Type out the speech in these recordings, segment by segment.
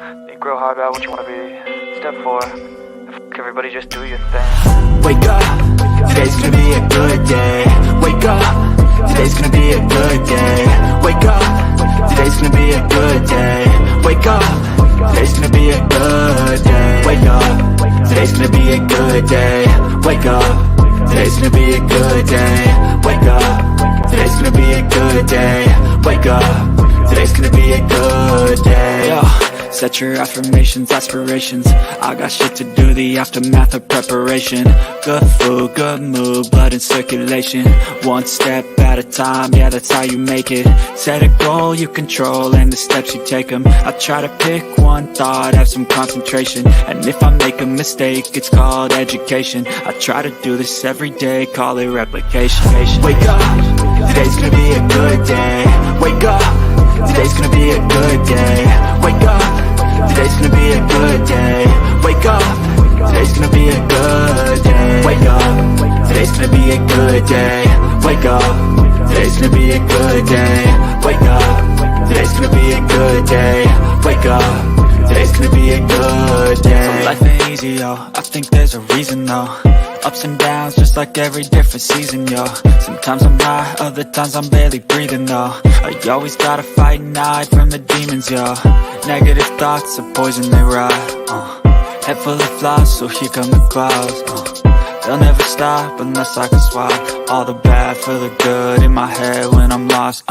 You grow hard about what you wanna be. Step 4, everybody just do your thing. Wake up, today's gonna be a good day. Wake up, today's gonna be a good day. Wake up, today's gonna be a good day. Wake up, today's gonna be a good day. Wake up, today's gonna be a good day. Wake up, today's gonna be a good day. Wake up, today's gonna be a good day. Wake up, today's gonna be a good day. Yo. Set your affirmations, aspirations. I got shit to do, the aftermath of preparation. Good food, good mood, blood in circulation. One step at a time, yeah, that's how you make it. Set a goal you control and the steps you take them. I try to pick one thought, have some concentration. And if I make a mistake, it's called education. I try to do this every day, call it replication. Wake up, today's gonna be a good day. Wake up, today's gonna be a good day. Wake up, today's gonna be a good day. Wake up, today's gonna be a good day. Wake up, today's gonna be a good day. Wake up, today's gonna be a good day. Wake up, today's gonna be a good day. Wake up, today's gonna be a good day. So life ain't easy, yo, I think there's a reason though. Ups and downs, just like every different season, yo. Sometimes I'm high, other times I'm barely breathing, though. You always gotta fight and hide from the demons, yo. Negative thoughts are poison, they rot. Head full of flies, so here come the clouds. They'll never stop unless I can swap all the bad for the good in my head when I'm lost.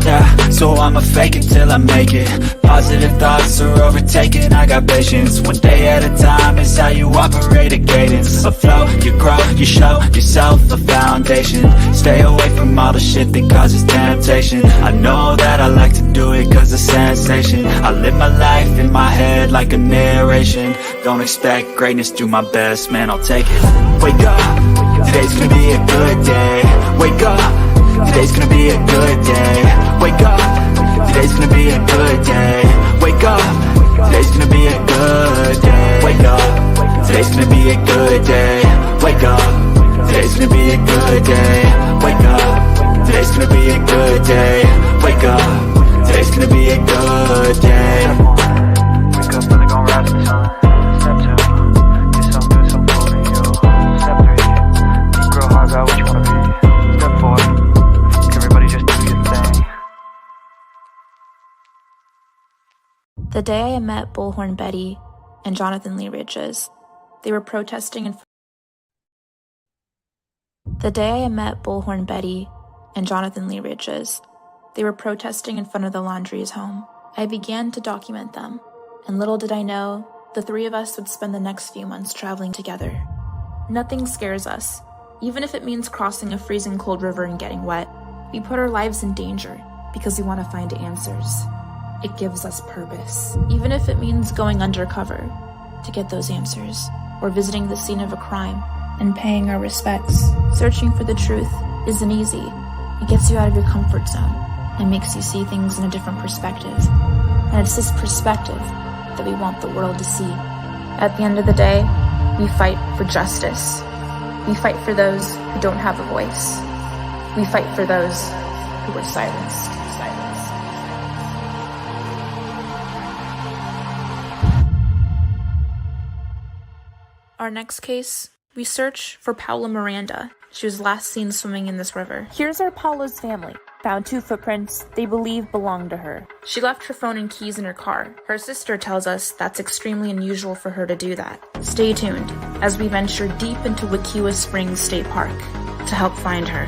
Yeah, so I'ma fake it till I make it. Positive thoughts are overtaken, I got patience. One day at a time is how you operate a cadence. A flow, you grow, you show yourself a foundation. Stay away from all the shit that causes temptation. I know that I like to do it cause of sensation. I live my life in my head like a narration. Don't expect greatness, do my best, man, I'll take it. Wake up, today's gonna be a good day. Wake up, today's gonna be a good day. Wake up, today's gonna be a good day. Wake up, today's gonna be a good day. Wake up, today's gonna be a good day. Wake up, today's gonna be a good day. Wake up, today's gonna be a good day. Wake up, today's gonna be a good day. Wake up, really gon' rise to the sun. Step 2, get some good, some good in you. Step 3, you grow hard about what you wanna be. Step 4, everybody just do your thing. The day I met Bullhorn Betty and Jonathan Lee Ridges, they were protesting in The day I met Bullhorn Betty and Jonathan Lee Ridges, they were protesting in front of the Laundrie's home. I began to document them, and little did I know, the three of us would spend the next few months traveling together. Nothing scares us, even if it means crossing a freezing cold river and getting wet. We put our lives in danger because we want to find answers. It gives us purpose, even if it means going undercover to get those answers, or visiting the scene of a crime and paying our respects. Searching for the truth isn't easy. It gets you out of your comfort zone and makes you see things in a different perspective. And it's this perspective that we want the world to see. At the end of the day, we fight for justice. We fight for those who don't have a voice. We fight for those who were silenced. Our next case, we search for Paula Miranda. She was last seen swimming in this river. Here's our Paula's family. Found 2 footprints they believe belonged to her. She left her phone and keys in her car. Her sister tells us that's extremely unusual for her to do that. Stay tuned as we venture deep into Wekiwa Springs State Park to help find her.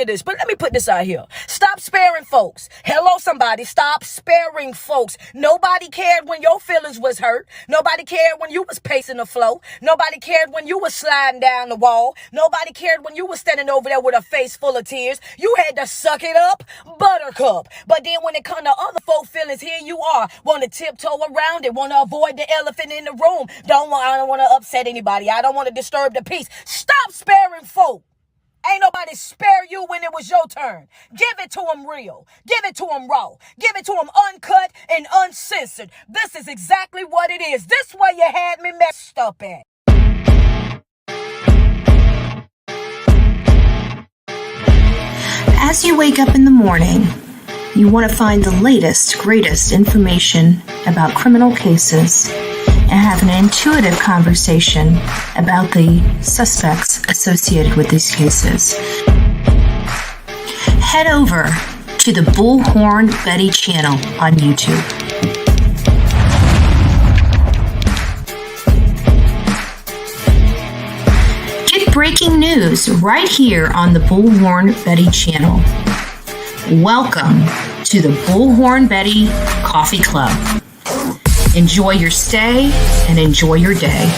This, but let me put this out here. Stop Stop sparing folks. Hello, somebody. Stop sparing folks. Nobody cared when your feelings was hurt. Nobody cared when you was pacing the floor. Nobody cared when you was sliding down the wall. Nobody cared when you was standing over there with a face full of tears. You had to suck it up, buttercup. But then when it come to other folk feelings, here you are. Want to tiptoe around it. Want to avoid the elephant in the room. I don't want to upset anybody. I don't want to disturb the peace. Stop sparing folk. Ain't nobody spare you when it was your turn. Give it to them real. Give it to them raw. Give it to them uncut and uncensored. This is exactly what it is. This way you had me messed up at. As you wake up in the morning, you want to find the latest, greatest information about criminal cases and have an intuitive conversation about the suspects associated with these cases. Head over to the Bullhorn Betty channel on YouTube. Get breaking news right here on the Bullhorn Betty channel. Welcome to the Bullhorn Betty Coffee Club. Enjoy your stay and enjoy your day.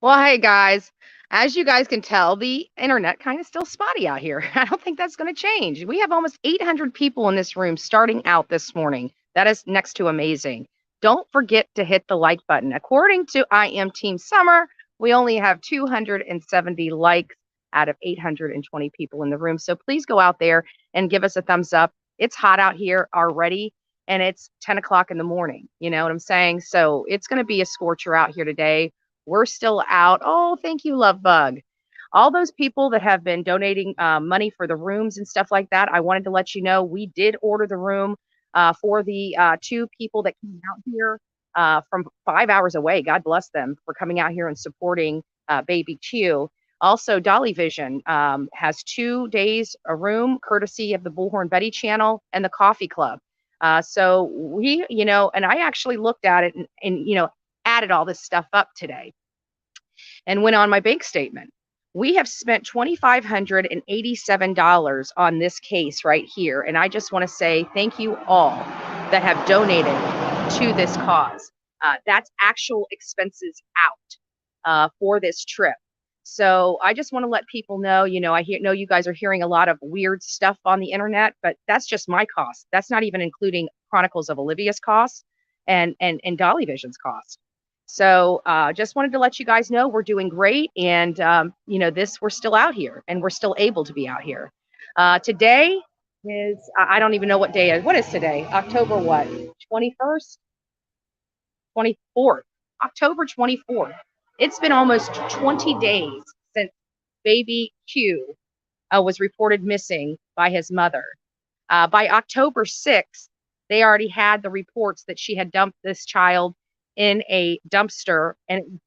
Well, hey guys, as you guys can tell, the internet kind of still spotty out here. I don't think that's going to change. We have almost 800 people in this room starting out this morning. That is next to amazing. Don't forget to hit the like button. According to I Am Team Summer, we only have 270 likes out of 820 people in the room. So please go out there and give us a thumbs up. It's hot out here already, and it's 10 o'clock in the morning. You know what I'm saying? So it's going to be a scorcher out here today. We're still out. Oh, thank you, Love Bug. All those people that have been donating money for the rooms and stuff like that, I wanted to let you know we did order the room for the 2 people that came out here from 5 hours away. God bless them for coming out here and supporting Baby Q. Also, Dolly Vision has 2 days a room courtesy of the Bullhorn Betty channel and the Coffee Club. So we, and I actually looked at it and added all this stuff up today and went on my bank statement. We have spent $2,587 on this case right here. And I just want to say thank you all that have donated to this cause. That's actual expenses out for this trip. So I just want to let people know, I know you guys are hearing a lot of weird stuff on the internet, but that's just my cost. That's not even including Chronicles of Olivia's costs and Dolly Vision's cost. So just wanted to let you guys know we're doing great. And, we're still out here and we're still able to be out here. Today is, I don't even know what day is. What is today? October what? 21st? 24th. October 24th. It's been almost 20 days since Baby Q was reported missing by his mother. By October 6th, they already had the reports that she had dumped this child in a dumpster and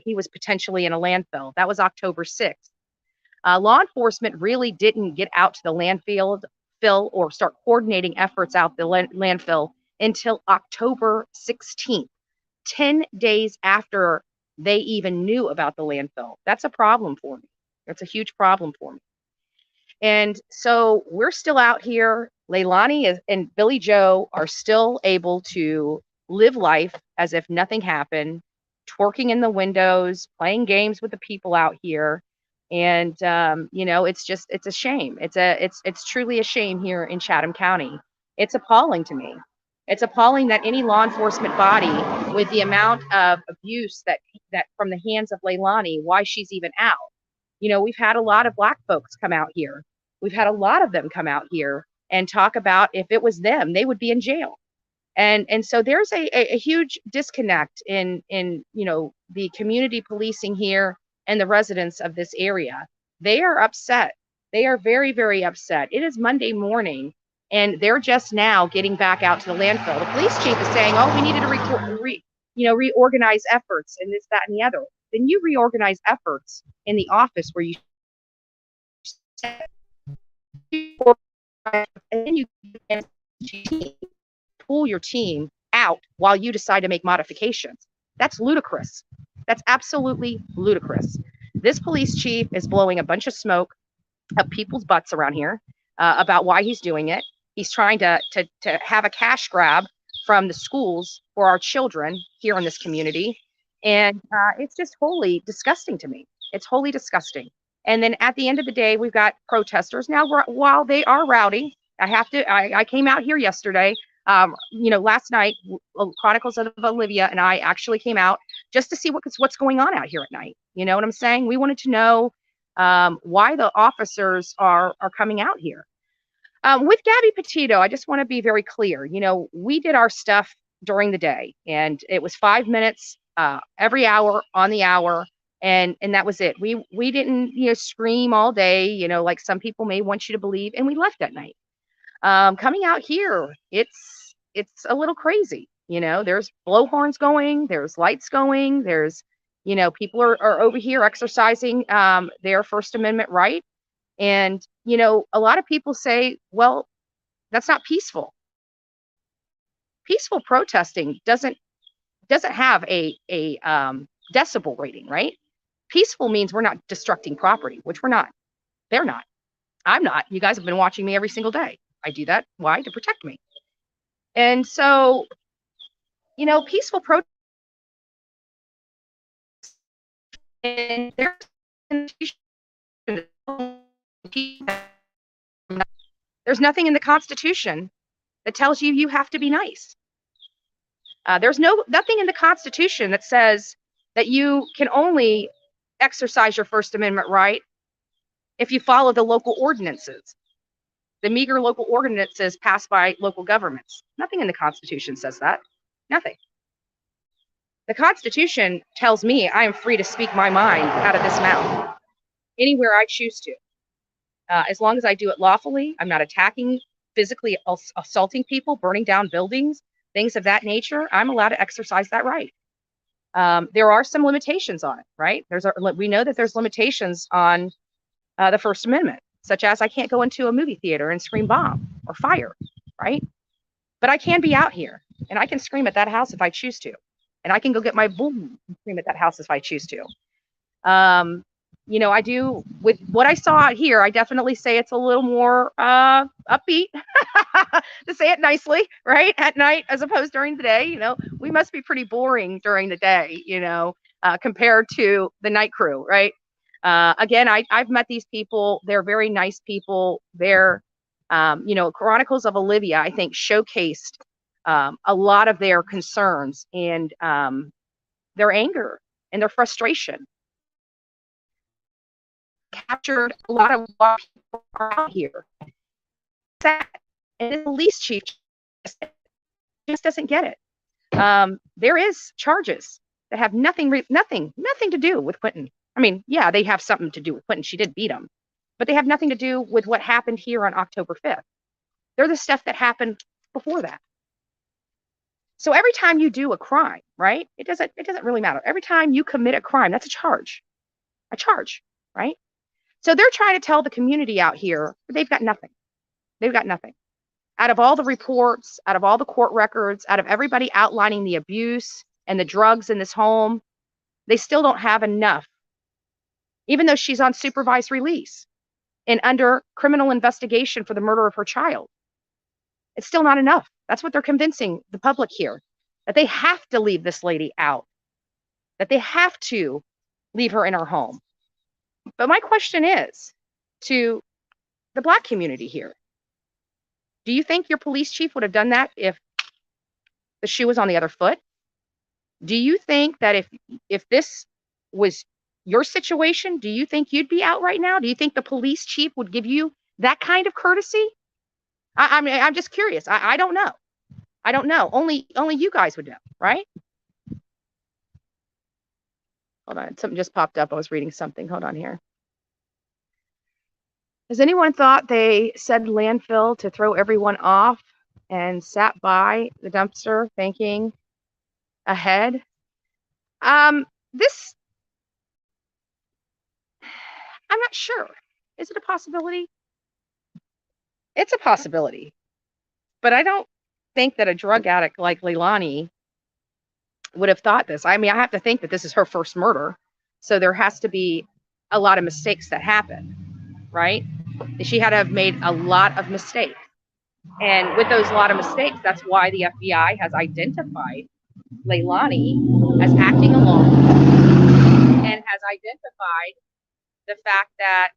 he was potentially in a landfill. That was October 6th. Law enforcement really didn't get out to the landfill or start coordinating efforts out the landfill until October 16th, 10 days after they even knew about the landfill. That's a problem for me. That's a huge problem for me. And so we're still out here. Leilani and Billy Joe are still able to live life as if nothing happened, twerking in the windows, playing games with the people out here. And, it's a shame. It's truly a shame here in Chatham County. It's appalling to me. It's appalling that any law enforcement body with the amount of abuse that from the hands of Leilani, why she's even out. We've had a lot of Black folks come out here. We've had a lot of them come out here and talk about if it was them, they would be in jail. And so there's a huge disconnect in the community policing here and the residents of this area. They are upset. They are very, very upset. It is Monday morning, and they're just now getting back out to the landfill. The police chief is saying, "Oh, we needed to reorganize efforts and this, that, and the other. Then you reorganize efforts in the office where you and then you pull your team out while you decide to make modifications. That's ludicrous. That's absolutely ludicrous. This police chief is blowing a bunch of smoke up people's butts around here about why he's doing it. He's trying to have a cash grab from the schools for our children here in this community. And it's just wholly disgusting to me. It's wholly disgusting. And then at the end of the day, we've got protesters. Now, while they are rowdy, I came out here yesterday. Last night, Chronicles of Olivia and I actually came out just to see what's going on out here at night. You know what I'm saying? We wanted to know why the officers are coming out here. With Gabby Petito, I just want to be very clear. We did our stuff during the day, and it was 5 minutes every hour on the hour. And that was it. We didn't, scream all day, like some people may want you to believe, and we left at night. Coming out here, it's a little crazy. There's blowhorns going, there's lights going, there's, people are over here exercising their First Amendment right. And, a lot of people say, well, that's not peaceful. Peaceful protesting doesn't have a decibel rating, right? Peaceful means we're not destructing property, which we're not. They're not. I'm not. You guys have been watching me every single day. I do that. Why? To protect me. And so, peaceful protest. And there's nothing in the Constitution that tells you have to be nice. There's nothing in the Constitution that says that you can only exercise your First Amendment right if you follow the local ordinances, the meager local ordinances passed by local governments. Nothing in the Constitution says that. Nothing. The Constitution tells me I am free to speak my mind out of this mouth anywhere I choose to. As long as I do it lawfully, I'm not attacking, physically assaulting people, burning down buildings, things of that nature. I'm allowed to exercise that right. There are some limitations on it, right? We know that there's limitations on the First Amendment, such as I can't go into a movie theater and scream bomb or fire, right? But I can be out here, and I can scream at that house if I choose to. And I can go get my boom and scream at that house if I choose to. I do, with what I saw out here, I definitely say it's a little more upbeat, to say it nicely, right? At night, as opposed during the day. We must be pretty boring during the day, compared to the night crew, right? Again, I've met these people. They're very nice people. They're, Chronicles of Olivia, I think, showcased a lot of their concerns and their anger and their frustration. Captured a lot of people out here. Sad. And the police chief just doesn't get it. There is charges that have nothing to do with Quentin. I mean, yeah, they have something to do with Quentin. She did beat him, but they have nothing to do with what happened here on October 5th. They're the stuff that happened before that. So every time you do a crime, right? It doesn't really matter. Every time you commit a crime, that's a charge, right? So they're trying to tell the community out here that they've got nothing. They've got nothing. Out of all the reports, out of all the court records, out of everybody outlining the abuse and the drugs in this home, they still don't have enough. Even though she's on supervised release and under criminal investigation for the murder of her child, it's still not enough. That's what they're convincing the public here, that they have to leave this lady out, that they have to leave her in her home. But my question is to the Black community here. Do you think your police chief would have done that if the shoe was on the other foot? Do you think that if this was your situation, do you think you'd be out right now? Do you think the police chief would give you that kind of courtesy? I mean, I'm just curious. I don't know. I don't know. Only you guys would know, right? Hold on. Something just popped up. I was reading something. Hold on here. Has anyone thought they said landfill to throw everyone off and sat by the dumpster thinking ahead. This, I'm not sure. Is it a possibility? It's a possibility. But I don't think that a drug addict like Leilani would have thought this. I mean, I have to think that this is her first murder. So there has to be a lot of mistakes that happen, right? She had to have made a lot of mistakes. And with those lot of mistakes, that's why the FBI has identified Leilani as acting alone and has identified the fact that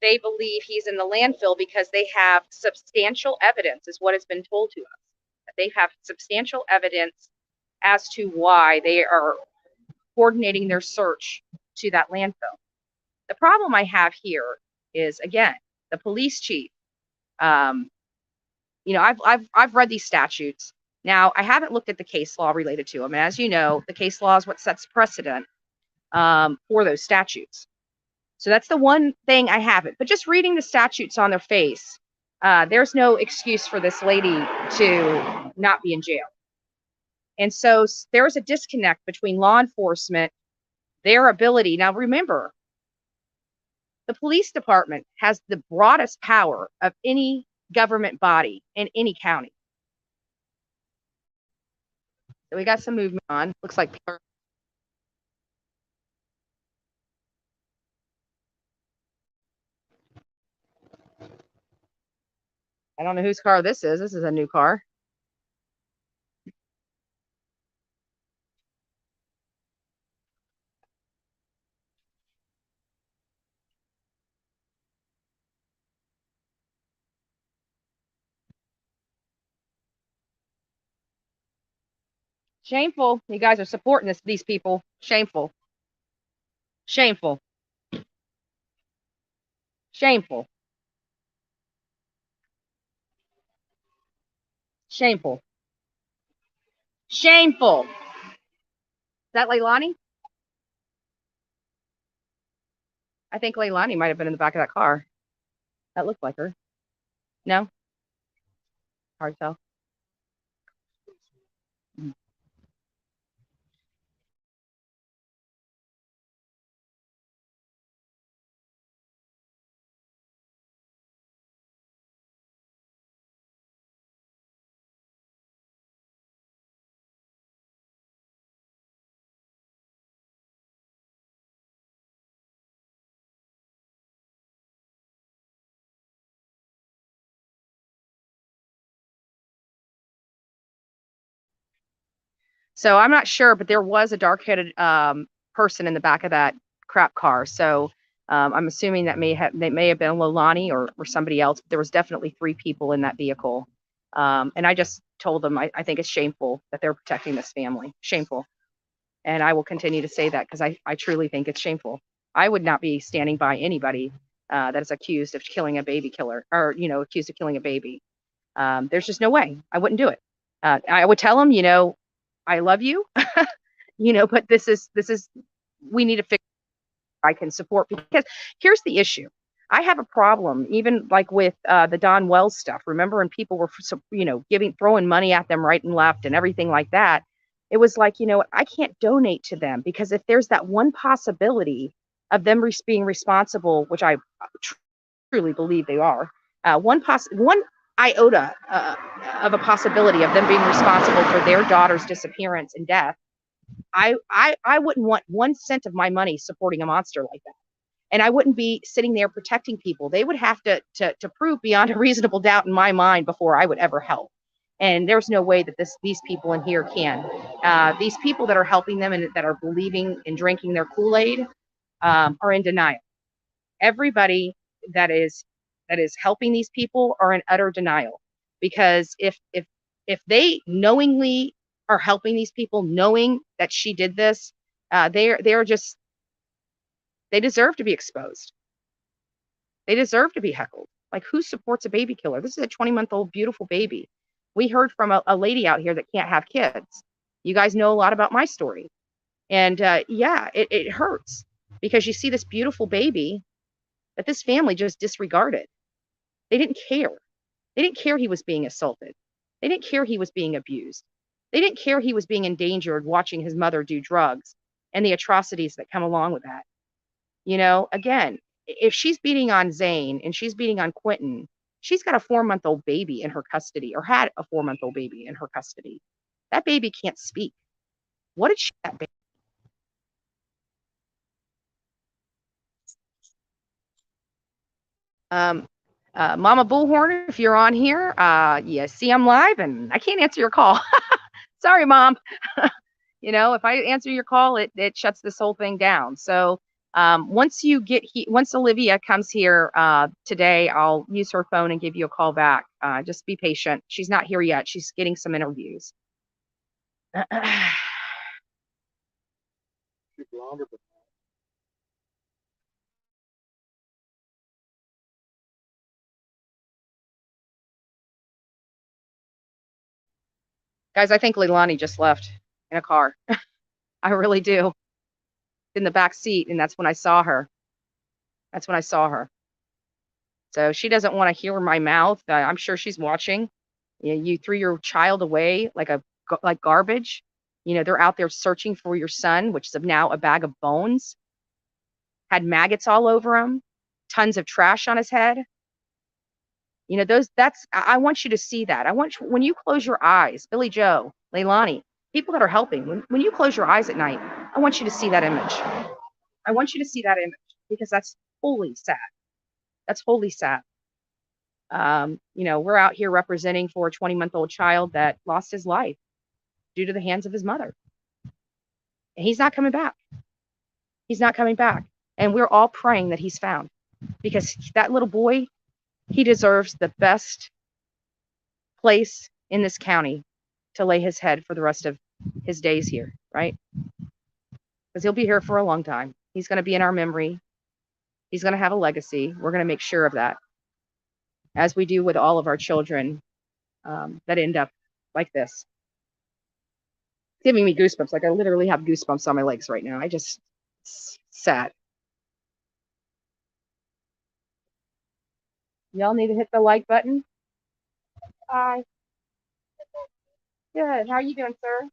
they believe he's in the landfill because they have substantial evidence, is what has been told to us. They have substantial evidence as to why they are coordinating their search to that landfill. The problem I have here is, again, the police chief. You know, I've read these statutes. Now, I haven't looked at the case law related to them. And as you know, the case law is what sets precedent for those statutes. So that's the one thing I haven't. But just reading the statutes on their face, there's no excuse for this lady to not be in jail. And so there's a disconnect between law enforcement, their ability. Now, remember, the police department has the broadest power of any government body in any county. So we got some movement on. Looks like I don't know whose car this is. This is a new car. Shameful. You guys are supporting these people. Shameful. Shameful. Shameful. Shameful. Shameful. Is that Leilani? I think Leilani might have been in the back of that car. That looked like her. No? Hard to tell. So I'm not sure, but there was a dark-headed person in the back of that crap car. So I'm assuming that they may have been Leilani or somebody else. But there was definitely 3 people in that vehicle. And I just told them I think it's shameful that they're protecting this family. Shameful. And I will continue to say that because I truly think it's shameful. I would not be standing by anybody that is accused of killing a baby killer or, you know, accused of killing a baby. There's just no way. I wouldn't do it. I would tell them, you know, I love you, you know, but this is, we need to figure I can support, because here's the issue. I have a problem, even like with the Don Wells stuff. Remember when people were, you know, throwing money at them right and left and everything like that? It was like, you know, I can't donate to them because if there's that one possibility of them being responsible, which I truly believe they are, one iota of a possibility of them being responsible for their daughter's disappearance and death, I wouldn't want 1 cent of my money supporting a monster like that. And I wouldn't be sitting there protecting people. They would have to prove beyond a reasonable doubt in my mind before I would ever help. And there's no way that these people in here can. These people that are helping them and that are believing and drinking their Kool-Aid are in denial. Everybody that is helping these people are in utter denial, because if they knowingly are helping these people, knowing that she did this, they deserve to be exposed. They deserve to be heckled. Like, who supports a baby killer? This is a 20-month-old beautiful baby. We heard from a lady out here that can't have kids. You guys know a lot about my story. And yeah, it hurts, because you see this beautiful baby that this family just disregarded. They didn't care. They didn't care he was being assaulted. They didn't care he was being abused. They didn't care he was being endangered watching his mother do drugs and the atrocities that come along with that. You know, again, if she's beating on Zane and she's beating on Quentin, she's got a 4-month-old baby in her custody, or had a 4-month-old baby in her custody. That baby can't speak. What did she that baby? Mama Bullhorn, if you're on here, you see I'm live and I can't answer your call. Sorry, Mom. You know, if I answer your call, it shuts this whole thing down. So once Olivia comes here today, I'll use her phone and give you a call back. Just be patient. She's not here yet. She's getting some interviews. Guys, I think Leilani just left in a car. I really do. In the back seat, and that's when I saw her. So she doesn't want to hear my mouth. I'm sure she's watching. You threw your child away like garbage. You know, they're out there searching for your son, which is now a bag of bones. Had maggots all over him, tons of trash on his head. You know, I want you to see that. When you close your eyes, Billy Joe, Leilani, people that are helping, when you close your eyes at night, I want you to see that image. I want you to see that image because that's wholly sad. That's wholly sad. You know, we're out here representing for a 20-month-old child that lost his life due to the hands of his mother. And he's not coming back. He's not coming back. And we're all praying that he's found, because that little boy, he deserves the best place in this county to lay his head for the rest of his days here, right? Because he'll be here for a long time. He's going to be in our memory. He's going to have a legacy. We're going to make sure of that, as we do with all of our children that end up like this. It's giving me goosebumps. Like, I literally have goosebumps on my legs right now. It's sad. Y'all need to hit the like button. Hi. Good. How are you doing, sir?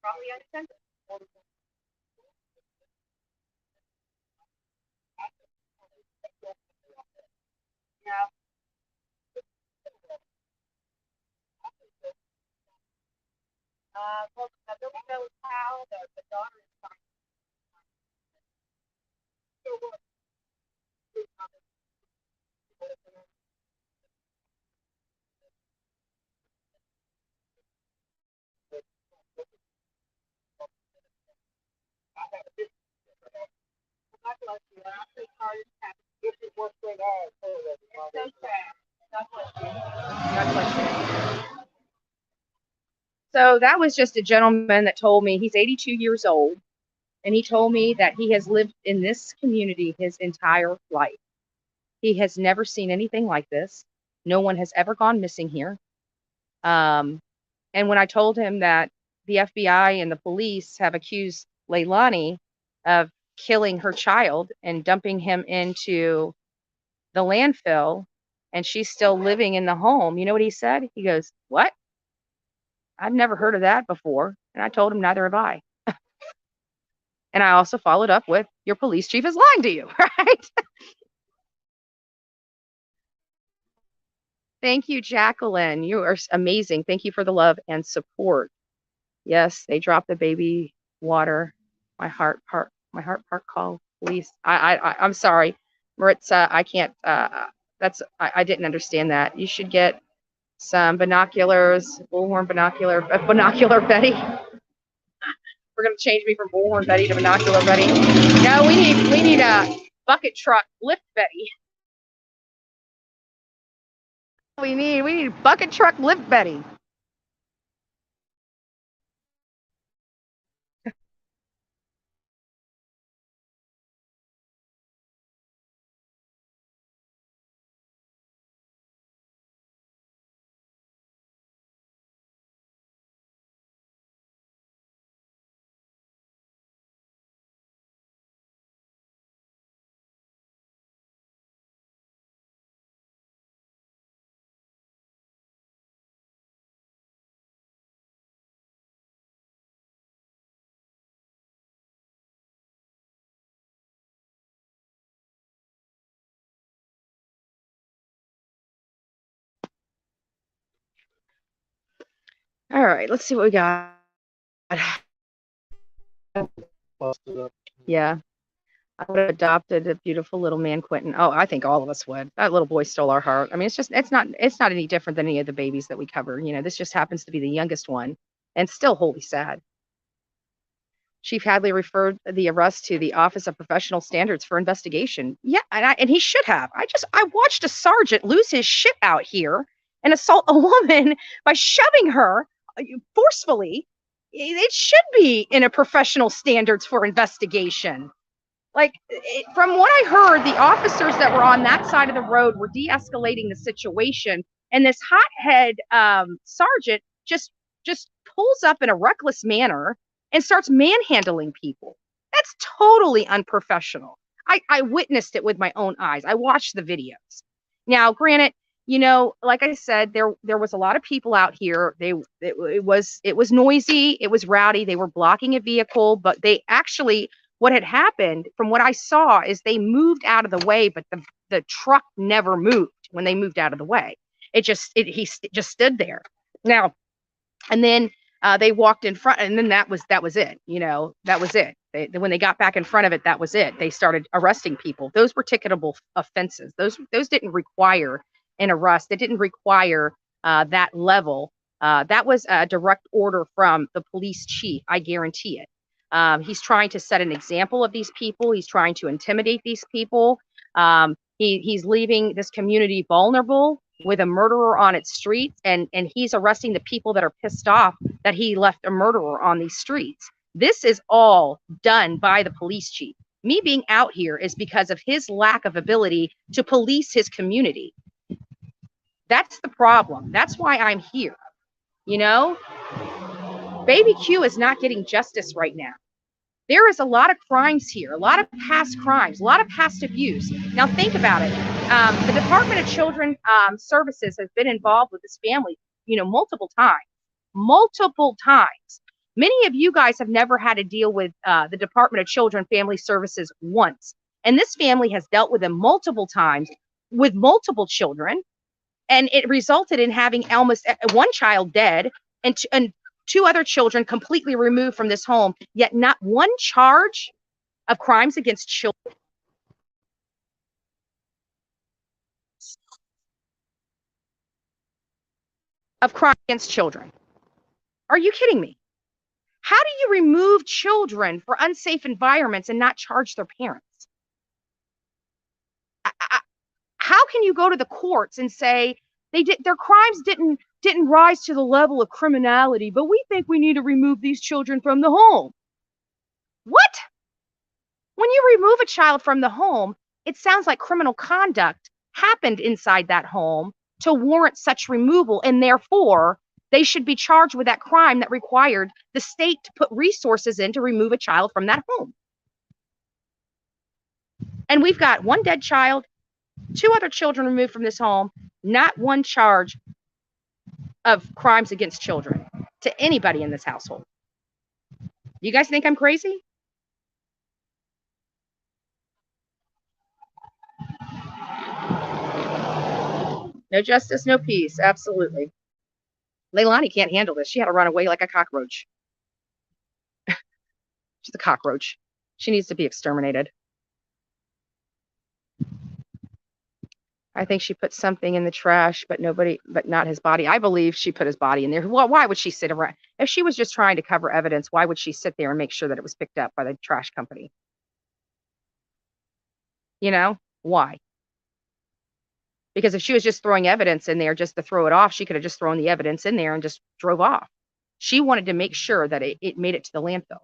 Probably unattended. Yeah. Well, nobody knows how. The daughter is fine. God bless you. I'm so sorry to have this is what's going on. It's so sad. God bless you. God bless you. So that was just a gentleman that told me, he's 82 years old, and he told me that he has lived in this community his entire life. He has never seen anything like this. No one has ever gone missing here. And when I told him that the FBI and the police have accused Leilani of killing her child and dumping him into the landfill and she's still living in the home. You know what he said? He goes, "What? I've never heard of that before." And I told him, "Neither have I." And I also followed up with, "Your police chief is lying to you," right? Thank you, Jacqueline. You are amazing. Thank you for the love and support. Yes, they dropped the baby water. My heart part call police. I'm sorry, Maritza. I can't. I didn't understand that. You should get some binoculars, bullhorn binocular Betty. We're gonna change me from bullhorn Betty to binocular Betty. No, we need a bucket truck lift Betty. We need bucket truck lift Betty. All right, let's see what we got. Yeah, I would have adopted a beautiful little man, Quentin. Oh, I think all of us would. That little boy stole our heart. I mean, it's not any different than any of the babies that we cover. You know, this just happens to be the youngest one, and still wholly sad. Chief Hadley referred the arrest to the Office of Professional Standards for investigation. Yeah, and he should have. I watched a sergeant lose his shit out here and assault a woman by shoving her forcefully. It should be in a professional standards for investigation. Like, from what I heard, the officers that were on that side of the road were de-escalating the situation, and this hothead sergeant just pulls up in a reckless manner and starts manhandling people. That's totally unprofessional. I witnessed it with my own eyes. I watched the videos. Now, granted, you know, like I said, there was a lot of people out here. It was noisy. It was rowdy. They were blocking a vehicle, but what had happened from what I saw is they moved out of the way, but the truck never moved when they moved out of the way. He just stood there. Now, and then they walked in front, and then that was it. You know, that was it. When they got back in front of it, that was it. They started arresting people. Those were ticketable offenses. Those didn't require an arrest. It didn't require that level. That was a direct order from the police chief. I guarantee it. He's trying to set an example of these people. He's trying to intimidate these people. He's leaving this community vulnerable with a murderer on its streets, and he's arresting the people that are pissed off that he left a murderer on these streets. This is all done by the police chief. Me being out here is because of his lack of ability to police his community. That's the problem. That's why I'm here. You know, Baby Q is not getting justice right now. There is a lot of crimes here, a lot of past crimes, a lot of past abuse. Now think about it. The Department of Children Services has been involved with this family, you know, multiple times. Many of you guys have never had to deal with the Department of Children Family Services once. And this family has dealt with them multiple times with multiple children. And it resulted in having almost one child dead and two other children completely removed from this home, yet not one charge of crimes against children. Of crime against children. Are you kidding me? How do you remove children for unsafe environments and not charge their parents? How can you go to the courts and say their crimes didn't rise to the level of criminality, but we think we need to remove these children from the home? What? When you remove a child from the home, it sounds like criminal conduct happened inside that home to warrant such removal, and therefore they should be charged with that crime that required the state to put resources in to remove a child from that home. And we've got one dead child 2 other children removed from this home, not one charge of crimes against children to anybody in this household. You guys think I'm crazy? No justice, no peace. Absolutely. Leilani can't handle this. She had to run away like a cockroach. She's a cockroach. She needs to be exterminated. I think she put something in the trash, but not his body. I believe she put his body in there. Well, why would she sit around? If she was just trying to cover evidence, why would she sit there and make sure that it was picked up by the trash company? You know, why? Because if she was just throwing evidence in there just to throw it off, she could have just thrown the evidence in there and just drove off. She wanted to make sure that it made it to the landfill.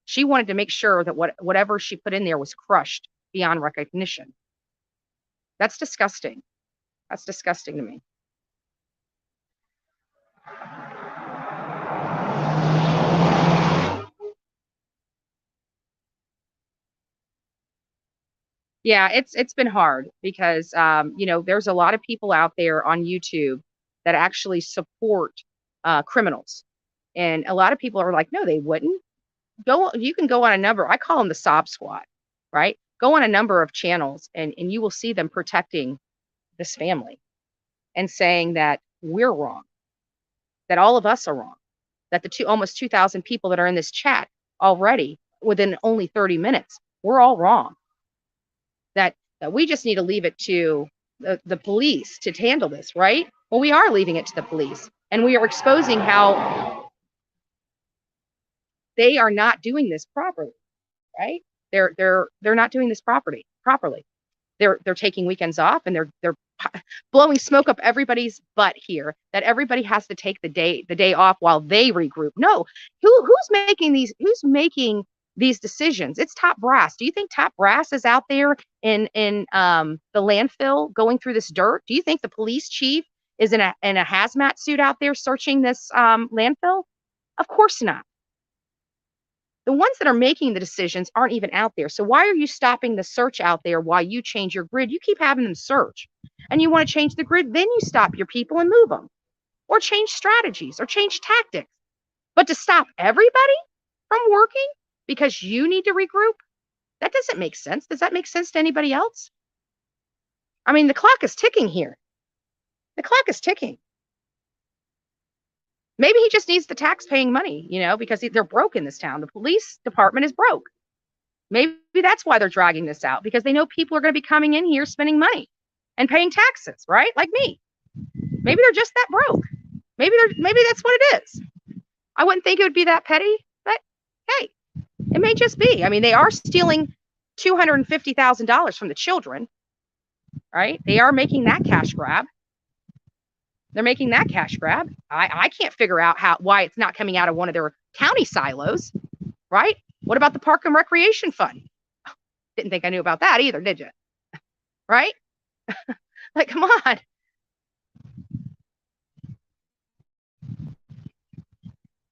She wanted to make sure that whatever she put in there was crushed beyond recognition. That's disgusting. That's disgusting to me. Yeah, it's been hard because you know, there's a lot of people out there on YouTube that actually support criminals, and a lot of people are like, no, they wouldn't. You can go on a number. I call them the sob squad, right? Go on a number of channels, and you will see them protecting this family and saying that we're wrong, that all of us are wrong, that the almost 2,000 people that are in this chat already within only 30 minutes, we're all wrong. That we just need to leave it to the police to handle this, right? Well, we are leaving it to the police, and we are exposing how they are not doing this properly, right? They're not doing this properly. They're taking weekends off, and they're blowing smoke up everybody's butt here, that everybody has to take the day off while they regroup. No, who's making these decisions? It's top brass. Do you think top brass is out there in the landfill going through this dirt? Do you think the police chief is in a hazmat suit out there searching this landfill? Of course not. The ones that are making the decisions aren't even out there. So why are you stopping the search out there while you change your grid? You keep having them search, and you want to change the grid, then you stop your people and move them, or change strategies, or change tactics. But to stop everybody from working because you need to regroup, that doesn't make sense. Does that make sense to anybody else? I mean, the clock is ticking here. The clock is ticking. Maybe he just needs the tax-paying money, you know, because they're broke in this town. The police department is broke. Maybe that's why they're dragging this out, because they know people are going to be coming in here spending money and paying taxes, right? Like me. Maybe they're just that broke. Maybe that's what it is. I wouldn't think it would be that petty, but hey, it may just be. I mean, they are stealing $250,000 from the children, right? They are making that cash grab. They're making that cash grab. I can't figure out why it's not coming out of one of their county silos, right? What about the Park and Recreation Fund? Didn't think I knew about that either, did you? Right? Like, come on.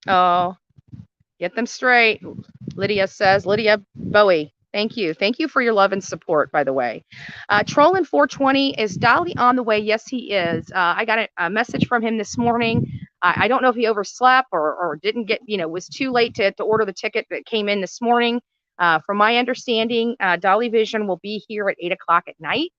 Oh, get them straight. Lydia Bowie. Thank you. Thank you for your love and support, by the way. Trollin 420, is Dolly on the way? Yes, he is. I got a message from him this morning. I don't know if he overslept or didn't get, was too late to order the ticket that came in this morning. From my understanding, Dolly Vision will be here at 8 o'clock at night,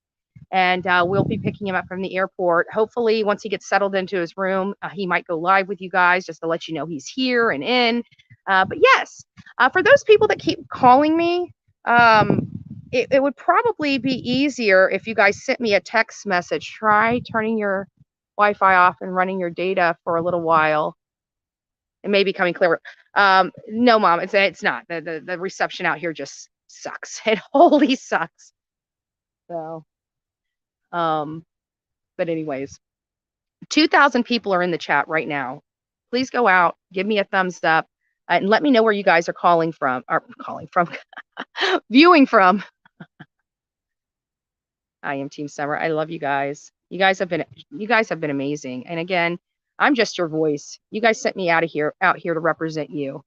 and we'll be picking him up from the airport. Hopefully, once he gets settled into his room, he might go live with you guys just to let you know he's here and in. But yes, for those people that keep calling me, it would probably be easier if you guys sent me a text message. Try turning your Wi-Fi off and running your data for a little while. It may be coming clearer. No, Mom, it's not. The reception out here just sucks. It wholly sucks. So, but anyways, 2,000 people are in the chat right now. Please go out, give me a thumbs up, and let me know where you guys are viewing from. I am Team Summer. I love you guys. You guys have been amazing. And again, I'm just your voice. You guys sent me out here to represent you.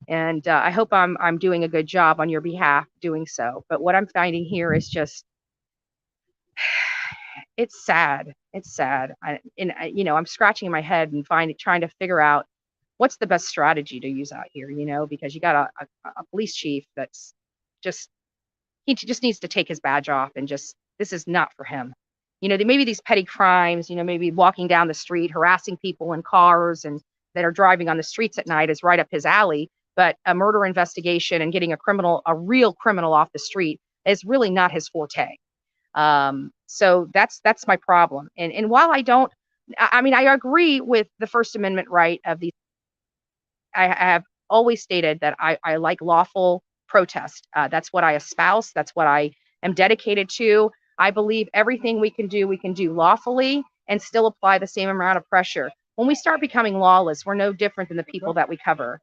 And I hope I'm doing a good job on your behalf doing so. But what I'm finding here is just, it's sad. It's sad. You know, I'm scratching my head and trying to figure out what's the best strategy to use out here, you know, because you got a police chief that's just, he just needs to take his badge off and just, this is not for him. You know, maybe these petty crimes, you know, maybe walking down the street, harassing people in cars and that are driving on the streets at night is right up his alley. But a murder investigation and getting a real criminal off the street is really not his forte. So that's my problem. And while I mean, I agree with the First Amendment right of these. I have always stated that I like lawful protest. That's what I espouse. That's what I am dedicated to. I believe everything we can do lawfully and still apply the same amount of pressure. When we start becoming lawless, we're no different than the people that we cover.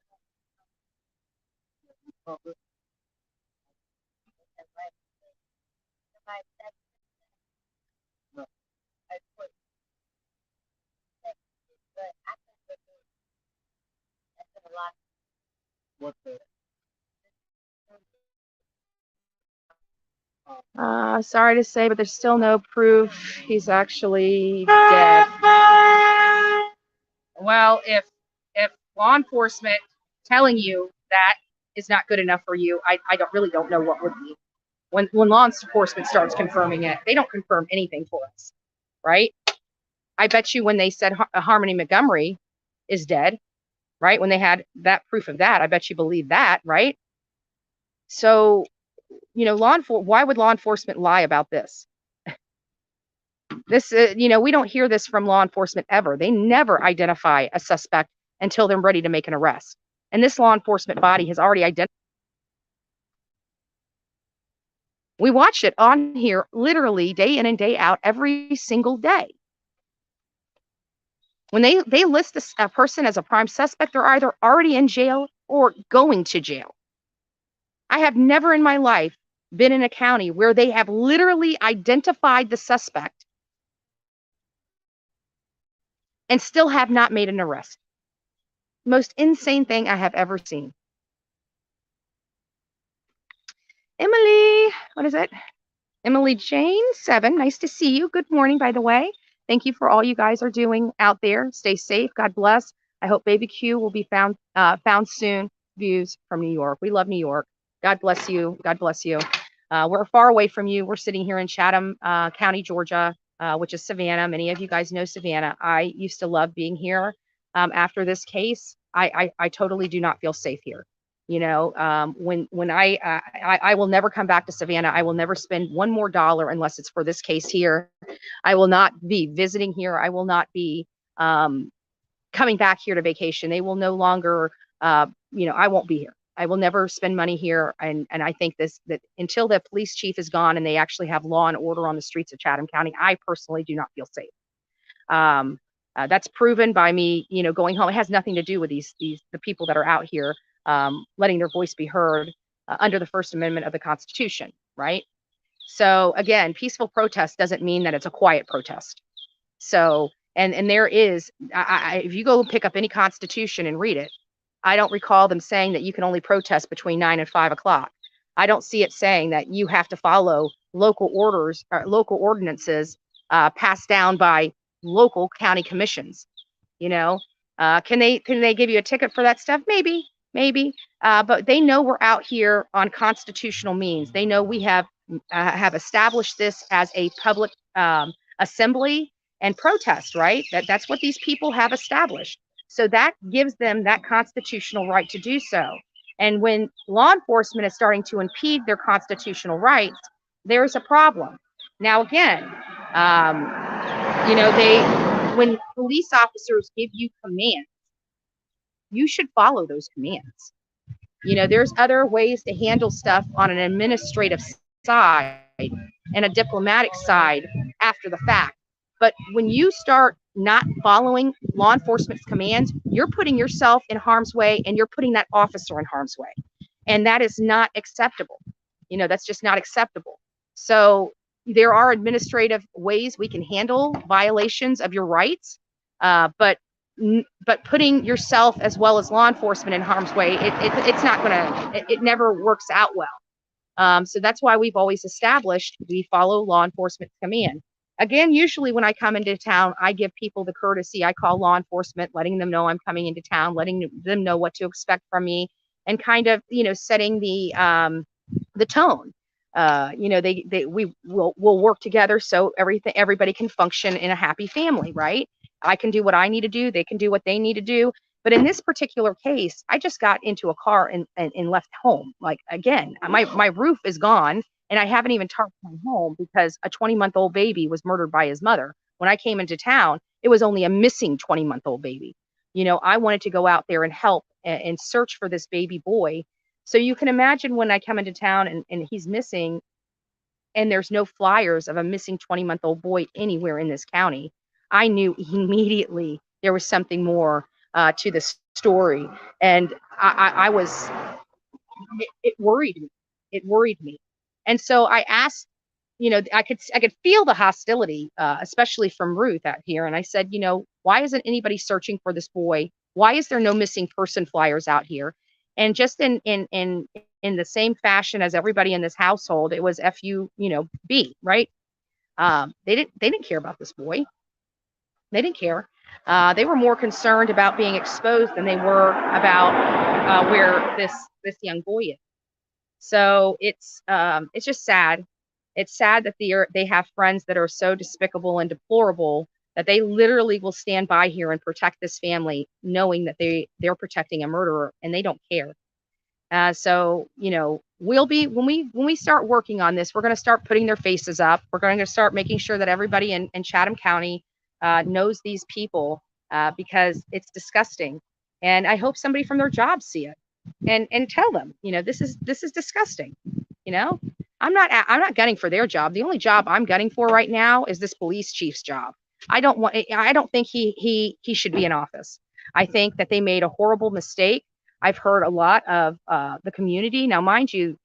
Sorry to say, but there's still no proof he's actually dead. Well, if law enforcement telling you that is not good enough for you, I don't know what would be. When law enforcement starts confirming it, they don't confirm anything for us, right? I bet you when they said Harmony Montgomery is dead, right? When they had that proof of that, I bet you believe that, right? So, you know, why would law enforcement lie about this? This, you know, we don't hear this from law enforcement ever. They never identify a suspect until they're ready to make an arrest. And this law enforcement body has already identified. We watch it on here literally day in and day out every single day. When they list a person as a prime suspect, they're either already in jail or going to jail. I have never in my life been in a county where they have literally identified the suspect and still have not made an arrest. Most insane thing I have ever seen. Emily, what is it? Emily Jane 7, nice to see you. Good morning, by the way. Thank you for all you guys are doing out there. Stay safe. God bless. I hope Baby Q will be found soon. Views from New York. We love New York. God bless you. God bless you. We're far away from you. We're sitting here in Chatham County, Georgia, which is Savannah. Many of you guys know Savannah. I used to love being here. After this case, I totally do not feel safe here. You know, when I will never come back to Savannah. I will never spend one more dollar unless it's for this case here. I will not be visiting here. I will not be coming back here to vacation. They will no longer, you know, I won't be here. I will never spend money here. And I think that until the police chief is gone and they actually have law and order on the streets of Chatham County, I personally do not feel safe. That's proven by me, you know, going home. It has nothing to do with the people that are out here letting their voice be heard under the First Amendment of the Constitution, right? So again, peaceful protest doesn't mean that it's a quiet protest. So, and there is, if you go pick up any Constitution and read it, I don't recall them saying that you can only protest between 9 and 5 o'clock. I don't see it saying that you have to follow local orders or local ordinances passed down by local county commissions. You know, can they give you a ticket for that stuff? Maybe. But they know we're out here on constitutional means. They know we have established this as a public assembly and protest, right? That's what these people have established. So that gives them that constitutional right to do so. And when law enforcement is starting to impede their constitutional rights, there's a problem. Now, again, you know, when police officers give you commands, you should follow those commands. You know, there's other ways to handle stuff on an administrative side and a diplomatic side after the fact. But when you start not following law enforcement's commands, you're putting yourself in harm's way and you're putting that officer in harm's way. And that is not acceptable. You know, that's just not acceptable. So there are administrative ways we can handle violations of your rights, but putting yourself as well as law enforcement in harm's way, it's not gonna, it never works out well. So that's why we've always established we follow law enforcement command. Again, usually when I come into town, I give people the courtesy. I call law enforcement, letting them know I'm coming into town, letting them know what to expect from me, and kind of, setting the tone. We will work together so everybody can function in a happy family, right? I can do what I need to do. They can do what they need to do. But in this particular case, I just got into a car and left home. Like, again, my roof is gone, and I haven't even tarped my home because a 20-month-old baby was murdered by his mother. When I came into town, it was only a missing 20-month-old baby. I wanted to go out there and help and search for this baby boy. So you can imagine when I come into town and he's missing, and there's no flyers of a missing 20-month-old boy anywhere in this county, I knew immediately there was something more to the story. And I was, it worried me. It worried me. And so I asked, I could feel the hostility, especially from Ruth out here. And I said, why isn't anybody searching for this boy? Why is there no missing person flyers out here? And just in the same fashion as everybody in this household, it was FUB, right? They didn't care about this boy. They didn't care. They were more concerned about being exposed than they were about where this young boy is. So it's just sad. It's sad that they have friends that are so despicable and deplorable that they literally will stand by here and protect this family, knowing that they're protecting a murderer, and they don't care. So we'll be, when we start working on this, we're going to start putting their faces up. We're going to start making sure that everybody in Chatham County knows these people, because it's disgusting. And I hope somebody from their job see it and tell them, this is disgusting. I'm not gunning for their job. The only job I'm gunning for right now is this police chief's job. I don't think he should be in office. I think that they made a horrible mistake. I've heard a lot of the community. Now, mind you,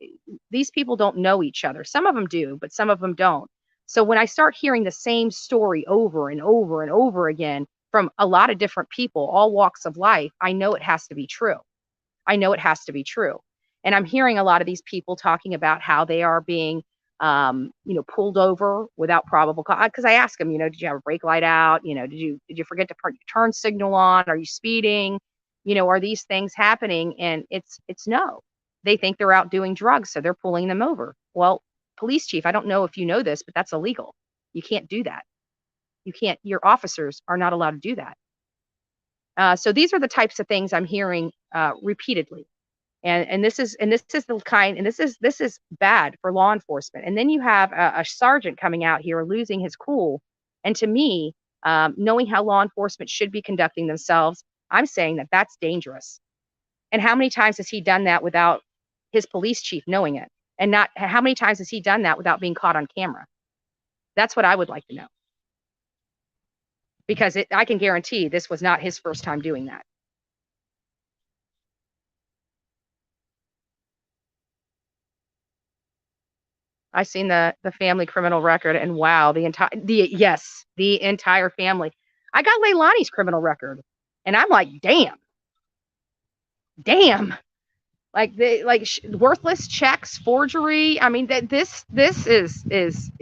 these people don't know each other. Some of them do, but some of them don't. So when I start hearing the same story over and over and over again from a lot of different people, all walks of life, I know it has to be true. I know it has to be true. And I'm hearing a lot of these people talking about how they are being, pulled over without probable cause. Because I ask them, did you have a brake light out? Did you forget to put your turn signal on? Are you speeding? Are these things happening? And it's no. They think they're out doing drugs, so they're pulling them over. Well, police chief, I don't know if you know this, but that's illegal. You can't do that. Your officers are not allowed to do that. So these are the types of things I'm hearing repeatedly. And this is the kind, and this is bad for law enforcement. And then you have a sergeant coming out here losing his cool. And to me, knowing how law enforcement should be conducting themselves, I'm saying that that's dangerous. And how many times has he done that without his police chief knowing it? And not how many times has he done that without being caught on camera? That's what I would like to know. Because I can guarantee this was not his first time doing that. I seen the family criminal record, and wow, the entire family. I got Leilani's criminal record, and I'm like, damn, like worthless checks, forgery. I mean, this is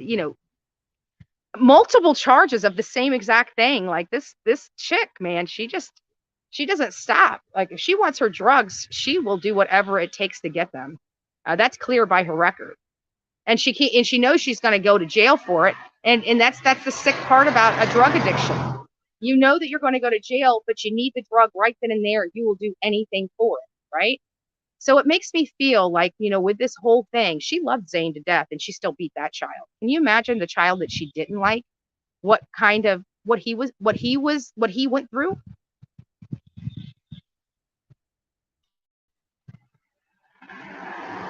multiple charges of the same exact thing. Like this chick, man, she doesn't stop. Like if she wants her drugs, she will do whatever it takes to get them. That's clear by her record. And she knows she's going to go to jail for it. And that's the sick part about a drug addiction. You know that you're going to go to jail, but you need the drug right then and there. You will do anything for it, right? So it makes me feel like, with this whole thing, she loved Zane to death, and she still beat that child. Can you imagine the child that she didn't like? What he went through?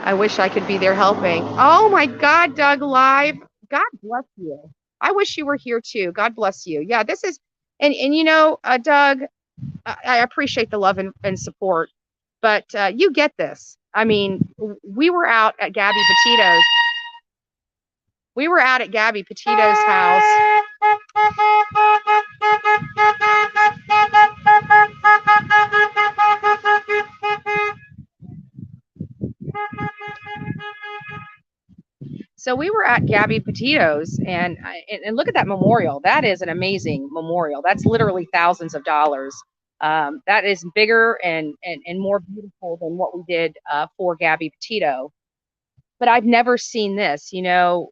I wish I could be there helping. Oh my God, Doug Live. God bless you. I wish you were here too. God bless you. Yeah, this is, and Doug, I appreciate the love and support, but you get this. I mean, we were out at Gabby Petito's. We were out at Gabby Petito's house. So we were at Gabby Petito's, and look at that memorial. That is an amazing memorial. That's literally thousands of dollars. That is bigger and more beautiful than what we did for Gabby Petito. But I've never seen this. You know,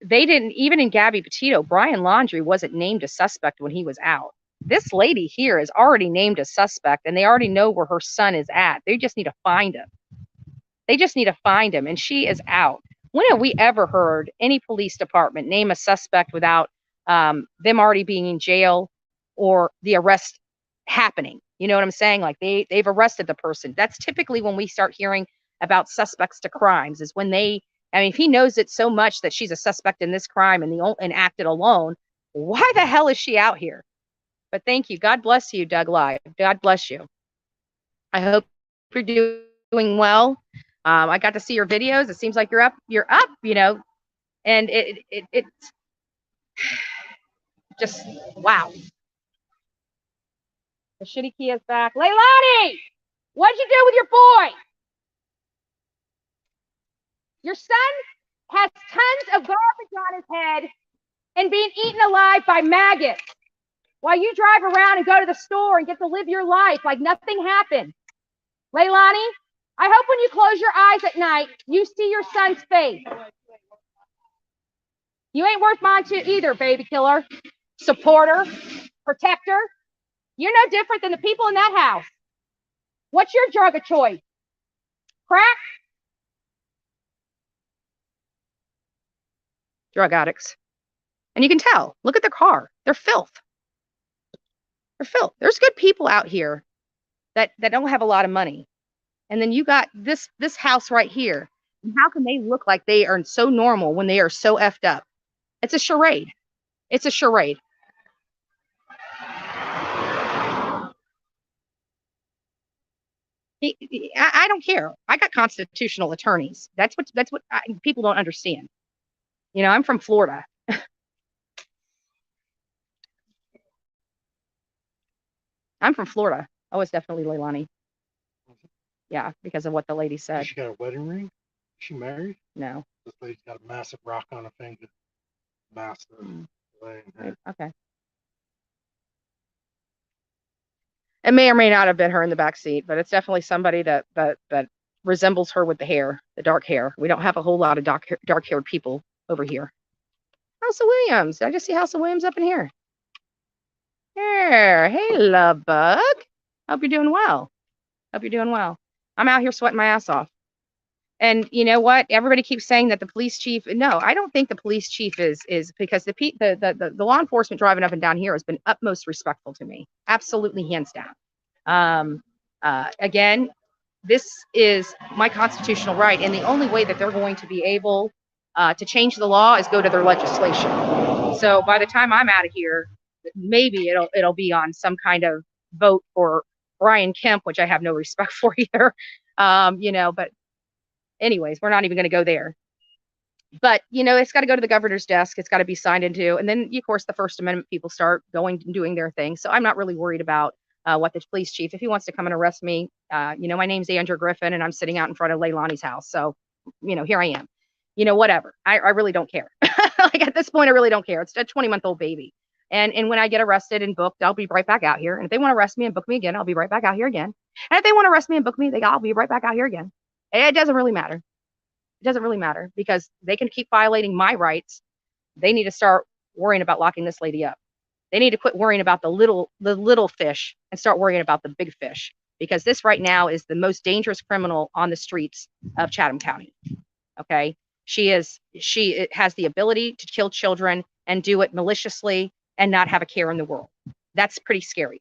they didn't, even in Gabby Petito, Brian Laundrie wasn't named a suspect when he was out. This lady here is already named a suspect, and they already know where her son is at. They just need to find him. They just need to find him, and she is out. When have we ever heard any police department name a suspect without them already being in jail or the arrest happening? You know what I'm saying? Like they've arrested the person. That's typically when we start hearing about suspects to crimes, is when they, I mean, if he knows it so much that she's a suspect in this crime and acted alone, why the hell is she out here? But thank you. God bless you, Doug Live. God bless you. I hope you're doing well. I got to see your videos. It seems like you're up, you know, and it's just, wow. The shitty key is back. Leilani, what'd you do with your boy? Your son has tons of garbage on his head and being eaten alive by maggots while you drive around and go to the store and get to live your life like nothing happened. Leilani, I hope when you close your eyes at night, you see your son's face. You ain't worth mine too either, baby killer, supporter, protector. You're no different than the people in that house. What's your drug of choice? Crack? Drug addicts. And you can tell. Look at their car. They're filth. They're filth. There's good people out here that don't have a lot of money. And then you got this house right here. And how can they look like they are so normal when they are so effed up? It's a charade. It's a charade. I don't care. I got constitutional attorneys. That's what people don't understand. You know, I'm from Florida. I'm from Florida. Oh, it's definitely Leilani. Yeah, because of what the lady said. She got a wedding ring? Is she married? No. This lady's got a massive rock on her finger. Massive. Okay. It may or may not have been her in the back seat, but it's definitely somebody that resembles her with the hair, the dark hair. We don't have a whole lot of dark-haired people over here. House of Williams. Did I just see House of Williams up in here? Here. Hey, love bug. Hope you're doing well. Hope you're doing well. I'm out here sweating my ass off. And you know what? Everybody keeps saying that the police chief. No, I don't think the police chief is because the law enforcement driving up and down here has been utmost respectful to me. Absolutely, hands down. Again, this is my constitutional right, and the only way that they're going to be able to change the law is go to their legislation. So by the time I'm out of here, maybe it'll be on some kind of vote for Brian Kemp, which I have no respect for either. You know, but anyways, we're not even going to go there. But, you know, it's got to go to the governor's desk. It's got to be signed into. And then, of course, the First Amendment people start going and doing their thing. So I'm not really worried about what the police chief, if he wants to come and arrest me, you know, my name's Andrew Griffin and I'm sitting out in front of Leilani's house. So, you know, here I am. You know, whatever. I really don't care. Like at this point, I really don't care. It's a 20-month-old baby. And when I get arrested and booked, I'll be right back out here. And if they want to arrest me and book me again, I'll be right back out here again. And if they want to arrest me and book me, I'll be right back out here again. It doesn't really matter. It doesn't really matter because they can keep violating my rights. They need to start worrying about locking this lady up. They need to quit worrying about the little fish and start worrying about the big fish, because this right now is the most dangerous criminal on the streets of Chatham County. Okay. She has the ability to kill children and do it maliciously and not have a care in the world. That's pretty scary.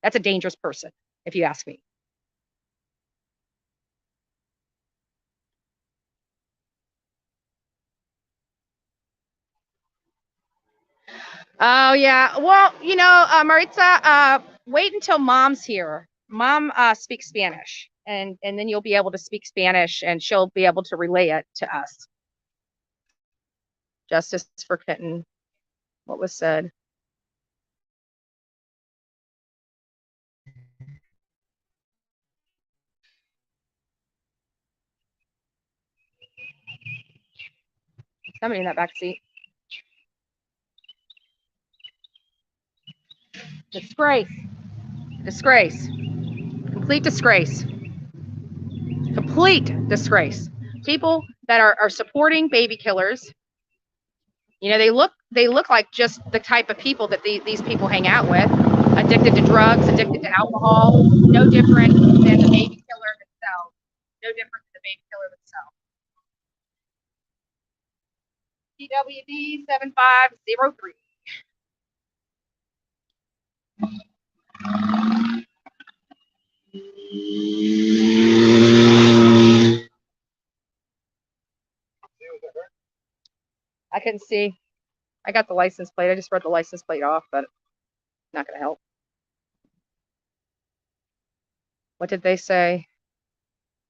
That's a dangerous person, if you ask me. Oh yeah. Well, you know, Maritza, wait until mom's here. Mom speaks Spanish, and then you'll be able to speak Spanish, and she'll be able to relay it to us. Justice for Kitten. What was said? Somebody in that back seat. Disgrace. Disgrace. Complete disgrace. Complete disgrace. People that are supporting baby killers, you know, they look like just the type of people that these people hang out with. Addicted to drugs, addicted to alcohol, no different than the baby killer themselves. No different than the baby killer themselves. TWD 7503. I couldn't see. I got the license plate. I just read the license plate off, but not going to help. What did they say?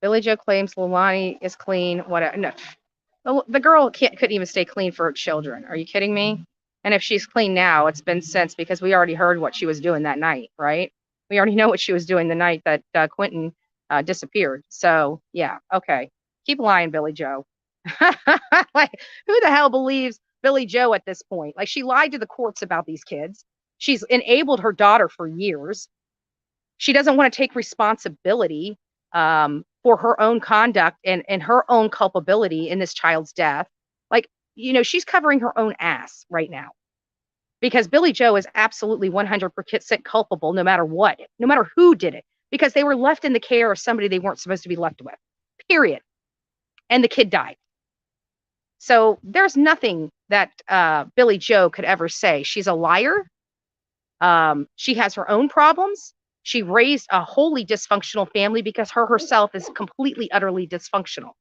Billy Joe claims Leilani is clean. Whatever. No, the girl couldn't even stay clean for her children. Are you kidding me? And if she's clean now, it's been since, because we already heard what she was doing that night, right? We already know what she was doing the night that Quentin disappeared. So yeah, okay. Keep lying, Billy Joe. Like, who the hell believes Billy Joe at this point? Like, she lied to the courts about these kids. She's enabled her daughter for years. She doesn't want to take responsibility for her own conduct and her own culpability in this child's death. Like, you know, she's covering her own ass right now, because Billy Joe is absolutely 100% culpable, no matter what, no matter who did it, because they were left in the care of somebody they weren't supposed to be left with, period. And the kid died. So there's nothing that Billy Joe could ever say. She's a liar. She has her own problems. She raised a wholly dysfunctional family because her herself is completely, utterly dysfunctional.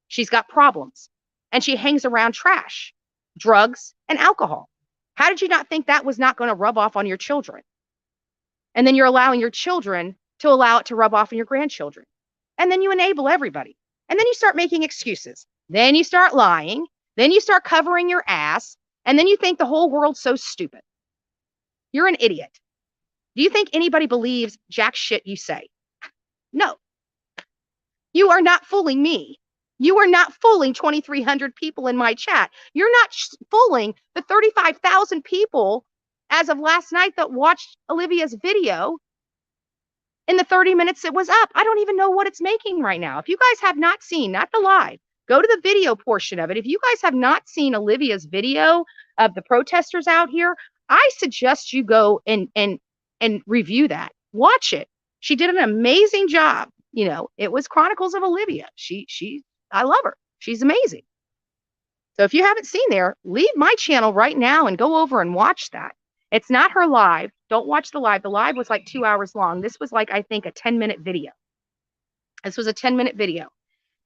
She's got problems, and she hangs around trash, drugs, and alcohol. How did you not think that was not going to rub off on your children? And then you're allowing your children to allow it to rub off on your grandchildren. And then you enable everybody. And then you start making excuses. Then you start lying. Then you start covering your ass. And then you think the whole world's so stupid. You're an idiot. Do you think anybody believes jack shit you say? No. You are not fooling me. You are not fooling 2,300 people in my chat. You're not fooling the 35,000 people as of last night that watched Olivia's video in the 30 minutes it was up. I don't even know what it's making right now. If you guys have not seen, not the live, go to the video portion of it. If you guys have not seen Olivia's video of the protesters out here, I suggest you go and review that. Watch it. She did an amazing job. You know, it was Chronicles of Olivia. I love her. She's amazing. So if you haven't seen there, leave my channel right now and go over and watch that. It's not her live. Don't watch the live. The live was like 2 hours long. This was like, I think, a 10-minute video. This was a 10-minute video.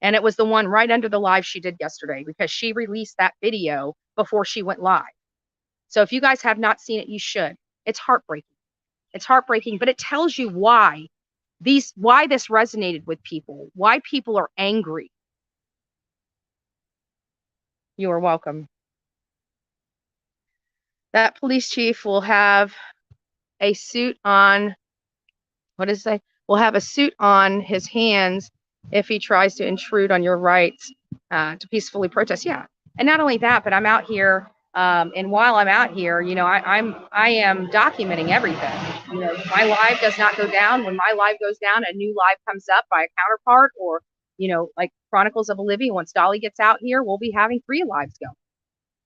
And it was the one right under the live she did yesterday, because she released that video before she went live. So if you guys have not seen it, you should. It's heartbreaking. It's heartbreaking, but it tells you why this resonated with people, why people are angry. You are welcome. That police chief will have a suit on, what does it say? Will have a suit on his hands if he tries to intrude on your rights to peacefully protest. Yeah. And not only that, but I'm out here. And while I'm out here, you know, I am documenting everything. You know, my live does not go down. When my live goes down, a new live comes up by a counterpart, or, you know, like Chronicles of Olivia. Once Dolly gets out here, we'll be having 3 lives go.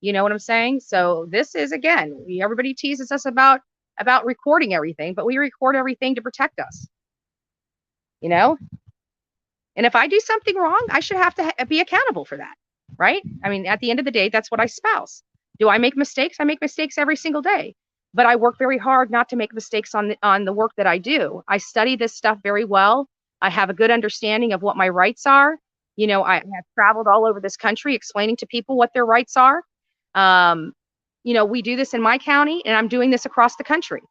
You know what I'm saying? So this is, again, everybody teases us about recording everything, but we record everything to protect us. You know? And if I do something wrong, I should have to be accountable for that, right? I mean, at the end of the day, that's what I espouse. Do I make mistakes? I make mistakes every single day, but I work very hard not to make mistakes on the work that I do. I study this stuff very well. I have a good understanding of what my rights are. You know, I have traveled all over this country explaining to people what their rights are. You know, we do this in my county, and I'm doing this across the country,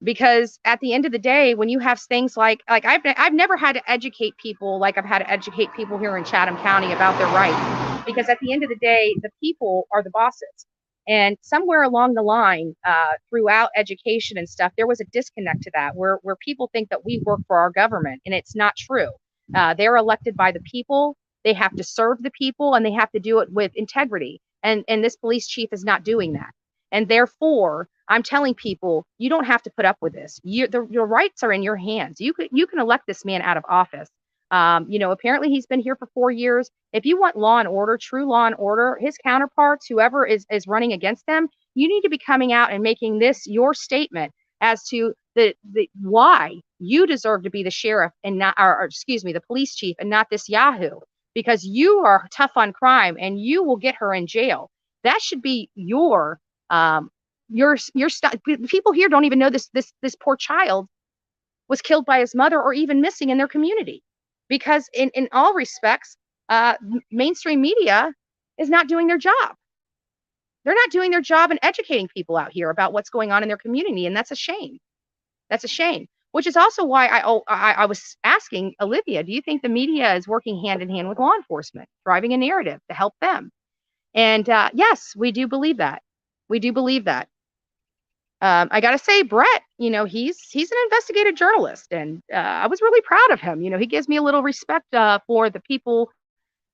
because at the end of the day, when you have things like I've never had to educate people like I've had to educate people here in Chatham County about their rights, because at the end of the day, the people are the bosses. And somewhere along the line, throughout education and stuff, there was a disconnect to that, where people think that we work for our government, and it's not true. They're elected by the people. They have to serve the people, and they have to do it with integrity. And this police chief is not doing that. And therefore, I'm telling people, you don't have to put up with this. Your rights are in your hands. You can elect this man out of office. Apparently he's been here for 4 years. If you want law and order, true law and order, his counterparts, whoever is running against them, you need to be coming out and making this your statement as to the why you deserve to be the sheriff and not, or excuse me, the police chief and not this Yahoo, because you are tough on crime and you will get her in jail. That should be your people here don't even know this poor child was killed by his mother or even missing in their community, because in all respects, mainstream media is not doing their job. They're not doing their job in educating people out here about what's going on in their community, and that's a shame. That's a shame. Which is also why I was asking Olivia, do you think the media is working hand in hand with law enforcement, driving a narrative to help them? And yes, we do believe that. We do believe that. I got to say, Brett, he's an investigative journalist, and I was really proud of him. He gives me a little respect for the people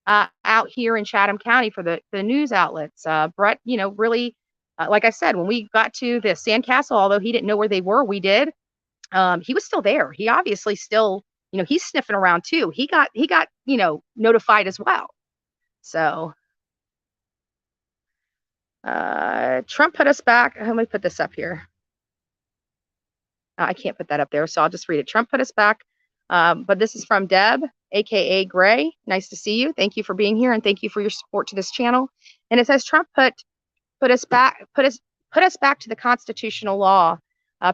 out here in Chatham County, for the news outlets. Brett, really, like I said, when we got to the sandcastle, although he didn't know where they were, we did. He was still there. He obviously still, he's sniffing around too. He got, notified as well. So, Trump put us back. Let me put this up here. I can't put that up there, so I'll just read it. Trump put us back. But this is from Deb, aka Gray. Nice to see you. Thank you for being here, and thank you for your support to this channel. And it says Trump put us back to the constitutional law.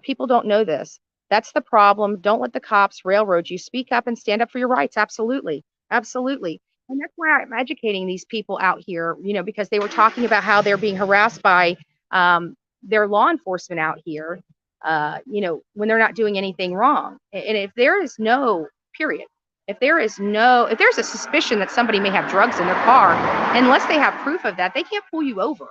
People don't know this. That's the problem. Don't let the cops railroad you. Speak up and stand up for your rights. Absolutely. Absolutely. And that's why I'm educating these people out here, because they were talking about how they're being harassed by their law enforcement out here, when they're not doing anything wrong. And if there is no period, if there's a suspicion that somebody may have drugs in their car, unless they have proof of that, they can't pull you over.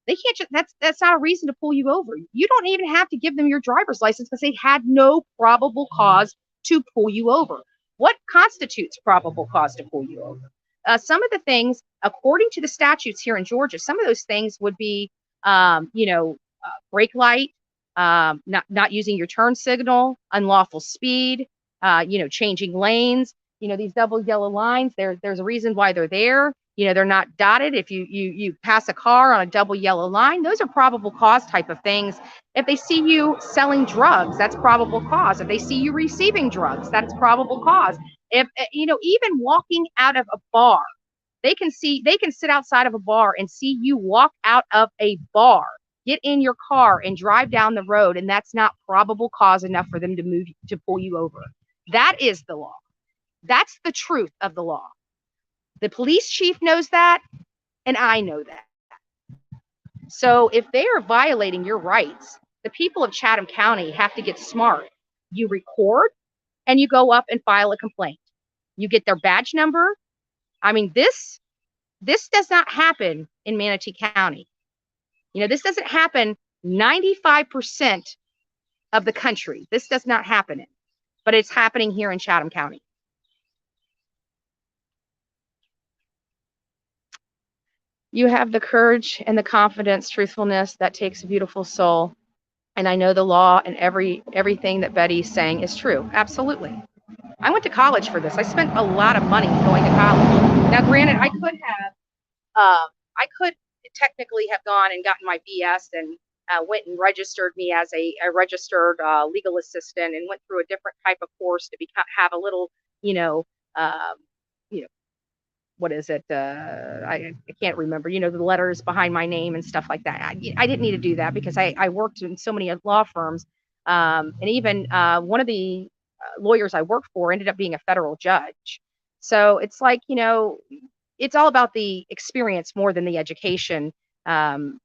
They can't that's not a reason to pull you over. You don't even have to give them your driver's license because they had no probable cause to pull you over. What constitutes probable cause to pull you over? Some of the things, according to the statutes here in Georgia, some of those things would be, brake light, not using your turn signal, unlawful speed, changing lanes. These double yellow lines, there's a reason why they're there. They're not dotted. If you pass a car on a double yellow line, those are probable cause type of things. If they see you selling drugs, that's probable cause. If they see you receiving drugs, that's probable cause. If, even walking out of a bar, they can sit outside of a bar and see you walk out of a bar, get in your car and drive down the road, and that's not probable cause enough for them to pull you over. That is the law. That's the truth of the law. The police chief knows that, and I know that. So if they are violating your rights, the people of Chatham County have to get smart. You record and you go up and file a complaint. You get their badge number. I mean, this does not happen in Manatee County. This doesn't happen 95% of the country. This does not happen, but it's happening here in Chatham County. You have the courage and the confidence, truthfulness that takes a beautiful soul. And I know the law and everything that Betty's saying is true. Absolutely. I went to college for this. I spent a lot of money going to college. Now, granted, I could technically have gone and gotten my BS and went and registered me as a registered legal assistant and went through a different type of course to have a little, what is it? I can't remember, the letters behind my name and stuff like that. I didn't need to do that because I worked in so many law firms. And even one of the lawyers I worked for ended up being a federal judge. So it's like, it's all about the experience more than the education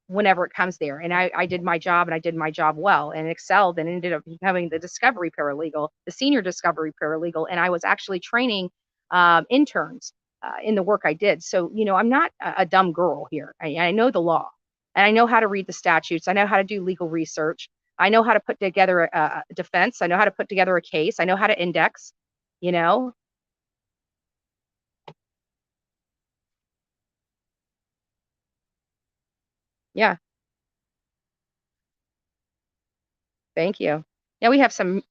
whenever it comes there. And I did my job, and I did my job well and excelled, and ended up becoming the discovery paralegal, the senior discovery paralegal. And I was actually training interns in the work I did. So, I'm not a dumb girl here. I know the law, and I know how to read the statutes. I know how to do legal research. I know how to put together a defense. I know how to put together a case. I know how to index, Yeah. Thank you. Yeah, we have some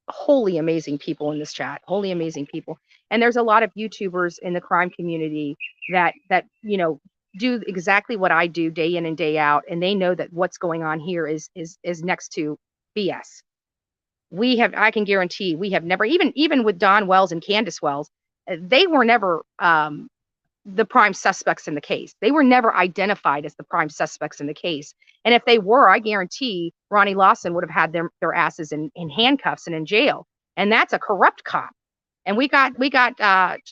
wholly amazing people in this chat, wholly amazing people. And there's a lot of YouTubers in the crime community that do exactly what I do day in and day out, and they know that what's going on here is next to BS. I can guarantee we have never, even with Don Wells and Candace Wells, they were never the prime suspects in the case. They were never identified as the prime suspects in the case. And if they were, I guarantee Ronnie Lawson would have had their asses in handcuffs and in jail. And that's a corrupt cop. And we got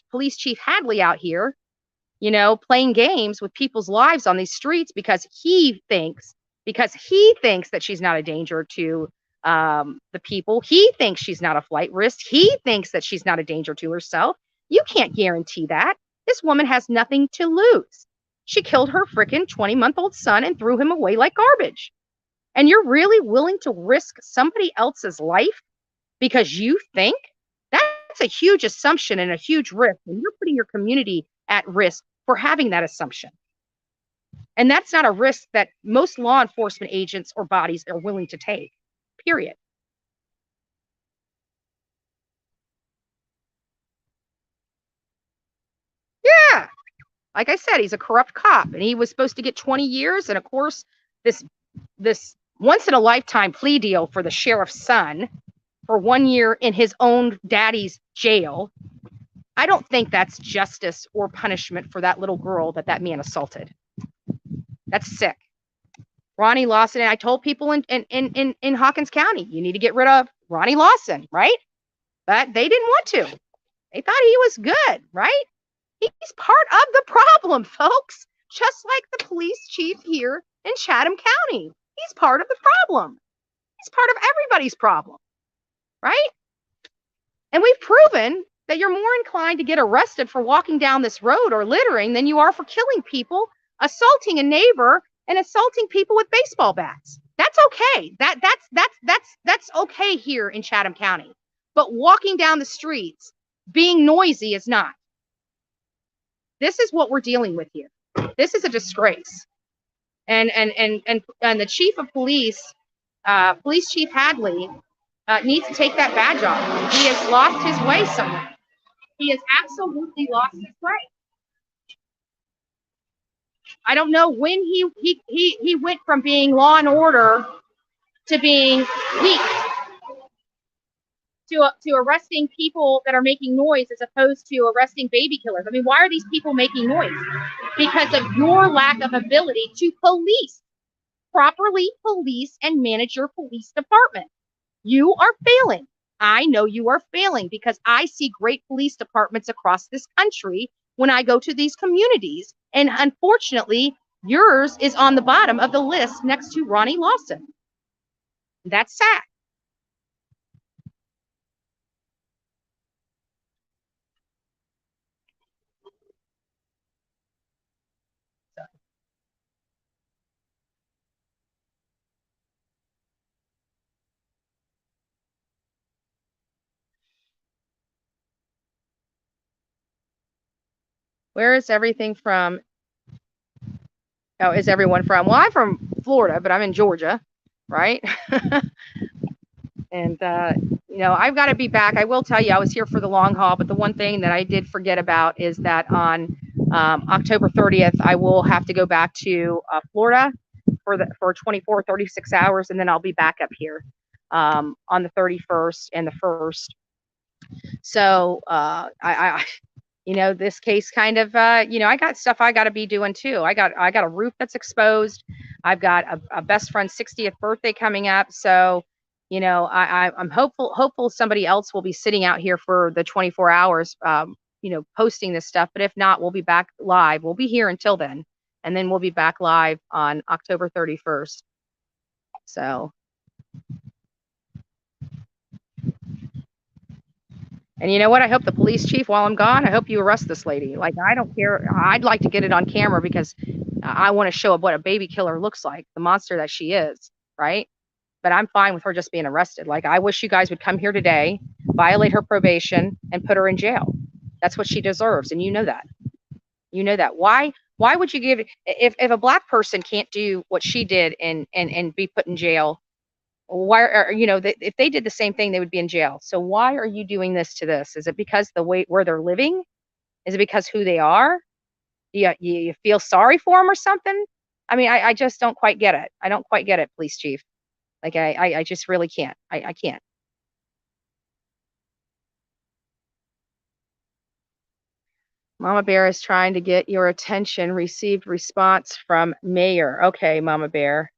Police Chief Hadley out here, playing games with people's lives on these streets because he thinks that she's not a danger to the people. He thinks she's not a flight risk. He thinks that she's not a danger to herself. You can't guarantee that. This woman has nothing to lose. She killed her frickin' 20-month-old son and threw him away like garbage. And you're really willing to risk somebody else's life because you think? That's a huge assumption and a huge risk. And you're putting your community at risk for having that assumption. And that's not a risk that most law enforcement agents or bodies are willing to take, period. Yeah. Like I said, he's a corrupt cop and he was supposed to get 20 years. And of course, this once in a lifetime plea deal for the sheriff's son for 1 year in his own daddy's jail. I don't think that's justice or punishment for that little girl that man assaulted. That's sick. Ronnie Lawson, and I told people in Hawkins County, you need to get rid of Ronnie Lawson, right? But they didn't want to. They thought he was good, right? He's part of the problem, folks. Just like the police chief here in Chatham County. He's part of the problem. He's part of everybody's problem, right? And we've proven that you're more inclined to get arrested for walking down this road or littering than you are for killing people, assaulting a neighbor, and assaulting people with baseball bats. That's okay. That's okay here in Chatham County. But walking down the streets, being noisy is not. This is what we're dealing with here. This is a disgrace. And the chief of police, Police Chief Hadley, needs to take that badge off. He has lost his way somewhere. He has absolutely lost his way. I don't know when he went from being law and order to being weak, to arresting people that are making noise as opposed to arresting baby killers. I mean, why are these people making noise? Because of your lack of ability to properly police and manage your police department. You are failing. I know you are failing because I see great police departments across this country when I go to these communities. And unfortunately, yours is on the bottom of the list next to Ronnie Lawson. That's sad. Where is everything from? Oh, is everyone from? Well, I'm from Florida, but I'm in Georgia, right? And, I've got to be back. I will tell you, I was here for the long haul, but the one thing that I did forget about is that on October 30th, I will have to go back to Florida for 24, 36 hours, and then I'll be back up here on the 31st and the 1st. So this case kind of, I got stuff I got to be doing too. I got a roof that's exposed. I've got a best friend's 60th birthday coming up. So, I'm hopeful somebody else will be sitting out here for the 24 hours, posting this stuff. But if not, we'll be back live. We'll be here until then. And then we'll be back live on October 31st. So. And you know what? I hope the police chief, while I'm gone, I hope you arrest this lady. Like, I don't care. I'd like to get it on camera because I want to show what a baby killer looks like, the monster that she is, right? But I'm fine with her just being arrested. Like, I wish you guys would come here today, violate her probation, and put her in jail. That's what she deserves, and you know that. You know that. Why Why would you give it if a black person can't do what she did and be put in jail? Why are if they did the same thing, they would be in jail. So why are you doing this to this? Is it because the way where they're living? Is it because who they are? You feel sorry for them or something? I mean, I just don't quite get it. I don't quite get it, police chief. Like I just really can't. I can't. Mama Bear is trying to get your attention. Received response from mayor. Okay, Mama Bear.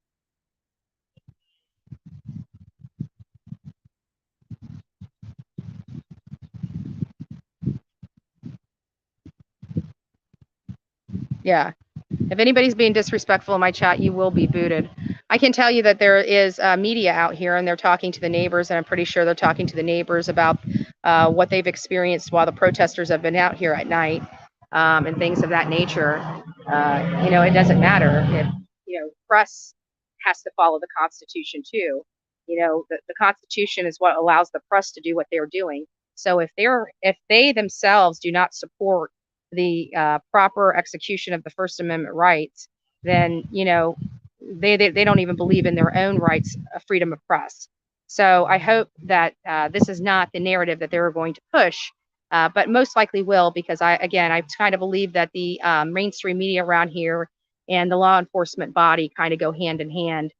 Yeah. If anybody's being disrespectful in my chat, you will be booted. I can tell you that there is media out here, and they're talking to the neighbors, and I'm pretty sure they're talking to the neighbors about what they've experienced while the protesters have been out here at night, and things of that nature. It doesn't matter if press has to follow the Constitution too. The Constitution is what allows the press to do what they're doing. So if they themselves do not support the proper execution of the First Amendment rights, then they don't even believe in their own rights of freedom of press. So I hope that this is not the narrative that they're going to push, but most likely will, because I kind of believe that the mainstream media around here and the law enforcement body kind of go hand in hand.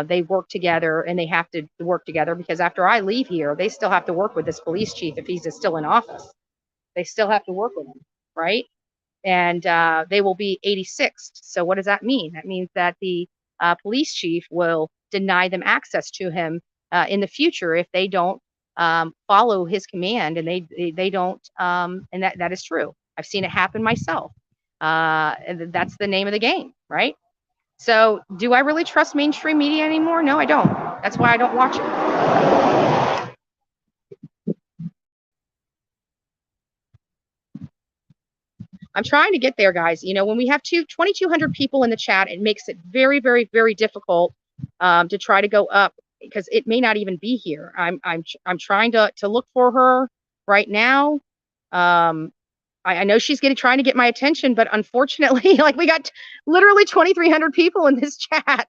They work together, and they have to work together because after I leave here, they still have to work with this police chief if he's still in office. They still have to work with him, right? And they will be 86th. So what does that mean? That means that the police chief will deny them access to him in the future if they don't follow his command, and they don't. And that is true. I've seen it happen myself. And that's the name of the game, right? So do I really trust mainstream media anymore? No, I don't. That's why I don't watch it. I'm trying to get there, guys. When we have 2,200 people in the chat, it makes it very, very, very difficult to try to go up because it may not even be here. I'm trying to look for her right now. I know she's trying to get my attention, but unfortunately, like we got literally 2,300 people in this chat,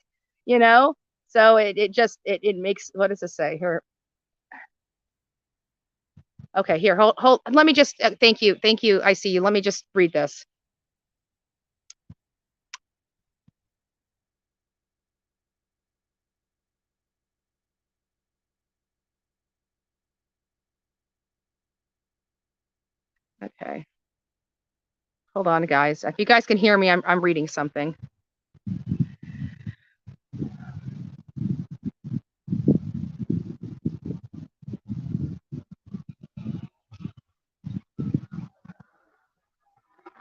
so it makes, what does it say here? Okay, here, hold. Let me just, thank you. I see you. Let me just read this. Okay. Hold on, guys. If you guys can hear me, I'm reading something.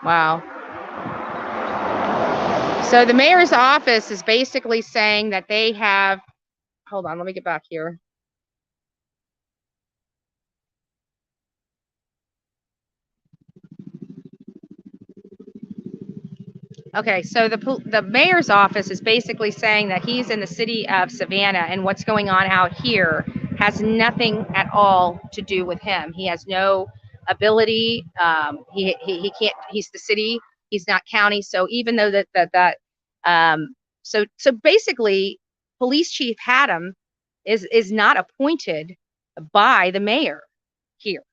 Wow. So the mayor's office is basically saying that they have, hold on, let me get back here. Okay, so the mayor's office is basically saying that he's in the city of Savannah, and what's going on out here has nothing at all to do with him. He has no ability. He can't. He's the city. He's not county. So even though so basically, police chief Haddam is not appointed by the mayor here.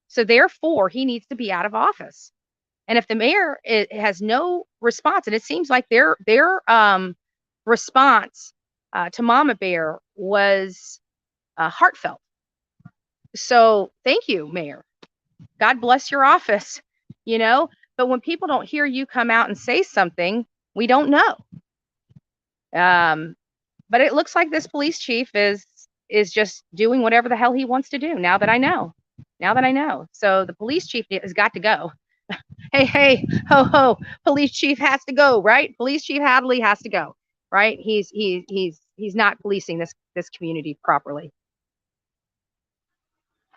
So therefore, he needs to be out of office. And if the mayor has no response, and it seems like their response to Mama Bear was heartfelt. So thank you, Mayor. God bless your office, But when people don't hear you come out and say something, we don't know. But it looks like this police chief is just doing whatever the hell he wants to do. Now that I know. So the police chief has got to go. Hey, ho, ho, police chief has to go, right? Police chief Hadley has to go, right? He's not policing this community properly.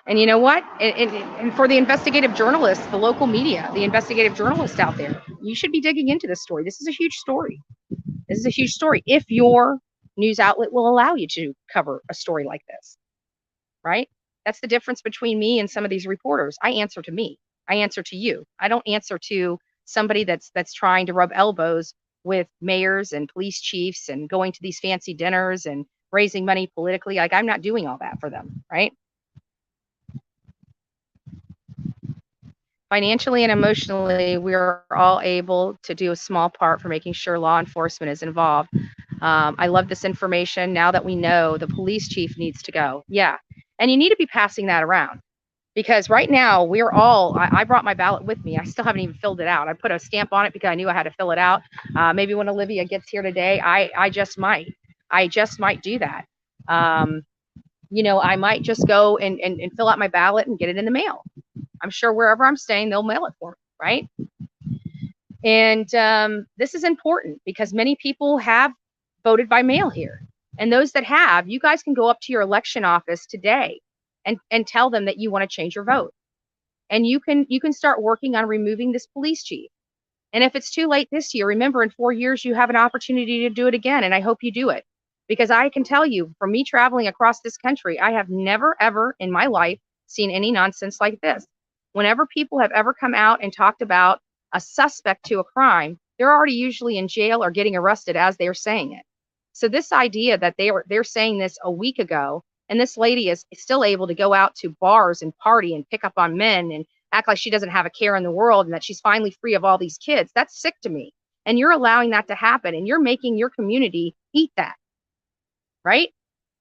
And you know what? And for the investigative journalists, the local media, the investigative journalists out there, you should be digging into this story. This is a huge story. If your news outlet will allow you to cover a story like this, right? That's the difference between me and some of these reporters. I answer to me. I answer to you. I don't answer to somebody that's trying to rub elbows with mayors and police chiefs and going to these fancy dinners and raising money politically. Like, I'm not doing all that for them, right? Financially and emotionally, we're all able to do a small part for making sure law enforcement is involved. I love this information. Now that we know the police chief needs to go. Yeah. And you need to be passing that around, because right now we're all, I brought my ballot with me. I still haven't even filled it out. I put a stamp on it because I knew I had to fill it out. Maybe when Olivia gets here today, I just might do that. You know, I might just go and fill out my ballot and get it in the mail. I'm sure wherever I'm staying, they'll mail it for me, right? And this is important because many people have voted by mail here. And those that have, you guys can go up to your election office today and tell them that you want to change your vote. And you can start working on removing this police chief. And if it's too late this year, remember, in 4 years, you have an opportunity to do it again. And I hope you do it, because I can tell you, from me traveling across this country, I have never, ever in my life seen any nonsense like this. Whenever people have ever come out and talked about a suspect to a crime, they're already usually in jail or getting arrested as they're saying it. So this idea that they're saying this a week ago, and this lady is still able to go out to bars and party and pick up on men and act like she doesn't have a care in the world and that she's finally free of all these kids, that's sick to me. And you're allowing that to happen, and you're making your community eat that, right?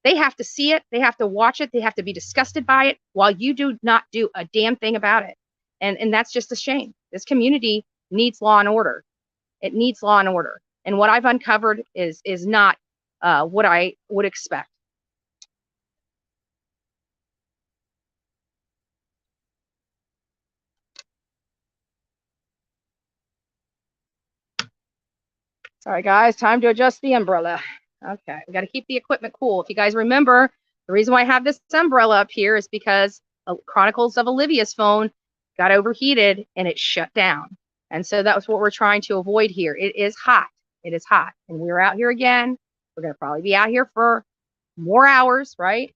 They have to see it. They have to watch it. They have to be disgusted by it while you do not do a damn thing about it. And that's just a shame. This community needs law and order. It needs law and order. And what I've uncovered is not what I would expect. Sorry, guys. Time to adjust the umbrella. Okay, we got to keep the equipment cool. If you guys remember, the reason why I have this umbrella up here is because Chronicles of Olivia's phone got overheated and it shut down. And so that was what we're trying to avoid here. It is hot. It is hot. And we're out here again. We're going to probably be out here for more hours, right?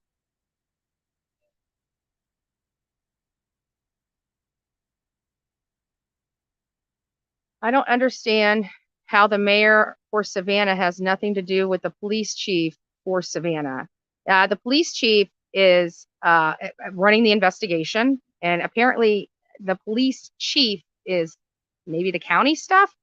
I don't understand how the mayor for Savannah has nothing to do with the police chief for Savannah. The police chief is running the investigation, and apparently the police chief is maybe the county stuff.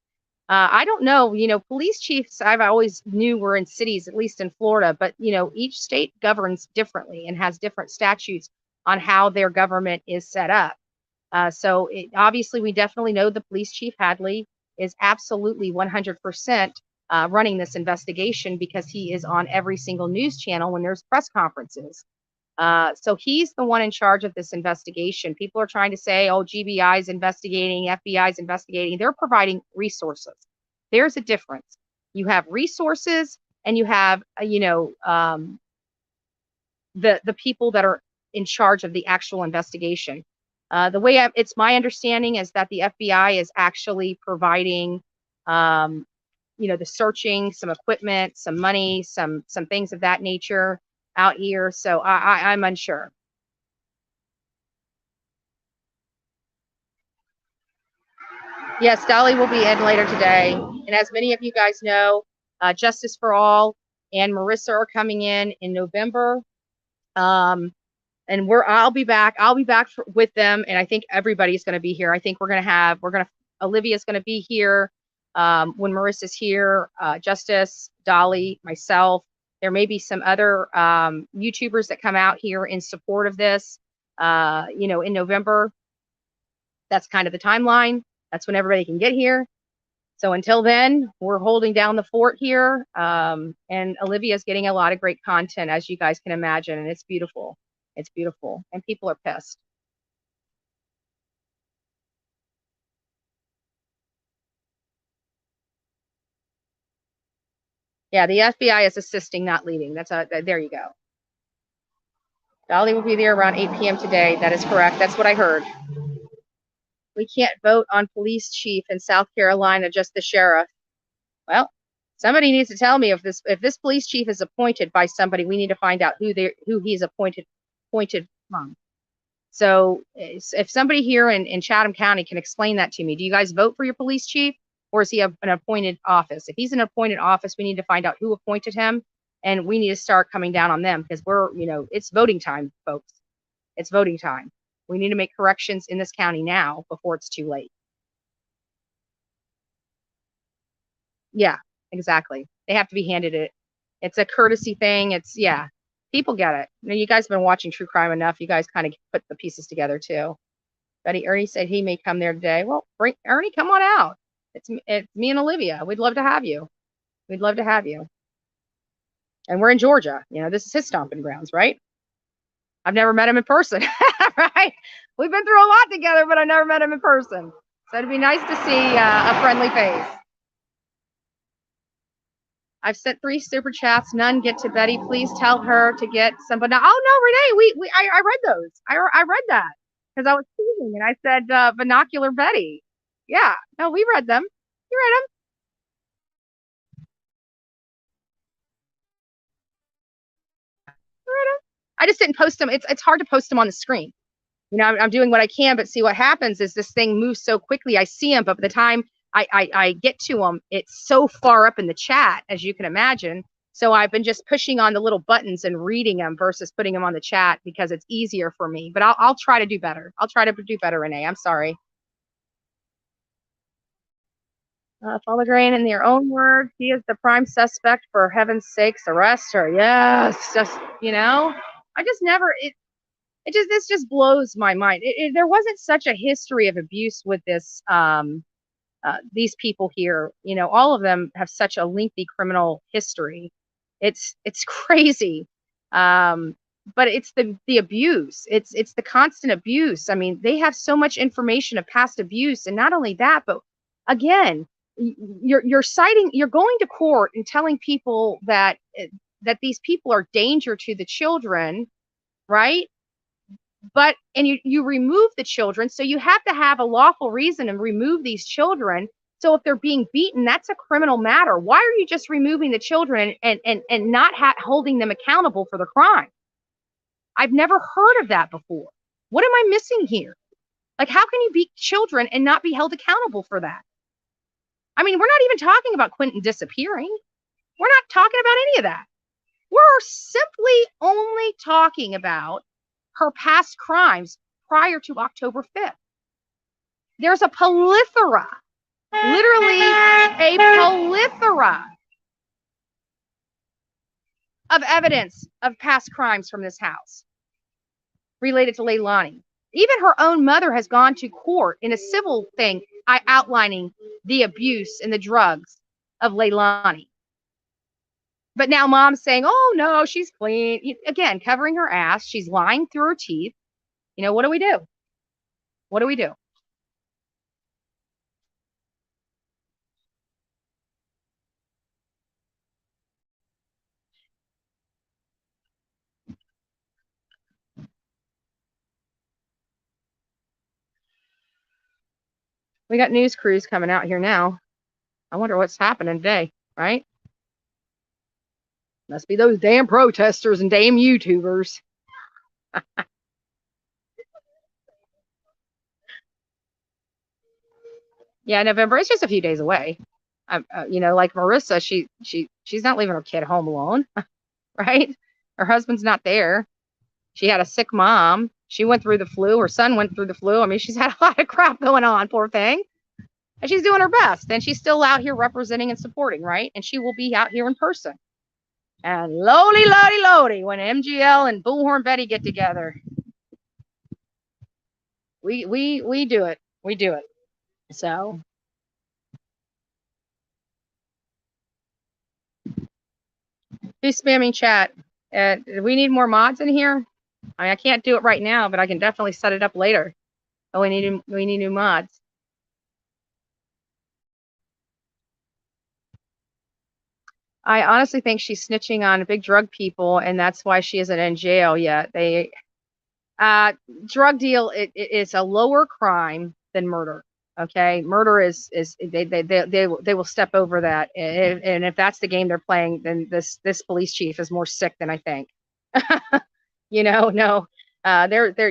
I don't know. You know, police chiefs I've always knew were in cities, at least in Florida, but you know, each state governs differently and has different statutes on how their government is set up. So obviously, we definitely know the police chief Hadley is absolutely 100% running this investigation, because he is on every single news channel when there's press conferences. So he's the one in charge of this investigation. People are trying to say, oh, GBI is investigating, FBI is investigating. They're providing resources. There's a difference. You have resources, and you have, the people that are in charge of the actual investigation. The way it's my understanding is that the FBI is actually providing, the searching, some equipment, some money, some things of that nature out here. So I'm unsure. Yes, Dolly will be in later today. And as many of you guys know, Justice for All and Marissa are coming in November. And I'll be back with them. And I think everybody's going to be here. I think Olivia's going to be here when Marissa's here, Justice, Dolly, myself. There may be some other YouTubers that come out here in support of this, in November. That's kind of the timeline. That's when everybody can get here. So until then, we're holding down the fort here. And Olivia's getting a lot of great content, as you guys can imagine. And it's beautiful. It's beautiful. And people are pissed. Yeah, the FBI is assisting, not leading. There you go. Dolly will be there around 8 p.m. today. That is correct. That's what I heard. We can't vote on police chief in South Carolina, just the sheriff. Well, somebody needs to tell me if this police chief is appointed by somebody. We need to find out who he's appointed from. So if somebody here in Chatham County can explain that to me, do you guys vote for your police chief, or is he an appointed office? If he's an appointed office, we need to find out who appointed him, and we need to start coming down on them, because we're, it's voting time, folks. It's voting time. We need to make corrections in this county now before it's too late. Yeah, exactly. They have to be handed it. It's a courtesy thing. Yeah, people get it. You guys have been watching true crime enough. You guys kind of put the pieces together too. Ernie said he may come there today. Well, bring Ernie, come on out. It's me and Olivia. We'd love to have you. We'd love to have you. And we're in Georgia. This is his stomping grounds, right? I've never met him in person, right? We've been through a lot together, but I never met him in person. So it'd be nice to see a friendly face. I've sent 3 super chats. None get to Betty. Please tell her to get some. But now, oh no, Renee, I read those. I read that because I was teasing and I said binocular Betty. Yeah, no, we read them. You read them. I just didn't post them. It's hard to post them on the screen. I'm doing what I can, but see what happens is this thing moves so quickly. I see them, but by the time I get to them, it's so far up in the chat, as you can imagine. So I've been just pushing on the little buttons and reading them versus putting them on the chat because it's easier for me. But I'll try to do better. I'll try to do better, Renee. I'm sorry. Paula Grain, in their own words, he is the prime suspect. For heaven's sakes, arrest her. Yes, just I just never this just blows my mind. There wasn't such a history of abuse with this. These people here, all of them have such a lengthy criminal history. It's crazy. But it's the abuse. It's the constant abuse. I mean, they have so much information of past abuse, and not only that, but again, you're going to court and telling people that these people are danger to the children, right? But you remove the children, so you have to have a lawful reason to remove these children. So if they're being beaten, that's a criminal matter. Why are you just removing the children and not holding them accountable for the crime? I've never heard of that before. What am I missing here? Like, how can you beat children and not be held accountable for that? I mean, we're not even talking about Quentin disappearing. We're not talking about any of that. We're simply only talking about her past crimes prior to October 5th. There's a plethora, literally a plethora of evidence of past crimes from this house related to Leilani. Even her own mother has gone to court in a civil thing outlining the abuse and the drugs of Leilani. But now mom's saying, oh, no, she's clean. Again, covering her ass. She's lying through her teeth. What do we do? What do we do? We got news crews coming out here now. I wonder what's happening today, right? Must be those damn protesters and damn YouTubers. Yeah, November. It's just a few days away. Like Marissa, she's not leaving her kid home alone, right? Her husband's not there. She had a sick mom. She went through the flu. Her son went through the flu. I mean, she's had a lot of crap going on, poor thing. And she's doing her best. And she's still out here representing and supporting, right? And she will be out here in person. And lodi, when MGL and Bullhorn Betty get together, we do it. We do it. So who's spamming chat? Do we need more mods in here? I mean, I can't do it right now, but I can definitely set it up later. Oh, we need new mods. I honestly think she's snitching on big drug people, and that's why she isn't in jail yet. Drug deal it is a lower crime than murder. Okay, murder is they will step over that, and if that's the game they're playing, then this police chief is more sick than I think. No, they're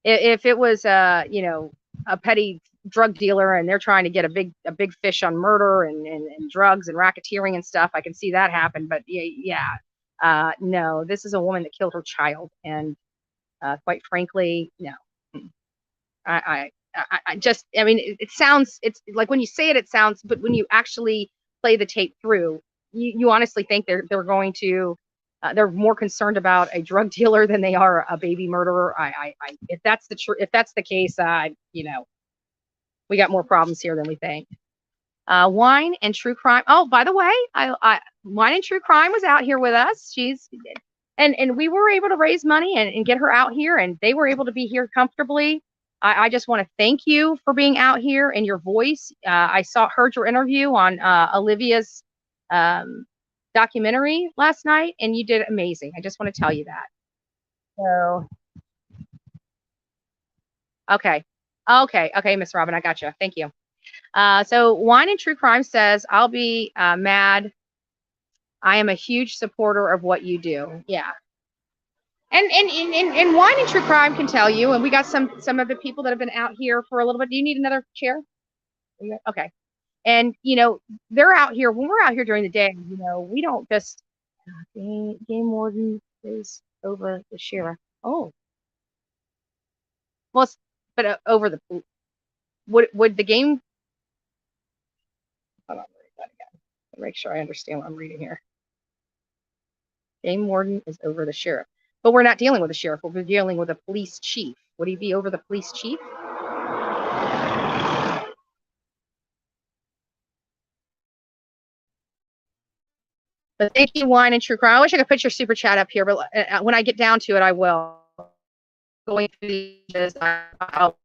If it was you know, a petty drug dealer and they're trying to get a big fish on murder and drugs and racketeering and stuff, I can see that happen. But yeah, no, this is a woman that killed her child, and quite frankly, no. I, I just, I mean, it sounds, it's like when you say it, it sounds, but when you actually play the tape through, you honestly think they're going to, they're more concerned about a drug dealer than they are a baby murderer. If that's if that's the case, you know, we got more problems here than we think. Wine and True Crime. Oh, by the way, Wine and True Crime was out here with us. And we were able to raise money and get her out here, and they were able to be here comfortably. I just want to thank you for being out here and your voice. Heard your interview on Olivia's documentary last night, and you did amazing. I just want to tell you that. So, okay, Miss Robin, I got you. Thank you. So Wine and True Crime says, I'll be mad. I am a huge supporter of what you do. Yeah. And Wine and True Crime can tell you, and we got some of the people that have been out here for a little bit. Do you need another chair? Okay. And you know, they're out here when we're out here during the day. You know, we don't just game warden is over the sheriff. Oh, well, but over the would the game? Hold on, read that again. Make sure I understand what I'm reading here. Game warden is over the sheriff. But we're not dealing with a sheriff. We're dealing with a police chief. Would he be over the police chief? But thank you, Wine and True Crime. I wish I could put your super chat up here, but when I get down to it, I will. Going through these, I'll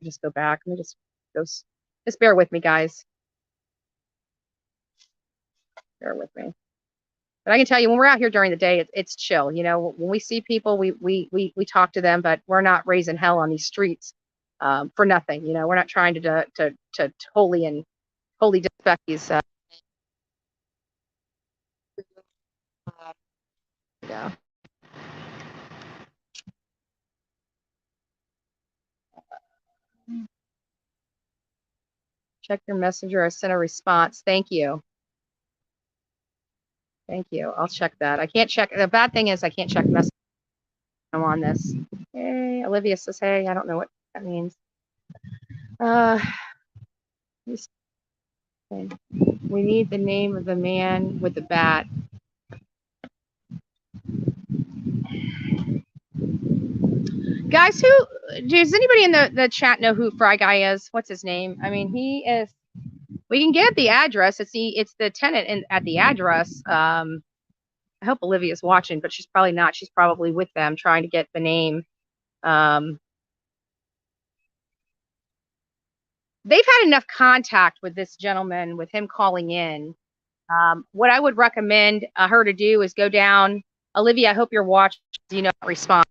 just go back. Let me just go. Just bear with me, guys. Bear with me. But I can tell you, when we're out here during the day, it's chill. You know, when we see people, we talk to them, but we're not raising hell on these streets for nothing. You know, we're not trying to wholly disrespect these. Yeah. Check your messenger. I sent a response. Thank you. Thank you. I'll check that. I can't check. The bad thing is I can't check message. I'm on this. Hey, Olivia says, hey, I don't know what that means. We need the name of the man with the bat. Guys, does anybody in the chat know who Fry Guy is? What's his name? I mean, he is, we can get the address. It's the tenant at the address. I hope Olivia's watching, but she's probably not. She's probably with them trying to get the name. They've had enough contact with this gentleman, with him calling in. What I would recommend her to do is go down. Olivia, I hope you're watching. You know, respond.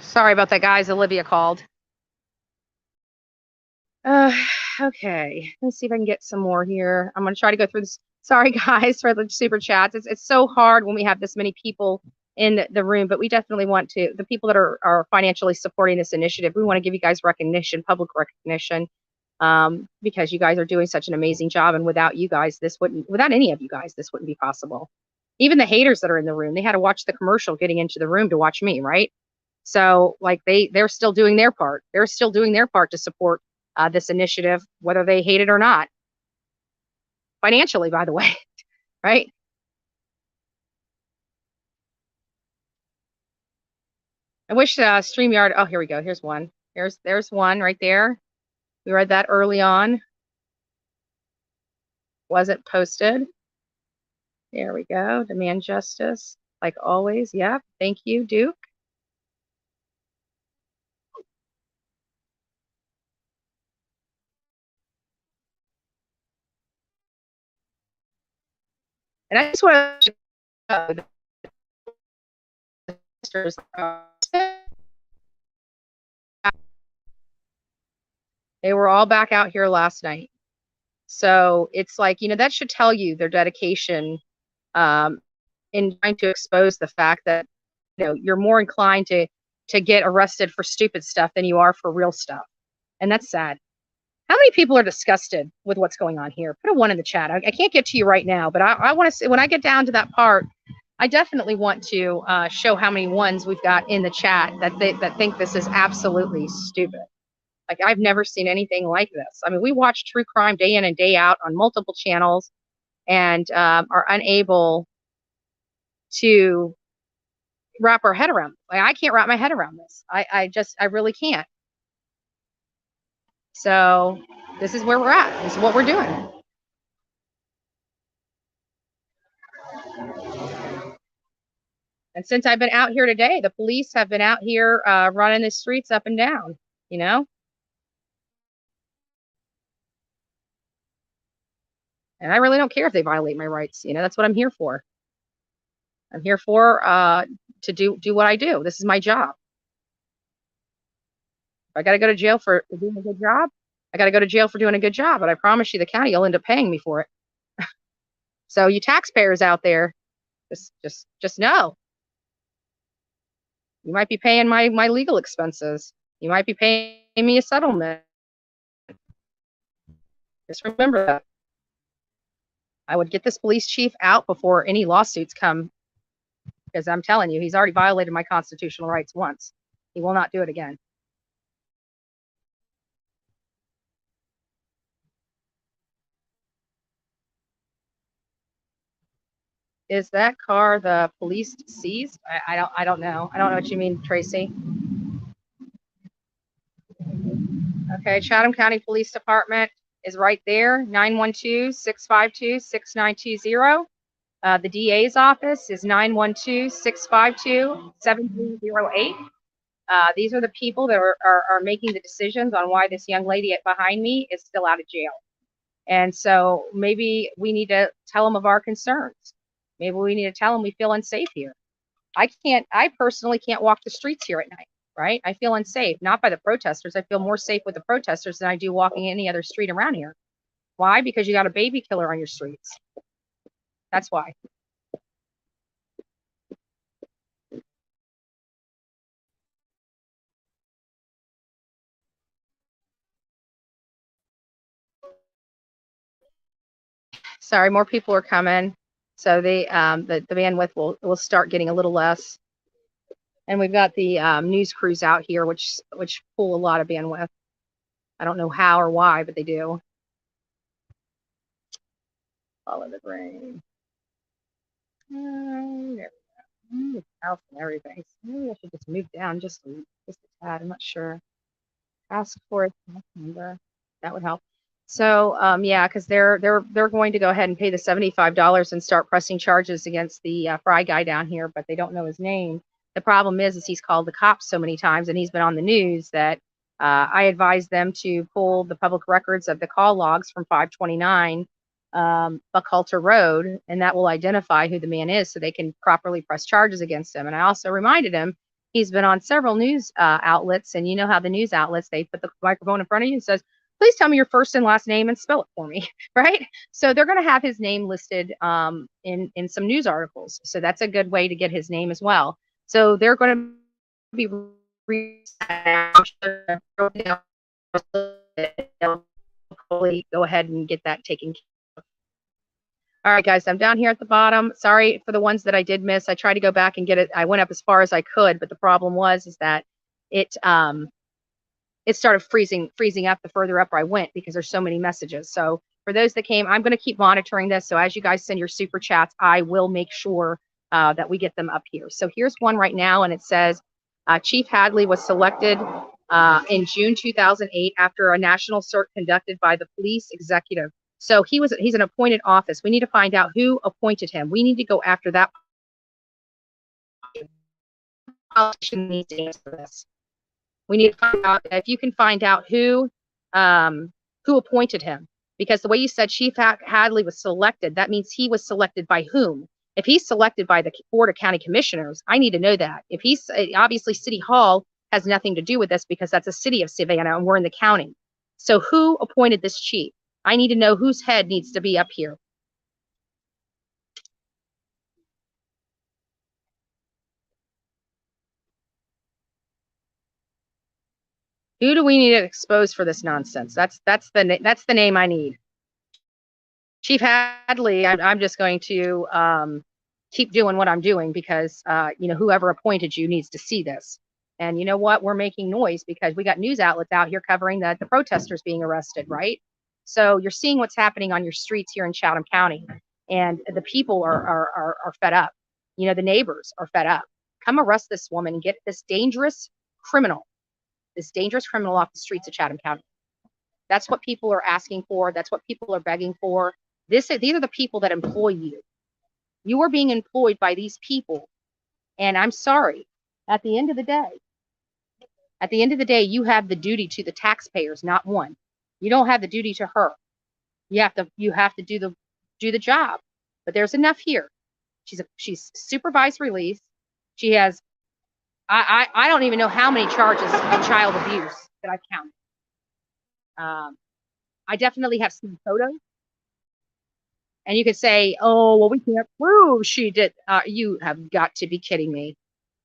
Sorry about that, guys. Olivia called. Okay, let's see if I can get some more here. I'm going to try to go through this. Sorry, guys, for the super chats. It's so hard when we have this many people in the room, but we definitely want to, the people that are financially supporting this initiative, we want to give you guys recognition, public recognition, because you guys are doing such an amazing job. And without you guys, without any of you guys, this wouldn't be possible. Even the haters that are in the room, they had to watch the commercial getting into the room to watch me, right? So like they're still doing their part. They're still doing their part to support this initiative, whether they hate it or not. Financially, by the way, right? I wish StreamYard, oh, here we go. Here's one. There's one right there. We read that early on. Wasn't posted. There we go. Demand justice, like always. Yep. Thank you, Duke. And I just want to they were all back out here last night. So it's like, you know, that should tell you their dedication in trying to expose the fact that, you know, you're more inclined to get arrested for stupid stuff than you are for real stuff. And that's sad. How many people are disgusted with what's going on here? Put a 1 in the chat. I can't get to you right now, but I want to say, when I get down to that part, I definitely want to show how many ones we've got in the chat that think this is absolutely stupid. Like, I've never seen anything like this. I mean, we watch true crime day in and day out on multiple channels and are unable to wrap our head around. Like, I can't wrap my head around this. I really can't. So this is where we're at. This is what we're doing. And since I've been out here today, the police have been out here running the streets up and down, you know? And I really don't care if they violate my rights. You know, that's what I'm here for. I'm here for to do what I do. This is my job. If I got to go to jail for doing a good job, I got to go to jail for doing a good job. But I promise you, the county will end up paying me for it. So you taxpayers out there, just know. You might be paying my legal expenses. You might be paying me a settlement. Just remember that. I would get this police chief out before any lawsuits come, because I'm telling you, he's already violated my constitutional rights once. He will not do it again. Is that car the police seized? I don't know. I don't know what you mean, Tracy. Okay, Chatham County Police Department is right there, 912-652-6920. The DA's office is 912-652-7308. These are the people that are making the decisions on why this young lady behind me is still out of jail. And so maybe we need to tell them of our concerns. Maybe we need to tell them we feel unsafe here. I personally can't walk the streets here at night, right? I feel unsafe, not by the protesters. I feel more safe with the protesters than I do walking any other street around here. Why? Because you got a baby killer on your streets. That's why. Sorry, more people are coming. So the bandwidth will start getting a little less. And we've got the news crews out here, which pull a lot of bandwidth. I don't know how or why, but they do. Follow the brain. There we go. House and everything. So maybe I should just move down just a tad. I'm not sure. Ask for a number. That would help. So yeah, because they're going to go ahead and pay the $75 and start pressing charges against the fry guy down here, but they don't know his name. The problem is he's called the cops so many times and he's been on the news that I advised them to pull the public records of the call logs from 529 Buckhalter Road, and that will identify who the man is so they can properly press charges against him. And I also reminded him He's been on several news outlets, and you know how the news outlets, they put the microphone in front of you and says, please tell me your first and last name and spell it for me, right? So they're going to have his name listed in some news articles. So that's a good way to get his name as well. So they're going to be go ahead and get that taken care of. All right, guys, I'm down here at the bottom. Sorry for the ones that I did miss. I tried to go back and get it. I went up as far as I could, but the problem was that it started freezing up the further up I went because there's so many messages. So for those that came, I'm going to keep monitoring this. So as you guys send your super chats, I will make sure that we get them up here. So here's one right now, and it says, Chief Hadley was selected in June 2008 after a national search conducted by the police executive. So he's an appointed office. We need to find out who appointed him. We need to go after that. Politician needs to answer this. We need to find out if you can find out who appointed him, because the way you said Chief Hadley was selected, that means he was selected by whom? If he's selected by the Board of County Commissioners, I need to know that. If he's obviously City Hall has nothing to do with this because that's a city of Savannah and we're in the county. So who appointed this chief? I need to know whose head needs to be up here. Who do we need to expose for this nonsense? That's the name I need. Chief Hadley, I'm just going to keep doing what I'm doing because you know, whoever appointed you needs to see this. And you know what? We're making noise because we got news outlets out here covering the protesters being arrested, right? So you're seeing what's happening on your streets here in Chatham County, and the people are fed up. You know, the neighbors are fed up. Come arrest this woman and get this dangerous criminal off the streets of Chatham County. That's what people are asking for. That's what people are begging for. These are the people that employ you. You are being employed by these people. And I'm sorry, at the end of the day, you have the duty to the taxpayers, not one. You don't have the duty to her. You have to do the job. But there's enough here. She's supervised release. She has I don't even know how many charges of child abuse that I've counted. I definitely have seen photos. And you could say, oh, well, we can't prove she did. You have got to be kidding me.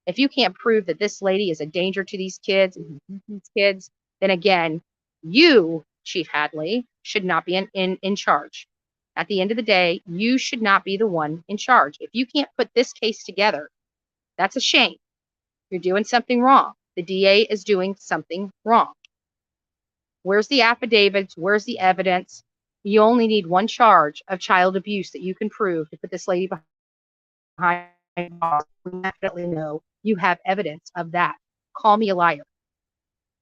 If you can't prove that this lady is a danger to these kids, then again, you, Chief Hadley, should not be in charge. At the end of the day, you should not be the one in charge. If you can't put this case together, that's a shame. You're doing something wrong. The DA is doing something wrong. Where's the affidavits? Where's the evidence? You only need one charge of child abuse that you can prove to put this lady behind bars. We definitely know you have evidence of that. Call me a liar.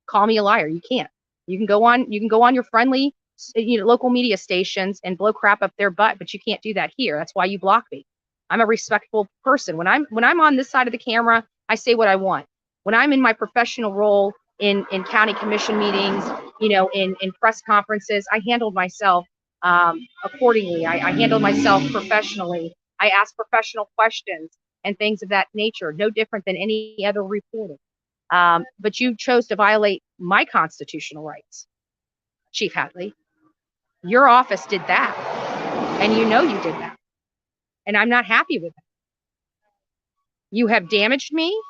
Call me a liar. You can't. You can go on your friendly, local media stations and blow crap up their butt, but you can't do that here. That's why you block me. I'm a respectful person. When I'm on this side of the camera, I say what I want. When I'm in my professional role in county commission meetings, in press conferences, I handled myself accordingly. I handled myself professionally. I asked professional questions and things of that nature, no different than any other reporter. But you chose to violate my constitutional rights, Chief Hadley. Your office did that, and you know you did that, and I'm not happy with it. You have damaged me.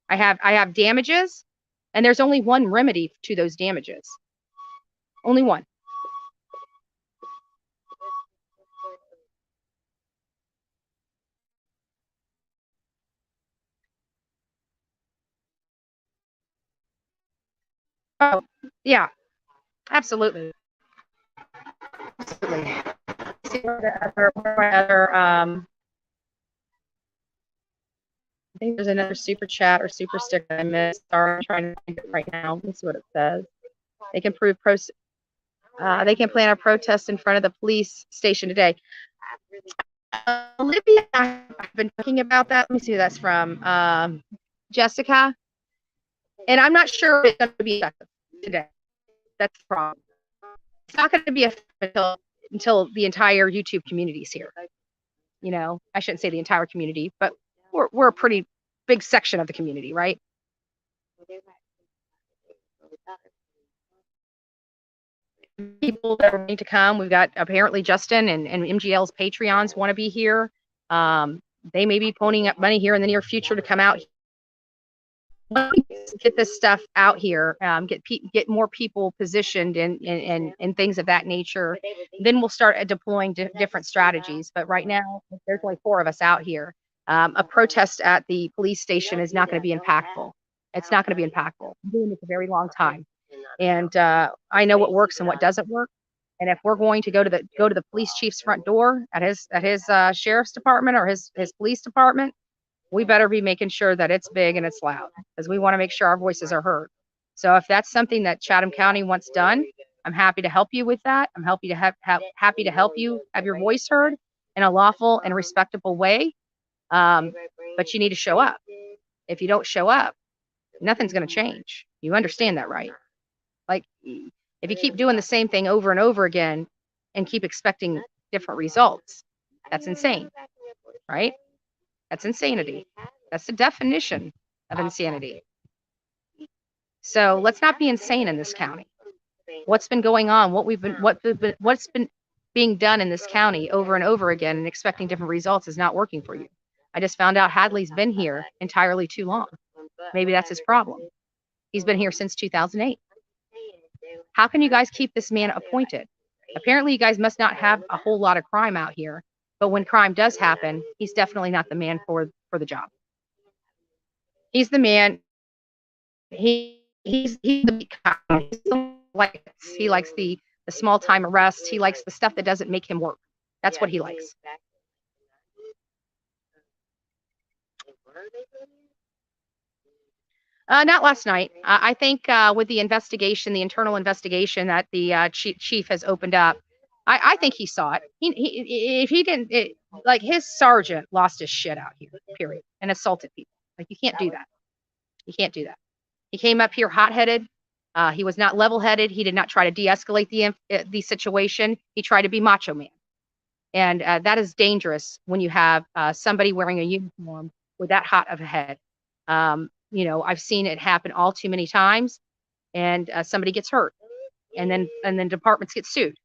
I have damages, and there's only one remedy to those damages. Only one. Oh, yeah, absolutely. Absolutely. See what other, I think there's another super chat or super sticker I missed. Sorry, I'm trying to find it right now. Let's see what it says. They can they can plan a protest in front of the police station today. Olivia, I've been talking about that. Let me see who that's from. Jessica. And I'm not sure it's going to be effective today. That's the problem. It's not going to be effective until the entire YouTube community is here. I shouldn't say the entire community, but we're a pretty big section of the community, right? People that are going to come. We've got apparently Justin and MGL's Patreons want to be here. They may be ponying up money here in the near future to come out. Get this stuff out here, get more people positioned and things of that nature. Then we'll start deploying different strategies. But right now, there's only 4 of us out here. A protest at the police station is not going to be impactful. It's not going to be impactful. I'm doing this a very long time, and I know what works and what doesn't work. And if we're going to go to the police chief's front door at his sheriff's department or his police department, we better be making sure that it's big and it's loud, because we want to make sure our voices are heard. So if that's something that Chatham County wants done, I'm happy to help you with that. I'm happy to happy to help you have your voice heard in a lawful and respectable way. But you need to show up. If you don't show up, nothing's going to change. You understand that, right? Like, if you keep doing the same thing over and over again and keep expecting different results, that's insane, right? That's insanity. That's the definition of insanity. So let's not be insane in this county. What's been going on, what's been being done in this county over and over again and expecting different results is not working for you. I just found out Hadley's been here entirely too long. Maybe that's his problem. He's been here since 2008. How can you guys keep this man appointed? Apparently you guys must not have a whole lot of crime out here. But when crime does happen, he's definitely not the man for the job. He's the man. He's the he likes the small time arrests. He likes the stuff that doesn't make him work. That's what he likes. Not last night. I think with the investigation, the internal investigation that the chief has opened up, I think he saw it. If he didn't, like, his sergeant lost his shit out here, period, and assaulted people. Like, you can't do that. You can't do that. He came up here hot-headed. He was not level-headed. He did not try to de-escalate the situation. He tried to be macho man. And that is dangerous when you have somebody wearing a uniform with that hot of a head. You know, I've seen it happen all too many times, and somebody gets hurt, and then departments get sued.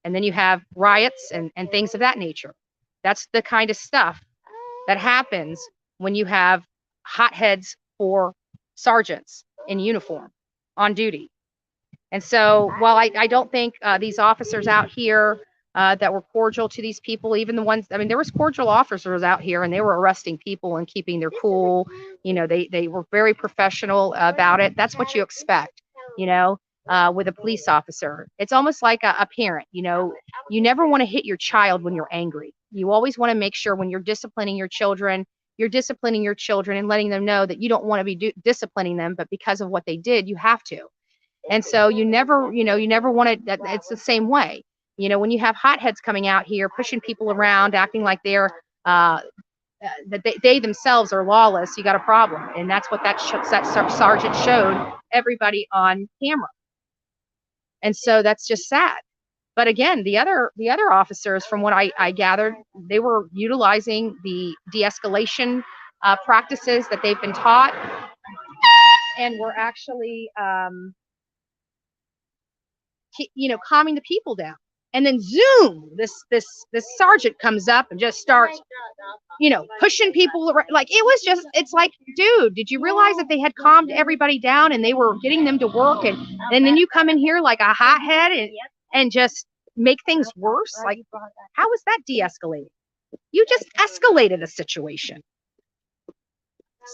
And then you have riots and things of that nature. That's the kind of stuff that happens when you have hotheads for sergeants in uniform on duty. And so while I don't think these officers out here that were cordial to these people, even the ones, I mean, there was cordial officers out here and they were arresting people and keeping their cool. You know, they were very professional about it. That's what you expect, you know. With a police officer, it's almost like a parent. You know, you never want to hit your child when you're angry. You always want to make sure when you're disciplining your children and letting them know that you don't want to be disciplining them, but because of what they did, you have to. And so you never want to. It's the same way. You know, when you have hotheads coming out here, pushing people around, acting like they're that they themselves are lawless, you got a problem. And that's what that sergeant showed everybody on camera. And so that's just sad. But again, the other officers, from what I gathered, they were utilizing the de-escalation practices that they've been taught, and were actually, calming the people down. And then zoom, this sergeant comes up and just starts, pushing people around. Like, it's like, dude, did you realize that they had calmed everybody down and they were getting them to work, and then you come in here like a hothead and just make things worse? Like, how is that de-escalating? You just escalated a situation.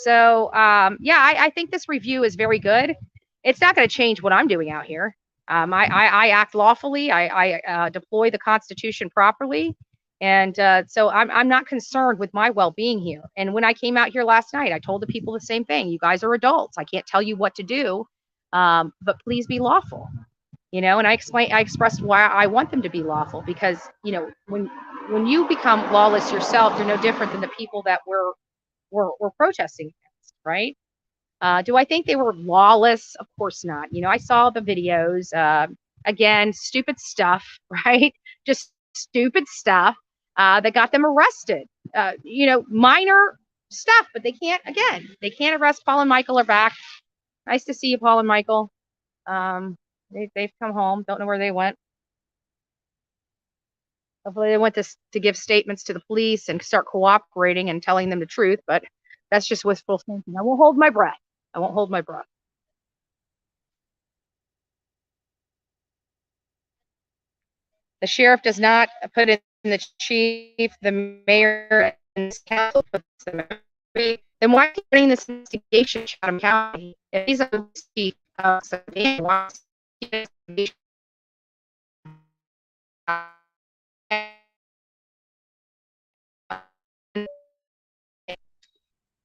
So I think this review is very good. It's not going to change what I'm doing out here. I act lawfully. I deploy the Constitution properly. And so I'm not concerned with my well-being here. And when I came out here last night, I told the people the same thing. You guys are adults. I can't tell you what to do, but please be lawful. And I expressed why I want them to be lawful, because, when you become lawless yourself, you're no different than the people that we're protesting against, right? Do I think they were lawless? Of course not. I saw the videos. Again, stupid stuff, right? Just stupid stuff that got them arrested. Minor stuff, but they can't, again, they can't arrest Paul and Michael are back. Nice to see you, Paul and Michael. They've come home. Don't know where they went. Hopefully they went to give statements to the police and start cooperating and telling them the truth, but that's just wishful thinking. I won't hold my breath. I won't hold my breath. The sheriff does not put in the chief, the mayor, and council puts them in. Then why are you doing this investigation in Chatham County? If he's a chief of something, why is he investigation?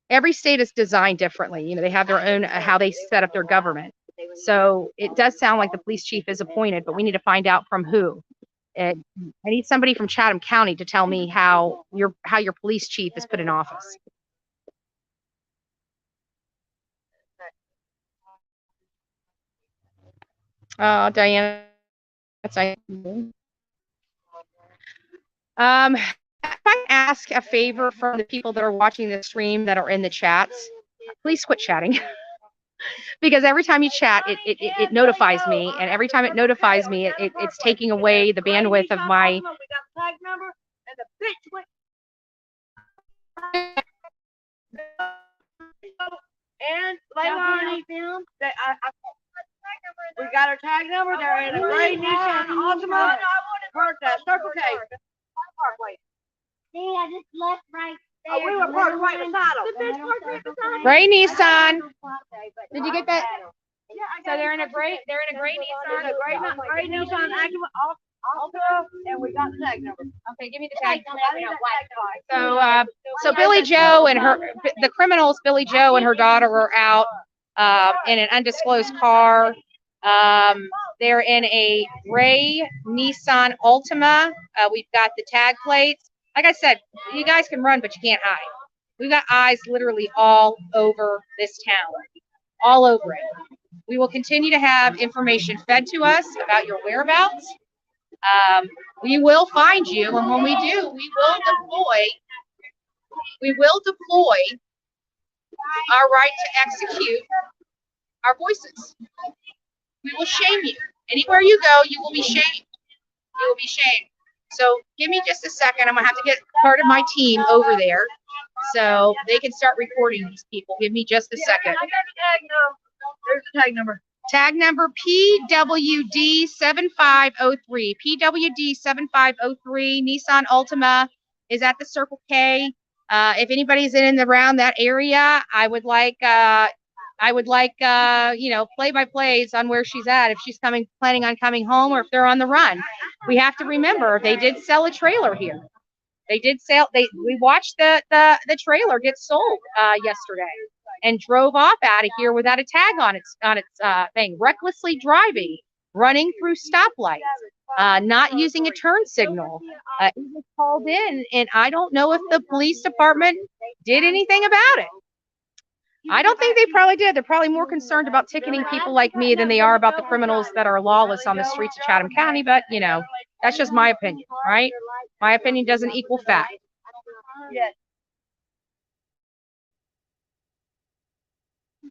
Every state is designed differently. You know, they have their own, how they set up their government. So it does sound like the police chief is appointed, but we need to find out from who. I need somebody from Chatham County to tell me how your police chief is put in office. Diana, that's nice. If I ask a favor from the people that are watching the stream that are in the chats, please quit chatting. Because every time you chat, it notifies me, and every time it notifies me, it's taking away the bandwidth of my. And Leilani, we got our tag number. They're in a gray Nissan Altima. Circle K. See, I just left right there. Oh, we were parked right beside them. Gray Nissan. Did you get that? So they're in a gray Nissan. It's a gray Nissan Altima, and we got the tag number. Okay, give me the tag. So Billy Joe and the criminals, Billy Joe and her daughter were out in an undisclosed car. They're in a gray Nissan Altima. We've got the tag plates. Like I said, you guys can run, but you can't hide. We've got eyes literally all over this town, all over it. We will continue to have information fed to us about your whereabouts. We will find you, and when we do, we will deploy our right to execute our voices. We will shame you. Anywhere you go, you will be shamed. You will be shamed. So give me just a second. I'm gonna have to get part of my team over there so they can start recording these people. Give me just a second. I got the tag number. There's the tag number. Tag number PWD 7503. PWD 7503. Nissan Altima is at the Circle K. If anybody's in and around that area, I would like you know, play-by-plays on where she's at, if she's planning on coming home, or if they're on the run. We have to remember they did sell a trailer here. We watched the trailer get sold yesterday, and drove off out of here without a tag on its thing, recklessly driving, running through stoplights, not using a turn signal. It was called in, and I don't know if the police department did anything about it. I don't think they probably did. They're probably more concerned about ticketing people like me than they are about the criminals that are lawless on the streets of Chatham County. But, you know, that's just my opinion, right? My opinion doesn't equal fact. Yes.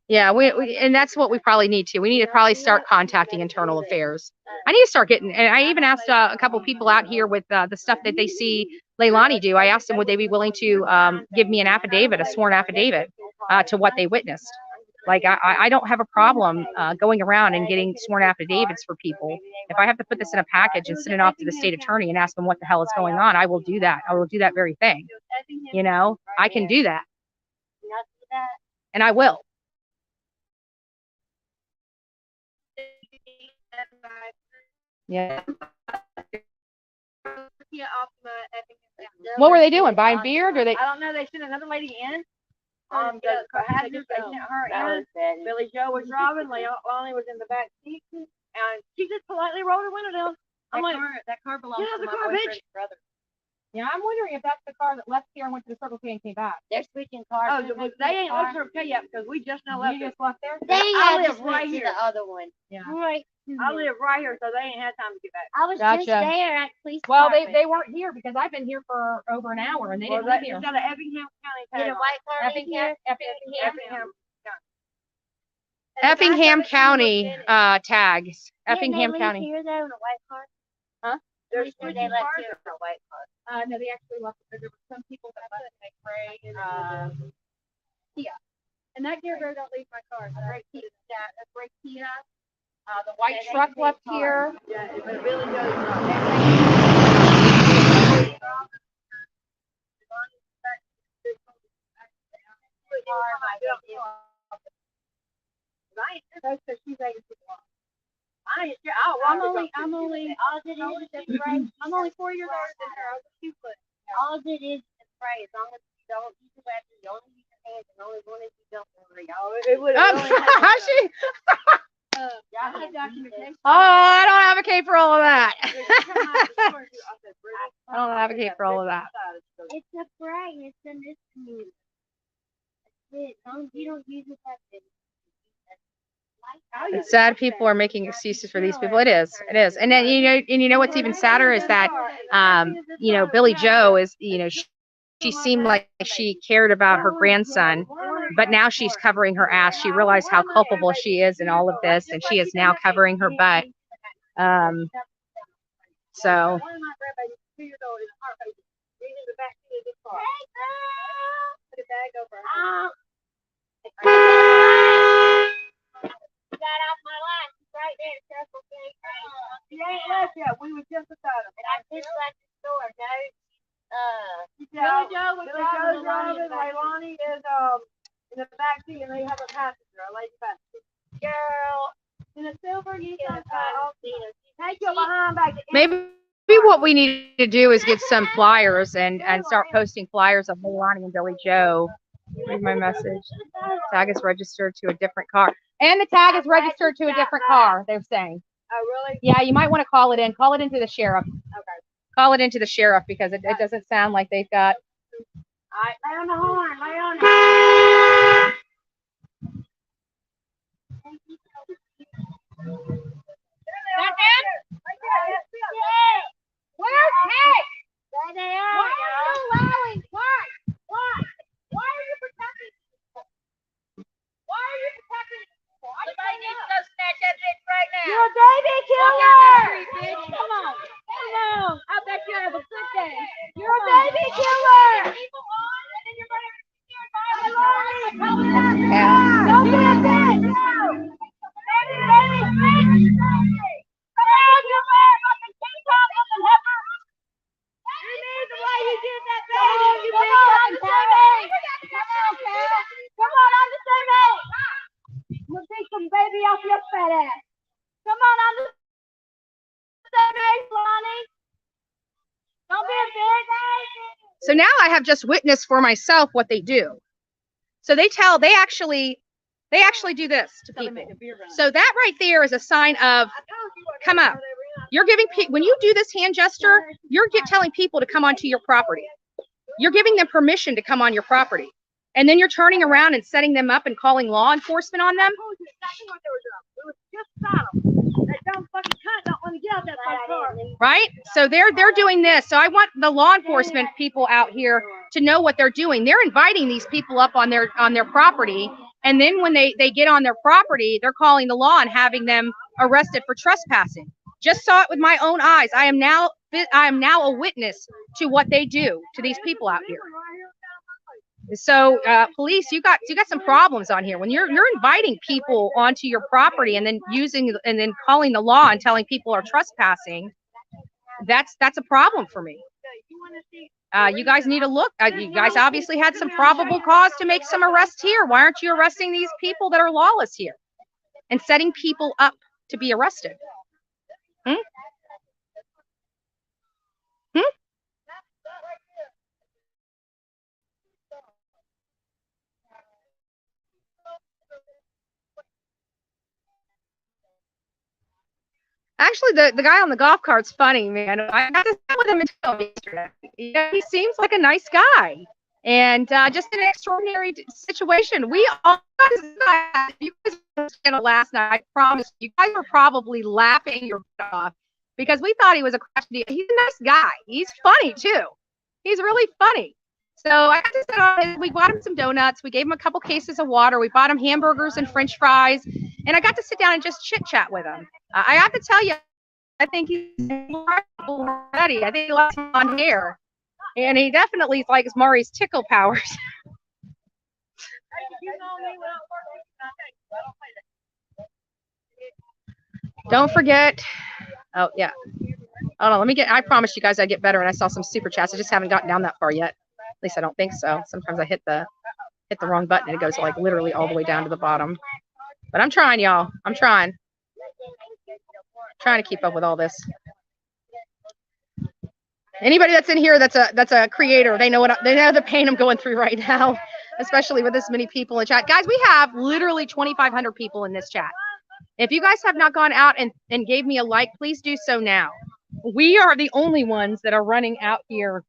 Yeah, and that's what we probably need to. We need to probably start contacting internal affairs. I need to start getting, and I even asked a couple people out here with the stuff that they see Leilani do. I asked them, would they be willing to give me an affidavit, a sworn affidavit, to what they witnessed. Like, I don't have a problem going around and getting sworn affidavits for people. If I have to put this in a package and send it off to the state attorney and ask them what the hell is going on, I will do that. I will do that very thing. You know, I can do that. And I will. Yeah. What were they doing? Buying beer? Or they? I don't know. They sent another lady in. The passengers, they sent her in. Billy Joe was driving. Leilani was in the back seat, and she just politely rolled her window down. I'm like, that car belongs to my boyfriend's brother. Yeah, I'm wondering if that's the car that left here and went to the Circle K and came back. They're switching cars. Oh, they ain't left Circle K yet because we just now left. You just left there? They I just live right went to here. the other one. Yeah. Right I live right here, so they ain't had time to get back. I was Gotcha. just there at the police Well, department. they weren't here because I've been here for over an hour and they Well, didn't live here. it's got an Effingham County tag Did a on white car leave here? Effingham. Effingham County tags. Didn't Effingham they County. leave here though in a white car? Huh? There's There's they left cars. here in a white car. No, they actually left. There were some people that left in a gray. Kia. And that Kia don't leave my car. A gray Kia. A gray Kia. The white truck left here. Yeah, but Billy Joe's not. I'm only, All it is a spray. I'm only 4 years older than her. I was 2 foot. All it is a spray. As long as you don't use your weapon, you only use your hands, and only one if you don't worry. It would I don't advocate for all of that. I don't advocate for all of that. It's a spray. It's a misdemeanor. That's it. As long as you don't use your weapon. It's sad people are making excuses for these people. It is. And then you know what's even sadder is that Billy Joe is she seemed like she cared about her grandson, but now she's covering her ass. She realized how culpable she is in all of this, and she is now covering her butt. So. Got off my line. She's right there. Circle K. She ain't left yet. We was just about it. And I just left the store, guys. Billy Joe was driving. Leilani is in the back seat, and they have a passenger, a lady passenger. Girl. In a silver Nissan. Take your behind back. Maybe what we need to do is get some flyers and start posting flyers of Leilani and Billy Joe. Read my message. Tag is registered to a different car. And the tag is registered to a different car, they're saying. Oh, really? Yeah, you might want to call it in. Call it into the sheriff. Okay. Call it into the sheriff because it doesn't sound like they've got. All right, lay on the horn. Lay on it. That's it? Where's Hank? There they are. Why are you allowing? Why? Why are you protecting people? Why are you protecting people? Somebody needs to go snatch that bitch right now. You're a baby killer. Come on. Hello. I bet you have a good day. You're a baby killer. People on, and then you're going to scared by Yeah. Don't be a bitch. Baby off your fat ass. Come on, I'm the same age, Lonnie. Don't be a bitch. So now I have just witnessed for myself what they do. So they actually do this to people. So that right there is a sign of come up. You're giving when you do this hand gesture, you're telling people to come onto your property. You're giving them permission to come on your property. And then you're turning around and setting them up and calling law enforcement on them. Right? So they're doing this. So I want the law enforcement people out here to know what they're doing. They're inviting these people up on their property. And then when they get on their property, they're calling the law and having them arrested for trespassing. Just saw it with my own eyes. I am now a witness to what they do to these people out here. So police, you got some problems on here. When you're inviting people onto your property and then calling the law and telling people are trespassing, that's a problem for me. You guys need to look. You guys obviously had some probable cause to make some arrests here. Why aren't you arresting these people that are lawless here and setting people up to be arrested? Actually, the guy on the golf cart's funny, man. I got to sit with him until yesterday. Yeah, he seems like a nice guy. And just an extraordinary situation. We all, if you guys watched last night, I promise you guys were probably laughing your butt off because we thought he was a crash deal. He's a nice guy. He's funny too. He's really funny. So I got to sit on. We bought him some donuts. We gave him a couple cases of water. We bought him hamburgers and French fries, and I got to sit down and just chit chat with him. I have to tell you, I think he's ready. I think he likes blonde hair. And he definitely likes Mari's tickle powers. Don't forget. Oh, yeah. Hold on. Let me get. I promised you guys I'd get better, and I saw some super chats. I just haven't gotten down that far yet. At least I don't think so. Sometimes I hit the wrong button, and it goes like literally all the way down to the bottom. But I'm trying, y'all. I'm trying. Trying to keep up with all this. Anybody that's in here that's a creator, they know the pain I'm going through right now, especially with this many people in chat. Guys, we have literally 2,500 people in this chat. If you guys have not gone out and gave me a like, please do so now. We are the only ones that are running out here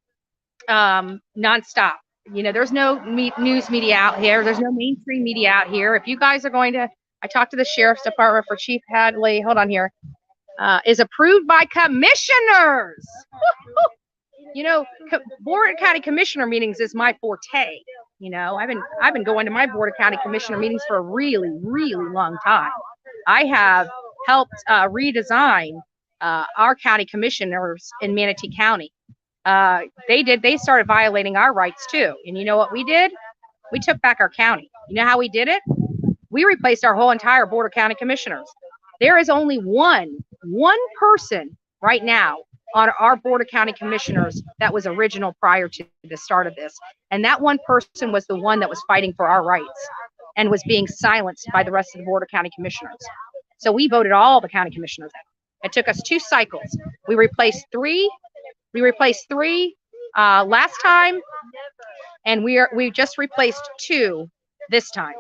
nonstop. You know, there's no news media out here. There's no mainstream media out here. If you guys are going to, I talked to the sheriff's department for Chief Hadley. Hold on here. Is approved by commissioners. You know, Board of County Commissioner meetings is my forte. You know, I've been going to my Board of County Commissioner meetings for a really, really long time. I have helped redesign our county commissioners in Manatee County. They started violating our rights too. And you know what we did? We took back our county. You know how we did it? We replaced our whole entire Board of County Commissioners. There is only one person right now on our Board of County Commissioners that was original prior to the start of this. And that one person was the one that was fighting for our rights and was being silenced by the rest of the Board of County Commissioners. So we voted all the county commissioners out. It took us 2 cycles. We replaced three last time, and we just replaced 2 this time.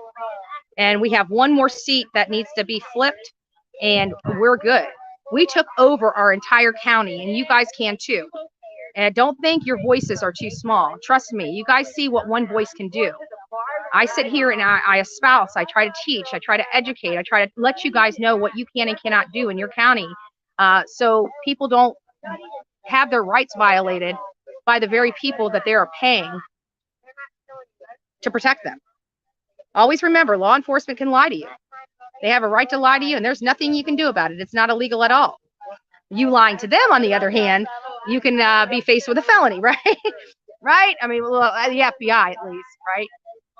And we have 1 more seat that needs to be flipped, and we're good. We took over our entire county, and you guys can too. And don't think your voices are too small. Trust me, you guys see what one voice can do. I sit here and I espouse, I try to teach, I try to educate, I try to let you guys know what you can and cannot do in your county, so people don't have their rights violated by the very people that they are paying to protect them. Always remember, law enforcement can lie to you. They have a right to lie to you, and there's nothing you can do about it. It's not illegal at all. You lying to them, on the other hand, you can be faced with a felony, right? Right? I mean, well, the FBI at least, right?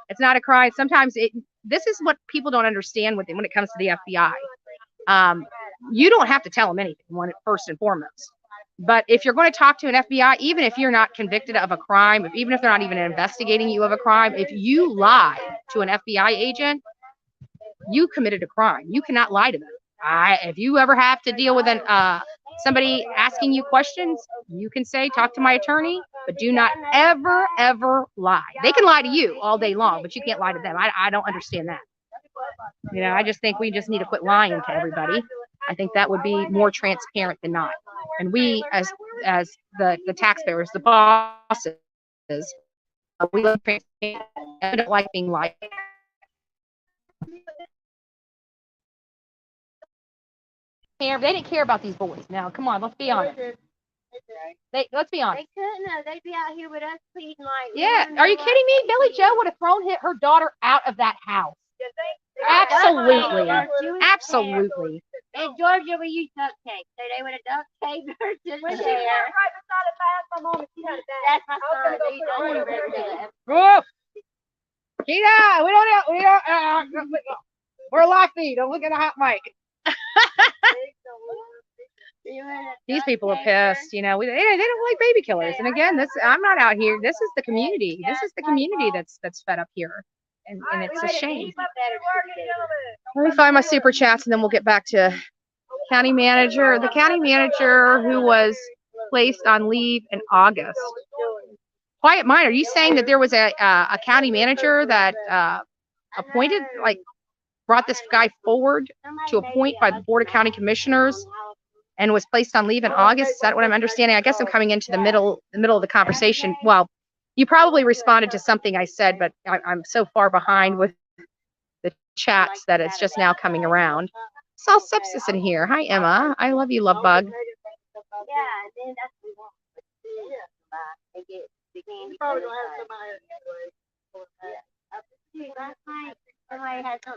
It's not a crime. Sometimes this is what people don't understand when it comes to the FBI. You don't have to tell them anything, first and foremost. But if you're going to talk to an FBI, even if you're not convicted of a crime, even if they're not even investigating you of a crime, if you lie to an FBI agent, you committed a crime. You cannot lie to them. If you ever have to deal with somebody asking you questions, you can say, talk to my attorney, but do not ever, ever lie. They can lie to you all day long, but you can't lie to them. I don't understand that. You know, I just think we just need to quit lying to everybody. I think that would be more transparent than not. And we, as the taxpayers, the bosses, we love transparency. I don't like being lied to. They didn't care about these boys. Now, come on, let's be honest. Let's be honest. They couldn't have. They'd be out here with us feeding like. Yeah, are you kidding me? Billy Joe would have thrown her daughter out of that house. Absolutely, absolutely. In Georgia, we use duct tape, so they would have duct taped her to the chair. That's my son. He's the only one that did it. Whoa! Kita, we're live feed. Don't look at a hot mic. These people are pissed, you know. They don't like baby killers. And again, I'm not out here. This is the community. This is the community that's fed up here, and it's a shame. Let me find my super chats, and then we'll get back to county manager. The county manager who was placed on leave in August. Quiet mind. Are you saying that there was a county manager that appointed, like, brought this guy forward to appoint by the Board of County Commissioners and was placed on leave in August? Is that what I'm understanding? I guess I'm coming into the middle of the conversation. Well, You probably responded to something I said, but I'm so far behind with the chats that it's just now coming around. Saw sepsis in here. Hi, Emma. I love you, love bug.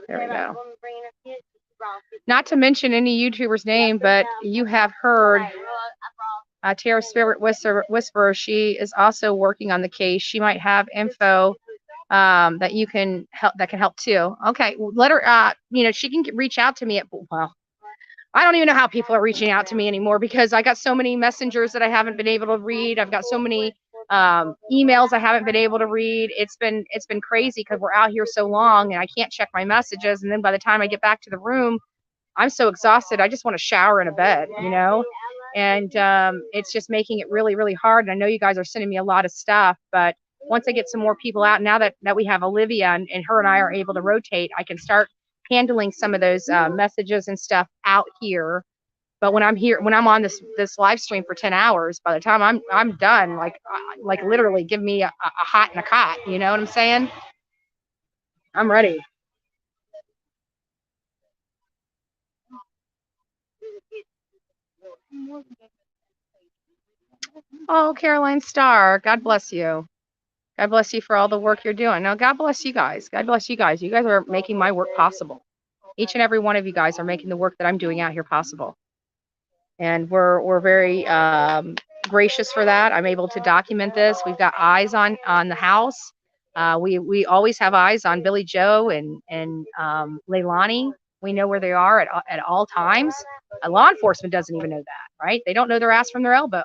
There we go. Not to mention any YouTuber's name, but you have heard Tara Spirit Whisperer. She is also working on the case. She might have info that you can help, that can help too. Okay, let her. You know, she can reach out to me at, well, I don't even know how people are reaching out to me anymore because I got so many messengers that I haven't been able to read. I've got so many emails I haven't been able to read. It's been crazy because we're out here so long and I can't check my messages. And then by the time I get back to the room, I'm so exhausted. I just want to shower in a bed, you know? And it's just making it really, really hard. And I know you guys are sending me a lot of stuff, but once I get some more people out, now that we have Olivia and her and I are able to rotate, I can start handling some of those messages and stuff out here. But when I'm here, when I'm on this live stream for 10 hours, by the time I'm done, like literally give me a hot and a cot, you know what I'm saying? I'm ready. Oh, Caroline Starr, God bless you. God bless you for all the work you're doing. No, God bless you guys. God bless you guys. You guys are making my work possible. Each and every one of you guys are making the work that I'm doing out here possible. And we're very gracious for that. I'm able to document this. We've got eyes on the house. We always have eyes on Billy Joe and Leilani. We know where they are at all times. Law enforcement doesn't even know that, right? They don't know their ass from their elbow.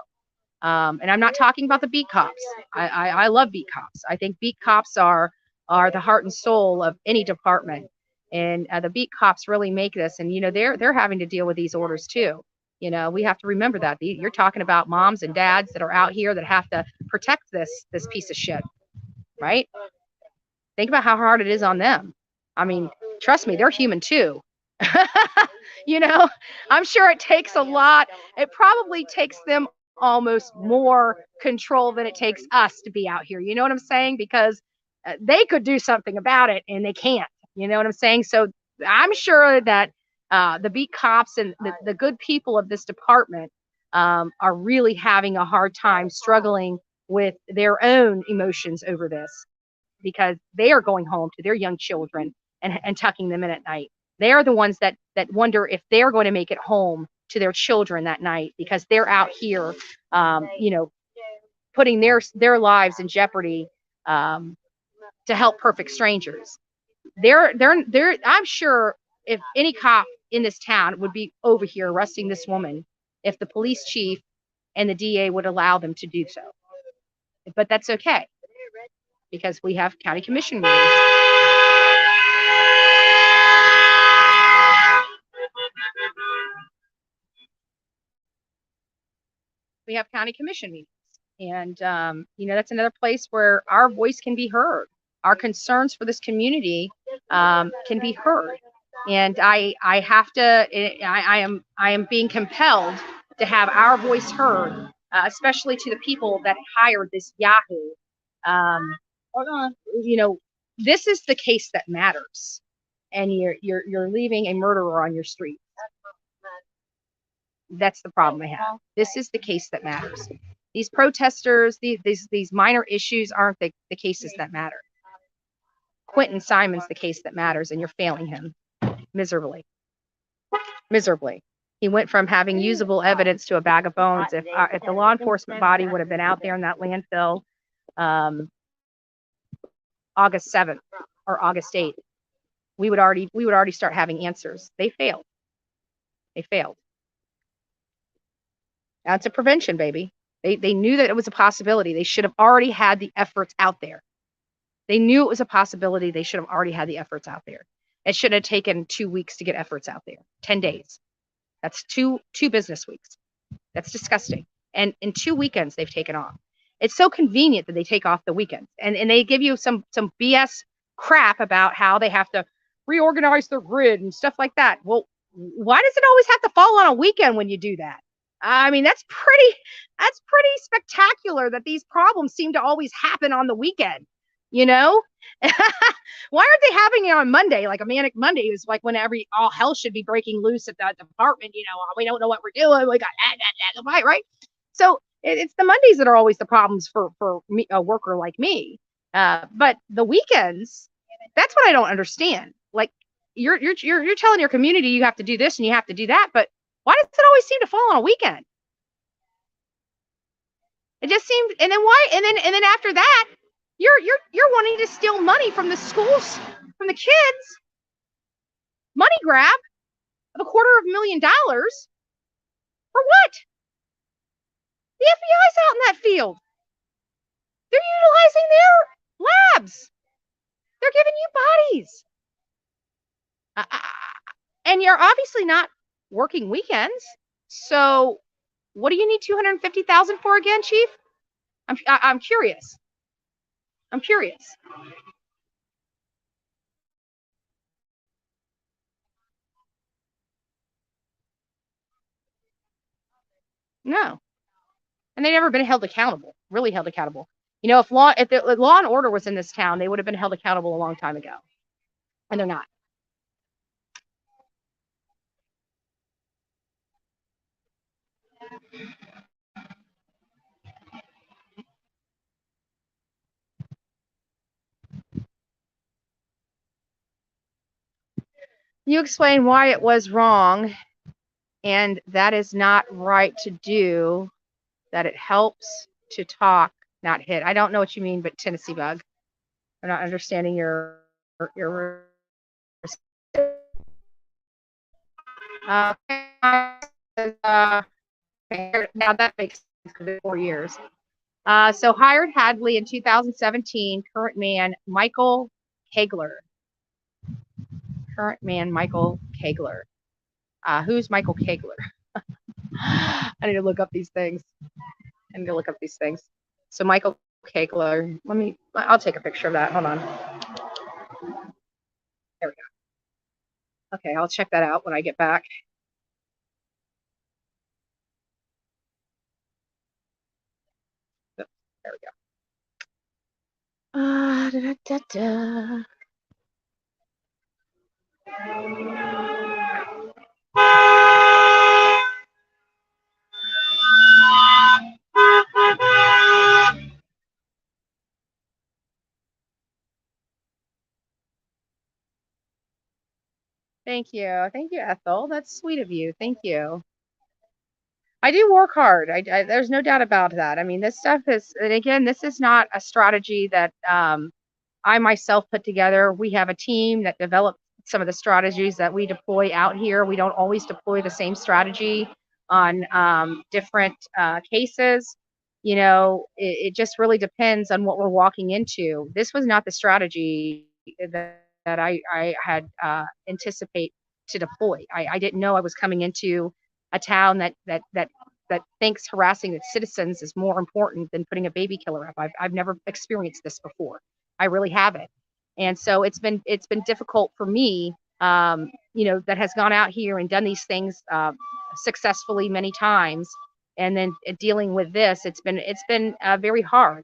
And I'm not talking about the beat cops. I love beat cops. I think beat cops are the heart and soul of any department. And the beat cops really make this. And, you know, they're having to deal with these orders too. You know, we have to remember that. You're talking about moms and dads that are out here that have to protect this piece of shit, right? Think about how hard it is on them. I mean, trust me, they're human too. You know, I'm sure it takes a lot. It probably takes them almost more control than it takes us to be out here. You know what I'm saying? Because they could do something about it and they can't. You know what I'm saying? So I'm sure that the beat cops and the good people of this department are really having a hard time struggling with their own emotions over this, because they are going home to their young children and tucking them in at night. They are the ones that wonder if they're going to make it home to their children that night, because they're out here, you know, putting their lives in jeopardy to help perfect strangers. I'm sure if any cop in this town would be over here arresting this woman, if the police chief and the DA would allow them to do so. But that's okay, because we have county commission meetings. We have county commission meetings. And, you know, that's another place where our voice can be heard. Our concerns for this community can be heard. And I am being compelled to have our voice heard, especially to the people that hired this Yahoo. You know, this is the case that matters. And you're leaving a murderer on your street. That's the problem I have. This is the case that matters. These protesters, these minor issues aren't the cases that matter. Quentin Simon's the case that matters, and you're failing him miserably. Miserably. He went from having usable evidence to a bag of bones. If the law enforcement body would have been out there in that landfill August 7th or August 8th, we would already start having answers. They failed. They failed. That's a prevention, baby. They knew that it was a possibility. They should have already had the efforts out there. They knew it was a possibility. They should have already had the efforts out there. It should have taken 2 weeks to get efforts out there. 10 days. That's two business weeks. That's disgusting. And in 2 weekends they've taken off. It's so convenient that they take off the weekends. And they give you some BS crap about how they have to reorganize their grid and stuff like that. Well, why does it always have to fall on a weekend when you do that? I mean, that's pretty spectacular that these problems seem to always happen on the weekend, you know? Why aren't they having it on Monday? Like a manic Monday is like when all hell should be breaking loose at that department, you know, we don't know what we're doing. We got that fight, right? So it's the Mondays that are always the problems for me, a worker like me. But the weekends, that's what I don't understand. Like you're telling your community you have to do this and you have to do that, but why does it always seem to fall on a weekend? It just seems, and then why? And then after that, you're wanting to steal money from the schools, from the kids. Money grab of $250,000 for what? The FBI's out in that field. They're utilizing their labs. They're giving you bodies. And you're obviously not working weekends. So what do you need $250,000 for again, Chief? I'm curious. I'm curious. No. And they've never been held accountable, really held accountable. You know, if law and order was in this town, they would have been held accountable a long time ago. And they're not. You explain why it was wrong, and that is not right to do, that it helps to talk, not hit. I don't know what you mean, but Tennessee Bug. I'm not understanding your now that makes sense because it's 4 years. So hired Hadley in 2017, current man Michael Kegler. Current man Michael Kegler. Who's Michael Kegler? I need to look up these things. So Michael Kegler, I'll take a picture of that. Hold on. There we go. Okay, I'll check that out when I get back. There we go. Thank you. Thank you, Ethel. That's sweet of you. Thank you. I do work hard. There's no doubt about that. I mean, this stuff is, and again, this is not a strategy that I myself put together. We have a team that developed some of the strategies that we deploy out here. We don't always deploy the same strategy on different cases. You know, it just really depends on what we're walking into. This was not the strategy that I had anticipate to deploy. I didn't know I was coming into a town that thinks harassing its citizens is more important than putting a baby killer up. I've never experienced this before. I really haven't. And so it's been difficult for me, you know, that has gone out here and done these things successfully many times. And then dealing with this, it's been very hard.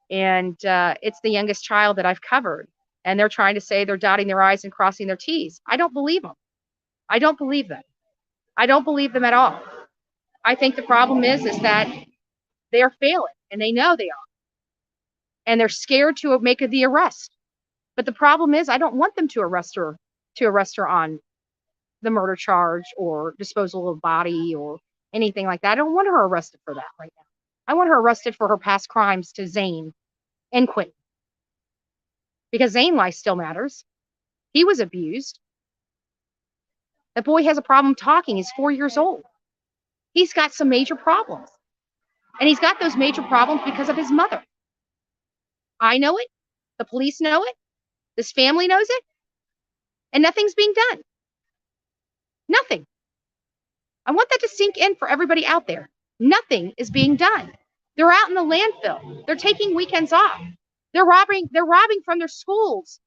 And it's the youngest child that I've covered. And they're trying to say they're dotting their I's and crossing their T's. I don't believe them. I don't believe them. I don't believe them at all. I think the problem is that they're failing and they know they are. And they're scared to make the arrest. But the problem is I don't want them to arrest her on the murder charge or disposal of body or anything like that. I don't want her arrested for that right now. I want her arrested for her past crimes to Zane and Quentin. Because Zane's life still matters. He was abused. That boy has a problem talking. He's 4 years old. He's got some major problems. And he's got those major problems because of his mother. I know it. The police know it. This family knows it. And nothing's being done. Nothing. I want that to sink in for everybody out there. Nothing is being done. They're out in the landfill. They're taking weekends off. They're robbing from their schools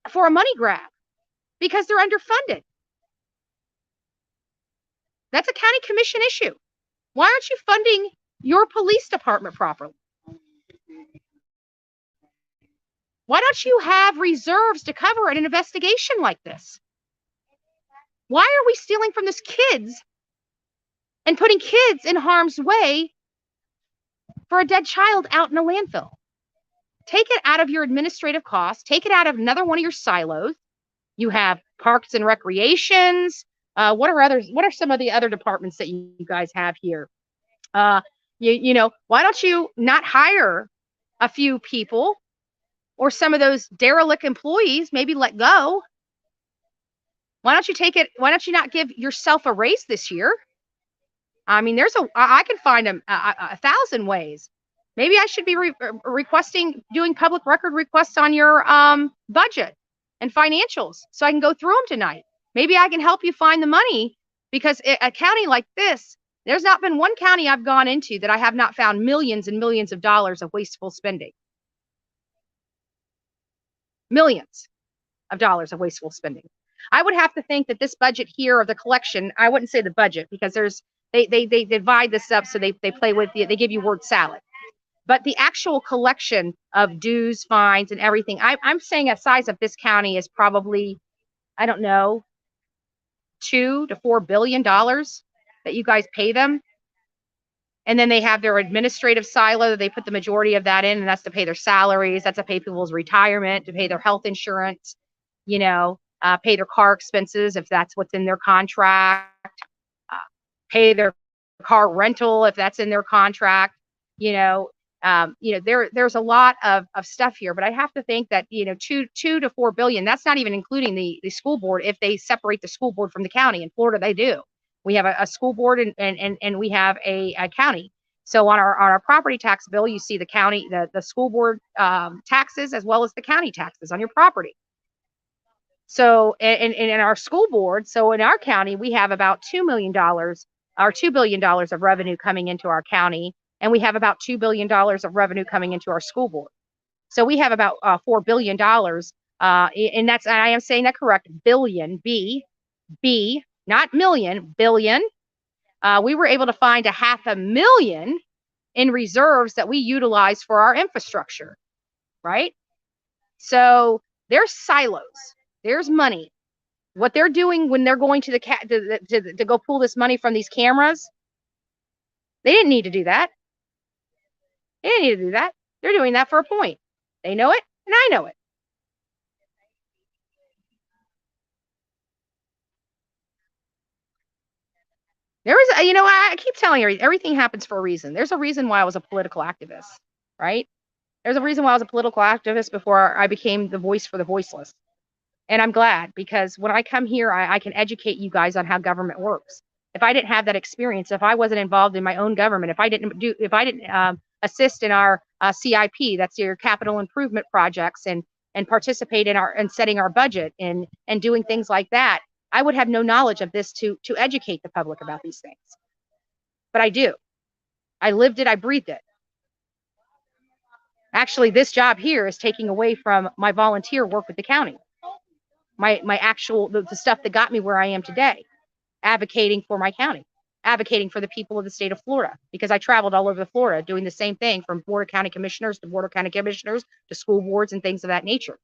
for a money grab because they're underfunded. That's a county commission issue. Why aren't you funding your police department properly? Why don't you have reserves to cover an investigation like this? Why are we stealing from these kids and putting kids in harm's way for a dead child out in a landfill? Take it out of your administrative costs. Take it out of another one of your silos. You have parks and recreations. What are some of the other departments that you guys have here? You know, why don't you not hire a few people, or some of those derelict employees maybe let go? Why don't you not give yourself a raise this year? I mean, I can find a 1,000 ways. Maybe I should be doing public record requests on your budget and financials so I can go through them tonight. Maybe I can help you find the money, because a county like this, there's not been one county I've gone into that I have not found millions and millions of dollars of wasteful spending. Millions of dollars of wasteful spending. I would have to think that this budget here of the collection, I wouldn't say the budget, because they divide this up, so they play with they give you word salad. But the actual collection of dues, fines, and everything, I'm saying a size of this county is probably, I don't know, $2 to $4 billion that you guys pay them. And then they have their administrative silo. They put the majority of that in, and that's to pay their salaries. That's to pay people's retirement, to pay their health insurance, you know, pay their car expenses if that's what's in their contract, pay their car rental if that's in their contract. There's a lot of stuff here, but I have to think that, $2 to $4 billion, that's not even including the school board. If they separate the school board from the county, in Florida, they do. We have a school board and we have a county. So on our property tax bill, you see the county, the school board taxes, as well as the county taxes on your property. So in our school board, so in our county, we have about $2 million or $2 billion of revenue coming into our county. And we have about $2 billion of revenue coming into our school board. So we have about $4 billion. And I am saying that correct, billion, B, not million, billion. We were able to find $500,000 in reserves that we utilize for our infrastructure, right? So there's silos, there's money. What they're doing when they're going to to go pull this money from these cameras, they didn't need to do that. They didn't need to do that. They're doing that for a point. They know it, and I know it. There is, I keep telling you, everything happens for a reason. There's a reason why I was a political activist, right? There's a reason why I was a political activist before I became the voice for the voiceless. And I'm glad, because when I come here, I can educate you guys on how government works. If I didn't have that experience, if I wasn't involved in my own government, if I didn't assist in our CIP, that's your capital improvement projects, and participate in setting our budget and doing things like that, I would have no knowledge of this to educate the public about these things. But I do. I lived it, I breathed it. Actually, this job here is taking away from my volunteer work with the county. My actual, the stuff that got me where I am today, advocating for my county, advocating for the people of the state of Florida, because I traveled all over Florida doing the same thing, from board of county commissioners to board of county commissioners to school boards and things of that nature.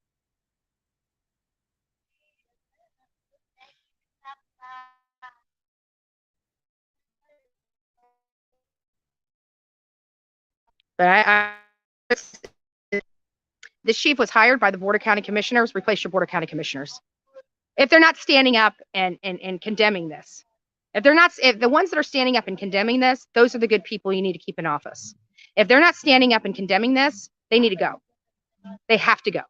But this chief was hired by the board of county commissioners. Replace your board of county commissioners if they're not standing up and condemning this. If the ones that are standing up and condemning this, those are the good people you need to keep in office. If they're not standing up and condemning this, they need to go. They have to go.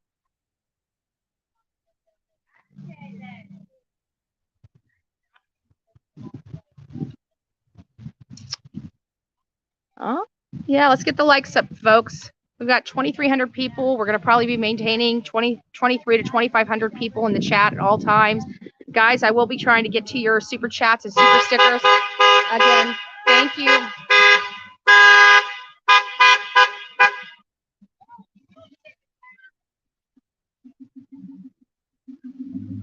Oh, yeah, let's get the likes up, folks. We've got 2,300 people. We're going to probably be maintaining 23 to 2,500 people in the chat at all times. Guys, I will be trying to get to your super chats and super stickers. Again, thank you.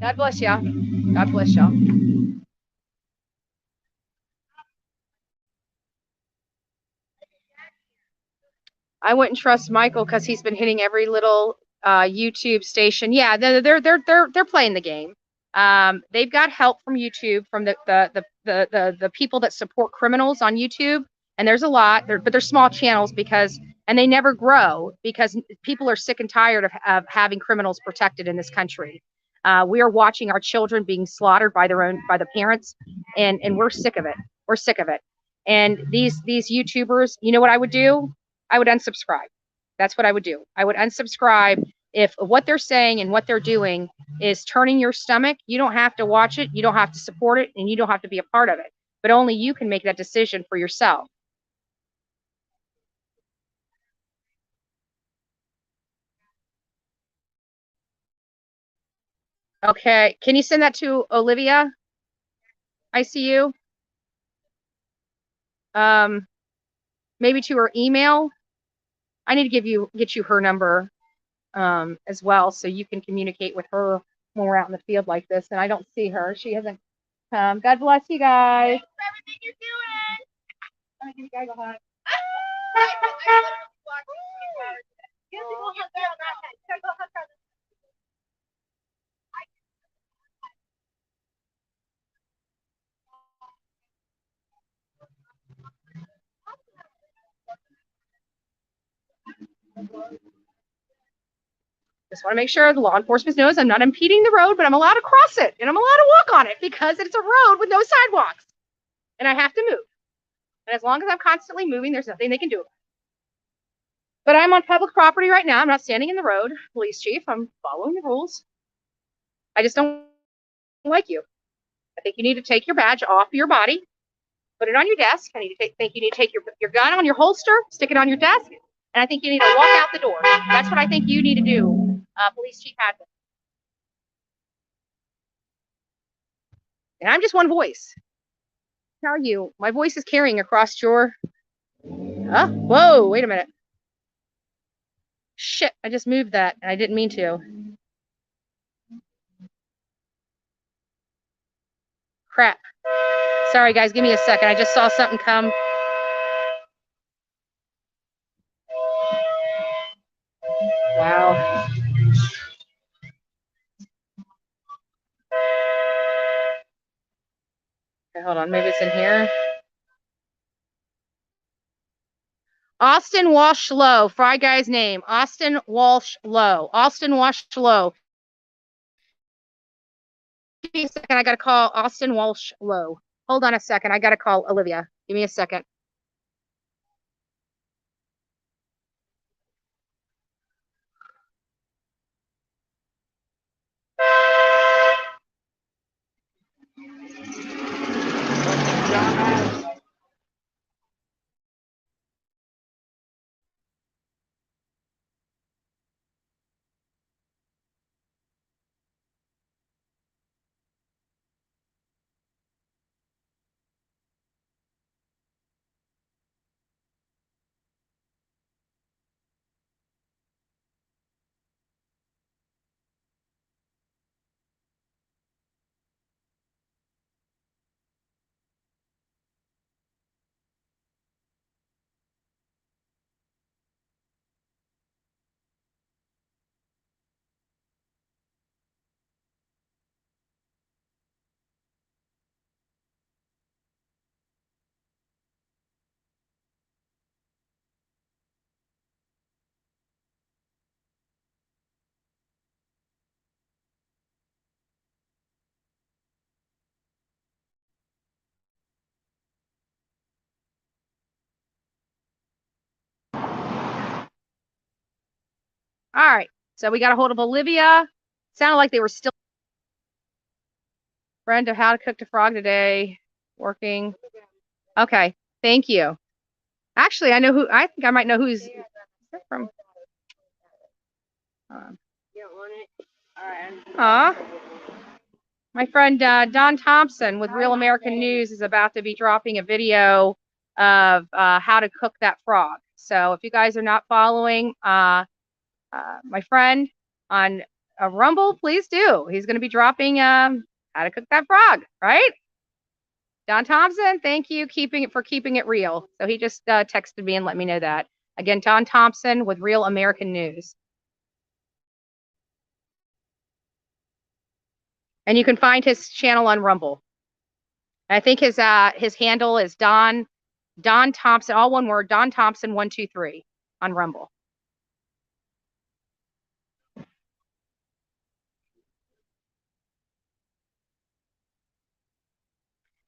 God bless y'all. God bless y'all. I wouldn't trust Michael because he's been hitting every little YouTube station. Yeah, they're playing the game. They've got help from YouTube, from the people that support criminals on YouTube, and there's a lot. But they're small channels and they never grow because people are sick and tired of having criminals protected in this country. We are watching our children being slaughtered by the parents, and we're sick of it. We're sick of it. And these YouTubers, you know what I would do? I would unsubscribe. That's what I would do. I would unsubscribe if what they're saying and what they're doing is turning your stomach. You don't have to watch it. You don't have to support it, and you don't have to be a part of it. But only you can make that decision for yourself. Okay. Can you send that to Olivia? I see you. Maybe to her email. I need to get you her number as well, so you can communicate with her when we're out in the field like this. And I don't see her. She hasn't come. God bless you guys. Everything you're doing. I'm gonna give you guys a hug. Just want to make sure the law enforcement knows I'm not impeding the road, but I'm allowed to cross it and I'm allowed to walk on it because it's a road with no sidewalks and I have to move. And as long as I'm constantly moving, there's nothing they can do about it. But I'm on public property right now. I'm not standing in the road, police chief. I'm following the rules. I just don't like you. I think you need to take your badge off your body, put it on your desk. I think you need to take your gun on your holster, stick it on your desk, and I think you need to walk out the door. That's what I think you need to do, Police Chief Hadley. And I'm just one voice. I tell you, my voice is carrying across your... Whoa, wait a minute. Shit, I just moved that, and I didn't mean to. Crap. Sorry, guys, give me a second. I just saw something come. Wow. Okay, hold on. Maybe it's in here. Austin Walsh Lowe. Fry guy's name. Austin Walsh Lowe. Austin Walsh Lowe. Give me a second. I got to call Austin Walsh Lowe. Hold on a second. I got to call Olivia. Give me a second. All right. So we got a hold of Olivia. Sounded like they were still. Brenda, how to cook the frog today. Working. Okay. Thank you. Actually, I think I might know who's from. You don't want it? All right. My friend Don Thompson with Real American News is about to be dropping a video of how to cook that frog. So if you guys are not following my friend on Rumble, please do. He's going to be dropping how to cook that frog, right? Don Thompson, thank you for keeping it real. So he just texted me and let me know that. Again, Don Thompson with Real American News. And you can find his channel on Rumble. I think his handle is Don Thompson, all one word, Don Thompson 123 on Rumble.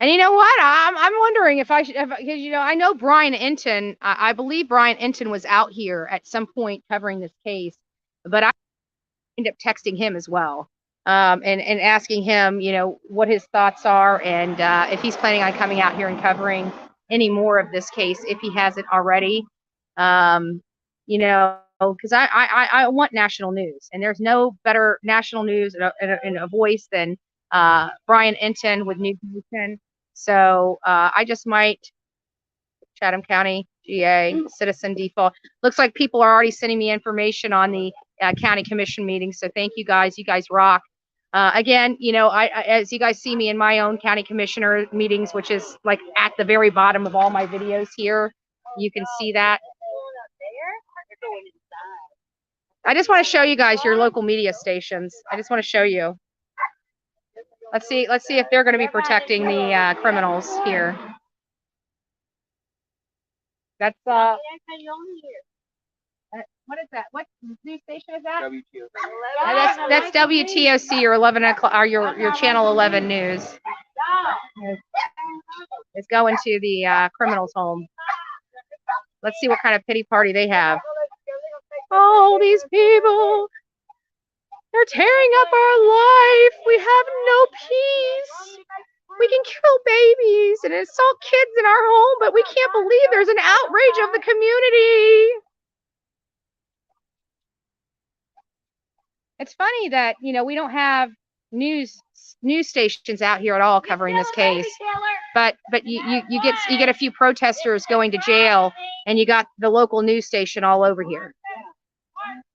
And you know what? I'm wondering if I should, because you know, I know Brian Enton. I believe Brian Enton was out here at some point covering this case, but I ended up texting him as well, and asking him, you know, what his thoughts are, and if he's planning on coming out here and covering any more of this case if he hasn't already. You know, because I want national news, and there's no better national news and a voice than Brian Enton with News Nation. So I just might, Chatham County, GA, citizen default. Looks like people are already sending me information on the county commission meeting. So thank you guys. You guys rock. Again, you know, I as you guys see me in my own county commissioner meetings, which is like at the very bottom of all my videos here, you can see that. I just want to show you guys your local media stations. I just want to show you. Let's see if they're going to be protecting the criminals here. That's what is that? What news station is that? WTOC. That's WTOC, your 11 o'clock, or your channel 11 news. It's going to the criminals' home. Let's see what kind of pity party they have. All these people. They're tearing up our life. We have no peace. We can kill babies and assault kids in our home, but we can't believe there's an outrage of the community. It's funny that, you know, we don't have news stations out here at all covering this case. But you get a few protesters going to jail, and you got the local news station all over here.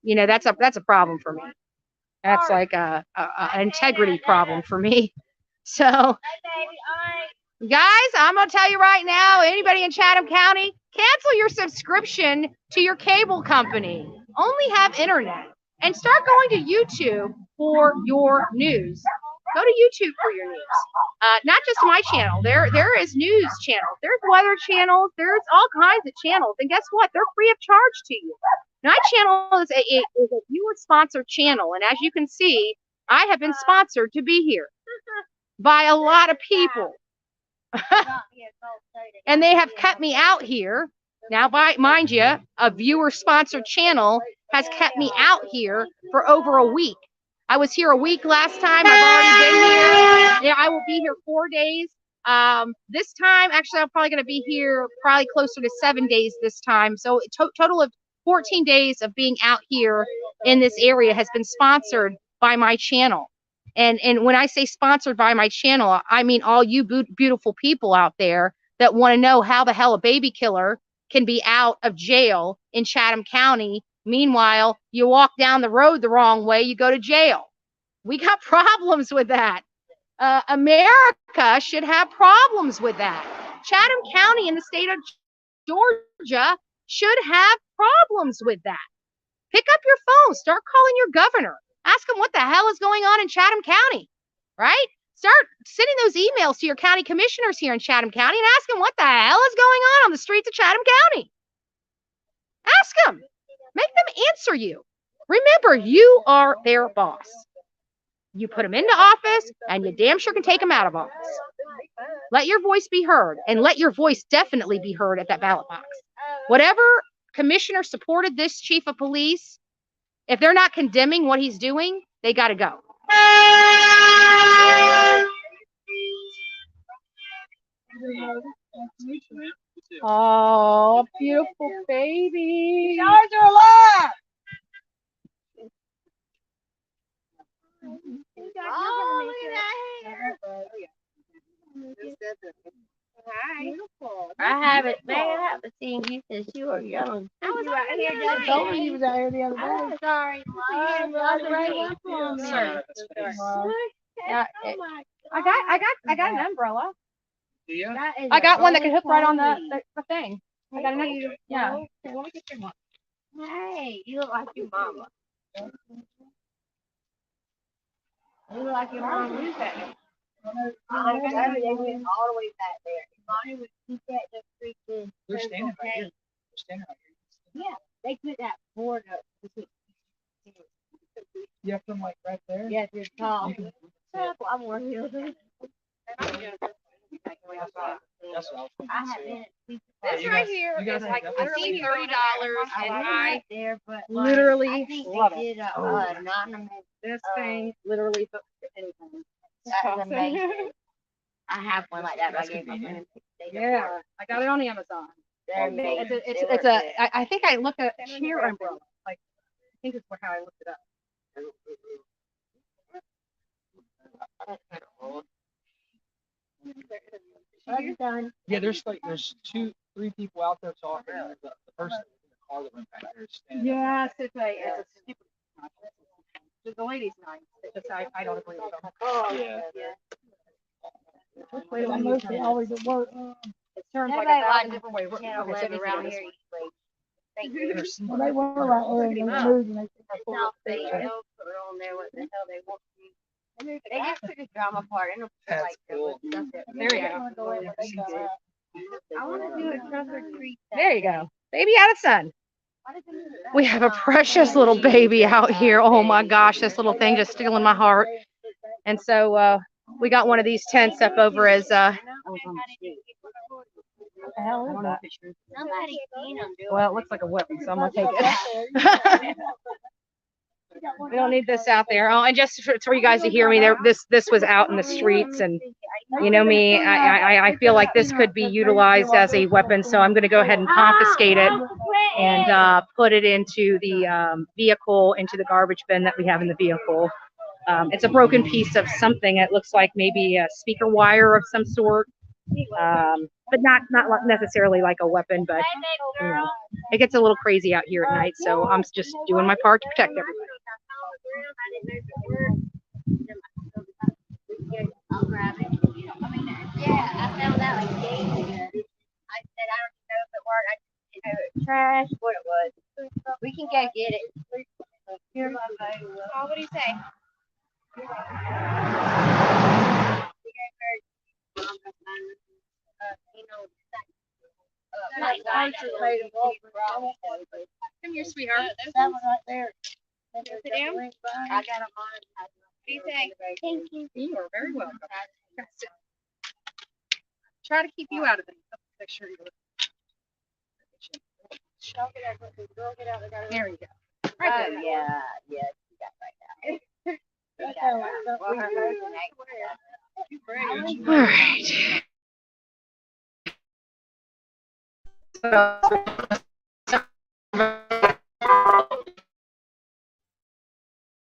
You know, that's a problem for me. That's like an integrity problem for me. So, guys, I'm going to tell you right now, anybody in Chatham County, cancel your subscription to your cable company. Only have internet. And start going to YouTube for your news. Go to YouTube for your news. Not just my channel. There is news channels. There's weather channels. There's all kinds of channels. And guess what? They're free of charge to you. My channel is a viewer-sponsored channel, and as you can see, I have been sponsored to be here by a lot of people. And they have kept me out here. Now, mind you, a viewer-sponsored channel has kept me out here for over a week. I was here a week last time. I've already been here. Yeah, I will be here 4 days. This time, actually, I'm probably going to be here probably closer to 7 days this time. So total of 14 days of being out here in this area has been sponsored by my channel. And when I say sponsored by my channel, I mean all you beautiful people out there that want to know how the hell a baby killer can be out of jail in Chatham County. Meanwhile, you walk down the road the wrong way, you go to jail. We got problems with that. America should have problems with that. Chatham County in the state of Georgia should have problems with that. Pick up your phone, start calling your governor. Ask him what the hell is going on in Chatham County, right? Start sending those emails to your county commissioners here in Chatham County and ask them what the hell is going on the streets of Chatham County. Ask them. Make them answer you. Remember, you are their boss. You put them into office, and you damn sure can take them out of office. Let your voice be heard, and let your voice definitely be heard at that ballot box. Whatever commissioner supported this chief of police, if they're not condemning what he's doing, they got to go. Oh, beautiful baby. You guys are alive. Oh, look at that hair. Hi. Beautiful. I haven't seen you since you were young. I was out here the other day. told me you was out here the other day. I'm sorry. I was right one for me. I got an umbrella. That is I got one that can only hook right on pony. the thing. I got enough. Yeah. Hey, you look like your mama. You look like your mama. Who's that? They went all the way back there. Bonnie would keep that just freaking. They're standing right here. They're standing right here. Yeah, they put that board up. You have them like right there? Yes, it's tall. I'm working on it. That's what I was thinking. I have been. This you right guys- here you guys is have like definitely literally seen $30, and I there, but literally I think love they it. did anonymous. This thing literally fits anything. That's amazing. I have one like that. That's I gave my convenient. friend. Yeah, I got it on Amazon. They're amazing. It's a. I think I looked at sheer umbrella. Like I think it's how I looked it up. I'm done. Yeah, there's 2-3 people out there talking. The person in the car that went back there is standing. Yes, it's a stupid. The lady's nice. It's just I don't agree with them. Yeah. Which way do I move to? Always at work. It turns like Nobody 1,000 likes different ways. Channel Okay, so 11 around here usually. Thank you. Well, they were right there and they moved and they South Bay, they'll put it on there what the hell they want to. They just took a drama part. And That's like cool. stuff that There you go. I want to do a trunk or treat. There you go. Baby out of sun. We have a precious little baby out here. Oh my gosh, this little thing just stealing my heart. And so we got one of these tents up over as Somebody seen them do well, it looks like a weapon, so I'm gonna take it. We don't need this out there. Oh, and just for you guys to hear me, this was out in the streets, and you know me, I feel like this could be utilized as a weapon, so I'm going to go ahead and confiscate it and put it into the vehicle, into the garbage bin that we have in the vehicle. It's a broken piece of something. It looks like maybe a speaker wire of some sort, but not necessarily like a weapon. But you know, it gets a little crazy out here at night, so I'm just doing my part to protect everybody. Yeah, I found out like days ago. I said I don't know if it worked. I didn't know it was trash, what it was. We can go get it. Here, my baby. Oh, what do you say? Come here, sweetheart. That one right there. Sit down. I got them on. What do you say? Thank you. You are very welcome. Try to keep you out of it. Make sure you there you go. Right Oh, there. yeah, yeah, you got right now. All right.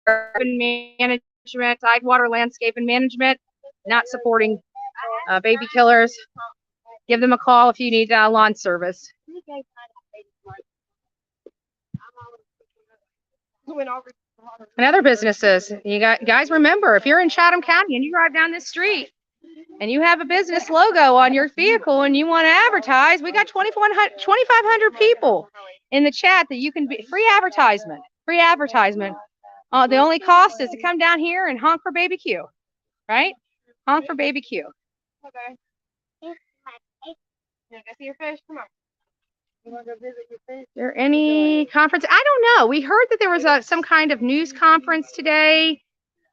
Urban management, Tidewater Landscape and Management, not supporting baby killers. Give them a call if you need lawn service. And other businesses, you guys remember, if you're in Chatham County and you drive down this street and you have a business logo on your vehicle and you want to advertise, we got 2,500 people in the chat that you can be free advertisement. The only cost is to come down here and honk for Baby Q, right? Honk for Baby Q. Okay. You want to go see your fish? Come on. You want to go visit your fish? Is there any conference? I don't know. We heard that there was some kind of news conference today,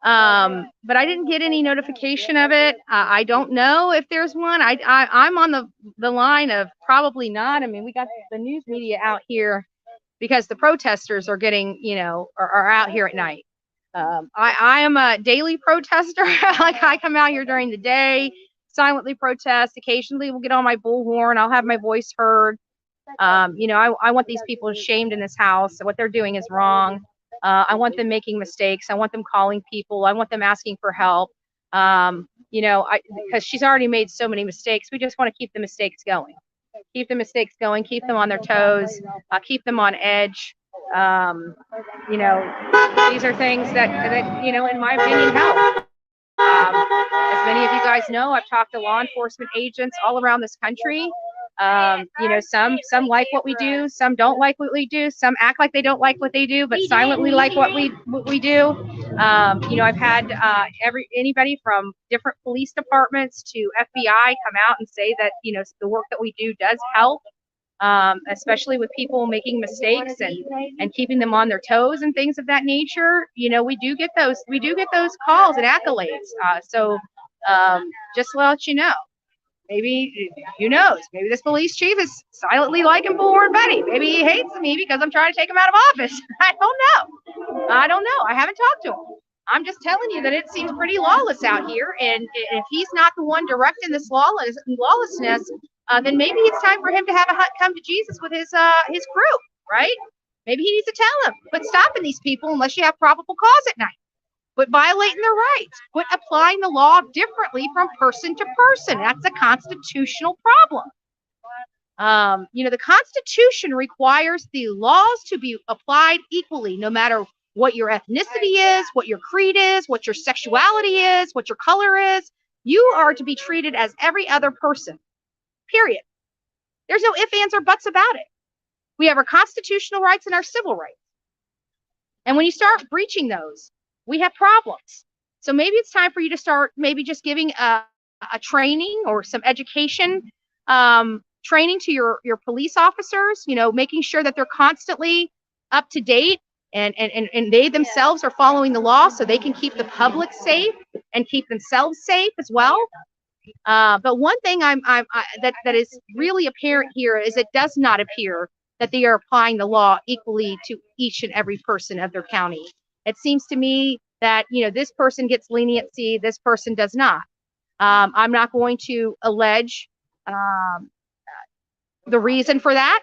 but I didn't get any notification of it. I don't know if there's one. I'm on the line of probably not. I mean, we got the news media out here because the protesters are getting, are out here at night. I am a daily protester. Like I come out here during the day, silently protest. Occasionally we'll get on my bullhorn. I'll have my voice heard. I want these people shamed in this house. What they're doing is wrong. I want them making mistakes. I want them calling people. I want them asking for help. Because she's already made so many mistakes. We just want to keep the mistakes going. Keep the mistakes going. Keep them on their toes. Keep them on edge. These are things that in my opinion, help. As many of you guys know, I've talked to law enforcement agents all around this country. You know, some like what we do, some don't like what we do, some act like they don't like what they do, but silently like what we do. You know, I've had anybody from different police departments to FBI come out and say that, you know, the work that we do does help. Especially with people making mistakes and keeping them on their toes and things of that nature. You know, we do get those calls and accolades. So just to let you know, maybe, who knows, maybe this police chief is silently liking Bullhorn Betty. Maybe he hates me because I'm trying to take him out of office. I don't know. I haven't talked to him. I'm just telling you that it seems pretty lawless out here, and if he's not the one directing this lawlessness, then maybe it's time for him to have a come to Jesus with his crew, right? Maybe he needs to tell them, quit stopping these people unless you have probable cause at night. Quit violating their rights. Quit applying the law differently from person to person. That's a constitutional problem. You know, the Constitution requires the laws to be applied equally, no matter what your ethnicity is, what your creed is, what your sexuality is, what your color is. You are to be treated as every other person. Period. There's no ifs, ands, or buts about it. We have our constitutional rights and our civil rights. And when you start breaching those, we have problems. So maybe it's time for you to start maybe just giving a training or some education training to your police officers, you know, making sure that they're constantly up to date and they themselves are following the law so they can keep the public safe and keep themselves safe as well. But one thing that is really apparent here is it does not appear that they are applying the law equally to each and every person of their county. It seems to me that, you know, this person gets leniency, this person does not. I'm not going to allege the reason for that.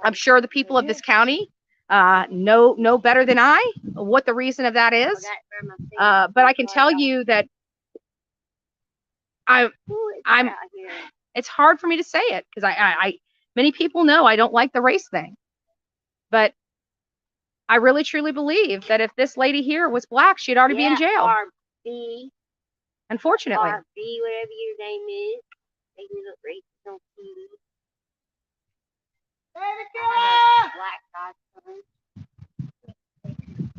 I'm sure the people of this county know better than I what the reason of that is. But I can tell you that it's hard for me to say it because I many people know I don't like the race thing, but I really truly believe that if this lady here was black, she'd already be in jail. Or B. Unfortunately. Or B, whatever your name is. They look racist on TV.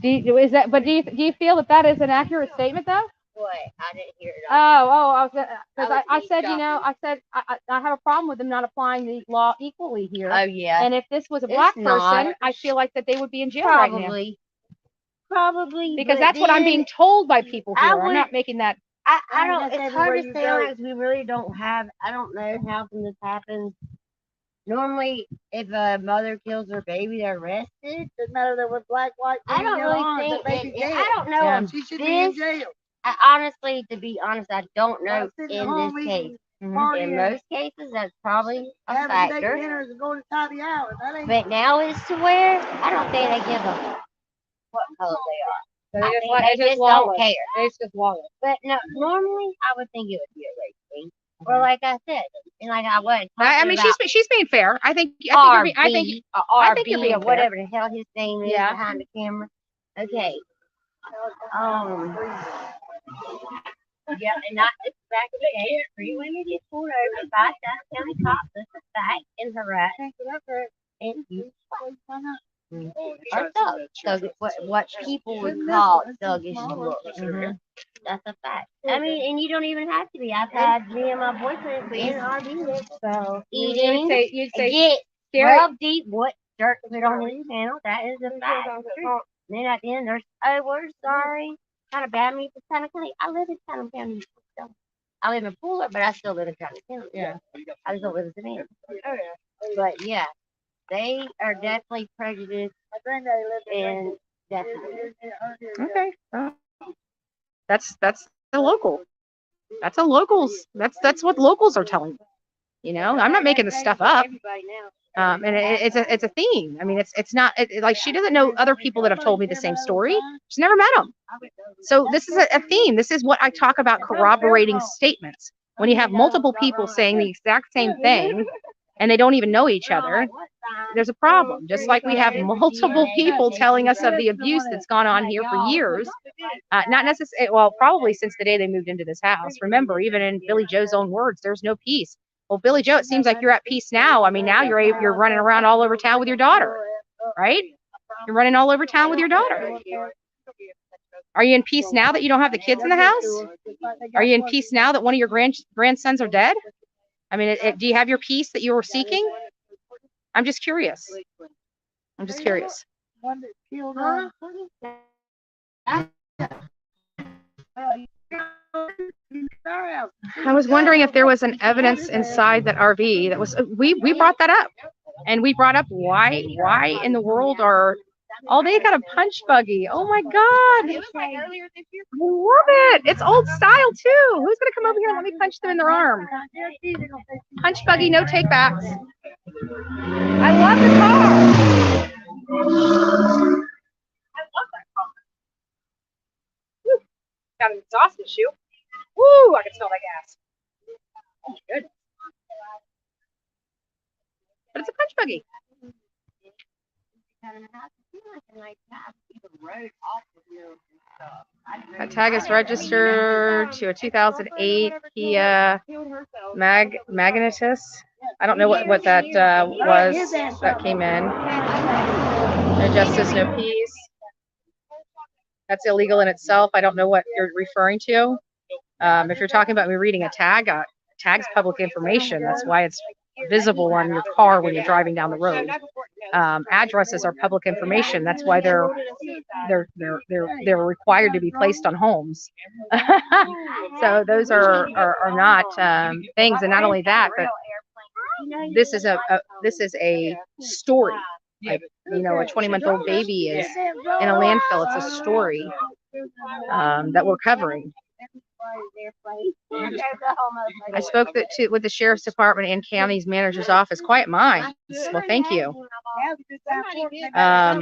Black Do you feel that is an accurate statement though? What? I didn't hear it. I said, you know, I have a problem with them not applying the law equally here. Oh yeah. And if this was a black person, I feel like that they would be in jail right now. Probably. Because that's what I'm being told by people here. I'm not making that. I don't. It's hard to say because we really don't have. I don't know how this happens. Normally, if a mother kills her baby, they're arrested. Doesn't matter if they're black, white. I don't really think. I don't know. Yeah. She should be in jail. Honestly, to be honest, I don't know in this case. Mm-hmm. In most cases, that's probably a factor. But now it's to where I don't think they give a what color they are. So they just don't care. It's just wallet. But no, normally I would think it would be a race thing. Or like I said, and like I was. I mean, she's being fair. I think you're being whatever the hell his name is behind the camera. Okay. Yeah, and not this back of the day. 3 women get pulled over by South County cops. That's a fact in harassment. And you are thugs. What people would call thuggish looks. Mm-hmm. That's a fact. I mean, and you don't even have to be. I've had me and my boyfriend in RV, so eating, get rub deep, what dirt put on his channel. That is a fact. Then at the end, there's, oh, we're sorry. Kind of bad me for Tanner County. I live in Tanner County. So I live in Fuller, but I still live in Tanner County. Yeah. I just don't live in Savannah. But yeah, they are definitely prejudiced. My granddaddy lived in definitely. Okay. That's the local. That's a locals. That's what locals are telling me. You know, I'm not making this stuff up. And it's a theme. I mean, it's not like she doesn't know other people that have told me the same story. She's never met them. So this is a theme. This is what I talk about, corroborating statements. When you have multiple people saying the exact same thing and they don't even know each other, there's a problem. Just like we have multiple people telling us of the abuse that's gone on here for years. Not necessarily, well, probably since the day they moved into this house. Remember, even in Billy Joe's own words, there's no peace. Well, Billy Joe, it seems like you're at peace now. I mean, now you're running around all over town with your daughter, right? You're running all over town with your daughter. Are you in peace now that you don't have the kids in the house? Are you in peace now that one of your grandsons are dead? I mean, do you have your peace that you were seeking? I'm just curious. I'm just curious. I was wondering if there was an evidence inside that RV that was, we brought that up, and we brought up why in the world are, oh, they got a punch buggy. Oh my God. It was like earlier this year. I love it. It's old style too. Who's going to come over here and let me punch them in their arm? Punch buggy, no take backs. I love the car. I love that car. Woo. Got an exhaust issue. Woo, I can smell that gas. Oh my goodness. But it's a punch buggy. That tag is registered to a 2008 Kia Magnetis. I don't know what that was that came in. No justice, no peace. That's illegal in itself. I don't know what you're referring to. If you're talking about me reading a tag, tag's public information. That's why it's visible on your car when you're driving down the road. Addresses are public information. That's why they're required to be placed on homes. So those are not things. And not only that, but this is a story. Like, you know, a 20-month-old baby is in a landfill. It's a story that we're covering. I spoke with the sheriff's department and county's manager's office. Quiet minds. Well, thank you. Let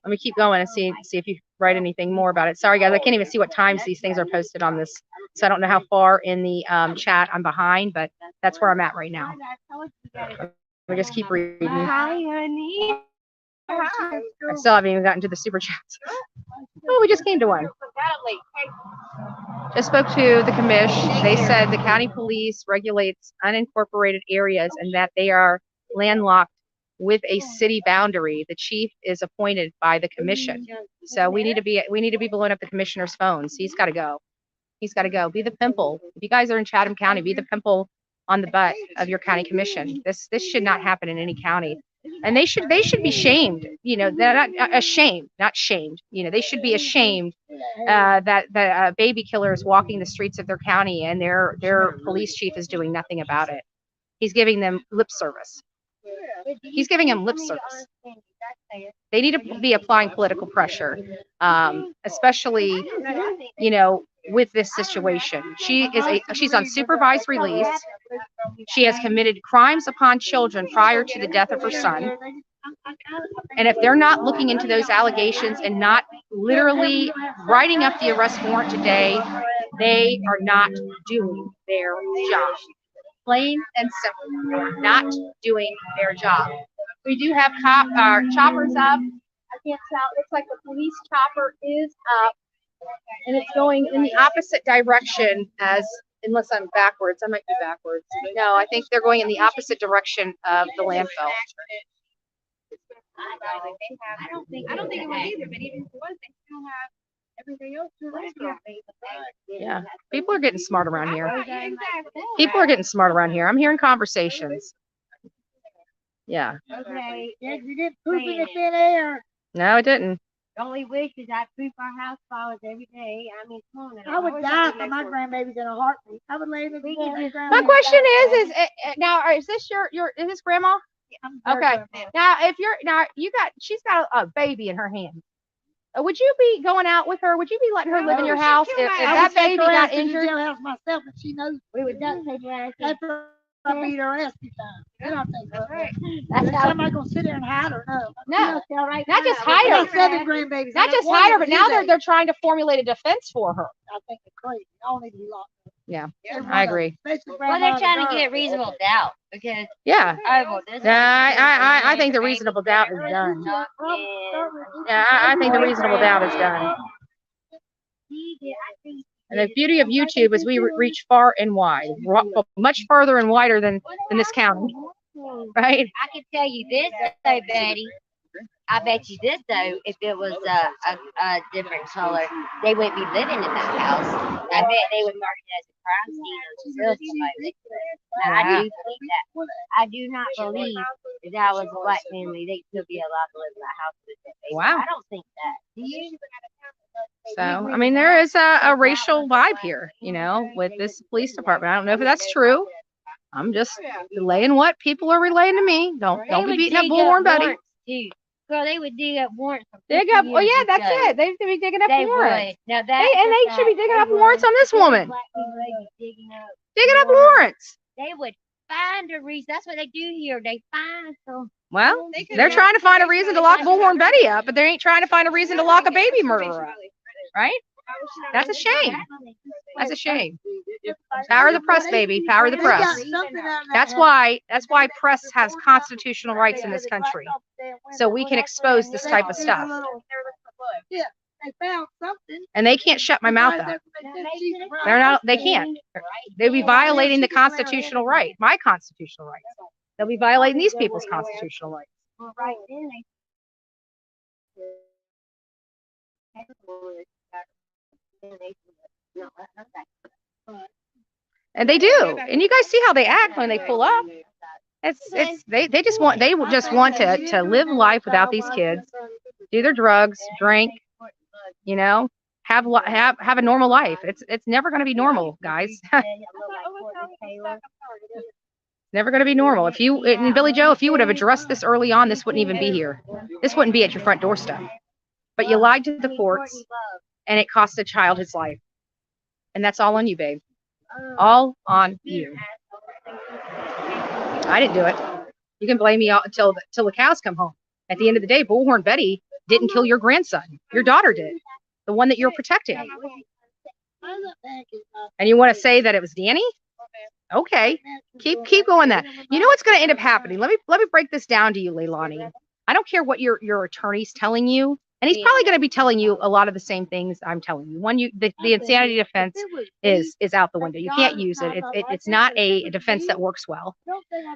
me keep going and see if you write anything more about it. Sorry, guys, I can't even see what times these things are posted on this, so I don't know how far in the chat I'm behind, but that's where I'm at right now. We just keep reading. Hi, honey. I still haven't even gotten to the super chats. Oh, we just came to one. Just spoke to the commish. They said the county police regulates unincorporated areas and that they are landlocked with a city boundary. The chief is appointed by the commission. So we need to be blowing up the commissioner's phones. He's got to go. He's got to go. Be the pimple. If you guys are in Chatham County, be the pimple on the butt of your county commission. This should not happen in any county. And they should be shamed. You know, they're not ashamed, not shamed. You know, they should be ashamed that a baby killer is walking the streets of their county and their police chief is doing nothing about it. He's giving them lip service. He's giving him lip service. They need to be applying political pressure, especially, you know, with this situation. She's on supervised release. She has committed crimes upon children prior to the death of her son. And if they're not looking into those allegations and not literally writing up the arrest warrant today, they are not doing their job. Plain and simple, not doing their job. We do have choppers up. I can't tell. Looks like the police chopper is up, and it's going in the opposite direction unless I'm backwards. I might be backwards. No, I think they're going in the opposite direction of the landfill. I don't think it was either, but even if it was, they still have everything else to restaurant. Yeah, people are getting smart around here. People are getting smart around here. I'm hearing conversations. Yeah. Okay, you didn't poop in the thin air. No, it didn't. The only wish is I poop our house flowers every day. I mean, come on. I would die for my grandbaby's in a heartbeat. I would lay in the bed. My question is now, is this is this grandma? Okay. Now, she's got a baby in her hand. Would you be going out with her? Would you be letting her live in your house if that baby got injured? I would house myself, and she knows we would duct tape her ass. I beat her ass 2 times. I don't think so. Right. That's how am I gonna sit there and hide her? No, right, not just hide her. 7 grandbabies. Not just hide her, but now they're trying to formulate a defense for her. I think it's crazy. All need to be locked up. Yeah, I agree. Well, they're trying to get reasonable doubt because I think the reasonable doubt is done. Yeah, I think the reasonable doubt is done. And the beauty of YouTube is we reach far and wide, much farther and wider than this county, right? I can tell you this though, Betty. I bet you this though, if it was a different color, they wouldn't be living in that house. I bet they would mark it as a crime scene or something. Now, I do think that. I do not believe if that was a black family, they could be allowed to live in that house with their baby. Wow. I don't think that. Do you? So, I mean, there is a racial vibe here, you know, with this police department. I don't know if that's true. I'm just relaying what people are relaying to me. Don't be beating up Bullhorn Betty. Girl, they would dig up warrants. Dig up. Oh yeah, that's it. They'd be digging up warrants. Now they should be digging up warrants on this woman. Digging up warrants. warrants. They would find a reason. That's what they do here. They find some. Well, they're trying to find a reason to lock Bullhorn Betty up, but they ain't trying to find a reason to lock a baby murderer up. Right? That's a shame. That's a shame. Power of the press, baby. Power of the press. That's why press has constitutional rights in this country. So we can expose this type of stuff. And they can't shut my mouth up. They can't. They'll be violating the constitutional right, my constitutional rights. They'll be violating these people's constitutional rights. And they do. And you guys see how they act when they pull up. They just want to live life without these kids, do their drugs, drink, you know, have a normal life. It's never going to be normal, guys. Never going to be normal. And Billy Joe, if you would have addressed this early on, this wouldn't even be here. This wouldn't be at your front doorstep. But you lied to the courts, and it cost a child his life. And that's all on you, babe. All on you. I didn't do it. You can blame me until the cows come home. At the end of the day, Bullhorn Betty didn't kill your grandson. Your daughter did. The one that you're protecting. And you want to say that it was Danny? Okay. Keep going that. You know what's going to end up happening? Let me break this down to you, Leilani. I don't care what your attorney's telling you. And he's probably going to be telling you a lot of the same things I'm telling you. One, the insanity defense is out the window. You can't use it. It's not a defense that works well.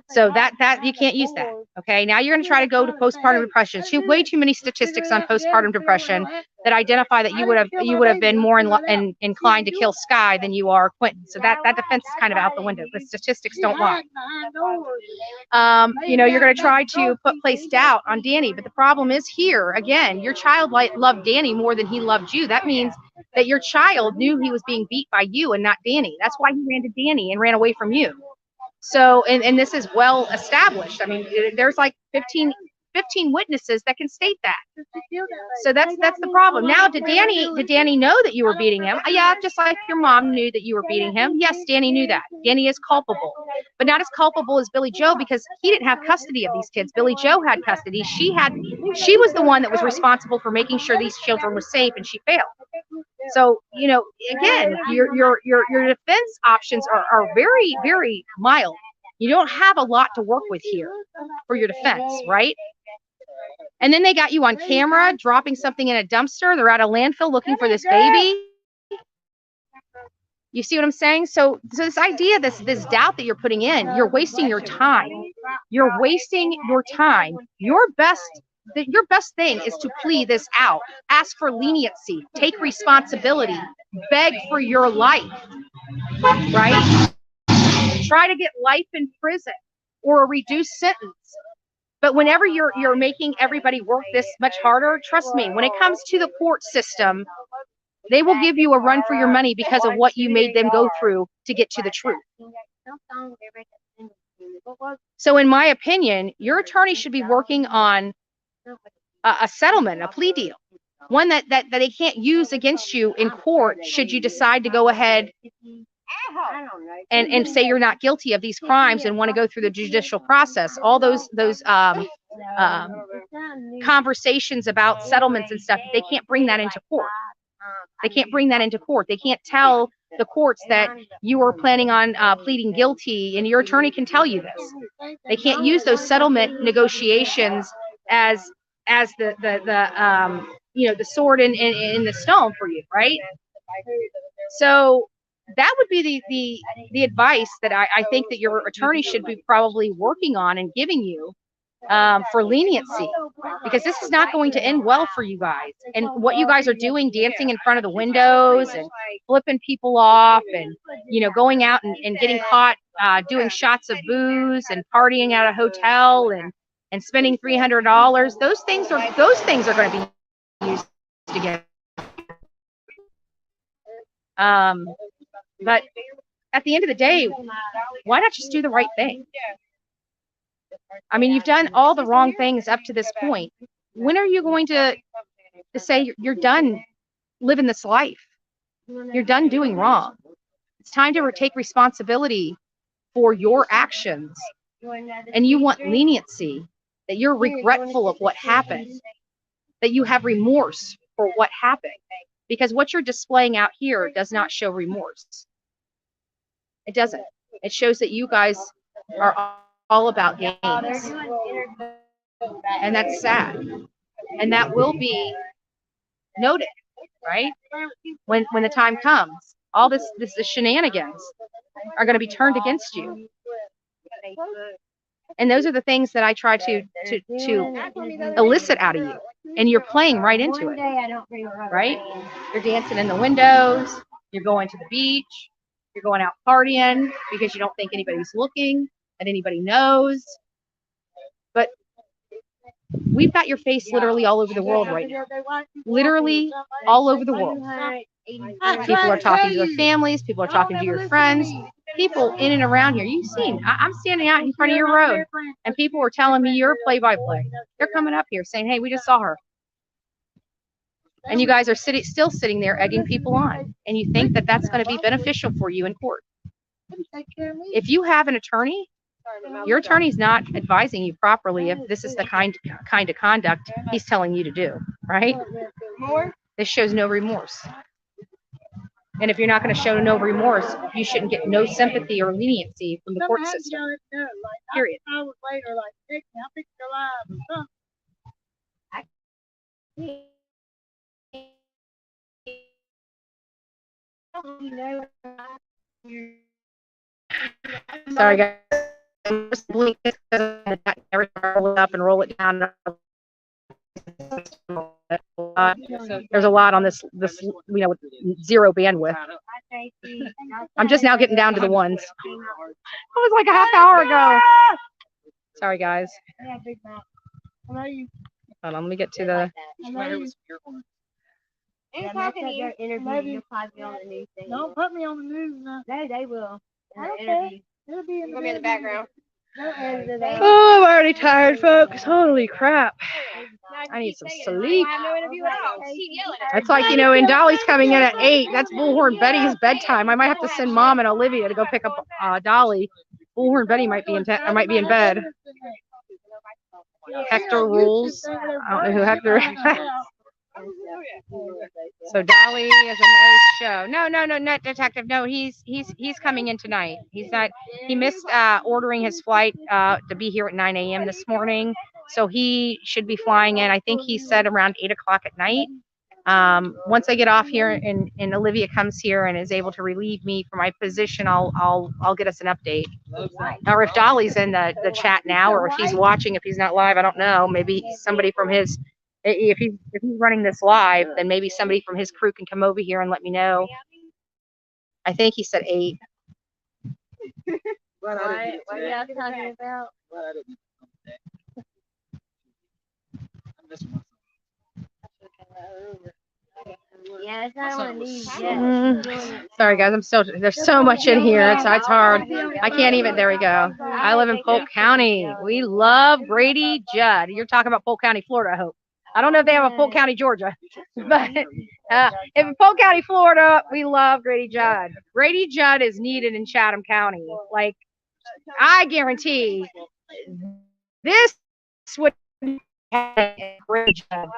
So that you can't use that. Okay. Now you're going to try to go to postpartum depression. Way too many statistics on postpartum depression that identify that you would have been more inclined to kill Sky than you are Quentin. So that defense is kind of out the window. The statistics don't lie. You know, you're going to try to place doubt on Danny, but the problem is here again. Your child loved Danny more than he loved you. That means that your child knew he was being beat by you and not Danny. That's why he ran to Danny and ran away from you. So, and this is well established. I mean, there's like 15 witnesses that can state that. So that's the problem. Now, did Danny know that you were beating him? Yeah, just like your mom knew that you were beating him. Yes, Danny knew that. Danny is culpable, but not as culpable as Billy Joe because he didn't have custody of these kids. Billy Joe had custody. She was the one that was responsible for making sure these children were safe, and she failed. So, you know, again, your defense options are very, very mild. You don't have a lot to work with here for your defense, right? And then they got you on camera dropping something in a dumpster. They're at a landfill looking for this baby. You see what I'm saying? So this idea, this doubt that you're putting in, you're wasting your time. You're wasting your time. Your best thing is to plead this out. Ask for leniency. Take responsibility. Beg for your life. Right? Try to get life in prison or a reduced sentence. But whenever you're making everybody work this much harder, trust me, when it comes to the court system, they will give you a run for your money because of what you made them go through to get to the truth. So in my opinion, your attorney should be working on a settlement, a plea deal, one that they can't use against you in court should you decide to go ahead and say you're not guilty of these crimes and want to go through the judicial process. All those conversations about settlements and stuff, they can't bring that into court. They can't bring that into court. They can't tell the courts that you are planning on pleading guilty, and your attorney can tell you this. They can't use those settlement negotiations as the sword in the stone for you, right? So that would be the advice that I think that your attorney should be probably working on and giving you for leniency, because this is not going to end well for you guys. And what you guys are doing, dancing in front of the windows and flipping people off, and going out and getting caught doing shots of booze and partying at a hotel and spending $300, those things are going to be used again. But at the end of the day, why not just do the right thing? I mean, you've done all the wrong things up to this point. When are you going to say you're done living this life? You're done doing wrong. It's time to take responsibility for your actions. And you want leniency, that you're regretful of what happened, that you have remorse for what happened. Because what you're displaying out here does not show remorse. It doesn't. It shows that you guys are all about gains. And that's sad. And that will be noted, right? When the time comes, all this shenanigans are going to be turned against you. And those are the things that I try to elicit out of you. And you're playing right into it, right? You're dancing in the windows. You're going to the beach. You're going out partying because you don't think anybody's looking and anybody knows. But we've got your face literally all over the world right now. Literally all over the world. People are talking to their families. People are talking to your friends. People in and around here. You've seen, I'm standing out in front of your road and people were telling me you're play-by-play. They're coming up here saying, hey, we just saw her. And you guys are still sitting there egging people on. And you think that that's going to be beneficial for you in court. If you have an attorney, your attorney's not advising you properly if this is the kind of conduct he's telling you to do, right? This shows no remorse. And if you're not going to show no remorse, you shouldn't get no sympathy or leniency from the court system. Period. Sorry, guys. Blink this because roll it up and roll it down. There's a lot on this with zero bandwidth. I'm just now getting down to the ones. It was like a half hour ago. Sorry, guys. Hold on, let me get to the. Don't put me on the news now. No, they will. It'll be in the background. Oh, I'm already tired, folks. Holy crap. I need some sleep. That's like, and Dolly's coming in at 8. That's Bullhorn Betty's bedtime. I might have to send Mom and Olivia to go pick up Dolly. Bullhorn Betty might be in bed. Hector rules. I don't know who Hector is. So Dolly is in the show. No, not detective. No, he's coming in tonight. He's not. He missed ordering his flight to be here at 9 a.m. this morning. So he should be flying in. I think he said around 8 o'clock at night. Once I get off here and Olivia comes here and is able to relieve me from my position, I'll get us an update. Or if Dolly's in the chat now, or if he's watching, if he's not live, I don't know. Maybe somebody from his. If he's running this live, then maybe somebody from his crew can come over here and let me know. I think he said 8. What are y'all talking about? Yeah, it's not one of these yet. Sorry, guys. There's so much in here. It's hard. I can't even. There we go. I live in Polk County. We love Grady Judd. You're talking about Polk County, Florida, I hope. I don't know if they have a Polk County, Georgia, but in Polk County, Florida, we love Grady Judd. Grady Judd is needed in Chatham County. Like, I guarantee this would have Grady Judd.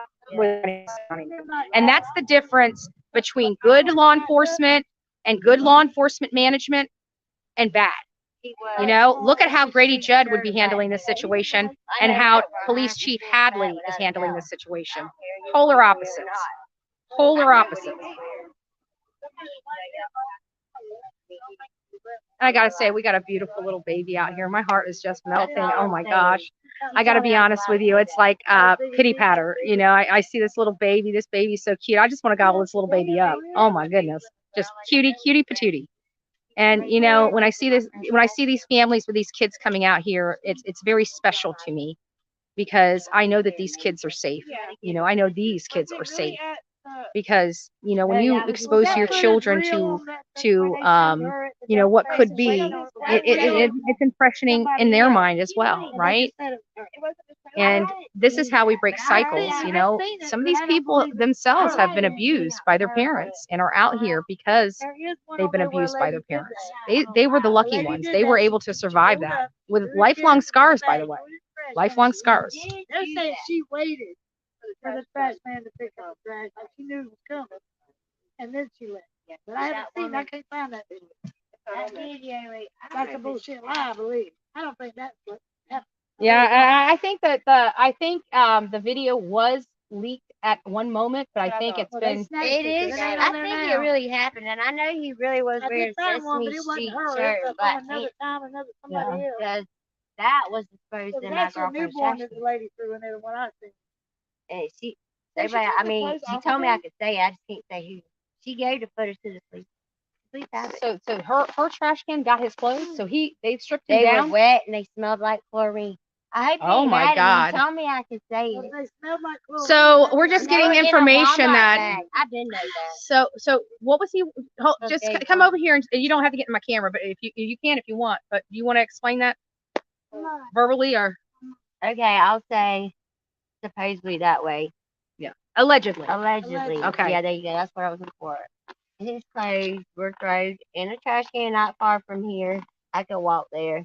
And that's the difference between good law enforcement and good law enforcement management and bad. Look at how Grady Judd would be handling this situation and how Police Chief Hadley is handling this situation. Polar opposites. Polar opposites. I gotta say, we got a beautiful little baby out here. My heart is just melting. Oh my gosh. I gotta be honest with you. It's like pity patter. You know, I see this little baby. This baby's so cute. I just want to gobble this little baby up. Oh my goodness. Just cutie patootie. And you know, when I see these families with these kids coming out here, it's very special to me because I know that these kids are safe. You know, I know these kids are safe because, you know, when you expose your children to you know, what could be, it's impressioning in their mind as well, right? And this is how we break cycles. You know, some of these people themselves have been abused by their parents and are out here because they've been abused by their parents. They were the lucky ones. They were able to survive that with lifelong scars, by the way. Lifelong scars. They're saying she waited for the trash man to pick up trash. Like she knew it was coming. And then she left. But I haven't seen, I can't find that video. That's a bullshit lie, I believe. I don't think that's what happened. Yeah, I think that the video was leaked at one moment, but I think it's been. It is. I think it really happened, and I know he really was wearing Sesame Street shirt, black pants. Because that was exposed in my girlfriend's trash. The lady threw in there when I seen. And everybody, I mean, she told me I could say it, I just can't say who. She gave the footage to the police. So her trash can got his clothes. So they stripped him They down. were wet and they smelled like chlorine. I hope Oh my God. He told me I could say it. They smelled like chlorine. So we're just getting They were in a information Walmart that. bag. I didn't know that. So what was he? Just Okay, come over here, and you don't have to get in my camera, but if you can if you want. But do you want to explain that verbally or? Okay, I'll say supposedly that way. Yeah. Allegedly. Allegedly. Okay. Yeah, there you go. That's what I was looking for. His clothes were thrown in a trash can not far from here. I could walk there.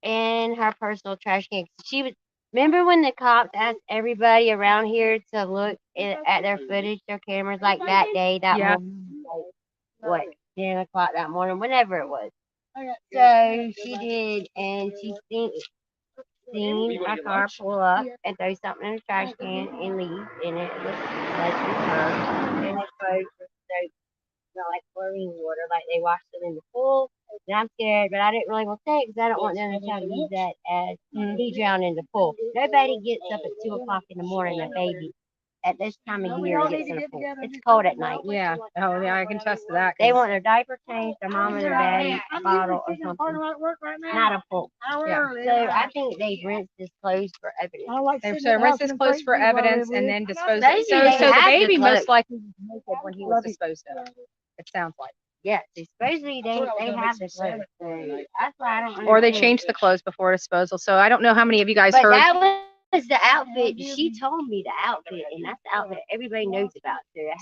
In her personal trash can. Remember when the cops asked everybody around here to look at their footage, their cameras, like that day, that morning, like, 10 o'clock that morning, whenever it was. So she did, and she seen a car pull up and throw something in the trash can and leave, and it was her. And the clothes were smelled like chlorine water, like they washed it in the pool. And I'm scared, but I didn't really want to say it because I don't want them to try to use that as he drowned in the pool. Nobody gets up at 2 o'clock in the morning, a baby, at this time of year, gets in the pool. It's cold at night. Yeah. Oh, yeah, I can attest to that. They want their diaper changed, their mom and their daddy, a bottle or something. Not a pool. Yeah. So I think they rinsed his clothes for evidence. So rinse his clothes for evidence and then dispose of it. So They the had baby the most clothes. likely was naked when he was disposed of. It sounds like. Yes, supposedly they have the clothes. So that's why I don't Or they understand. changed the clothes before disposal. So I don't know how many of you guys But heard. that was the outfit. She told me the outfit, and that's the outfit everybody knows about.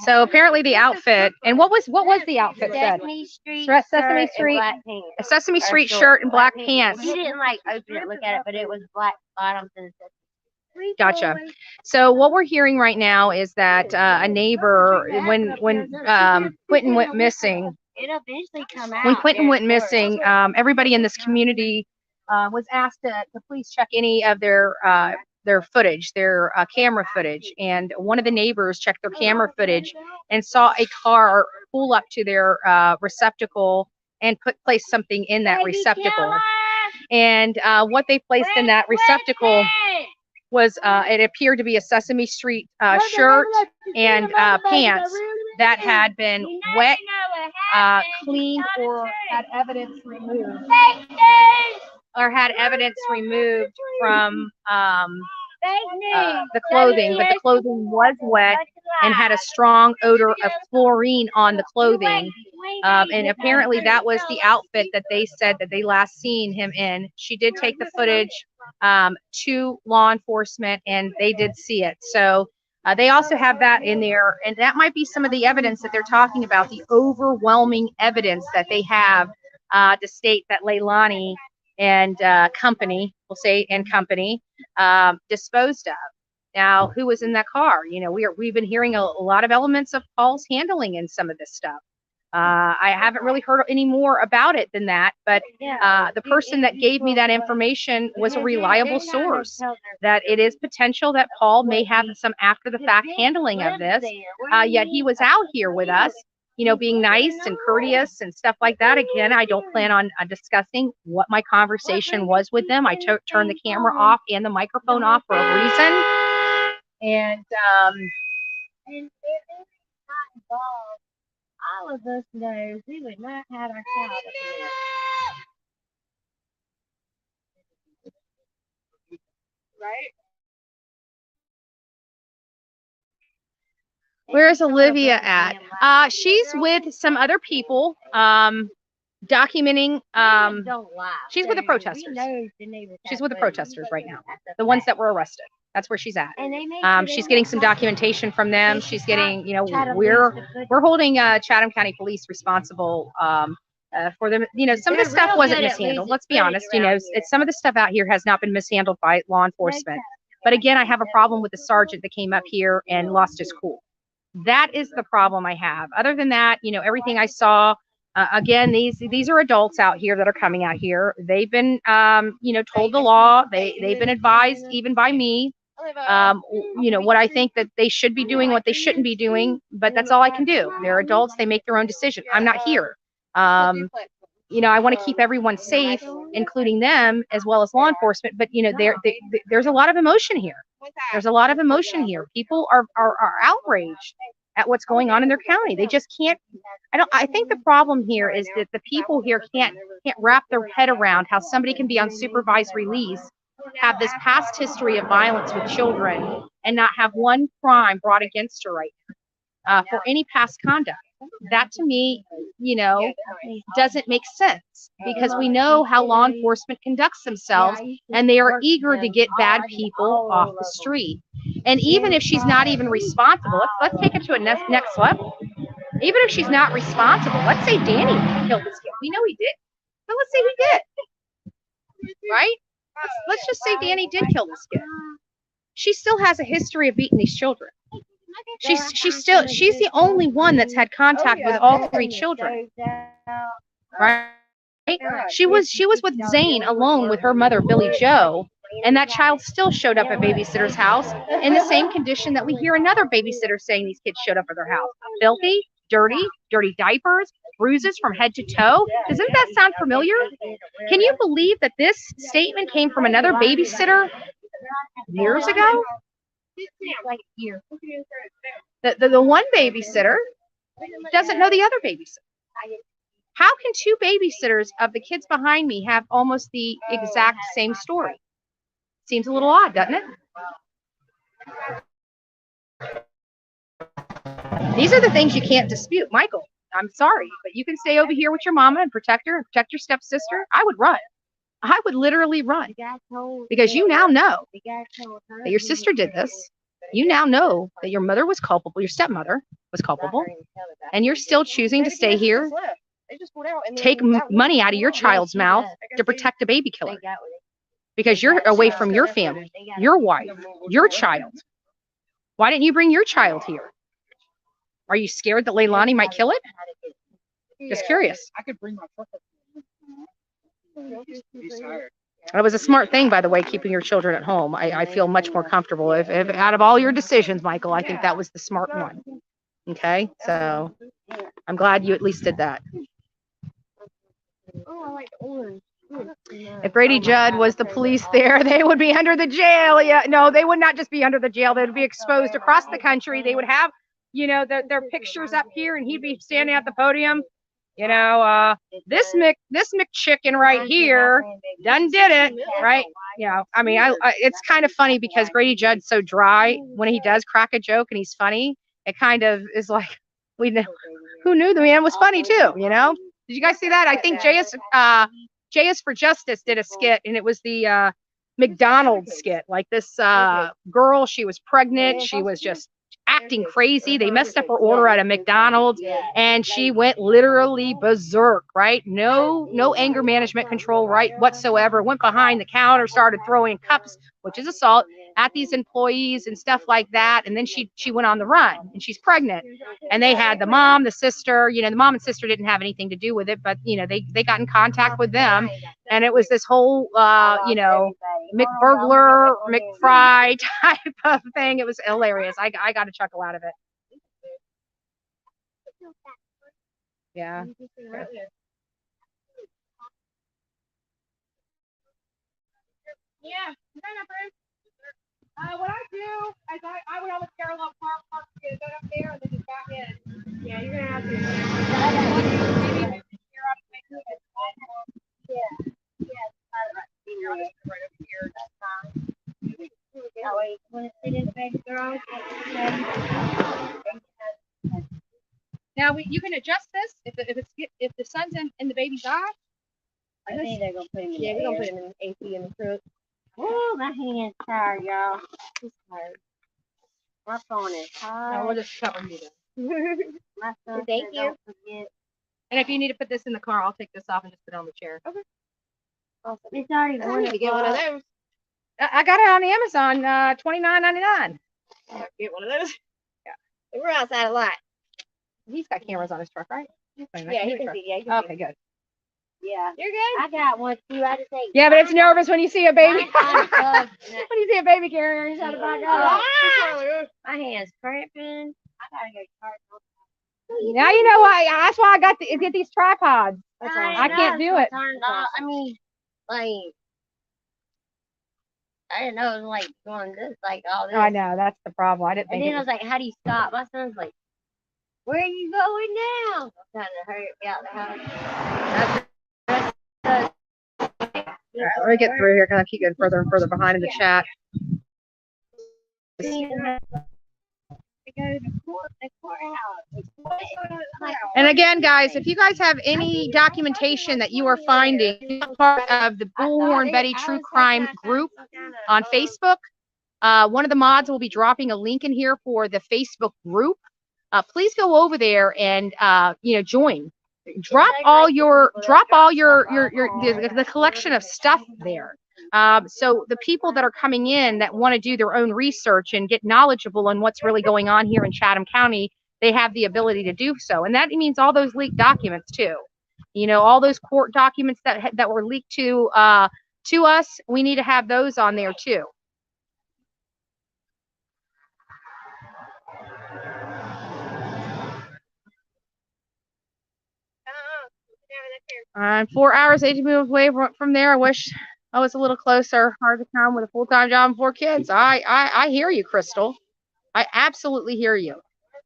So apparently the outfit, and what was the outfit said? Sesame Street Sesame shirt Street- and black pants. A Sesame Street short- shirt and black pants. She didn't like open it, look at it, but it was black bottoms and Sesame. Gotcha. So what we're hearing right now is that a neighbor, when Quentin went missing, It'll eventually come out. when Quentin there, went of course. missing, everybody in this community was asked to please check any of their footage, their camera footage. And one of the neighbors checked their camera footage and saw a car pull up to their receptacle and place something in that receptacle. And what they placed in that receptacle was it appeared to be a Sesame Street shirt and pants that had been wet, cleaned, or had evidence removed, from the clothing, but the clothing was wet and had a strong odor of chlorine on the clothing. And apparently that was the outfit that they said that they last seen him in. She did take the footage to law enforcement, and they did see it. So they also have that in there, and that might be some of the evidence that they're talking about, the overwhelming evidence that they have to state that Leilani and company, we'll say, and company, disposed of. Now, who was in that car? You know, we've been hearing a lot of elements of Paul's handling in some of this stuff. I haven't really heard any more about it than that, but the person that gave me that information was a reliable source, that it is potential that Paul may have some after the fact handling of this, yet he was out here with us, you know, being nice and courteous and stuff like that. Again, I don't plan on discussing what my conversation was with them. I turned the camera off and the microphone off for a reason. And all of us knows we would not have our child up here. Right? where's Olivia at? She's with some other people, documenting. She's with the protesters. She's with the protesters right now, the ones that were arrested. That's where she's at. She's getting some documentation from them. She's getting, you know, we're holding Chatham County Police responsible for them. You know, some of the stuff wasn't mishandled. Let's be honest. You know, some of the stuff out here has not been mishandled by law enforcement. But again, I have a problem with the sergeant that came up here and lost his cool. That is the problem I have. Other than that, you know, everything I saw. Again, these are adults out here that are coming out here. They've been, you know, told the law. They've been advised even by me. You know, what I think that they should be doing, what they shouldn't be doing, but that's all I can do. They're adults. They make their own decision. I'm not here. You know, I want to keep everyone safe, including them as well as law enforcement. But, you know, there's a lot of emotion here. There's a lot of emotion here. People are outraged at what's going on in their county. They just can't. I think the problem here is that the people here can't wrap their head around how somebody can be on supervised release, have this past history of violence with children, and not have one crime brought against her right now for any past conduct. That to me, you know, doesn't make sense, because we know how law enforcement conducts themselves, and they are eager to get bad people off the street. And even if she's not even responsible, let's take it to a next level. Even if she's not responsible, let's say Danny killed this kid. We know he did, but let's say he did, right? Let's just say Danny did kill this kid. She still has a history of beating these children. She's the only one that's had contact with all three children, right? She was with Zane alone with her mother, Billy Joe, and that child still showed up at babysitter's house in the same condition that we hear another babysitter saying these kids showed up at their house. Filthy, dirty diapers, bruises from head to toe. Doesn't that sound familiar? Can you believe that this statement came from another babysitter years ago? The one babysitter doesn't know the other babysitter. How can two babysitters of the kids behind me have almost the exact same story? Seems a little odd, doesn't it? These are the things you can't dispute. Michael, I'm sorry, but you can stay over here with your mama and protect her and protect your stepsister. I would run. I would literally run, because you now know that your sister did this. You now know that your mother was culpable, your stepmother was culpable, and you're still choosing to stay here, take money out of your child's mouth to protect a baby killer, because you're away from your family, your wife, your child. Why didn't you bring your child here? Are you scared that Leilani might kill it? Just curious. I could bring my truck up. It was a smart thing, by the way, keeping your children at home. I feel much more comfortable. If out of all your decisions, Michael, I think that was the smart one. Okay, so I'm glad you at least did that. If Brady Judd was the police there, they would be under the jail. Yeah, no, they would not just be under the jail. They would be exposed across the country. They would have, you know, their pictures up here, and he'd be standing at the podium. You know, this McChicken right here done did it, right? You know, I mean, it's kind of funny because Brady Judd's so dry when he does crack a joke and he's funny. It kind of is like, we know, who knew the man was funny too, you know? Did you guys see that? I think JS for Justice did a skit, and it was the McDonald's skit. Like this girl, she was pregnant. She was just acting crazy. They messed up her order at a McDonald's, and she went literally berserk, right? No anger management control, right, whatsoever. Went behind the counter, started throwing cups, which is assault, at these employees and stuff like that. And then she went on the run, and she's pregnant. And they had the mom, the sister, you know, the mom and sister didn't have anything to do with it, but you know, they got in contact with them, and it was this whole you know, McBurglar, McFry type of thing. It was hilarious. I got a chuckle out of it. Yeah. Yeah. What I do is I would always carry a little park to get it up there and then just back in. Yeah, you're gonna have to. Now you can adjust this if the sun's in the baby's eye. I think they're gonna put him in the we're gonna put him in the AC in the truck. Oh, my hand's tired, y'all. It's tired. My phone is tired. No, we'll just cover you then. My son said, don't forget. And if you need to put this in the car, I'll take this off and just put it on the chair. Okay. Awesome. It's already I need to get one of those. I got it on Amazon, $29.99. Get one of those. Yeah. We're outside a lot. He's got cameras on his truck, right? Yeah, he can see. Yeah, he can okay, good. Yeah. You're good. I got one too. I just think. Yeah, but it's nervous when you see a baby. When When you see a baby carrier, you gotta back up. My hand's cramping. I gotta go charge. Now you know why. That's why I got to get these tripods. That's all. I can't do it. I mean, like, I didn't know it was like going this, like all this. I know, that's the problem. I didn't And think then it I was like, how do you stop? My son's like, where are you going now? I'm trying to hurry me out the house. All right, let me get through here because I keep getting further and further behind in the chat. And again, guys, if you guys have any documentation that you are finding part of the Bullhorn Betty True Crime group on Facebook, one of the mods will be dropping a link in here for the Facebook group. Please go over there and you know, join. Drop all your the collection of stuff there. So the people that are coming in that want to do their own research and get knowledgeable on what's really going on here in Chatham County, they have the ability to do so. And that means all those leaked documents too. You know, all those court documents that were leaked to us, we need to have those on there too. I'm 4 hours, 18 minutes away from there. I wish I was a little closer. Hard to come with a full-time job and 4 kids. I hear you, Crystal. I absolutely hear you.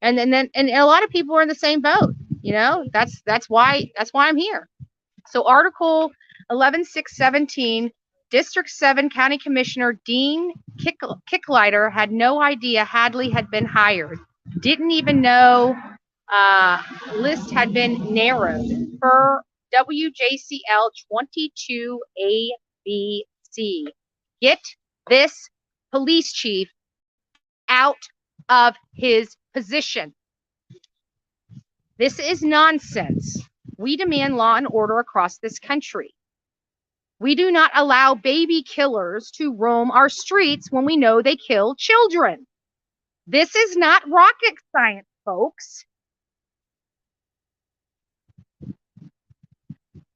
And a lot of people are in the same boat. You know, that's why I'm here. So Article 11.617, District 7 County Commissioner Dean Kicklighter had no idea Hadley had been hired. Didn't even know list had been narrowed per WJCL 22ABC. Get this police chief out of his position. This is nonsense. We demand law and order across this country. We do not allow baby killers to roam our streets when we know they kill children. This is not rocket science, folks.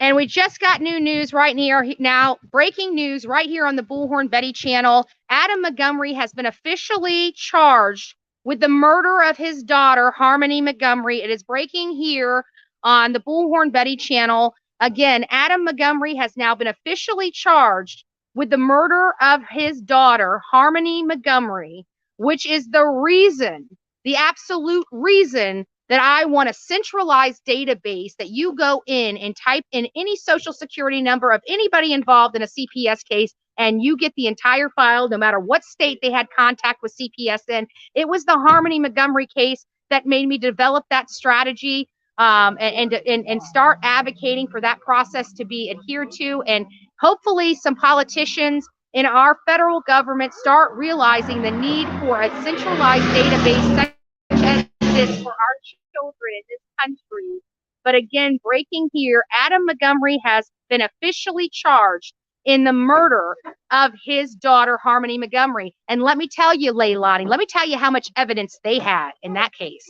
And we just got new news right here now, breaking news right here on the Bullhorn Betty channel. Adam Montgomery has been officially charged with the murder of his daughter, Harmony Montgomery. It is breaking here on the Bullhorn Betty channel. Again, Adam Montgomery has now been officially charged with the murder of his daughter, Harmony Montgomery, which is the reason, the absolute reason that I want a centralized database that you go in and type in any social security number of anybody involved in a CPS case, and you get the entire file, no matter what state they had contact with CPS in. It was the Harmony Montgomery case that made me develop that strategy and start advocating for that process to be adhered to. And hopefully some politicians in our federal government start realizing the need for a centralized database such as this for our children in this country. But again, breaking here, Adam Montgomery has been officially charged in the murder of his daughter, Harmony Montgomery. And let me tell you, Leilani, let me tell you how much evidence they had in that case.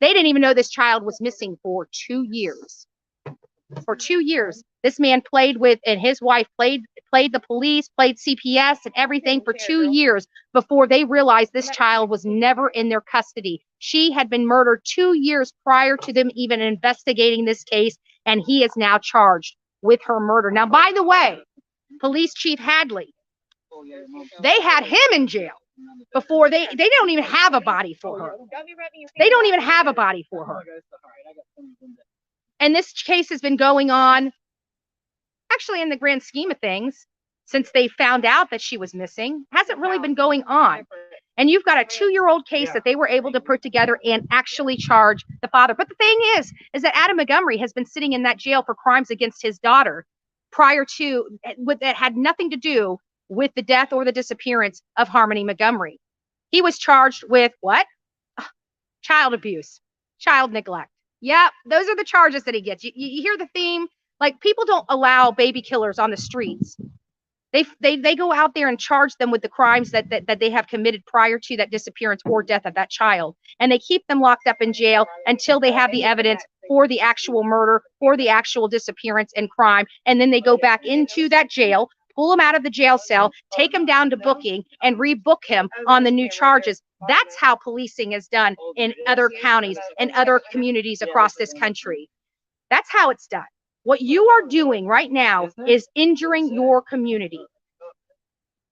They didn't even know this child was missing for 2 years. For 2 years, this man played with, and his wife played the police, played CPS and everything for 2 years before they realized this child was never in their custody. She had been murdered 2 years prior to them even investigating this case, and he is now charged with her murder. Now, by the way, Police Chief Hadley, they had him in jail before they don't even have a body for her. They don't even have a body for her. And this case has been going on, actually, in the grand scheme of things, since they found out that she was missing, hasn't really been going on. And you've got a 2-year-old case that they were able to put together and actually charge the father. But the thing is that Adam Montgomery has been sitting in that jail for crimes against his daughter prior to, that had nothing to do with the death or the disappearance of Harmony Montgomery. He was charged with what? Child abuse, child neglect. Yep, those are the charges that he gets. You hear the theme? Like, people don't allow baby killers on the streets. They go out there and charge them with the crimes that they have committed prior to that disappearance or death of that child. And they keep them locked up in jail until they have the evidence for the actual murder, for the actual disappearance and crime. And then they go back into that jail, pull him out of the jail cell, take him down to booking, and rebook him on the new charges. That's how policing is done in other counties and other communities across this country. That's how it's done. What you are doing right now is injuring your community.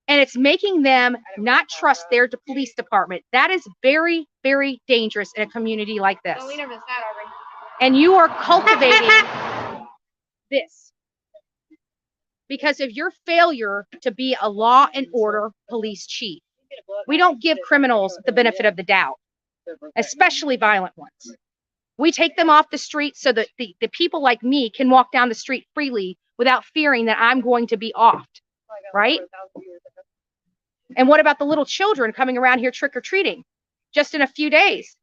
And it's making them not trust their police department. That is very, very dangerous in a community like this. And you are cultivating this because of your failure to be a law and order police chief. We don't give criminals the benefit of the doubt, especially violent ones. We take them off the street so that the people like me can walk down the street freely without fearing that I'm going to be offed, right? And what about the little children coming around here trick-or-treating just in a few days?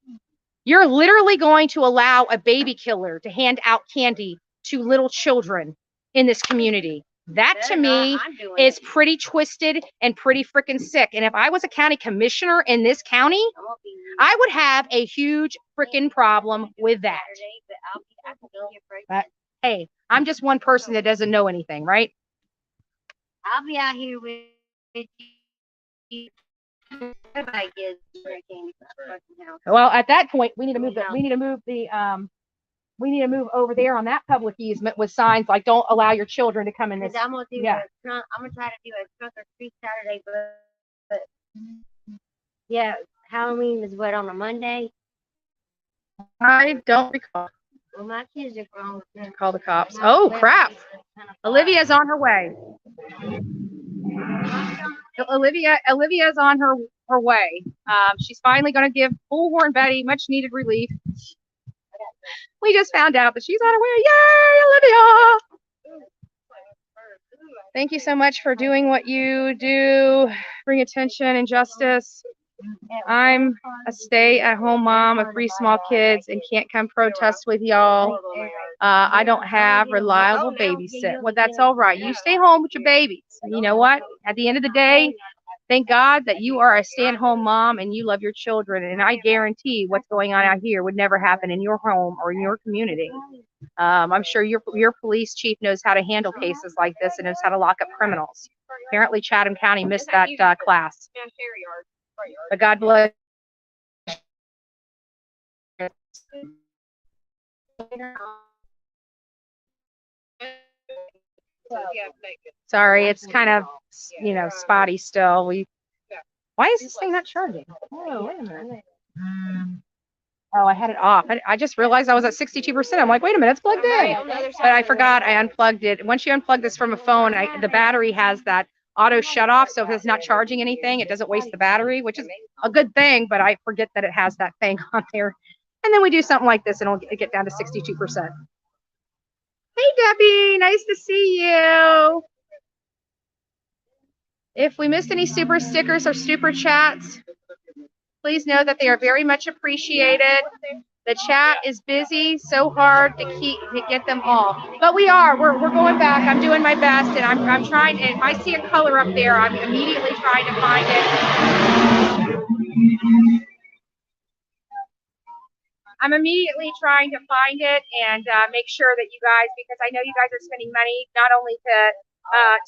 You're literally going to allow a baby killer to hand out candy to little children in this community. That to me is pretty twisted and pretty freaking sick. And if I was a county commissioner in this county, I would have a huge freaking problem with that. But hey, I'm just one person that doesn't know anything, right? I'll be out here with you. Everybody gets candy from the fucking house. Well, at that point, we need to move over there on that public easement with signs like "Don't allow your children to come in this." I'm gonna do I'm gonna try to do a trunk or treat Saturday, but yeah, Halloween is what, on a Monday? I don't recall. Well, my kids are grown. Call the cops. Oh crap! Olivia's on her way. Olivia's on her way. She's finally going to give Bullhorn Betty much needed relief. We just found out that she's on her way. Yay, Olivia! Thank you so much for doing what you do. Bring attention and justice. I'm a stay-at-home mom of 3 small kids and can't come protest with y'all. I don't have reliable babysit. Well, that's all right. You stay home with your babies. You know what? At the end of the day, thank God that you are a stay-at-home mom and you love your children. And I guarantee what's going on out here would never happen in your home or in your community. I'm sure your police chief knows how to handle cases like this and knows how to lock up criminals. Apparently, Chatham County missed that class. But God bless. Sorry, it's kind of, spotty still. Why is this thing not charging? Oh, wait a minute. Oh, I had it off. I just realized I was at 62%. I'm like, wait a minute, it's plugged in. But I forgot I unplugged it. Once you unplug this from a phone, the battery has that auto shut off. So if it's not charging anything, it doesn't waste the battery, which is a good thing. But I forget that it has that thing on there. And then we do something like this and it'll get down to 62%. Hey, Debbie, nice to see you. If we missed any super stickers or super chats, please know that they are very much appreciated. The chat is busy, so hard to get them all. But we're going back. I'm doing my best, and I'm trying. And if I see a color up there, I'm immediately trying to find it. I'm immediately trying to find it and make sure that you guys, because I know you guys are spending money not only to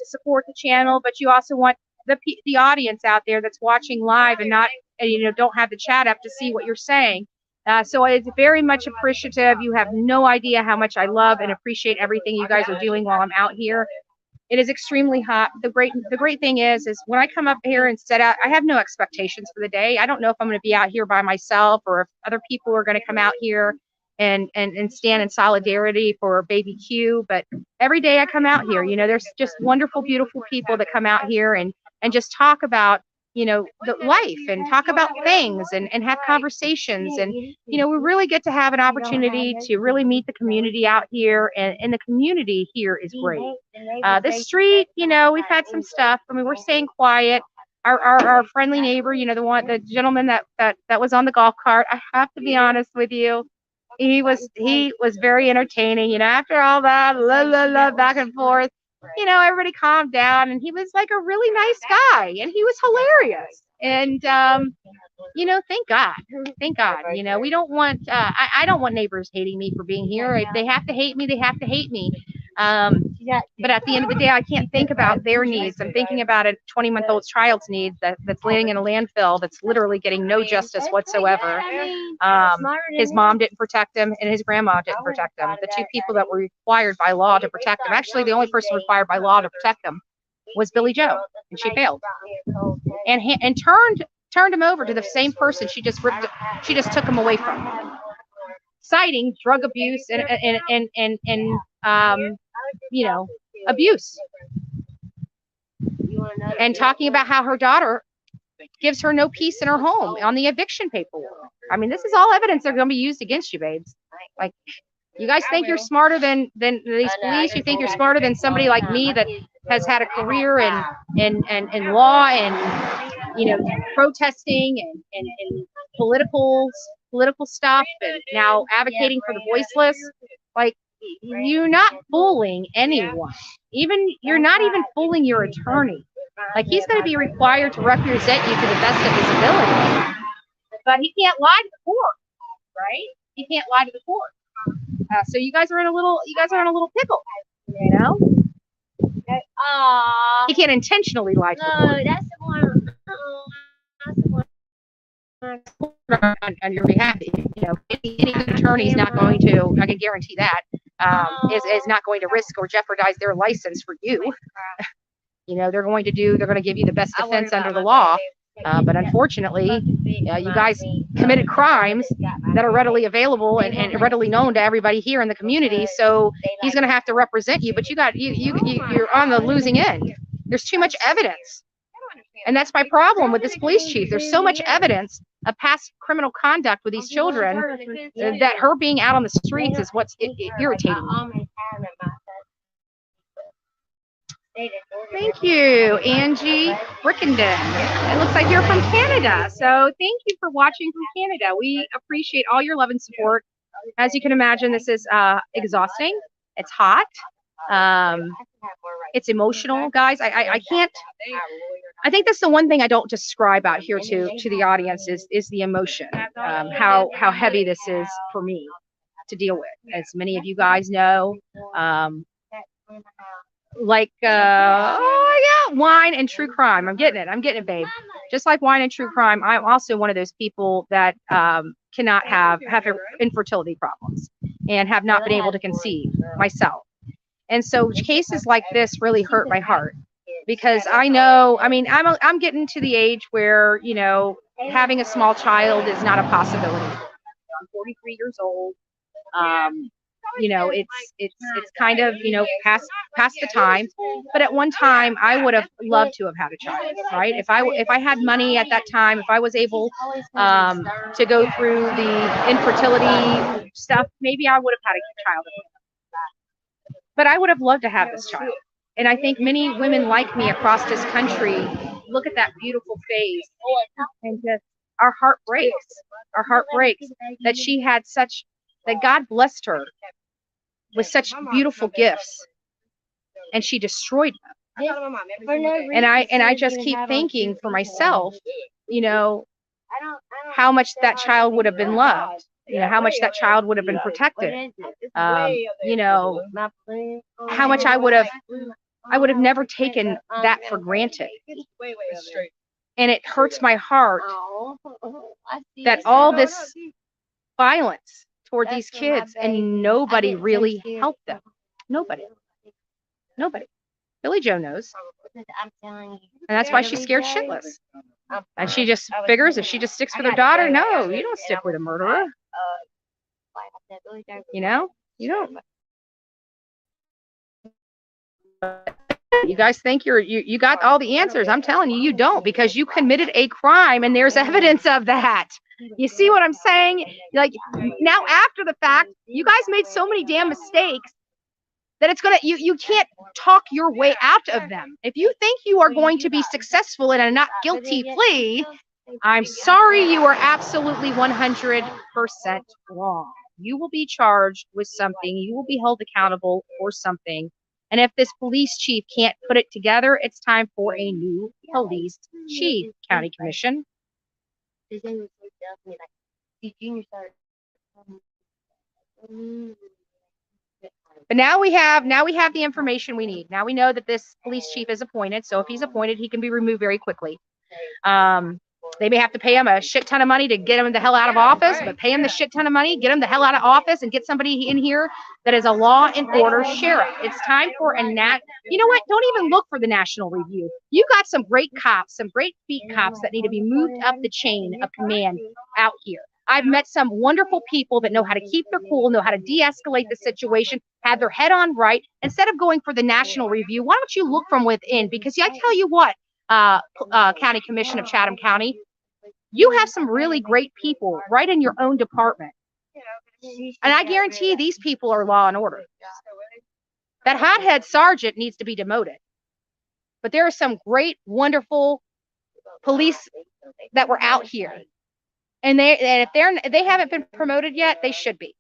support the channel, but you also want the audience out there that's watching live and not, don't have the chat up to see what you're saying. So it's very much appreciative. You have no idea how much I love and appreciate everything you guys are doing while I'm out here. It is extremely hot. The great thing is when I come up here and set out, I have no expectations for the day. I don't know if I'm going to be out here by myself or if other people are going to come out here and stand in solidarity for baby Q. But every day I come out here, there's just wonderful, beautiful people that come out here and just talk about, the life and talk about things and have conversations. And, we really get to have an opportunity to really meet the community out here. And the community here is great. This street, we've had some stuff. I mean, we're staying quiet. Our friendly neighbor, the gentleman that was on the golf cart, I have to be honest with you. He was very entertaining, after all that back and forth. Everybody calmed down, and he was like a really nice guy, and he was hilarious. And thank God. We don't want I don't want neighbors hating me for being here. If they have to hate me, they have to hate me. But at the end of the day, I can't think about their needs. I'm thinking about a 20-month-old child's needs that's laying in a landfill that's literally getting no justice whatsoever. His mom didn't protect him, and his grandma didn't protect him. The two people that were required by law to protect him, actually the only person required by law to protect him was Billy Joe, and she failed. And turned him over to the same person she just took him away from, citing drug abuse and abuse, and talking about how her daughter gives her no peace in her home on the eviction paperwork. I mean, this is all evidence they're going to be used against you, babes. Like, you guys think you're smarter than these police? You think you're smarter than somebody like me that has had a career in law and protesting and political stuff, and now advocating for the voiceless? Like, you're not fooling anyone. You're not even fooling your attorney. Like, he's going to be required to represent you to the best of his ability, but he can't lie to the court, right? He can't lie to the court. So you guys are in a little pickle, He can't intentionally lie to the court. That's the one. On your behalf, any attorney is not going to, I can guarantee that, is not going to risk or jeopardize their license for you. They're going to give you the best defense under the law. But unfortunately, you guys committed crimes that are readily available and readily known to everybody here in the community. So he's going to have to represent you, but you're on the losing end. There's too much evidence. And that's my problem with this police chief. There's so much evidence of past criminal conduct with these children that her being out on the streets is what's irritating me. Thank you, Angie Brickenden. It looks like you're from Canada. So thank you for watching from Canada. We appreciate all your love and support. As you can imagine, this is exhausting. It's hot. It's emotional, guys. I think that's the one thing I don't describe out here to the audience is the emotion. How heavy this is for me to deal with. As many of you guys know, wine and true crime. I'm getting it, babe. Just like wine and true crime, I'm also one of those people that cannot have infertility problems and have not been able to conceive myself. And so cases like this really hurt my heart, because I'm getting to the age where, having a small child is not a possibility. I'm 43 years old. It's kind of, past the time, but at one time I would have loved to have had a child, right? If I had money at that time, if I was able to go through the infertility stuff, maybe I would have had a child. But I would have loved to have this child. And I think many women like me across this country look at that beautiful face and just our heart breaks. Our heart breaks that she had that God blessed her with such beautiful gifts, and she destroyed them. And I just keep thinking for myself, you know, how much that child would have been loved, you know, how much that child would have been protected, you know, how much I would have never taken that for granted. And it hurts my heart that all this violence toward these kids and nobody really helped them. Nobody. Billy Joe knows. And that's why she's scared shitless. And she just figures if she just sticks with her daughter, no, you don't stick with a murderer. You know? You don't. You guys think you got all the answers. I'm telling you, you don't, because you committed a crime and there's evidence of that. You see what I'm saying? Like, now after the fact, you guys made so many damn mistakes that it's gonna, you can't talk your way out of them. If you think you are going to be successful in a not guilty plea, I'm sorry, you are absolutely 100% wrong. You will be charged with something. You will be held accountable for something. And if this police chief can't put it together, it's time for a new police chief, county commission. But now we have the information we need. Now we know that this police chief is appointed. So if he's appointed, he can be removed very quickly. They may have to pay him a shit ton of money to get him the hell out of office, but pay him the shit ton of money, get him the hell out of office, and get somebody in here that is a law and order sheriff. It's time for you know what? Don't even look for the national review. You got some great cops, some great beat cops that need to be moved up the chain of command out here. I've met some wonderful people that know how to keep their cool, know how to de-escalate the situation, have their head on right. Instead of going for the national review, why don't you look from within? Because I tell you what, County Commission of Chatham County, you have some really great people right in your own department. And I guarantee these people are law and order. That hothead sergeant needs to be demoted. But there are some great, wonderful police that were out here. And if they haven't been promoted yet, they should be.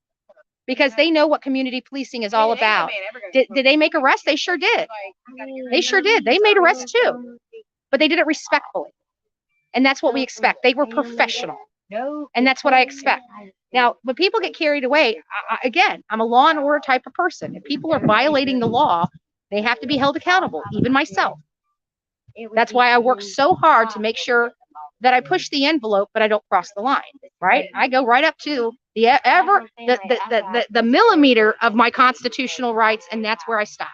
Because they know what community policing is all about. Did they make arrests? They sure did. They sure did. They made arrests too. But they did it respectfully. And that's what we expect. They were professional. And that's what I expect. Now, when people get carried away, again, I'm a law and order type of person. If people are violating the law, they have to be held accountable, even myself. That's why I work so hard to make sure that I push the envelope, but I don't cross the line, right? I go right up to the millimeter of my constitutional rights, and that's where I stop.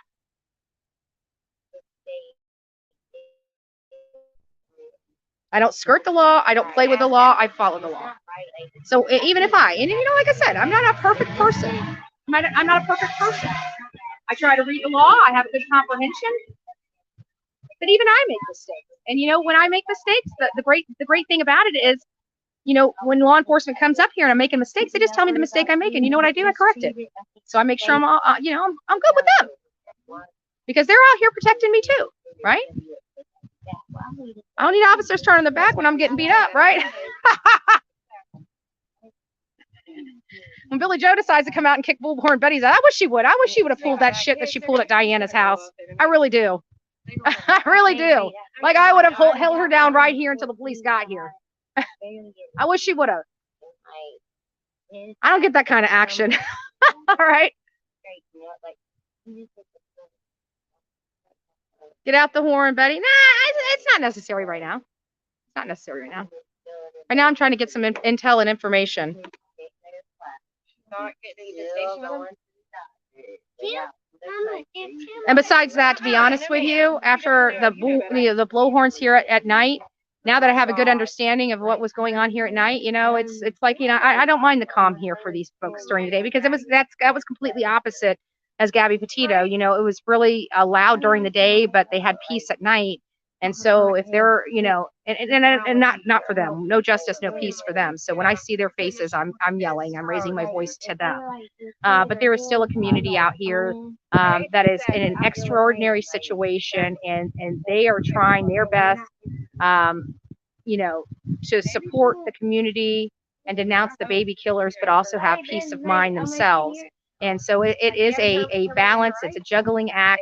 I don't skirt the law. I don't play with the law. I follow the law. So even if and you know, like I said, I'm not a perfect person. I'm not a perfect person. I try to read the law. I have a good comprehension. But even I make mistakes. And you know, when I make mistakes, the great thing about it is, you know, when law enforcement comes up here and I'm making mistakes, they just tell me the mistake I'm making. You know what I do? I correct it. So I make sure I'm all, I'm good with them, because they're out here protecting me too, right? I don't need officers turning the back when I'm getting beat up, right? When Billy Joe decides to come out and kick Bullhorn Betty's out, I wish she would. I wish she would have pulled that shit that she pulled at Diana's house. I really do. I really do. Like, I would have held her down right here until the police got here. I wish she would have. I don't get that kind of action. All right. Get out the horn, Betty. Nah, it's not necessary right now. It's not necessary right now. Right now, I'm trying to get some intel and information. And besides that, to be honest with you, after the blowhorns here at night, now that I have a good understanding of what was going on here at night, you know, it's like, you know, I don't mind the calm here for these folks during the day, because that was completely opposite as Gabby Petito. You know, it was really loud during the day, but they had peace at night. And so if they're, you know, and not for them, no justice, no peace for them. So when I see their faces, I'm yelling, I'm raising my voice to them. But there is still a community out here that is in an extraordinary situation, and they are trying their best, you know, to support the community and denounce the baby killers, but also have peace of mind themselves. And so it is a balance. It's a juggling act.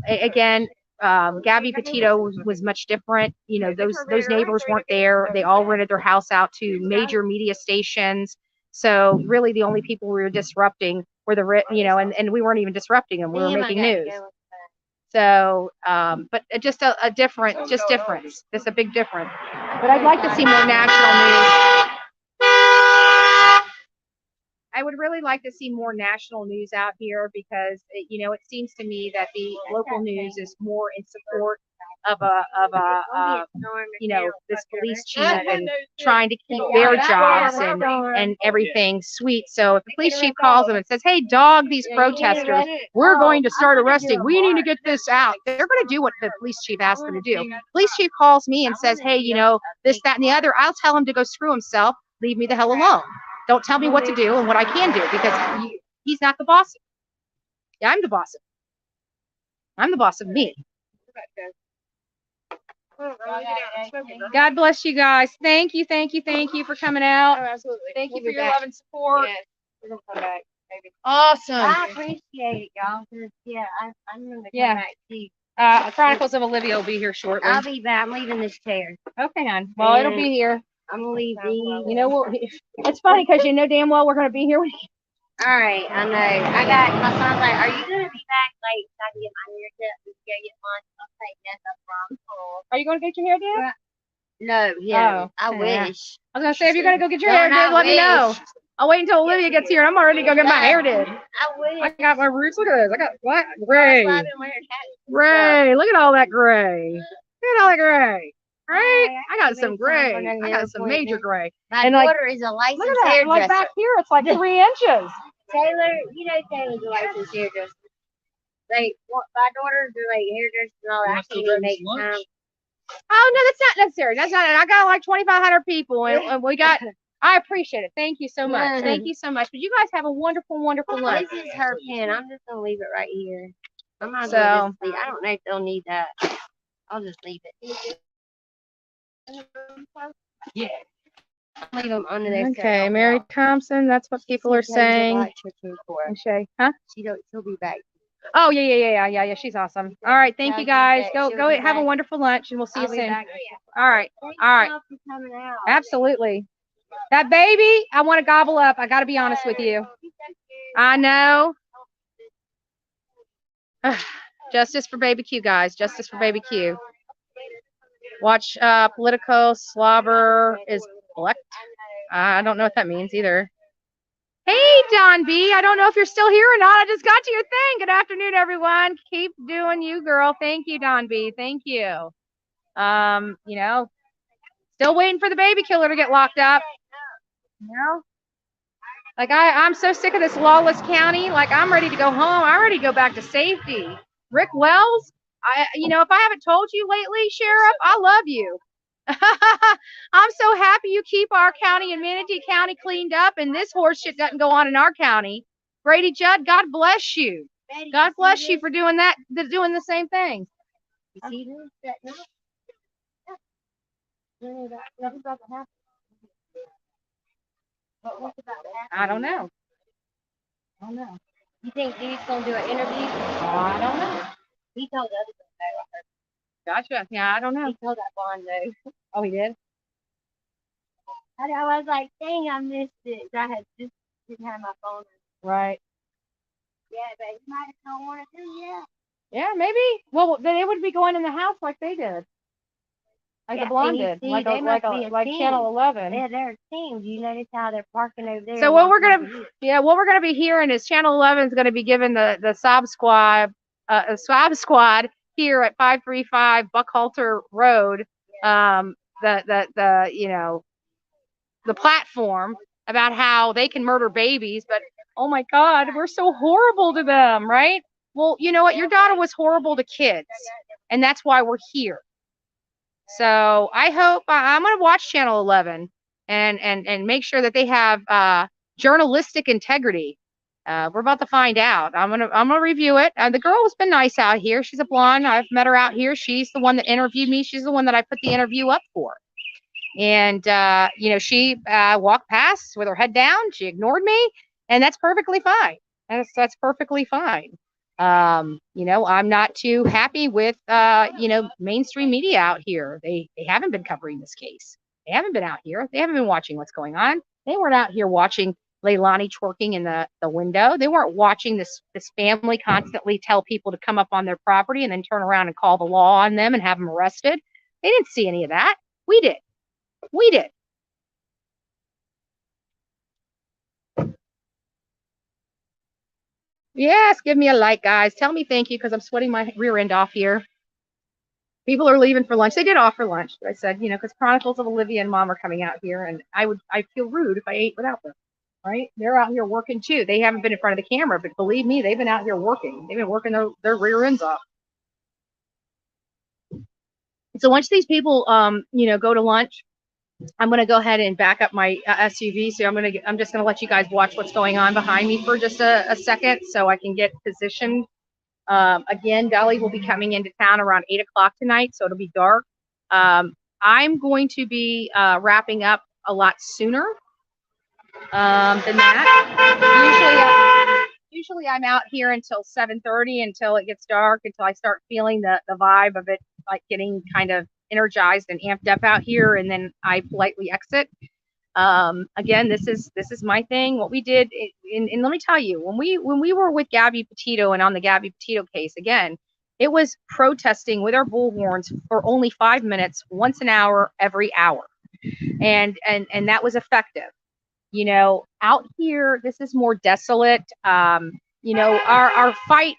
Again, Gabby Petito was much different. You know, those neighbors weren't there. They all rented their house out to major media stations. So really the only people we were disrupting were and we weren't even disrupting them. We were making news. So, but just a difference. Just a big difference. But I'd like to see more national news. I would really like to see more national news out here because, it seems to me that the local news is more in support of this police chief and trying to keep their jobs and everything sweet. So if the police chief calls them and says, hey, dog these protesters, we're going to start arresting. We need to get this out. They're going to do what the police chief asks them to do. Police chief calls me and says, hey, this, that, and the other. I'll tell him to go screw himself. Leave me the hell alone. Don't tell me what to do and what I can do because he's not the boss. Yeah, I'm the boss. I'm the boss of me. God bless you guys. Thank you for coming out. Oh, absolutely. Thank you We'll for be your back. love and support. Yes, we're gonna come back, maybe. Awesome. I appreciate it, y'all. 'Cause, I'm gonna come back too. Chronicles of Olivia will be here shortly. I'll be back. I'm leaving this chair. Okay, hon. Well, it'll be here. I'm gonna leave these. It's funny because you know damn well we're going to be here. All right, I know. I got my son's like, "Are you gonna be back late so I can get my hair cut? We can go get lunch." I'll take that up from. Are you going to get your hair done? No, I wish. I was going to say, if you're going to go get your hair done, let me know. I'll wait until Olivia gets here. I'm already going to get my hair done. I wish. I got my roots. Look at this. I got what? Gray. I've been wearing hats. Gray. Look at all that gray. Look at all that gray. Right? I got some gray. I got some major gray. My daughter is a licensed look at that. hairdresser. Like back here, it's like 3 inches. Taylor, Taylor's a licensed hairdresser. My daughter do hairdressers and all that. I can't even make time. Oh no, that's not necessary. That's not it. I got like 2,500 people, and we got. I appreciate it. Thank you so much. Thank you so much. But you guys have a wonderful, wonderful lunch. This is her pen. I'm just gonna leave it right here. I might So just leave. I don't know if they'll need that. I'll just leave it. Yeah. Leave them under there. Okay, Mary Thompson. That's what people are saying. Shay, huh? She'll be back. Oh yeah. She's awesome. All right, thank you guys. Go have a wonderful lunch, and we'll see you soon. All right, all right. Absolutely. That baby, I want to gobble up. I got to be honest with you. I know. Justice for baby Q, guys. Justice for baby Q. Watch Politico slobber is elect. I don't know what that means either. Hey, Don B. I don't know if you're still here or not. I just got to your thing. Good afternoon, everyone. Keep doing you, girl. Thank you, Don B. Thank you. Still waiting for the baby killer to get locked up. Like I'm so sick of this lawless county. Like I'm ready to go home. I'm ready to go back to safety. Rick Wells, if I haven't told you lately, Sheriff, I love you. I'm so happy you keep our county and Manatee County cleaned up and this horse shit doesn't go on in our county. Brady Judd, God bless you. God bless you for doing that, doing the same thing. You see this? I don't know. You think dude's gonna do an interview? I don't know. He told the other one though. Gotcha. Yeah, I don't know. He told that blonde though. Oh, he did? I was like, dang, I missed it. I had just didn't have my phone. Right. Yeah, but you might have told one or two, yeah. Yeah, maybe. Well, then it would be going in the house like they did. Like the blonde did. Like Channel 11. Yeah, they're a team. Do you notice how they're parking over there? So what we're gonna be hearing is Channel 11 is gonna be given the Sob Squad here at 535 Buckhalter Road, the platform about how they can murder babies, but oh my God, we're so horrible to them, right? Well, you know what? Your daughter was horrible to kids, and that's why we're here. So I hope I'm going to watch Channel 11 and make sure that they have journalistic integrity. We're about to find out. I'm gonna review it. The girl has been nice out here. She's a blonde. I've met her out here. She's the one that interviewed me. She's the one that I put the interview up for. And, you know, she walked past with her head down. She ignored me, and that's perfectly fine. That's perfectly fine. You know, I'm not too happy with, you know, mainstream media out here. They haven't been covering this case. They haven't been out here. They haven't been watching what's going on. They weren't out here watching Leilani twerking in the window. They weren't watching this family constantly tell people to come up on their property and then turn around and call the law on them and have them arrested. They didn't see any of that. We did. We did. Yes, give me a like, guys. Tell me thank you because I'm sweating my rear end off here. People are leaving for lunch. They did offer lunch, but I said, you know, because Chronicles of Olivia and Mom are coming out here, and I feel rude if I ate without them. Right? They're out here working too. They haven't been in front of the camera, but believe me, they've been out here working. They've been working their rear ends off. So once these people, you know, go to lunch, I'm going to go ahead and back up my SUV. So I'm just going to let you guys watch what's going on behind me for just a second so I can get positioned. Again, Dolly will be coming into town around 8 o'clock tonight, so it'll be dark. I'm going to be wrapping up a lot sooner than that. Usually I'm out here until 7:30 until it gets dark, until I start feeling the vibe of it, like getting kind of energized and amped up out here, and then I politely exit. Again, this is my thing. What we did, and let me tell you, when we were with Gabby Petito and on the Gabby Petito case, again, it was protesting with our bullhorns for only 5 minutes, once an hour, every hour, and that was effective. You know, out here, this is more desolate. You know, our fight.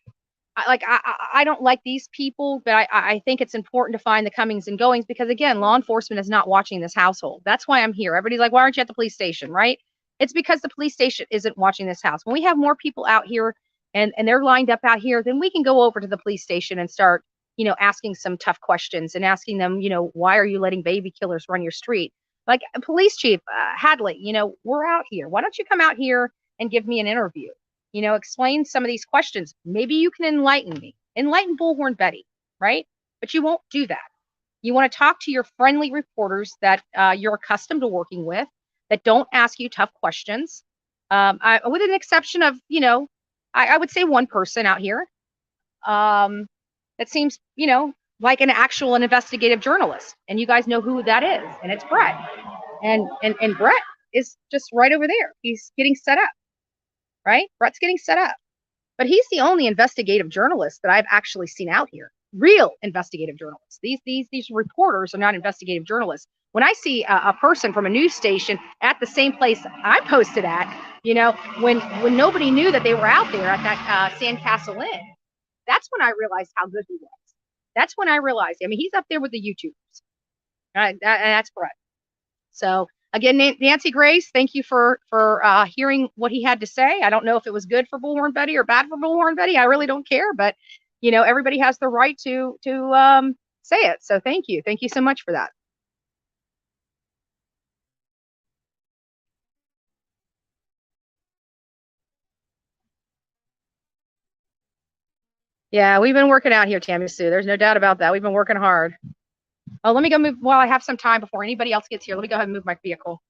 I don't like these people, but I think it's important to find the comings and goings because, again, law enforcement is not watching this household. That's why I'm here. Everybody's like, why aren't you at the police station, right? It's because the police station isn't watching this house. When we have more people out here and they're lined up out here, then we can go over to the police station and start, you know, asking some tough questions and asking them, you know, why are you letting baby killers run your street? Like Police Chief Hadley, you know, we're out here. Why don't you come out here and give me an interview? You know, explain some of these questions. Maybe you can enlighten me, enlighten Bullhorn Betty, right? But you won't do that. You want to talk to your friendly reporters that you're accustomed to working with, that don't ask you tough questions. With an exception of, you know, I would say one person out here that seems, you know, like an actual investigative journalist. And you guys know who that is. And it's Brett. And Brett is just right over there. He's getting set up. Right? Brett's getting set up. But he's the only investigative journalist that I've actually seen out here. Real investigative journalists. These reporters are not investigative journalists. When I see a person from a news station at the same place I'm posted at, you know, when nobody knew that they were out there at that Sandcastle Inn, that's when I realized how good he was. That's when I realized, I mean, he's up there with the YouTubers. That's Brett. So again, Nancy Grace, thank you for hearing what he had to say. I don't know if it was good for Bullhorn Betty or bad for Bullhorn Betty. I really don't care, but you know, everybody has the right to say it. So thank you so much for that. Yeah, we've been working out here, Tammy Sue. There's no doubt about that. We've been working hard. Oh, let me go move while I have some time before anybody else gets here. Let me go ahead and move my vehicle.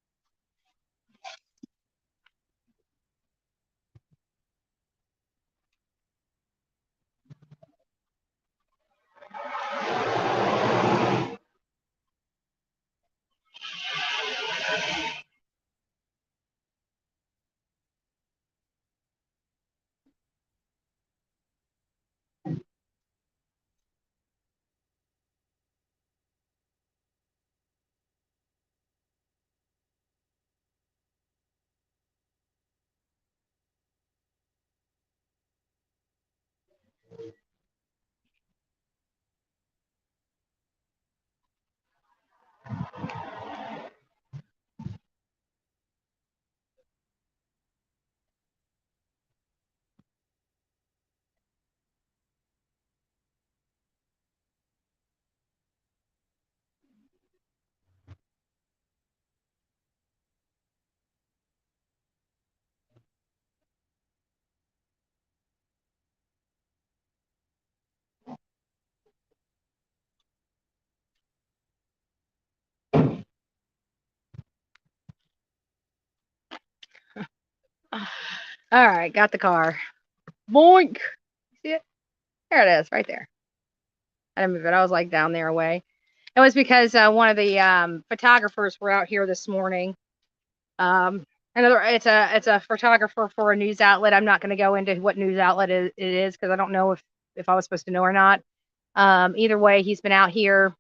All right, got the car. Boink. See it? There it is, right there. I didn't move it. I was like down there away. It was because one of the photographers were out here this morning. It's a photographer for a news outlet. I'm not going to go into what news outlet it is because I don't know if I was supposed to know or not. Either way, he's been out here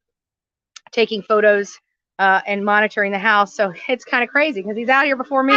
taking photos and monitoring the house. So it's kind of crazy because he's out here before me.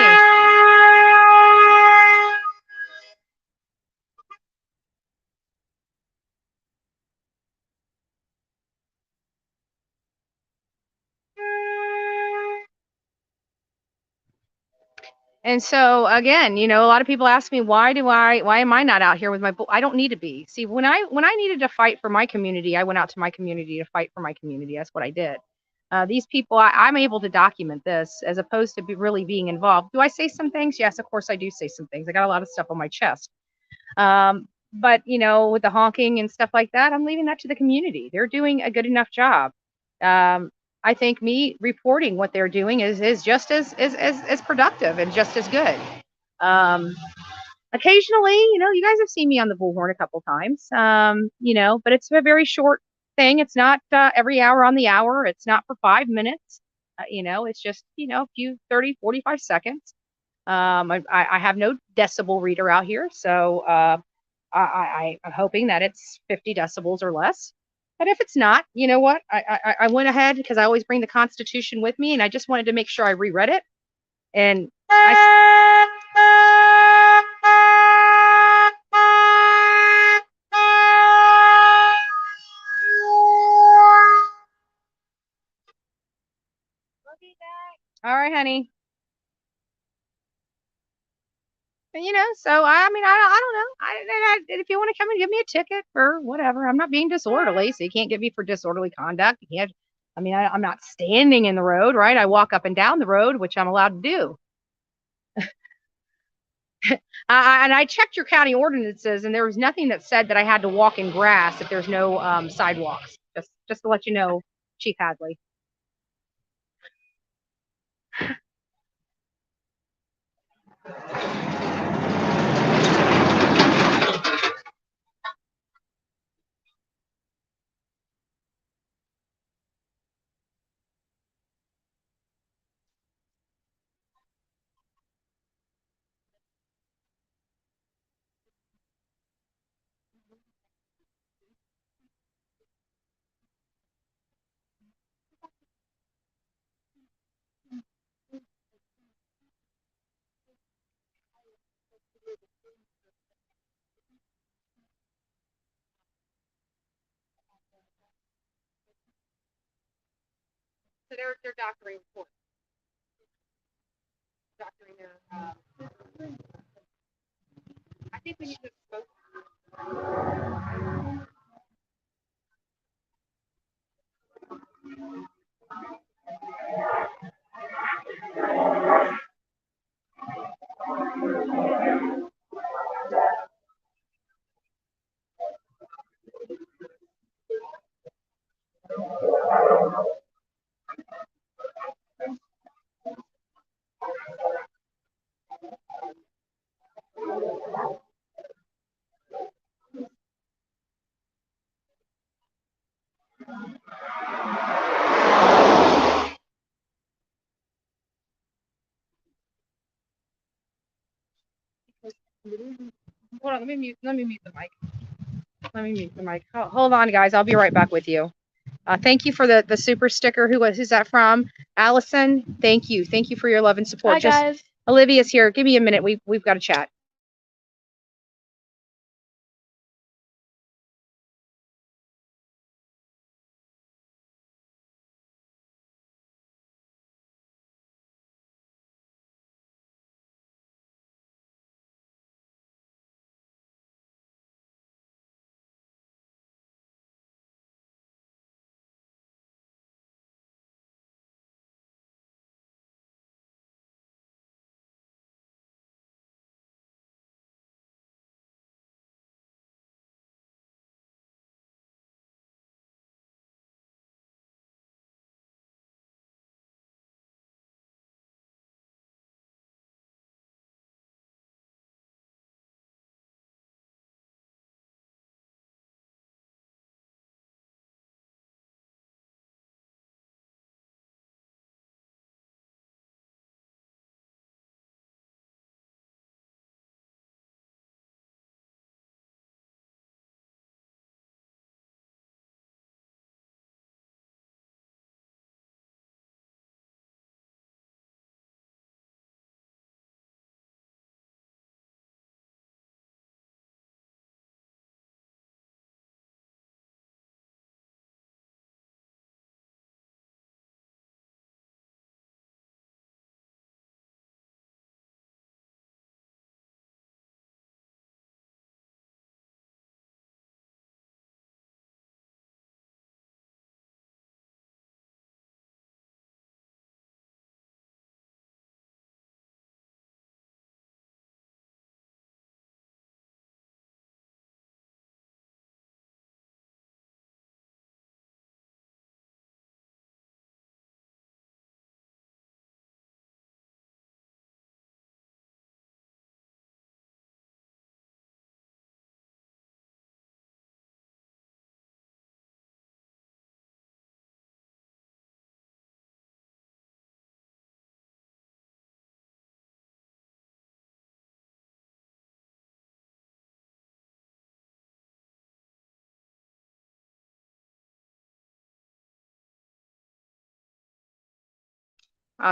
And so again, a lot of people ask me, why am I not out here with my bull? I don't need to be. See, when I needed to fight for my community, I went out to my community to fight for my community. That's what I did. These people, I'm able to document this as opposed to really being involved. Do I say some things? Yes, of course I do say some things. I got a lot of stuff on my chest. But with the honking and stuff like that, I'm leaving that to the community. They're doing a good enough job. I think me reporting what they're doing is just as productive and just as good. Occasionally, you guys have seen me on the bullhorn a couple times, but it's a very short thing. It's not every hour on the hour. It's not for 5 minutes. It's just, a few 30, 45 seconds. I have no decibel reader out here, so I'm hoping that it's 50 decibels or less. But if it's not, you know what? I went ahead because I always bring the Constitution with me, and I just wanted to make sure I reread it. And all right, honey. And, so I mean, I don't know. If you want to come and give me a ticket for whatever, I'm not being disorderly, so you can't get me for disorderly conduct. You can't. I mean, I'm not standing in the road, right? I walk up and down the road, which I'm allowed to do. And I checked your county ordinances, and there was nothing that said that I had to walk in grass if there's no sidewalks. Just to let you know, Chief Hadley. So they're doctoring reports. Doctoring their. I think we need to smoke. Hold on, let me mute the mic. Let me mute the mic. Hold on, guys. I'll be right back with you. Thank you for the super sticker. Who's that from? Allison. Thank you. Thank you for your love and support. Hi, guys. Olivia's here. Give me a minute. We've got to chat.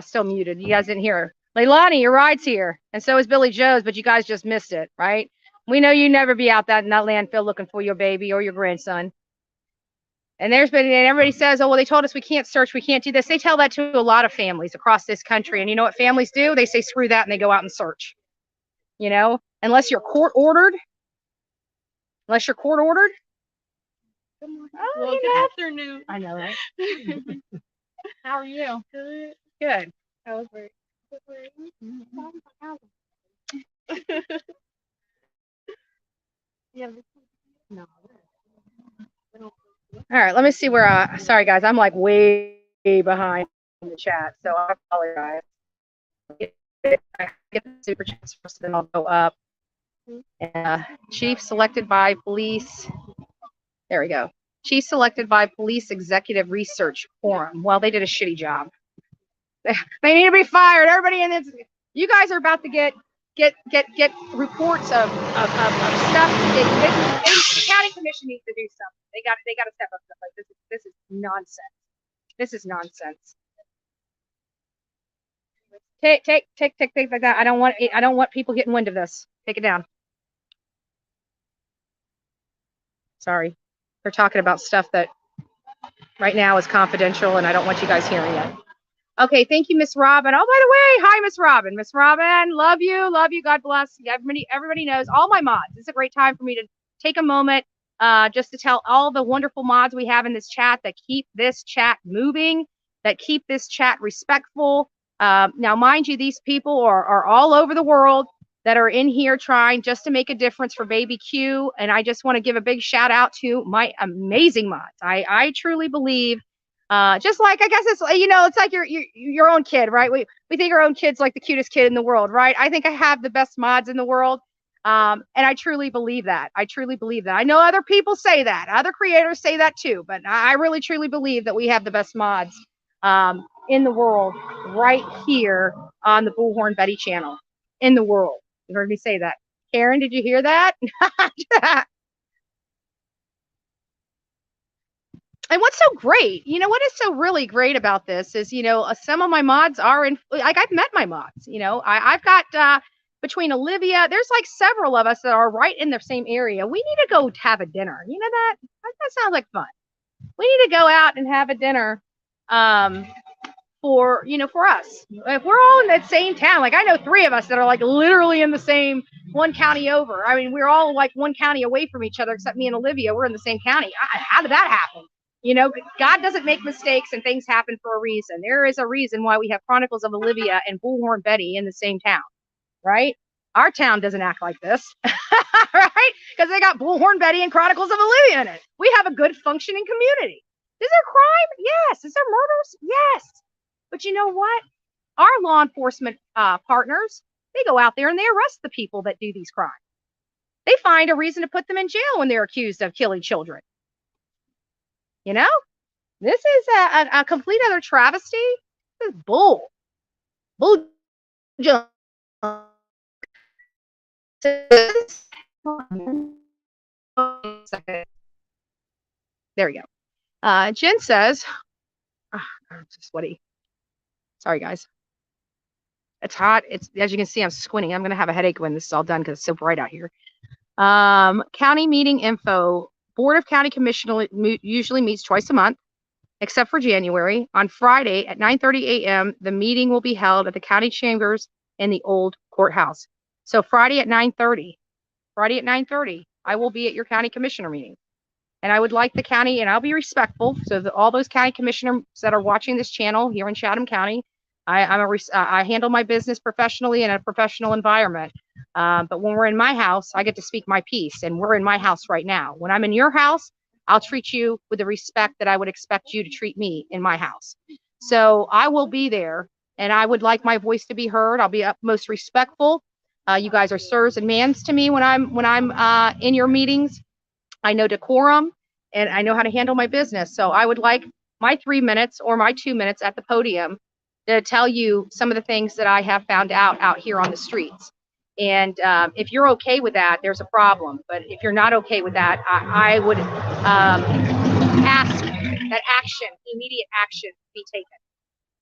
Still muted. You guys didn't hear her. Leilani, your ride's here. And so is Billy Joe's, but you guys just missed it, right? We know you never be out in that landfill looking for your baby or your grandson. And everybody says, oh, well, they told us we can't search, we can't do this. They tell that to a lot of families across this country. And you know what families do? They say, screw that, and they go out and search. You know, unless you're court ordered. Unless you're court ordered. Oh, Well, good afternoon. I know, right? How are you? Good. Good. How was work? Yeah. No. All right, let me see where, sorry guys, I'm like way behind in the chat, so I apologize. I get the super chats first, then I'll go up. Chief selected by police. There we go. Chief selected by police executive research forum. Well, they did a shitty job. They need to be fired. Everybody in this, you guys are about to get reports of stuff. The county commission needs to do something. They got to step up stuff like this. This is nonsense. This is nonsense. Take like that. I don't want people getting wind of this. Take it down. Sorry. They're talking about stuff that right now is confidential and I don't want you guys hearing it. Okay, thank you, Miss Robin. Oh, by the way, hi, Miss Robin. Miss Robin, love you. God bless. Everybody knows all my mods. It's a great time for me to take a moment just to tell all the wonderful mods we have in this chat that keep this chat moving, that keep this chat respectful. Now, mind you, these people are all over the world that are in here trying just to make a difference for baby Q. And I just want to give a big shout out to my amazing mods. I truly believe, just like, I guess it's, you know, it's like your own kid, right? We think our own kid's like the cutest kid in the world, right? I think I have the best mods in the world. And I truly believe that. I truly believe that. I know other people say that. Other creators say that too, but I really truly believe that we have the best mods in the world right here on the Bullhorn Betty channel in the world. You heard me say that. Karen, did you hear that? And what's so great, you know, what is so really great about this is, you know, some of my mods are in, like, I've met my mods, you know, I've got, between Olivia, there's like several of us that are right in the same area. We need to go have a dinner. You know that? That sounds like fun. We need to go out and have a dinner, for, you know, for us. If we're all in that same town, like I know 3 of us that are like literally in the same one county over. I mean, we're all like one county away from each other, except me and Olivia. We're in the same county. How did that happen? You know, God doesn't make mistakes and things happen for a reason. There is a reason why we have Chronicles of Olivia and Bullhorn Betty in the same town, right? Our town doesn't act like this, right? Because they got Bullhorn Betty and Chronicles of Olivia in it. We have a good functioning community. Is there crime? Yes. Is there murders? Yes. But you know what? Our law enforcement partners, they go out there and they arrest the people that do these crimes. They find a reason to put them in jail when they're accused of killing children. You know, this is a complete other travesty. This is bull. There we go. Jen says, I'm sweaty. Sorry, guys. It's hot. It's, as you can see, I'm squinting. I'm going to have a headache when this is all done because it's so bright out here. County meeting info. Board of County Commissioners usually meets twice a month, except for January. On Friday at 9:30 a.m., the meeting will be held at the county chambers in the old courthouse. So Friday at 9:30. Friday at 9:30, I will be at your county commissioner meeting. And I would like the county, and I'll be respectful. So all those county commissioners that are watching this channel here in Chatham County, I handle my business professionally in a professional environment. But when we're in my house, I get to speak my piece, and we're in my house right now. When I'm in your house, I'll treat you with the respect that I would expect you to treat me in my house. So I will be there, and I would like my voice to be heard. I'll be utmost respectful. You guys are sirs and mans to me when I'm in your meetings. I know decorum, and I know how to handle my business. So I would like my 3 minutes or my 2 minutes at the podium to tell you some of the things that I have found out here on the streets. And if you're okay with that, there's a problem. But if you're not okay with that, I would ask that immediate action be taken.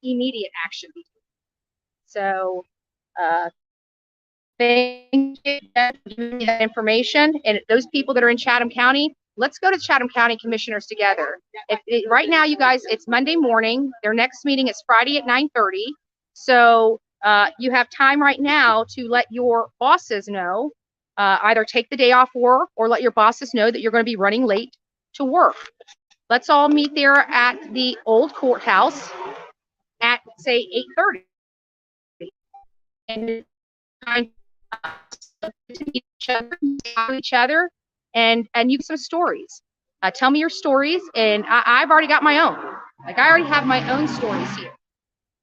Immediate action be taken. So thank you for giving me that information. And those people that are in Chatham County, let's go to Chatham County commissioners together. Right now, you guys, it's Monday morning. Their next meeting is Friday at 9:30. So you have time right now to let your bosses know, either take the day off work or let your bosses know that you're going to be running late to work. Let's all meet there at the old courthouse at, say, 8:30. And each other, and you get some stories. Tell me your stories, and I've already got my own. Like, I already have my own stories here.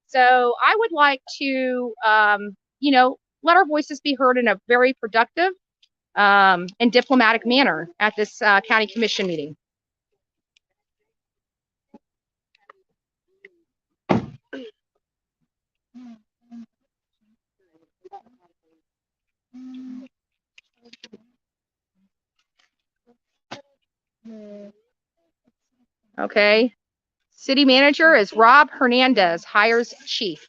So I would like to, let our voices be heard in a very productive and diplomatic manner at this county commission meeting. Okay. City manager is Rob Hernandez, hires chief.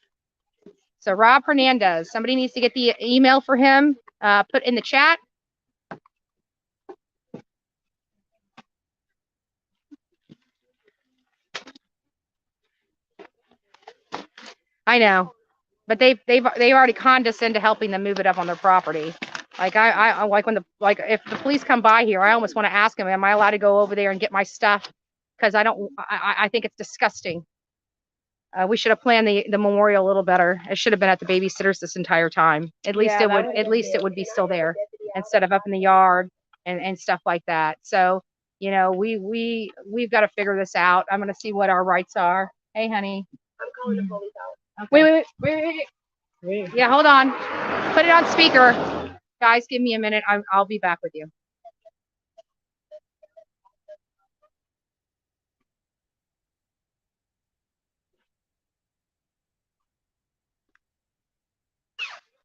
So Rob Hernandez, somebody needs to get the email for him, put in the chat. I know, but they already conned us into helping them move it up on their property. Like, I like when if the police come by here, I almost want to ask them, am I allowed to go over there and get my stuff? Because I think it's disgusting. We should have planned the memorial a little better. It should have been at the babysitters this entire time. At least it would be still there instead of up in the yard and stuff like that. So, we've got to figure this out. I'm going to see what our rights are. Hey, honey. I'm calling the police out. Okay. Wait. Yeah, hold on. Put it on speaker. Guys, give me a minute. I'll be back with you.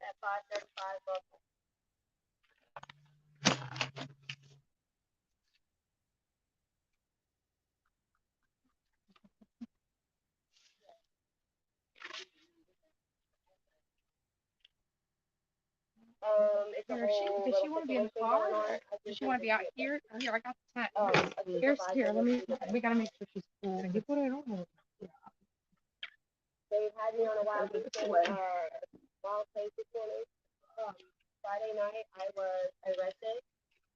At 5:35. Does she want to be in the car? Does she want to be out here? Here, I got the tent. Here, we gotta make sure she's cool. And you put it on. They had me on a wild weekend, wild place this morning. Friday night, I was arrested.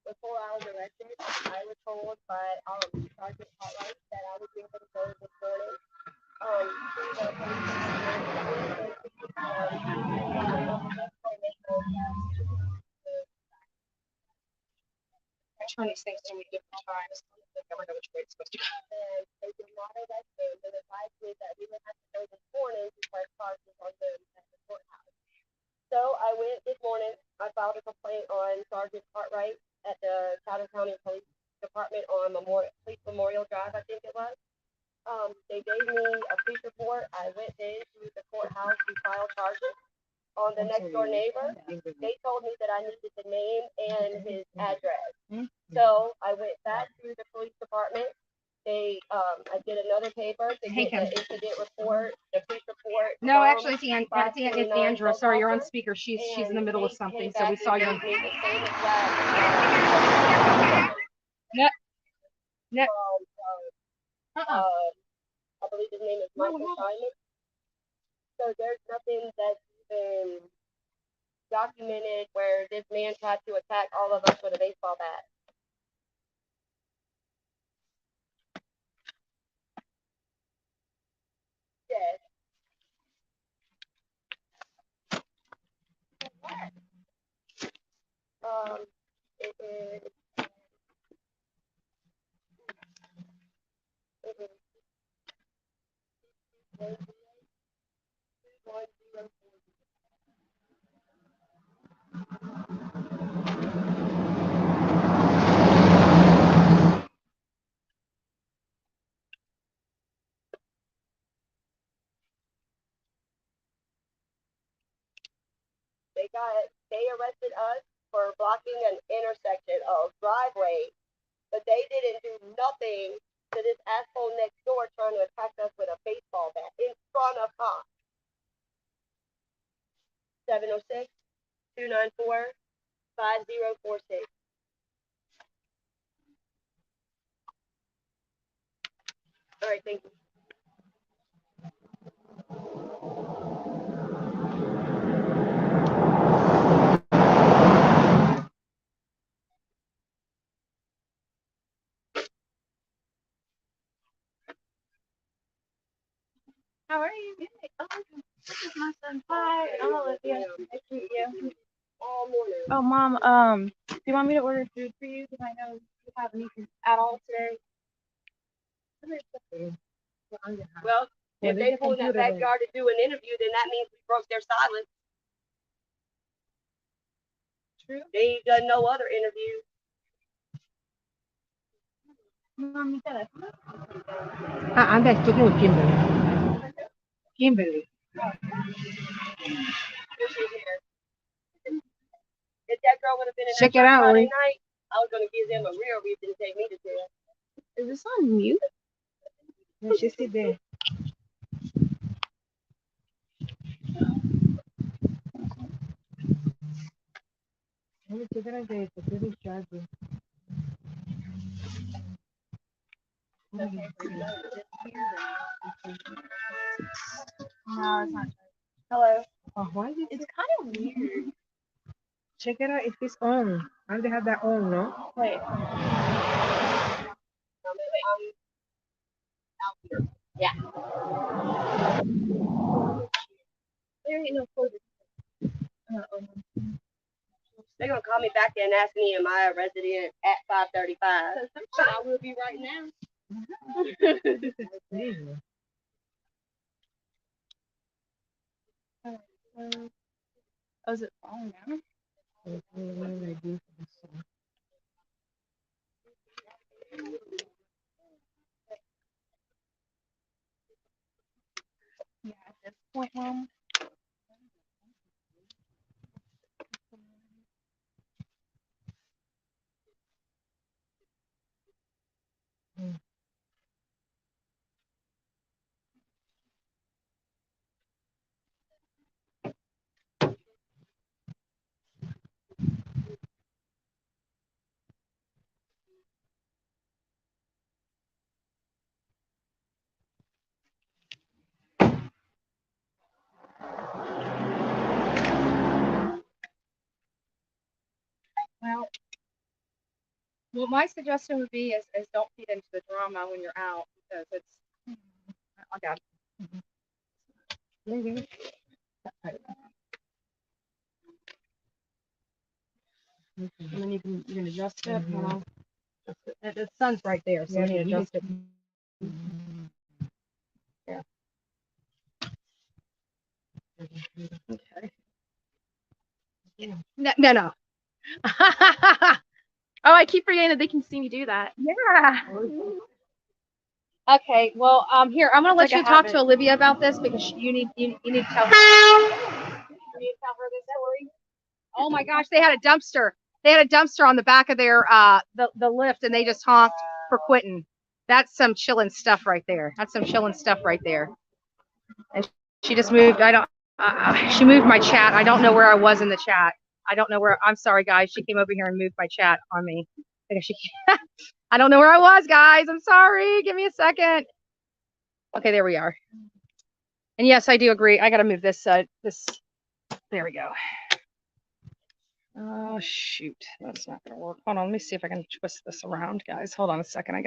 For 4 hours arrested. I was told by Sergeant Golightly that I would be able to go this morning. I turn these things so many different times. I never know which way it's supposed to go. And they did not arrest me. They advised me that we would have to go this morning because charges on them at the courthouse. So I went this morning. I filed a complaint on Sergeant Cartwright at the Chatham County Police Department on Police Memorial Drive, I think it was. They gave me a police report. I went into the courthouse to file charges on the next door neighbor. They told me that I needed the name and his address. So I went back to the police department. I did another paper to get the incident report, the police report. No, actually, it's Andrew. Sorry, you're on speaker. She's in the middle of something, so we saw you. No. I believe his name is Michael Simon. So there's nothing that's been documented where this man tried to attack all of us with a baseball bat. Yes. It is. They arrested us for blocking an intersection of driveway, but they didn't do nothing to this asshole next door trying to attack us with a baseball bat in front of cops. 706-294-5046. All right, thank you. How are you? Good. Oh, this is my son. Hi, I'm Olivia. Nice to meet you. Oh, Mom, do you want me to order food for you? Because I know you have anything at all today. Well, if they pull in that backyard to do an interview, then that means we broke their silence. True. They ain't done no other interviews. Mom, you said I'm just talking with Kimberly. Kimberly. if that girl would have been in Check that it out, Friday Lee. night, I was going to give them a real reason to take me to jail. Is this on mute? No, she's still there. No, it's not. Hello. Oh, why is it? It's kind of weird. Check it out if it's on. And they have that on, no? Wait. Yeah. There ain't no phone. They're gonna call me back there and ask me, am I a resident at 535? I will be right now. Oh, is it falling down? Yeah, at this point, Mom. Well, what my suggestion would be is don't feed into the drama when you're out because it's. I got it. And then you can adjust it. You know, the sun's right there, so you need to adjust it. Yeah. Okay. No. Oh, I keep forgetting that they can see me do that. Yeah. Okay. Well, here I'm gonna let you talk to Olivia about this because you need to tell her. You need to tell her this story. Oh my gosh, they had a dumpster. They had a dumpster on the back of their the lift, and they just honked for quitting. That's some chilling stuff right there. That's some chilling stuff right there. And she just moved. She moved my chat. I don't know where I was in the chat. I don't know where. I'm sorry, guys. She came over here and moved my chat on me. I don't know where I was, guys. I'm sorry. Give me a second. Okay, there we are. And yes, I do agree. I got to move this. There we go. Oh, shoot. That's not going to work. Hold on. Let me see if I can twist this around, guys. Hold on a second.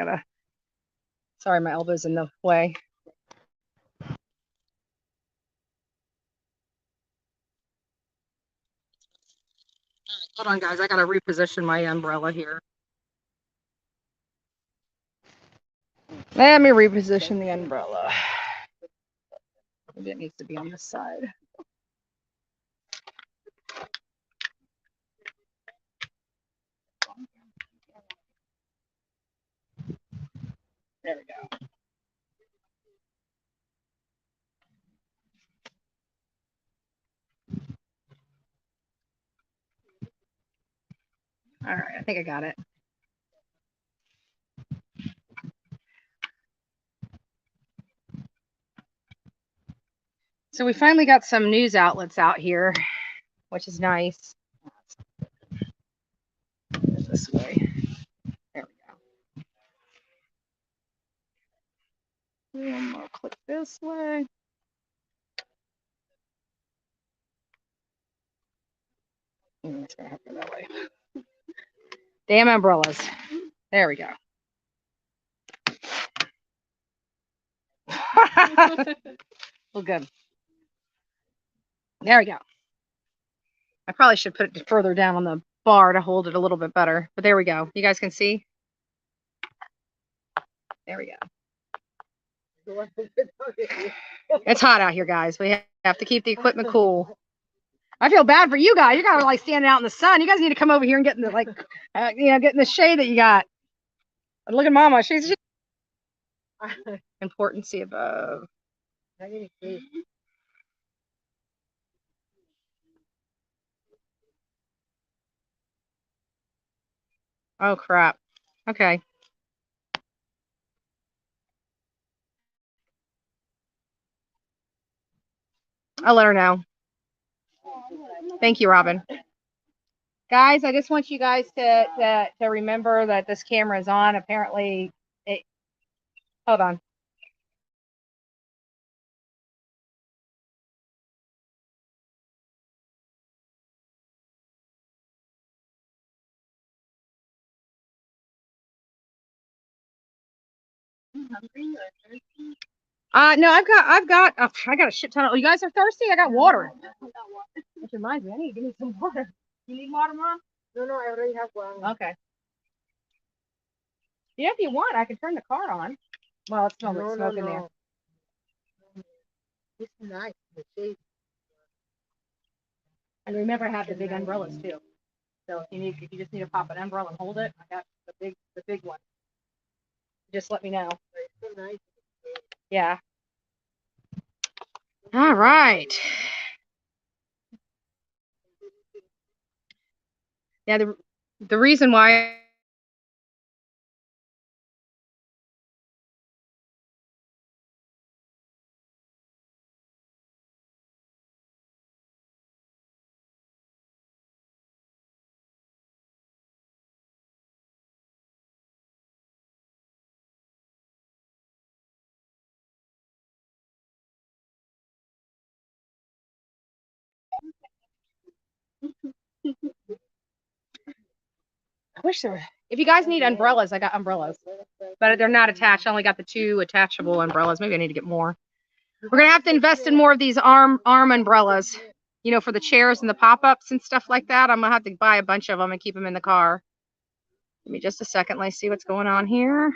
Sorry, my elbow's in the way. Hold on, guys. I got to reposition my umbrella here. Let me reposition the umbrella. Maybe it needs to be on this side. There we go. All right, I think I got it. So we finally got some news outlets out here. which is nice. This way. There we go. One more click this way. It's gonna have to go that way. Damn umbrellas. There we go. Well, good. There we go. I probably should put it further down on the bar to hold it a little bit better, but there we go. You guys can see. There we go. It's hot out here, guys. We have to keep the equipment cool. I feel bad for you guys. You guys are like standing out in the sun. You guys need to come over here and get in the get in the shade that you got. But look at Mama. She's importance above. Oh crap. Okay. I'll let her know. Thank you, Robin. Guys, I just want you guys to remember that this camera is on. Apparently, hold on. No, I got a shit ton of. Oh, you guys are thirsty? I got water. Which reminds me, I need to give me some water. You need water, Mom? No, I already have one. Okay. Yeah, if you want, I can turn the car on. Well, it smells like smoke in there. It's nice. The shade. And remember, I have the big umbrellas too. So if you just need to pop an umbrella and hold it, I got the big one. Just let me know. It's so nice. Yeah. All right. Yeah, the reason why I wish there were. If you guys need umbrellas, I got umbrellas. But they're not attached. I only got the 2 attachable umbrellas. Maybe I need to get more. We're going to have to invest in more of these arm umbrellas, you know, for the chairs and the pop-ups and stuff like that. I'm going to have to buy a bunch of them and keep them in the car. Give me just a second. Let's see what's going on here.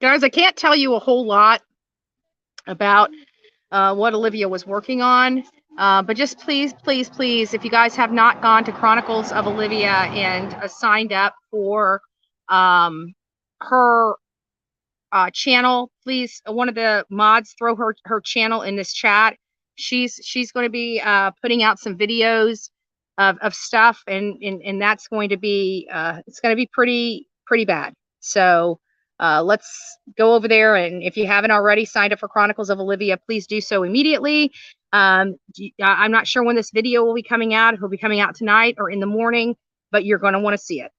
Guys, I can't tell you a whole lot about what Olivia was working on. But just please, please, please, if you guys have not gone to Chronicles of Olivia and signed up for her channel, please, one of the mods throw her channel in this chat. She's going to be putting out some videos of stuff, and that's going to be it's going to be pretty bad. So let's go over there, and if you haven't already signed up for Chronicles of Olivia, please do so immediately. I'm not sure when this video will be coming out. It will be coming out tonight or in the morning, but you're going to want to see it.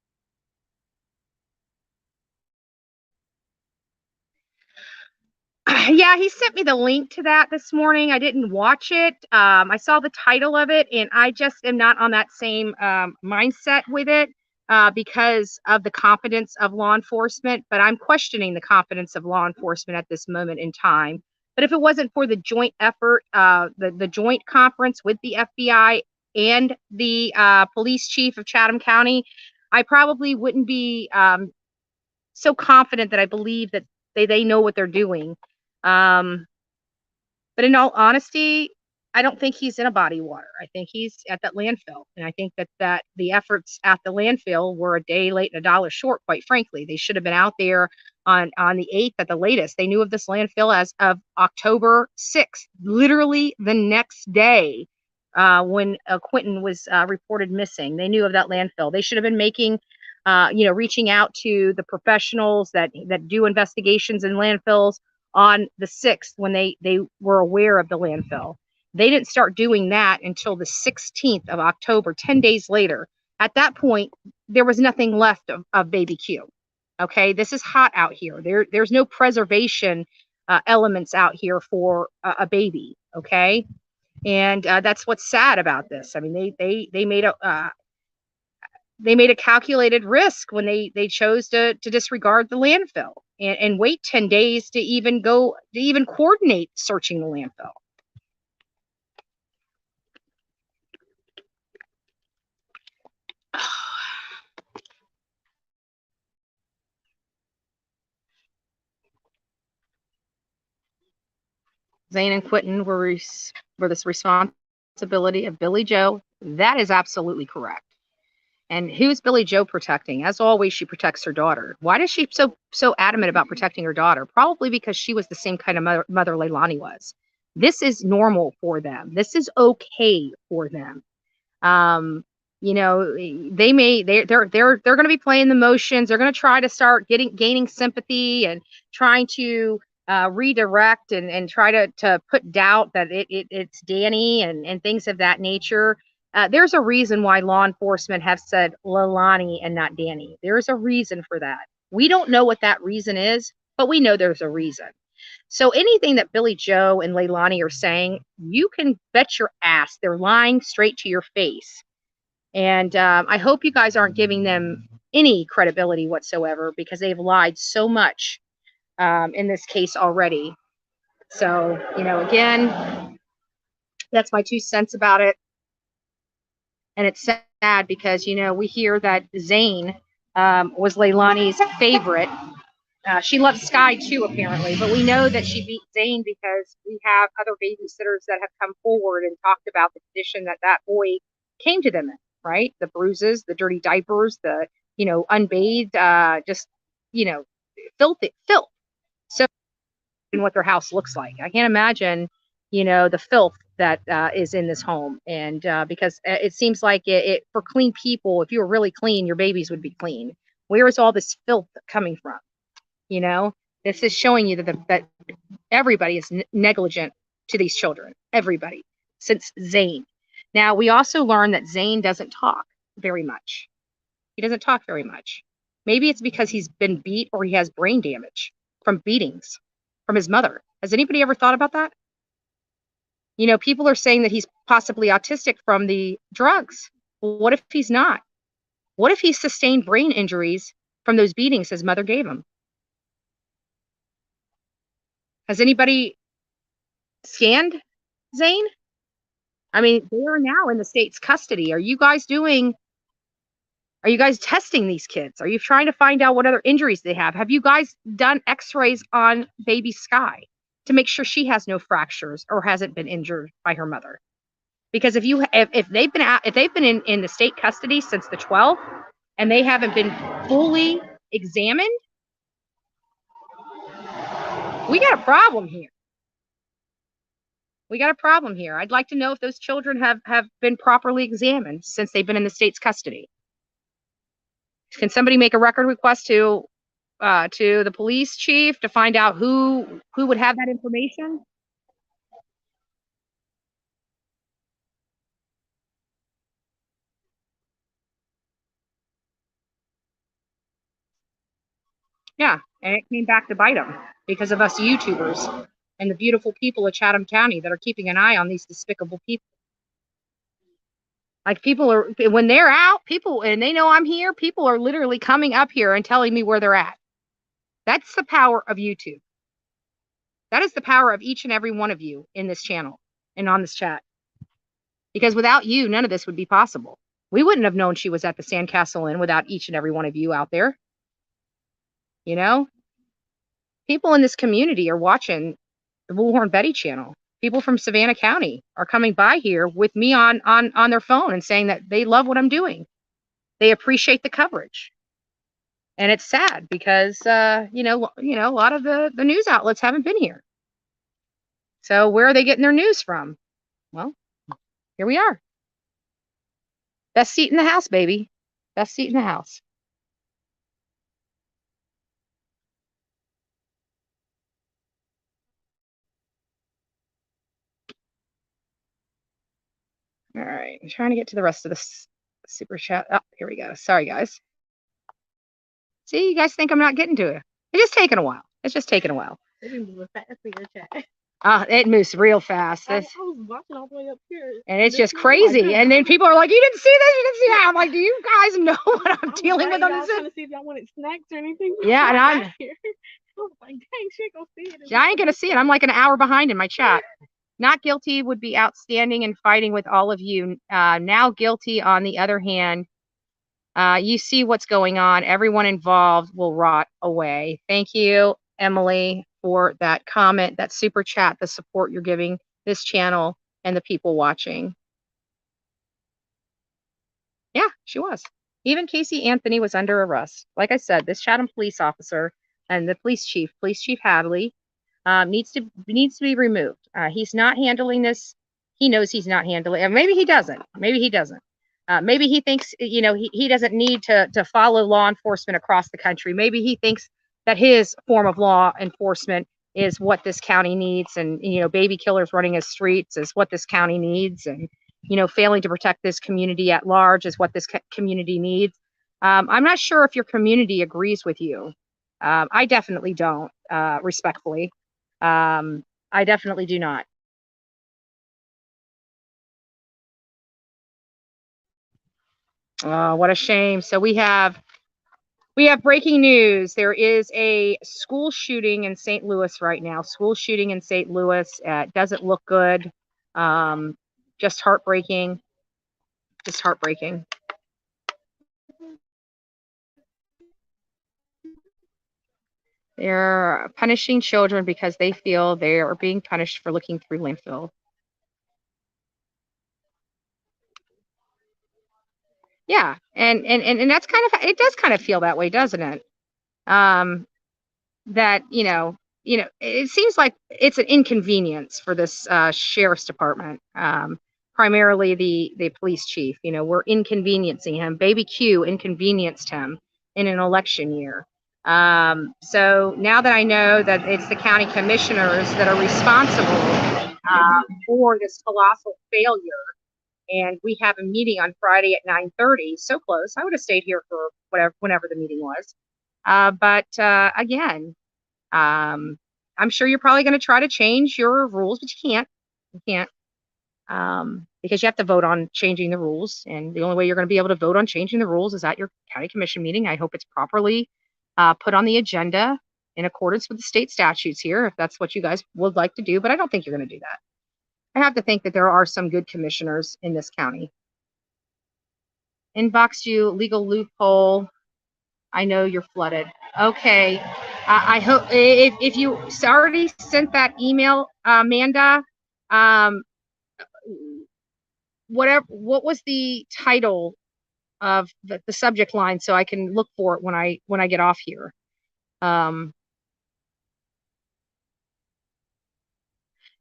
Yeah, he sent me the link to that this morning. I didn't watch it. I saw the title of it, and I just am not on that same mindset with it because of the confidence of law enforcement. But I'm questioning the confidence of law enforcement at this moment in time. But if it wasn't for the joint effort, the joint conference with the FBI and the police chief of Chatham County, I probably wouldn't be so confident that I believe that they know what they're doing. But in all honesty, I don't think he's in a body of water. I think he's at that landfill. And I think that the efforts at the landfill were a day late and $1 short, quite frankly. They should have been out there on the 8th at the latest. They knew of this landfill as of October 6th, literally the next day when Quentin was reported missing. They knew of that landfill. They should have been making reaching out to the professionals that do investigations in landfills on the 6th when they were aware of the landfill. They didn't start doing that until the 16th of October, 10 days later. At that point, there was nothing left of baby Q. Okay, this is hot out here. There's no preservation elements out here for a baby. Okay, and that's what's sad about this. I mean, they made a calculated risk when they chose to disregard the landfill and wait 10 days to even coordinate searching the landfill. Zane and Quentin were this responsibility of Billy Joe. That is absolutely correct. And who's Billy Joe protecting? As always, she protects her daughter. Why is she so adamant about protecting her daughter? Probably because she was the same kind of mother Leilani was. This is normal for them. This is okay for them. You know, they're going to be playing the motions. They're going to try to start gaining sympathy and trying to redirect and try to put doubt that it's Danny and things of that nature. There's a reason why law enforcement have said Leilani and not Danny. There's a reason for that. We don't know what that reason is, but we know there's a reason. So anything that Billy Joe and Leilani are saying, you can bet your ass they're lying straight to your face. And I hope you guys aren't giving them any credibility whatsoever, because they've lied so much in this case already. So, you know, again, that's my 2 cents about it. And it's sad because, you know, we hear that Zane was Leilani's favorite. She loves Sky too, apparently, but we know that she beat Zane because we have other babysitters that have come forward and talked about the condition that boy came to them in, right? The bruises, the dirty diapers, the, you know, unbathed, just, you know, filth. So, what their house looks like. I can't imagine, you know, the filth that is in this home. And because it seems like it for clean people, if you were really clean, your babies would be clean. Where is all this filth coming from? You know, this is showing you that everybody is negligent to these children. Everybody, since Zane. Now, we also learned that Zane doesn't talk very much. He doesn't talk very much. Maybe it's because he's been beat or he has brain damage from beatings from his mother. Has anybody ever thought about that? You know, people are saying that he's possibly autistic from the drugs. Well, what if he's not? What if he sustained brain injuries from those beatings his mother gave him? Has anybody scanned Zane? I mean, they are now in the state's custody. Are you guys testing these kids? Are you trying to find out what other injuries they have? Have you guys done x-rays on baby Sky to make sure she has no fractures or hasn't been injured by her mother? Because if they've been in the state custody since the 12th and they haven't been fully examined, we got a problem here. We got a problem here. I'd like to know if those children have been properly examined since they've been in the state's custody. Can somebody make a record request to the police chief to find out who would have that information? Yeah, and it came back to bite them because of us YouTubers and the beautiful people of Chatham County that are keeping an eye on these despicable people. Like, people are, when they're out, people, and they know I'm here, people are literally coming up here and telling me where they're at. That's the power of YouTube. That is the power of each and every one of you in this channel and on this chat. Because without you, none of this would be possible. We wouldn't have known she was at the Sandcastle Inn without each and every one of you out there. You know? People in this community are watching the Bullhorn Betty channel. People from Savannah County are coming by here with me on their phone and saying that they love what I'm doing. They appreciate the coverage. And it's sad because, you know, a lot of the news outlets haven't been here. So where are they getting their news from? Well, here we are. Best seat in the house, baby. Best seat in the house. All right, I'm trying to get to the rest of this super chat. Oh, here we go. Sorry, guys. See, you guys think I'm not getting to it. It's just taking a while. It's just taking a while. It didn't move fast for your chat. It moves real fast. I was watching all the way up here. And it's just crazy. And then people are like, you didn't see this, you didn't see that. I'm like, do you guys know what I'm dealing with on this? I was trying to see if y'all wanted snacks or anything. Yeah, and I'm here. I was like, dang, she ain't gonna see it. I ain't gonna see it. I'm like an hour behind in my chat. Not guilty would be outstanding and fighting with all of you. Now guilty, on the other hand, you see what's going on. Everyone involved will rot away. Thank you, Emily, for that comment, that super chat, the support you're giving this channel and the people watching. Yeah, she was. Even Casey Anthony was under arrest. Like I said, this Chatham police officer and the police chief Hadley, needs to be removed. He's not handling this. He knows he's not handling it. Maybe he doesn't. Maybe he doesn't. Maybe he thinks, you know, he doesn't need to follow law enforcement across the country. Maybe he thinks that his form of law enforcement is what this county needs, and, you know, baby killers running his streets is what this county needs, and, you know, failing to protect this community at large is what this community needs. I'm not sure if your community agrees with you. I definitely don't, respectfully. I definitely do not. Oh, what a shame. So we have breaking news. There is a school shooting in St. Louis right now. School shooting in St. Louis. Doesn't look good. Just heartbreaking. Just heartbreaking. They're punishing children because they feel they are being punished for looking through landfill. Yeah, and that's kind of, it does kind of feel that way, doesn't it? That, you know, it seems like it's an inconvenience for this sheriff's department, primarily the police chief. You know, we're inconveniencing him. Baby Q inconvenienced him in an election year. So now that I know that it's the county commissioners that are responsible for this colossal failure, and we have a meeting on Friday at 9:30, so close. I would have stayed here for whenever the meeting was. But again, I'm sure you're probably going to try to change your rules, but you can't. You can't, because you have to vote on changing the rules, and the only way you're going to be able to vote on changing the rules is at your county commission meeting. I hope it's properly put on the agenda in accordance with the state statutes here, if that's what you guys would like to do, but I don't think you're going to do that. I have to think that there are some good commissioners in this county. Inbox you, legal loophole. I know you're flooded. Okay. I hope if you already sent that email, Amanda, what was the title of the subject line, so I can look for it when I get off here.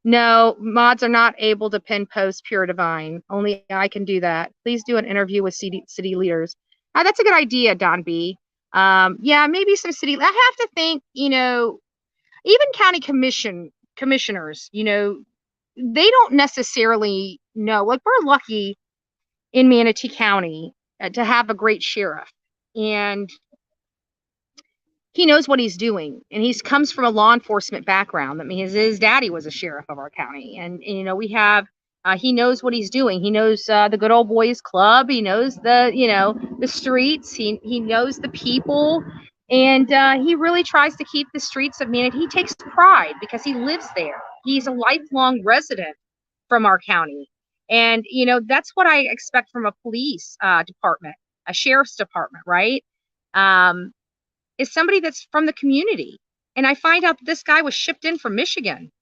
No, mods are not able to pin post Pure Divine. Only I can do that. Please do an interview with city leaders. That's a good idea, Don B. Yeah, maybe some city. I have to think, you know, even county commissioners, you know, they don't necessarily know. Like, we're lucky in Manatee County to have a great sheriff, and he knows what he's doing, and he comes from a law enforcement background. That means his daddy was a sheriff of our county, and you know, we have he knows what he's doing. He knows the good old boys club. He knows the streets. He knows the people, and he really tries to keep the streets of Manatee. He takes pride because he lives there. He's a lifelong resident from our county, and you know, that's what I expect from a police department, a sheriff's department, right? Is somebody that's from the community. And I find out that this guy was shipped in from Michigan.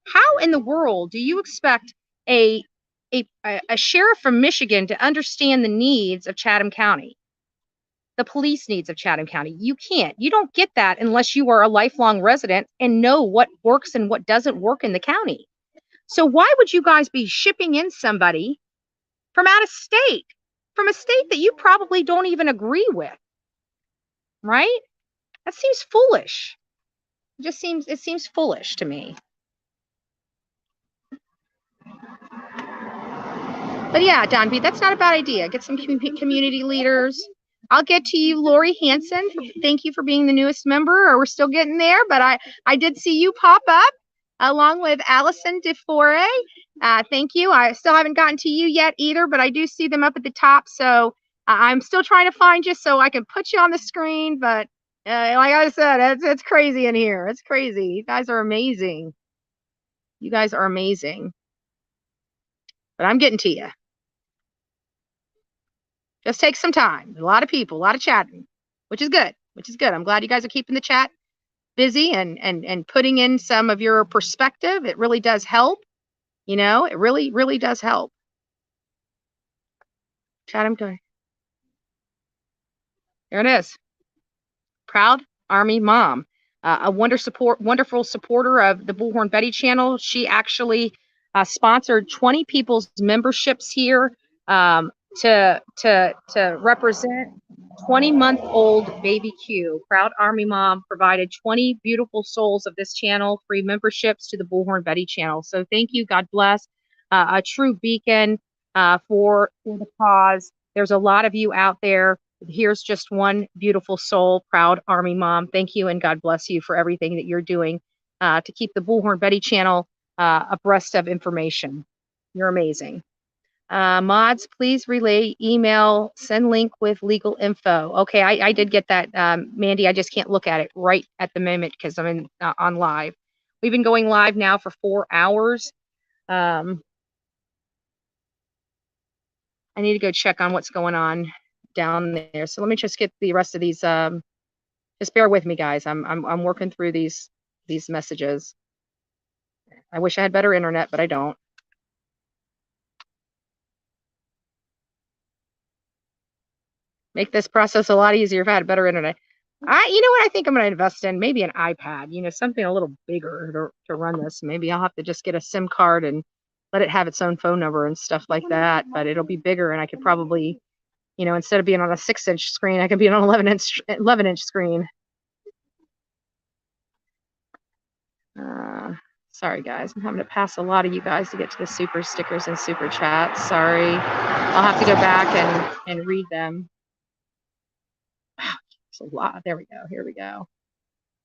How in the world do you expect a sheriff from Michigan to understand the needs of Chatham County, the police needs of Chatham County? You can't. You don't get that unless you are a lifelong resident and know what works and what doesn't work in the county. So why would you guys be shipping in somebody from out of state, from a state that you probably don't even agree with, right? That seems foolish. It seems foolish to me. But yeah, Don B, that's not a bad idea. Get some community leaders. I'll get to you, Lori Hansen. Thank you for being the newest member. We're still getting there, but I did see you pop up along with Allison DeFore. Thank you. I still haven't gotten to you yet either, but I do see them up at the top. So I'm still trying to find you so I can put you on the screen. But like I said, it's crazy in here. It's crazy. You guys are amazing. You guys are amazing. But I'm getting to you. Just take some time. A lot of people, a lot of chatting, which is good, I'm glad you guys are keeping the chat busy and putting in some of your perspective. It really does help. You know, it really, really does help. Chat, I'm going. There it is. Proud Army Mom. A wonderful supporter of the Bullhorn Betty channel. She actually sponsored 20 people's memberships here to represent 20-month-old baby Q. Proud Army Mom provided 20 beautiful souls of this channel free memberships to the Bullhorn Betty channel. So thank you. God bless. A true beacon for the cause. There's a lot of you out there. Here's just one beautiful soul, Proud Army Mom. Thank you, and God bless you for everything that you're doing to keep the Bullhorn Betty channel abreast of information. You're amazing. Mods, please relay email, send link with legal info. Okay, I did get that, Mandy. I just can't look at it right at the moment because I'm on live. We've been going live now for 4 hours. I need to go check on what's going on down there. So let me just get the rest of these. Just bear with me, guys. I'm working through these messages. I wish I had better internet, but I don't. Make this process a lot easier if I had better internet. You know what I think I'm going to invest in? Maybe an iPad. You know, something a little bigger to run this. Maybe I'll have to just get a SIM card and let it have its own phone number and stuff like that. But it'll be bigger, and I could probably, you know, instead of being on a 6-inch screen, I can be on an 11-inch screen. Sorry, guys. I'm having to pass a lot of you guys to get to the super stickers and super chats. Sorry. I'll have to go back and read them. Wow, it's a lot. There we go. Here we go.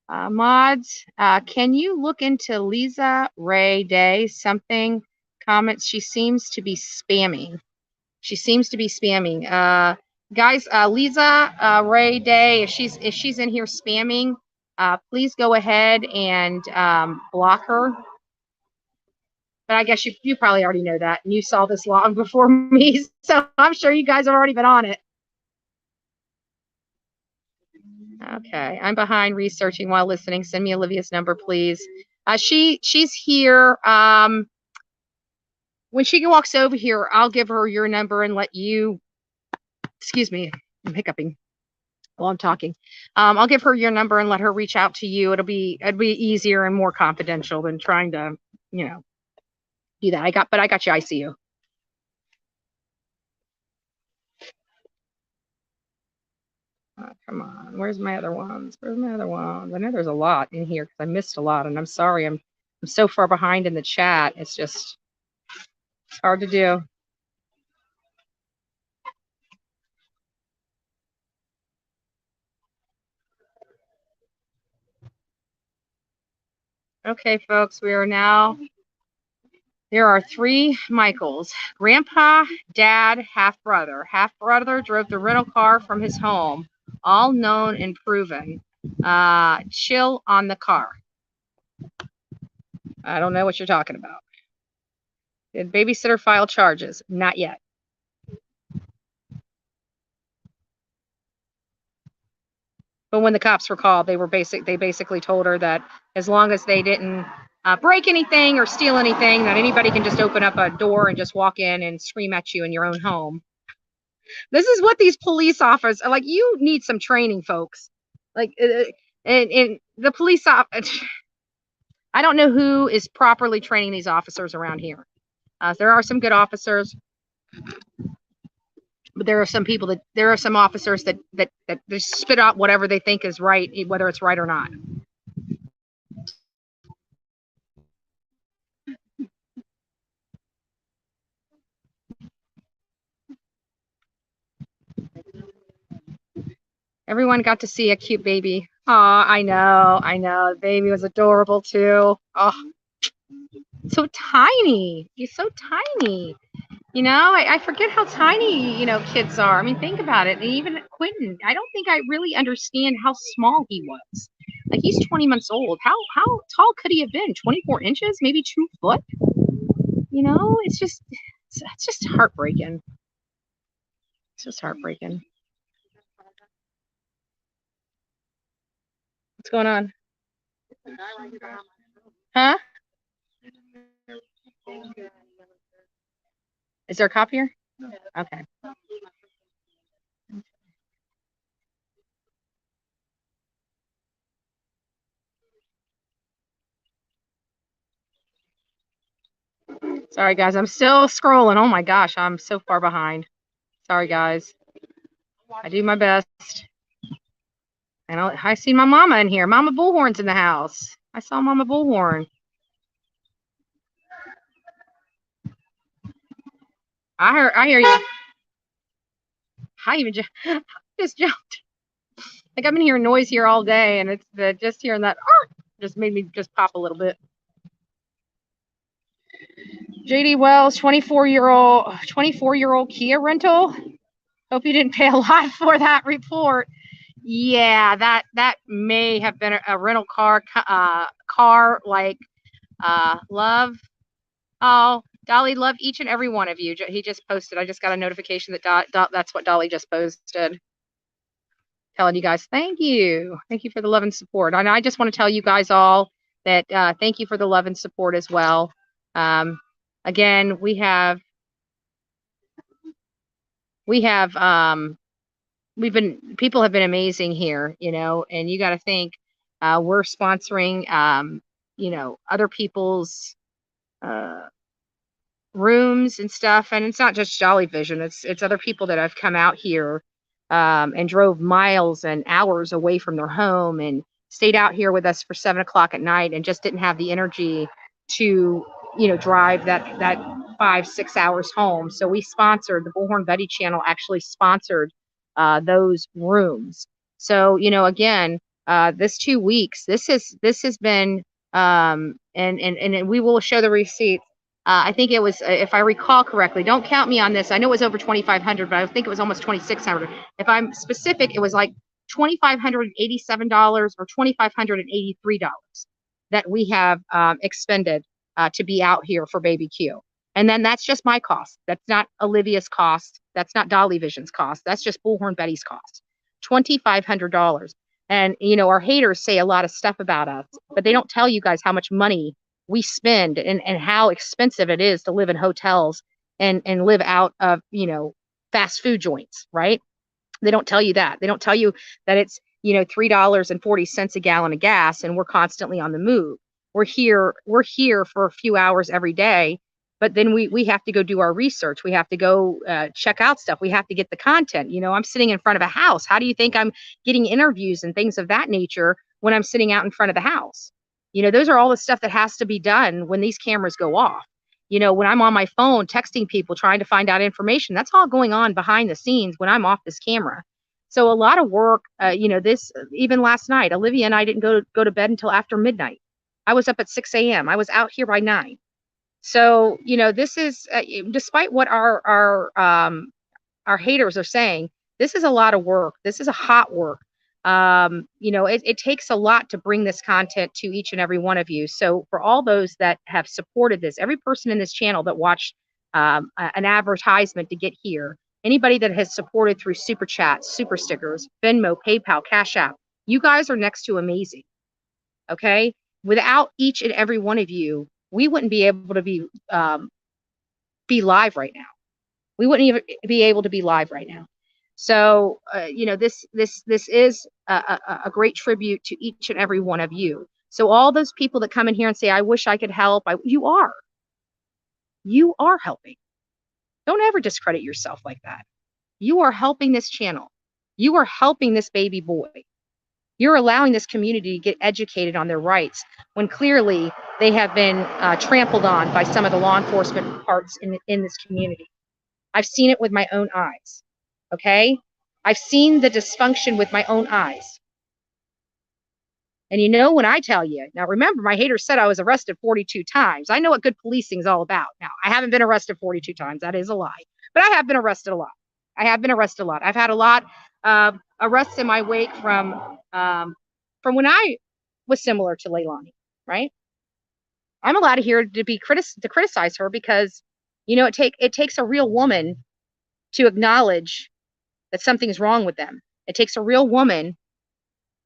Mods, can you look into Lisa Ray Day? Something comments. She seems to be spamming. Guys, Lisa Ray Day, if she's in here spamming, please go ahead and block her. But I guess you probably already know that, and you saw this long before me, so I'm sure you guys have already been on it. Okay, I'm behind researching while listening. Send me Olivia's number, please. She's here. When she walks over here, I'll give her your number and let you. Excuse me, I'm hiccuping while I'm talking. I'll give her your number and let her reach out to you. It'd be easier and more confidential than trying to, you know, do that. I got you. I see you. Oh, come on. Where's my other ones? I know there's a lot in here because I missed a lot, and I'm sorry. I'm so far behind in the chat. It's hard to do. Okay, folks, we are now. There are 3 Michaels: Grandpa, Dad, half-brother. Half-brother drove the rental car from his home, all known and proven. Chill on the car. I don't know what you're talking about. Did babysitter file charges? Not yet. But when the cops were called, they basically told her that as long as they didn't break anything or steal anything, that anybody can just open up a door and just walk in and scream at you in your own home. This is what these police officers are like. You need some training, folks. Like, and the police officers, I don't know who is properly training these officers around here. There are some good officers, but there are some officers that just spit out whatever they think is right, whether it's right or not. Everyone got to see a cute baby. Aw, I know. The baby was adorable too. Oh, so tiny. He's so tiny. You know, I forget how tiny, kids are. I mean, think about it. And even Quentin, I don't think I really understand how small he was. Like, he's 20 months old. How tall could he have been? 24 inches? Maybe 2 foot? It's just heartbreaking. It's just heartbreaking. What's going on? Huh? Is there a cop here? Okay. Sorry, guys. I'm still scrolling. Oh my gosh, I'm so far behind. Sorry, guys. I do my best. And I see my mama in here. Mama Bullhorn's in the house. I saw Mama Bullhorn. I hear you. I even just jumped. Like, I've been hearing noise here all day, and it's just hearing that just made me just pop a little bit. JD Wells, 24-year-old Kia rental. Hope you didn't pay a lot for that report. Yeah, that may have been a rental car like love. Oh, Dolly, love each and every one of you. He just posted. I just got a notification that that's what Dolly just posted. Telling you guys, thank you. Thank you for the love and support. And I just want to tell you guys all that thank you for the love and support as well. Again, people have been amazing here, and you got to think we're sponsoring, other people's rooms and stuff. And it's not just Jolly Vision. It's other people that have come out here and drove miles and hours away from their home and stayed out here with us for 7 o'clock at night and just didn't have the energy to, drive that 5-6 hours home. So we sponsored, the Bullhorn Betty channel actually sponsored those rooms. So, again, this 2 weeks, this has been, and we will show the receipts. I think it was, if I recall correctly, don't count me on this. I know it was over 2,500, but I think it was almost 2,600. If I'm specific, it was like $2,587 or $2,583 that we have expended to be out here for baby Q. And then that's just my cost. That's not Olivia's cost. That's not Dolly Vision's cost. That's just Bullhorn Betty's cost. $2,500. And, our haters say a lot of stuff about us, but they don't tell you guys how much money we spend and how expensive it is to live in hotels and live out of, fast food joints, right? They don't tell you that. They don't tell you that it's, $3.40 a gallon of gas and we're constantly on the move. We're here for a few hours every day, but then we have to go do our research. We have to go check out stuff. We have to get the content. I'm sitting in front of a house. How do you think I'm getting interviews and things of that nature when I'm sitting out in front of the house? Those are all the stuff that has to be done when these cameras go off. When I'm on my phone texting people, trying to find out information, that's all going on behind the scenes when I'm off this camera. So a lot of work, this, even last night, Olivia and I didn't go to bed until after midnight. I was up at 6 a.m. I was out here by 9. So, this is, despite what our haters are saying, this is a lot of work. This is a hot work. It takes a lot to bring this content to each and every one of you. So for all those that have supported this, every person in this channel that watched an advertisement to get here, anybody that has supported through super chats, super stickers, Venmo, PayPal, Cash App, you guys are next to amazing. Okay. Without each and every one of you, we wouldn't be able to be live right now. We wouldn't even be able to be live right now. So, this is a great tribute to each and every one of you. So all those people that come in here and say, I wish I could help, you are helping. Don't ever discredit yourself like that. You are helping this channel. You are helping this baby boy. You're allowing this community to get educated on their rights when clearly they have been trampled on by some of the law enforcement parts in this community. I've seen it with my own eyes. Okay. I've seen the dysfunction with my own eyes. And you know, when I tell you, now remember, my haters said I was arrested 42 times. I know what good policing is all about. Now, I haven't been arrested 42 times. That is a lie. But I have been arrested a lot. I've had a lot of arrests in my wake from when I was similar to Leilani, right? I'm allowed here to criticize her because, you know, it takes a real woman to acknowledge that something's wrong with them. It takes a real woman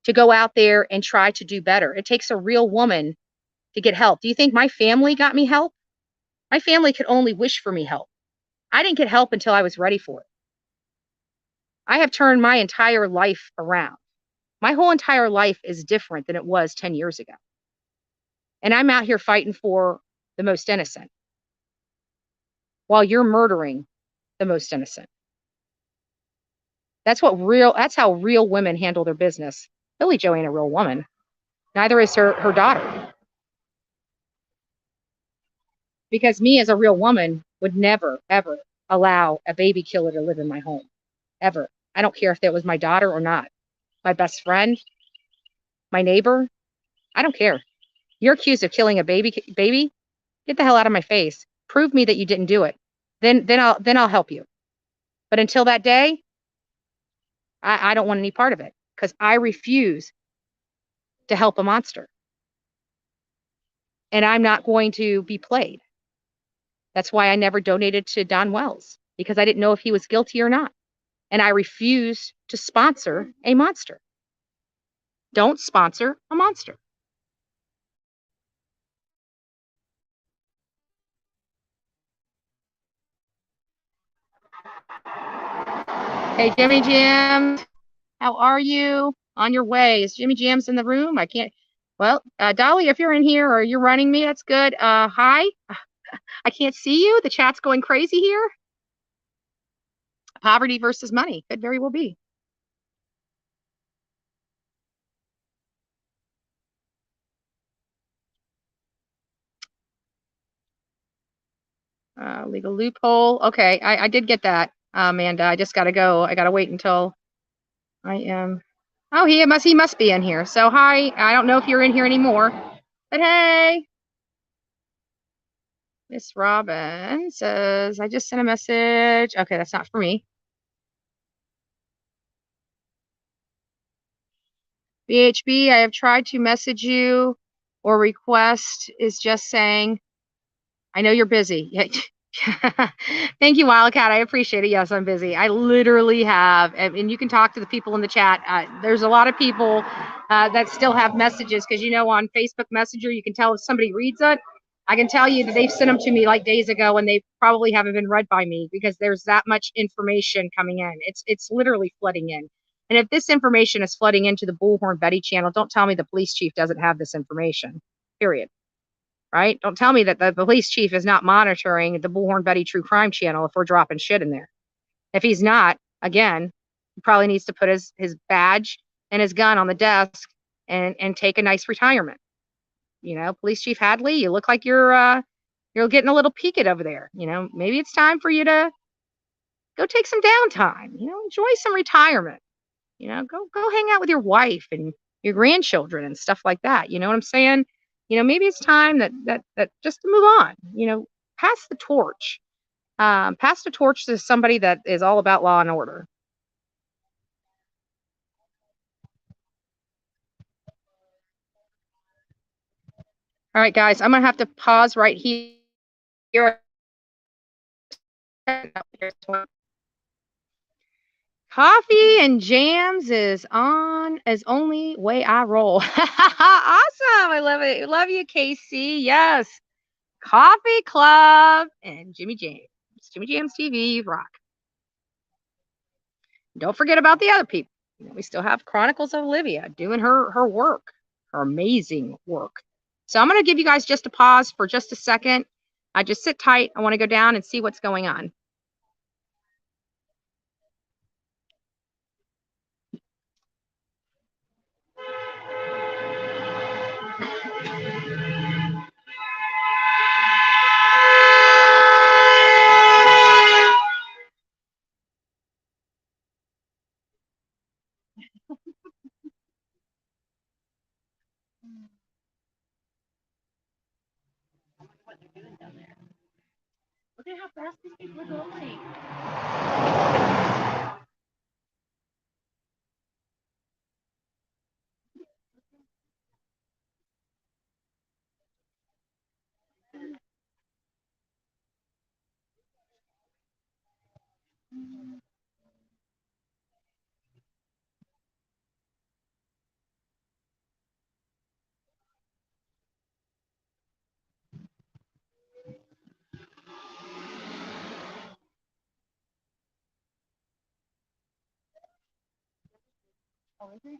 to go out there and try to do better. It takes a real woman to get help. Do you think my family got me help? My family could only wish for me help. I didn't get help until I was ready for it. I have turned my entire life around. My whole entire life is different than it was 10 years ago. And I'm out here fighting for the most innocent while you're murdering the most innocent. That's how real women handle their business. Billy Joe ain't a real woman. Neither is her daughter. Because me as a real woman would never, ever allow a baby killer to live in my home. Ever. I don't care if that was my daughter or not. My best friend, my neighbor. I don't care. You're accused of killing a baby, get the hell out of my face. Prove me that you didn't do it. Then I'll help you. But until that day, I don't want any part of it because I refuse to help a monster. And I'm not going to be played. That's why I never donated to Don Wells, because I didn't know if he was guilty or not. And I refuse to sponsor a monster. Don't sponsor a monster. Hey, Jimmy Jams, how are you? On your way. Is Jimmy Jams in the room? I can't. Well, Dolly, if you're in here or you're running me, that's good. Hi. I can't see you. The chat's going crazy here. Poverty versus money. Could very well be. Legal loophole. Okay, I did get that, Amanda. I just got to go. I got to wait until I am. Oh, he must be in here. So hi. I don't know if you're in here anymore, but hey. Miss Robin says, I just sent a message. Okay, that's not for me. BHB, I have tried to message you or request is just saying, I know you're busy. Thank you, Wildcat. I appreciate it. Yes, I'm busy. I literally have, and you can talk to the people in the chat. There's a lot of people that still have messages because, you know, on Facebook Messenger, you can tell if somebody reads it. I can tell you that they've sent them to me like days ago and they probably haven't been read by me because there's that much information coming in. It's literally flooding in. And if this information is flooding into the Bullhorn Betty channel, don't tell me the police chief doesn't have this information, period. Right? Don't tell me that the police chief is not monitoring the Bullhorn Betty True Crime channel if we're dropping shit in there. If he's not, again, he probably needs to put his badge and his gun on the desk and take a nice retirement. You know, Police Chief Hadley, you look like you're getting a little peaked over there. You know, maybe it's time for you to go take some downtime. You know, enjoy some retirement. You know, go hang out with your wife and your grandchildren and stuff like that. You know what I'm saying? You know, maybe it's time that just to move on. You know, pass the torch. Pass the torch to somebody that is all about law and order. All right, guys, I'm gonna have to pause right here. Coffee and jams is only way I roll. Awesome. I love it. Love you, KC. Yes. Coffee Club and Jimmy Jams. Jimmy Jams TV, rock. Don't forget about the other people. You know, we still have Chronicles of Olivia doing her work, her amazing work. So I'm going to give you guys just a pause for just a second. Just sit tight. I want to go down and see what's going on. at how fast these people are going. Oh, is it?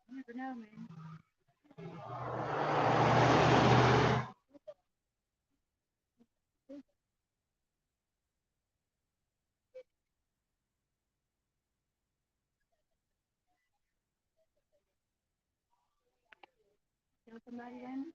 You never know, man. Kill somebody then?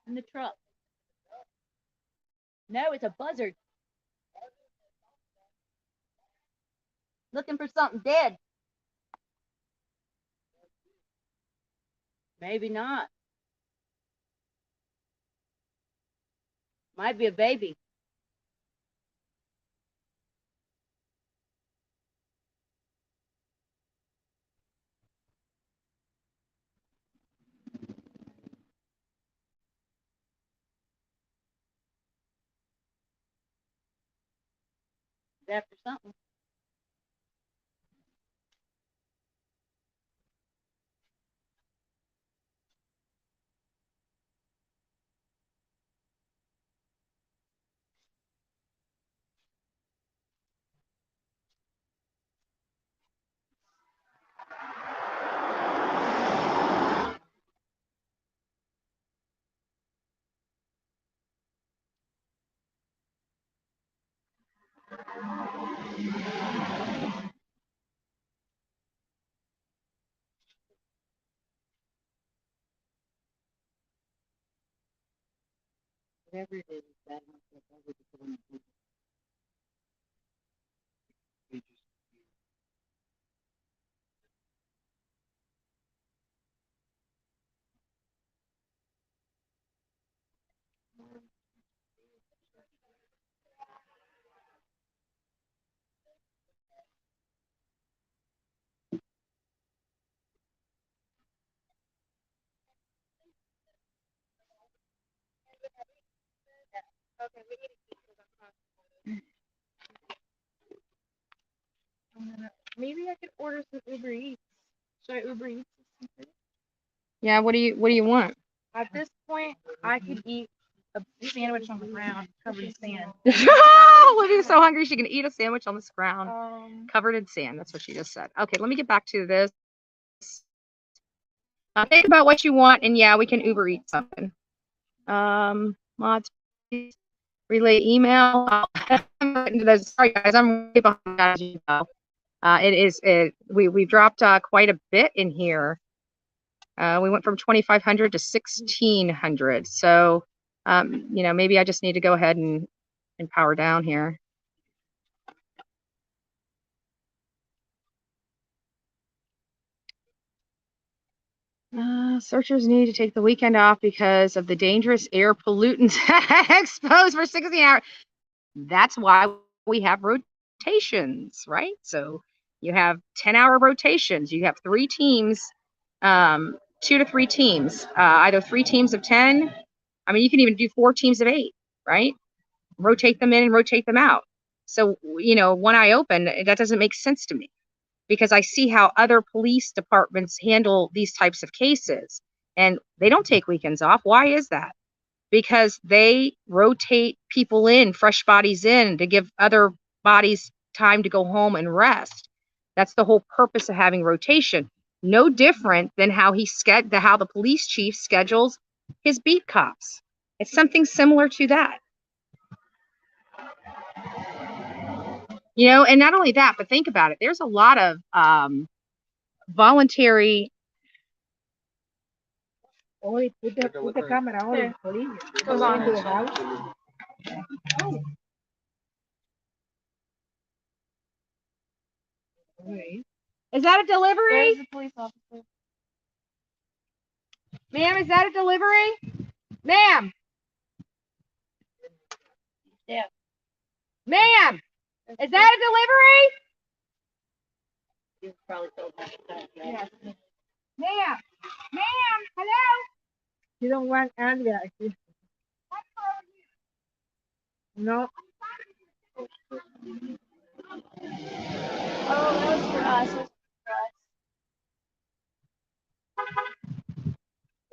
In the truck. No, it's a buzzard. Looking for something dead. Maybe not. Might be a baby. After something. Whatever it is, that Maybe I could order some Uber Eats. Should I Uber Eats? Yeah, what do you want? At this point, I could eat a sandwich on the ground covered in sand. Olivia's so hungry she can eat a sandwich on this ground covered in sand. That's what she just said. Okay, let me get back to this. Think about what you want, and yeah, we can Uber Eat something. Mods, relay email. Sorry guys, I'm way behind, as you know. We've dropped quite a bit in here. We went from 2,500 to 1,600. So, maybe I just need to go ahead and power down here. Searchers need to take the weekend off because of the dangerous air pollutants exposed for 16 hours. That's why we have rotations, right? So you have 10-hour rotations. You have 3 teams, 2 to 3 teams, either 3 teams of 10. I mean, you can even do 4 teams of 8, right? Rotate them in and rotate them out. So, one eye open, that doesn't make sense to me, because I see how other police departments handle these types of cases, and they don't take weekends off. Why is that? Because they rotate people in, fresh bodies in, to give other bodies time to go home and rest. That's the whole purpose of having rotation. No different than how how the police chief schedules his beat cops. It's something similar to that. You know, and not only that, but think about it. There's a lot of voluntary. Put the camera on, Olivia. Go into the house. Is that a delivery? There's a police officer. Ma'am, is that a delivery? Ma'am. Yeah. Ma'am, is that a delivery? You probably told that. Yes. Ma'am, hello? You don't want Andrea. No. Oh, that was for us. It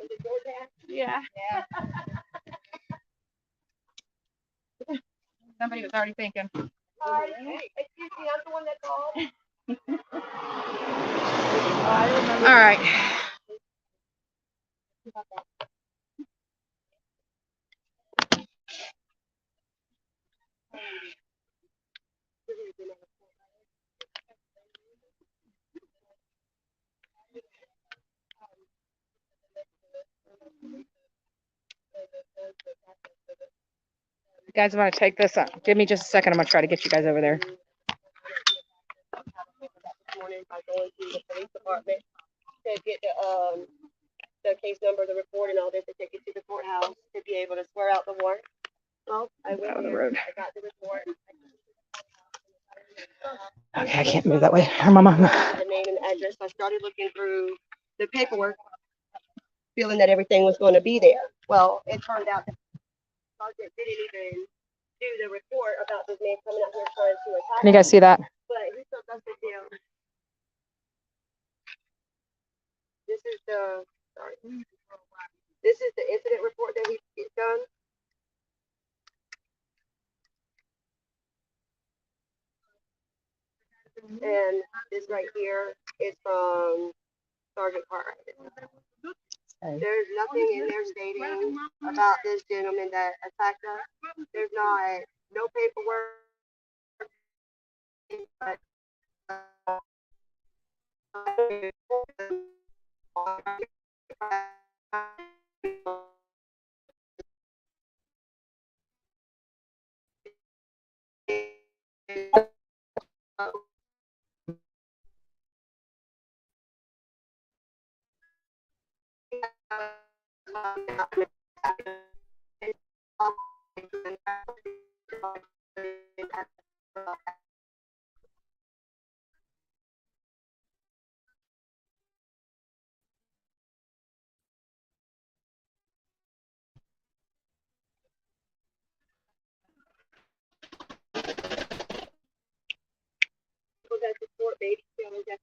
was for us. Yeah. Somebody was already thinking. Excuse me, I'm the one that called. All right. You guys want to take this up? Give me just a second. I'm going to try to get you guys over there. This morning by going to the police department to get the case number, the report, and all this to take it to the courthouse to be able to swear out the warrant. Well, I went Out of the there, road. I got the report. Okay, I can't move that way. Her mama. The name and address. I started looking through the paperwork, feeling that everything was going to be there. Well, it turned out that Sergeant didn't even do the report about this man coming out here trying to attack. Can you guys see that? But he still does the deal. This is the incident report that he's done. And this right here is from Sergeant Cartwright. There's nothing in there stating about this gentleman that attacked us. There's no paperwork. But, that support baby feeling that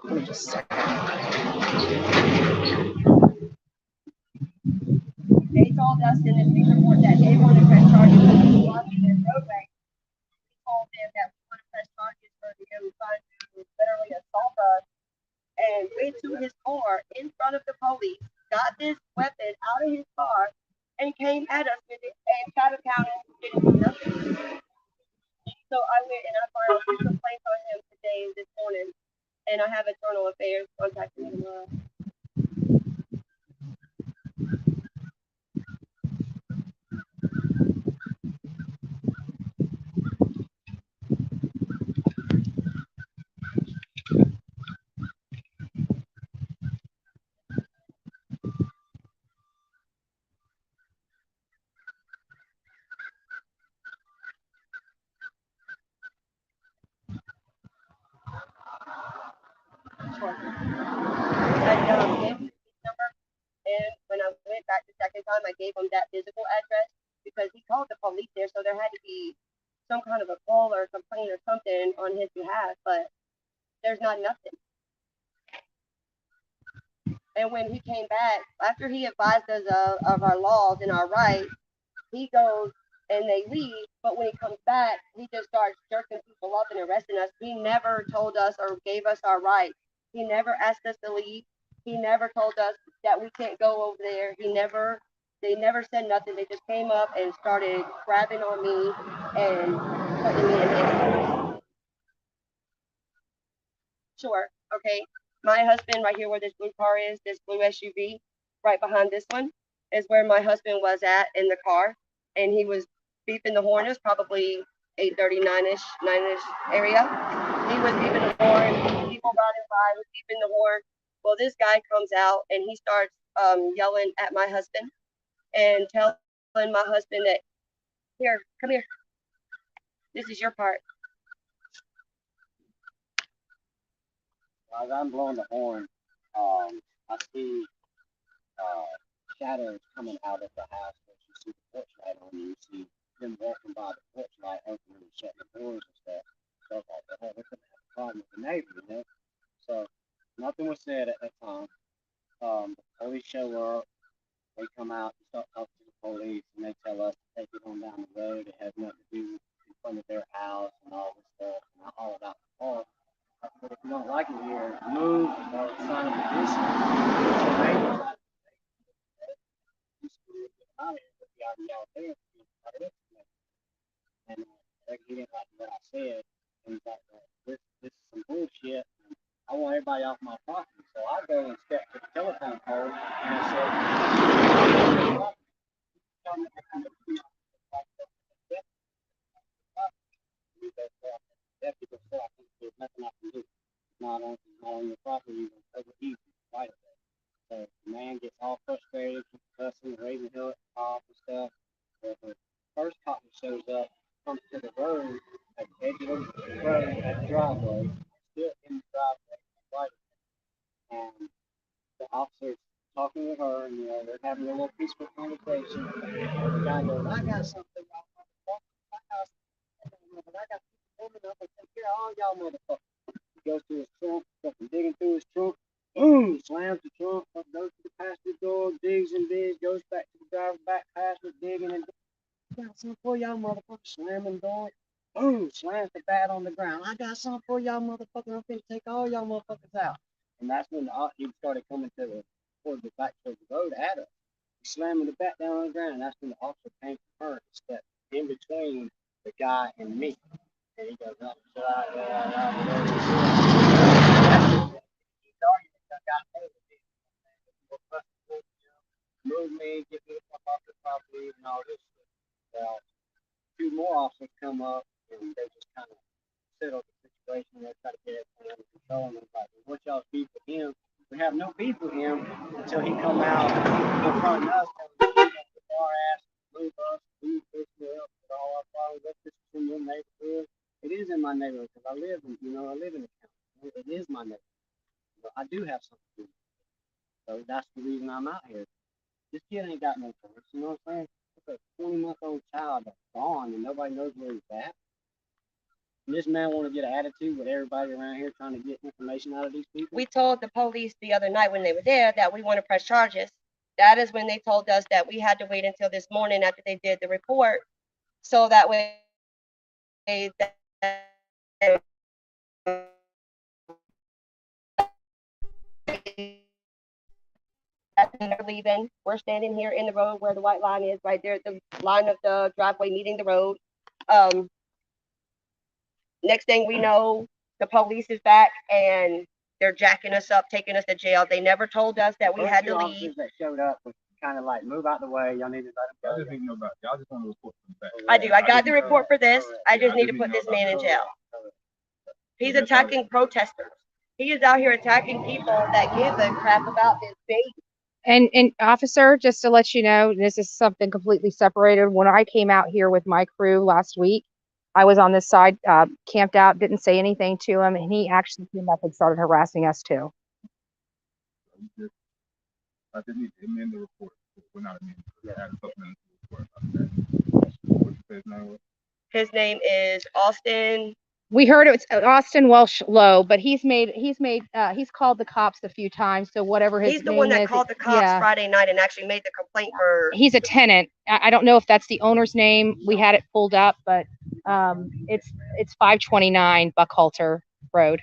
they told us in this big report that they want to press charges for the blocking their roadway. We told them that we want to press charges for the trying to literally assault us, and went to his car in front of the police, got this weapon out of his car, and came at us with it, and Chatham County didn't do nothing. So I went and I filed 2 complaints on him today, this morning, and I have internal affairs contacting him tomorrow. And when I went back the second time, I gave him that physical address because he called the police there, so there had to be some kind of a call or complaint or something on his behalf, but there's not nothing. And when he came back, after he advised us of our laws and our rights, he goes and they leave. But when he comes back, he just starts jerking people up and arresting us. He never told us or gave us our rights. He never asked us to leave. He never told us that we can't go over there. They never said nothing. They just came up and started grabbing on me and putting me in handcuffs. Sure. Okay. My husband, right here where this blue car is, this blue SUV, right behind this one, is where my husband was at in the car. And he was beeping the horn. It was probably 8:30, 9ish area. He was beeping the horn. People riding by was beeping the horn. Well, this guy comes out and he starts yelling at my husband and telling my husband that, here, come here. This is your part. As I'm blowing the horn, I see shadows coming out of the house. You see the porch light on you. You see them walking by the porch light, opening and shutting the doors and stuff. So I was like, oh, we're going to have a problem with the neighbor, you know? So nothing was said at that time. The police show up. They come out and start talking to the police, and they tell us to take it on down the road. It has nothing to do in front of their house and all this stuff. And I hollered out the car. I said, if you don't like it here, move or sign a petition. Get your neighbors out. Out of here, but we already out there. And he didn't like what I said. And he's like, this is some bullshit. And I want everybody off my property. So I go and step to the telephone pole and I said, there's nothing I can do. It's not on your property, you can overeat right away. So the man gets all frustrated, cussing, raising hell at the top and stuff. So the first cop that shows up comes to the road at the edge of the road at the driveway, still in the driveway, right. And the officer's talking with her, and they're having a little peaceful conversation. And the guy goes, I got something, y'all motherfuckers. I got people coming up and take care of all y'all motherfuckers. He goes to his trunk, fucking digging through his trunk. Boom! Slams the trunk, goes to the passenger door, digs and digs, goes back to the driver's back passenger, digging and I got something for y'all motherfuckers, slamming the door. Boom! Slams the bat on the ground. I got something for y'all motherfuckers. I'm finna take all y'all motherfuckers out. And that's when he started coming towards the road at us. He's slamming the bat down on the ground. And that's when the officer came from her and stepped in between the guy and me. And he goes, move me, get me off the property and all this stuff. Well, two more officers come up and they just kind of settle the situation. They try to get everything under control. And they're like, what y'all's beef with him? We have no beef with him until he come out confronting us and the bar ass, move us, leave this up, all our problems. That's just in your neighborhood. It is in my neighborhood because I live in the county. It is my neighborhood. But I do have something to do. So that's the reason I'm out here. This kid ain't got no choice, you know what I'm saying? It's a 20-month-old child that's gone and nobody knows where he's at. And this man want to get an attitude with everybody around here trying to get information out of these people. We told the police the other night when they were there that we want to press charges. That is when they told us that we had to wait until this morning after they did the report, so that way they're leaving. We're standing here in the road where the white line is, right there at the line of the driveway meeting the road. Next thing we know, the police is back and they're jacking us up, taking us to jail. They never told us that we had to leave. That showed up was kind of like, move out the way. Y'all need to let them go. Y'all just need to know about it. Y'all just want to report from the back. I do. I got the report for this. I just need to put this man in jail. He's attacking protesters. He is out here attacking people that give a crap about this baby. And officer, just to let you know, this is something completely separated. When I came out here with my crew last week, I was on this side, camped out, didn't say anything to him, and he actually came up and started harassing us too. I didn't need to amend the report. We're not amending. I had something in the report about that. What you say his name was? His name is Austin. We heard it was Austin Welsh Lowe, but he's called the cops a few times. So whatever his He's the name one that is, called the cops Friday night and actually made the complaint for. He's a tenant. I don't know if that's the owner's name. We had it pulled up, but it's 529 Buckhalter Road.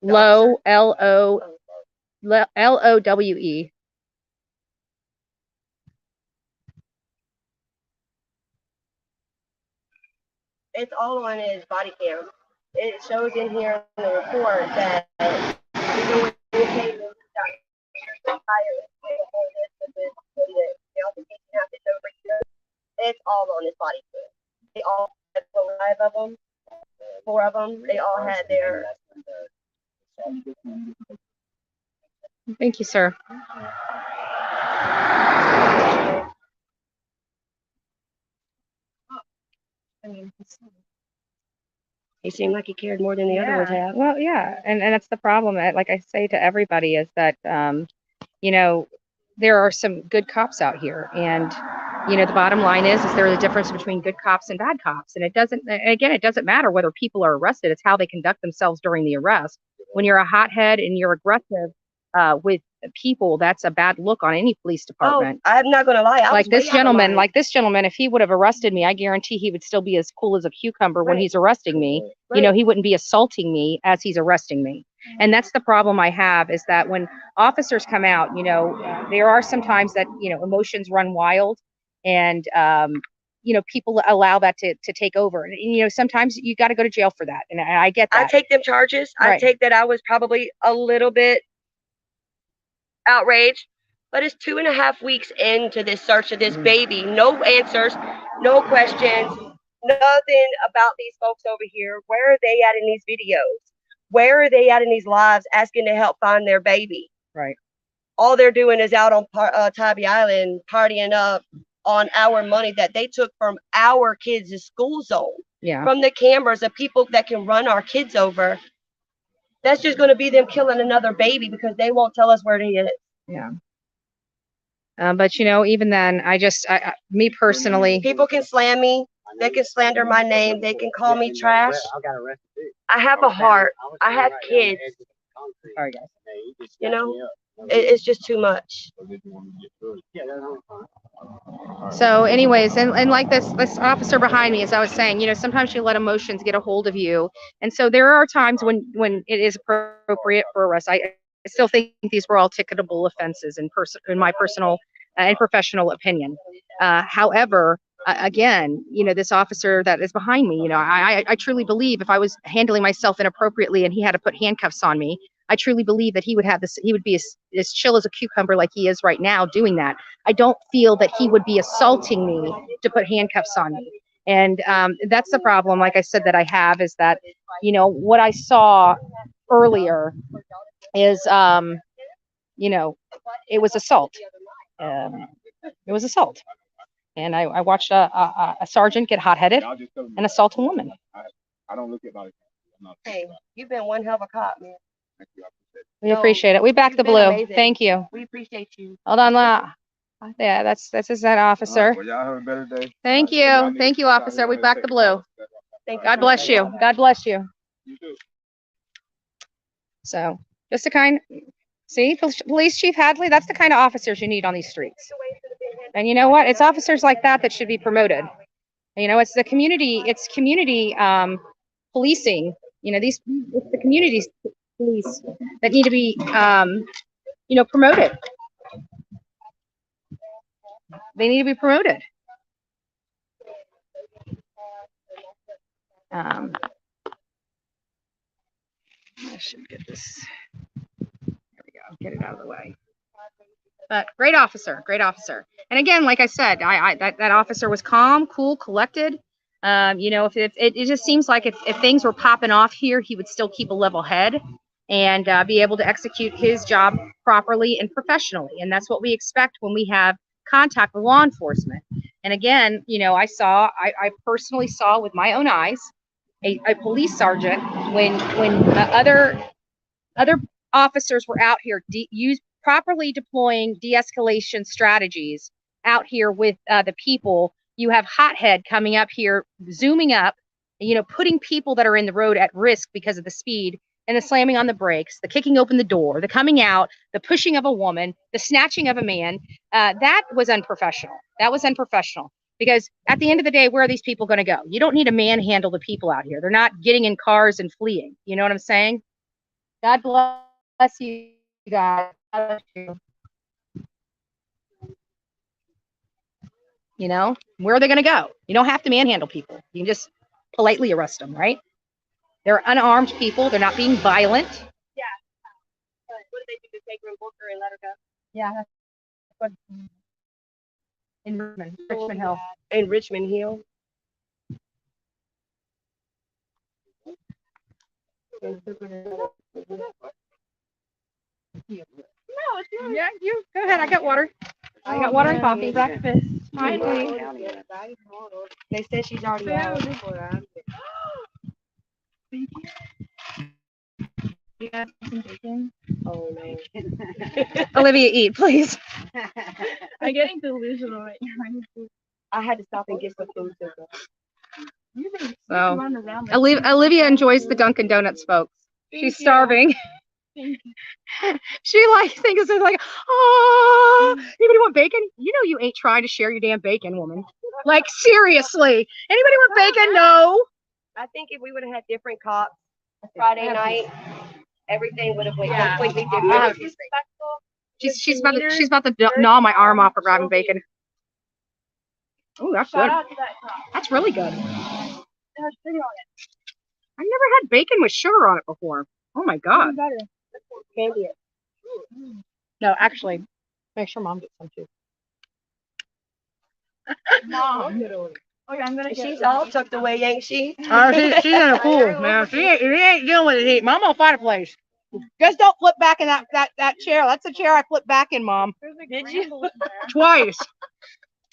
Lowe, Lowe. It's all on his body cam. It shows in here in the report that even when he came in, it's all on his body cam. They all had 5 of them, 4 of them. They all had their. Thank you, sir. He seemed like he cared more than the other ones have. Well, yeah, and that's the problem. Like I say to everybody, is that you know, there are some good cops out here, and you know, the bottom line is there is a difference between good cops and bad cops, and it doesn't matter whether people are arrested. It's how they conduct themselves during the arrest. When you're a hothead and you're aggressive with people, that's a bad look on any police department. Oh, I'm not gonna lie. Like this gentleman, if he would have arrested me, I guarantee he would still be as cool as a cucumber when he's arresting me. Right. You know, he wouldn't be assaulting me as he's arresting me. And that's the problem I have, is that when officers come out, you know, there are some times that, you know, emotions run wild, and you know, people allow that to take over. And you know, sometimes you got to go to jail for that. And I get that. I take them charges. Right. I take that I was probably a little bit outraged, but it's 2.5 weeks into this search of this baby. No answers, no questions, nothing about these folks over here. Where are they at in these videos? Where are they at in these lives asking to help find their baby? Right. All they're doing is out on Tybee Island partying up on our money that they took from our kids' school zone. Yeah. From the cameras of people that can run our kids over. That's just going to be them killing another baby because they won't tell us where he is. Yeah. But you know, even then, me personally, people can slam me. They can slander my name. They can call me trash. I have a heart. I have kids. Sorry, guys. You know, it's just too much. So anyways, and like this officer behind me, as I was saying, you know, sometimes you let emotions get a hold of you. And so there are times when it is appropriate for arrest. I still think these were all ticketable offenses in my personal and professional opinion. However, again, you know, this officer that is behind me, you know, I truly believe if I was handling myself inappropriately and he had to put handcuffs on me, I truly believe that he would be as chill as a cucumber like he is right now doing that. I don't feel that he would be assaulting me to put handcuffs on me. And that's the problem, like I said, that I have, is that, you know, what I saw earlier is, you know, it was assault. It was assault. And I watched a sergeant get hot-headed and assault a woman. I don't look at body. Hey, you've been one hell of a cop, man. We appreciate it. We back the blue. Amazing. Thank you. We appreciate you. Hold on, yeah, that's that officer. Well, y'all have a better day. Thank you. Thank you, officer. We back the blue. God bless you. God bless you. You too. So just see, Police Chief Hadley, that's the kind of officers you need on these streets. And you know what? It's officers like that should be promoted. You know, it's community policing. You know, it's the community police that need to be, you know, promoted. They need to be promoted. I should get this. There we go. Get it out of the way. But great officer. And again, like I said, that officer was calm, cool, collected. You know, if it just seems like if things were popping off here, he would still keep a level head and be able to execute his job properly and professionally. And that's what we expect when we have contact with law enforcement. And again, you know, I personally saw with my own eyes a police sergeant when other officers were out here properly deploying de-escalation strategies out here with the people. You have Hothead coming up here, zooming up, you know, putting people that are in the road at risk because of the speed and the slamming on the brakes, the kicking open the door, the coming out, the pushing of a woman, the snatching of a man. That was unprofessional. That was unprofessional. Because at the end of the day, where are these people going to go? You don't need to manhandle the people out here. They're not getting in cars and fleeing. You know what I'm saying? God bless you guys. God bless you. You know, where are they going to go? You don't have to manhandle people. You can just politely arrest them, right? They're unarmed people. They're not being violent. Yeah. What did they do to take her and book her and let her go? Yeah, that's what in Richmond Hill. In Richmond Hill. No, it's yours. Yeah, you go ahead. I got water. I got water and coffee. Breakfast. Finally. They said she's already out. You got some bacon? Oh man. Olivia, eat, please. I'm getting delusional right now. I had to stop and get some food to her. So, Olivia enjoys the Dunkin' Donuts, folks. She's starving. She like thinks it's like, oh, anybody want bacon? You know you ain't trying to share your damn bacon, woman. Like seriously, anybody want bacon? No. I think if we would have had different cops Friday night, everything would have went completely different. She's about to gnaw my arm off for grabbing bacon. Oh, that's good. That's really good. I've never had bacon with sugar on it before. Oh my god. Candy. No, actually, make sure mom gets some too. Mom. Okay, I'm gonna She's all tucked away, ain't she? She's in a pool, man. She ain't dealing with the heat. Mom will find a place. Just don't flip back in that chair. That's the chair I flipped back in, Mom. Did you? Twice.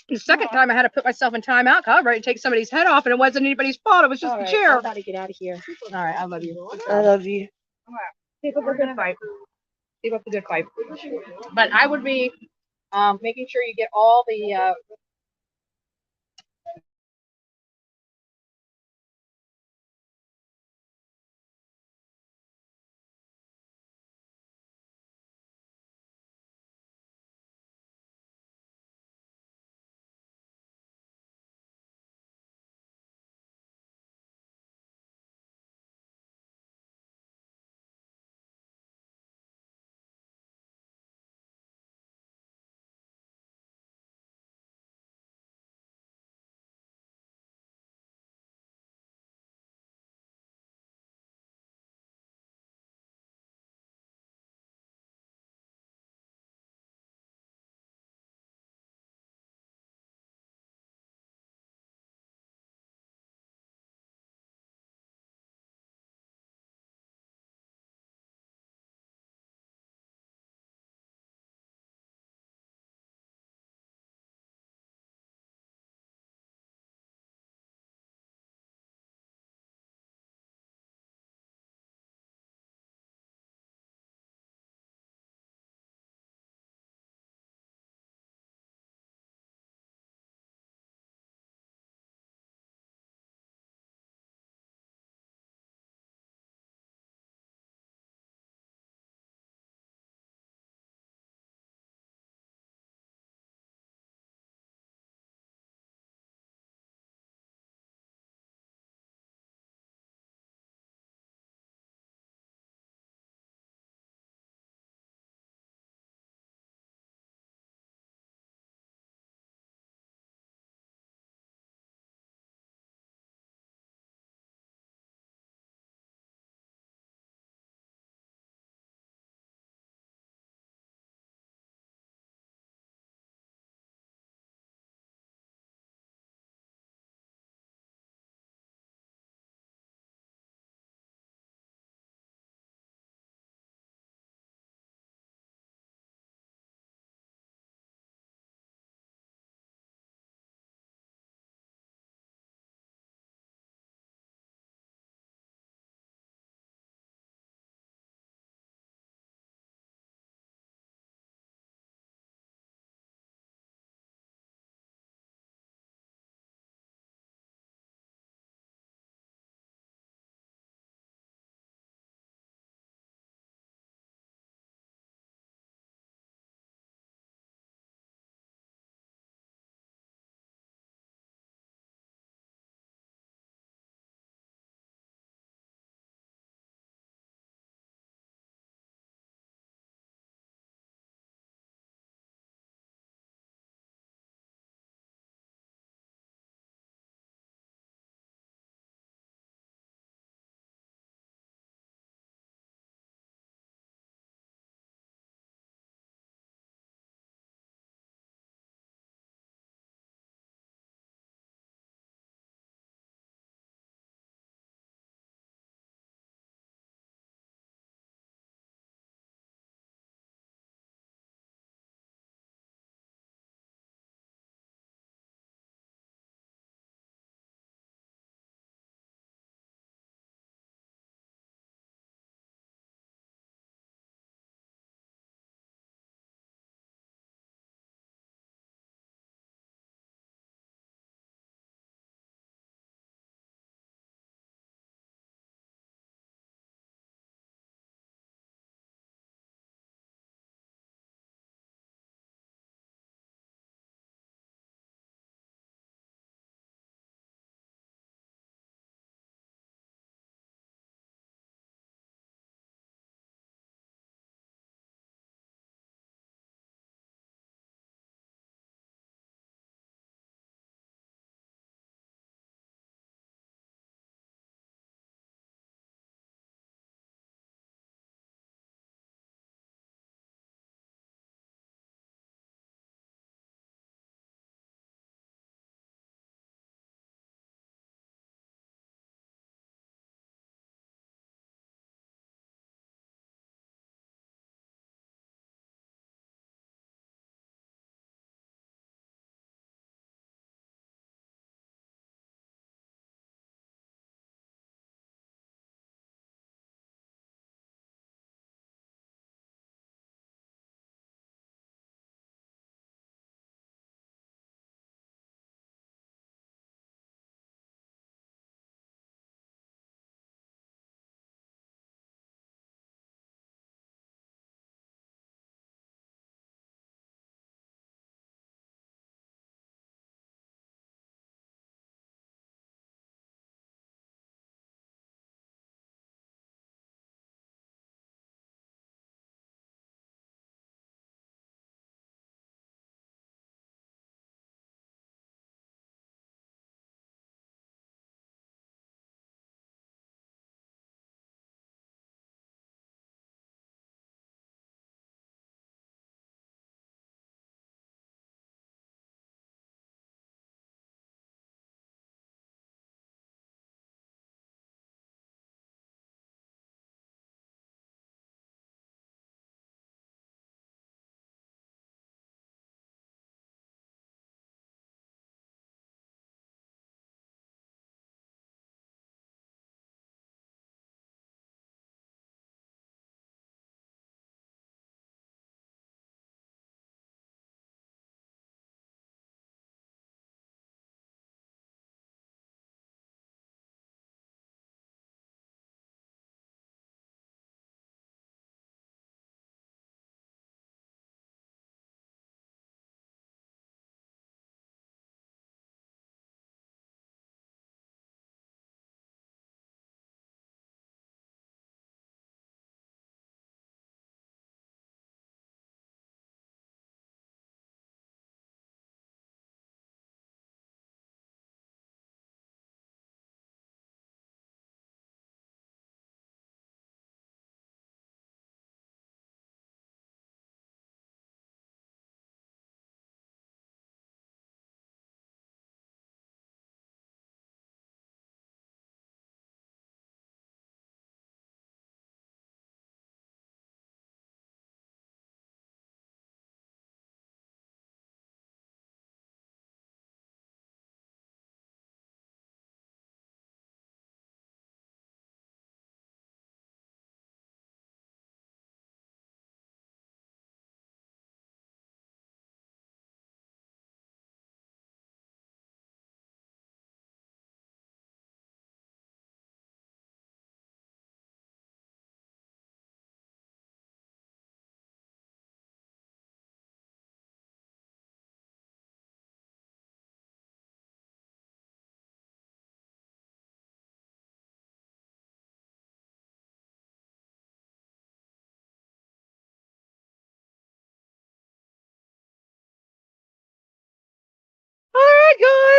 The second time I had to put myself in timeout because I was ready to take somebody's head off, and it wasn't anybody's fault. It was just the chair. I gotta get out of here. All right, I love you. I love you. Keep up a good fight. Keep up a good fight. But I would be making sure you get all the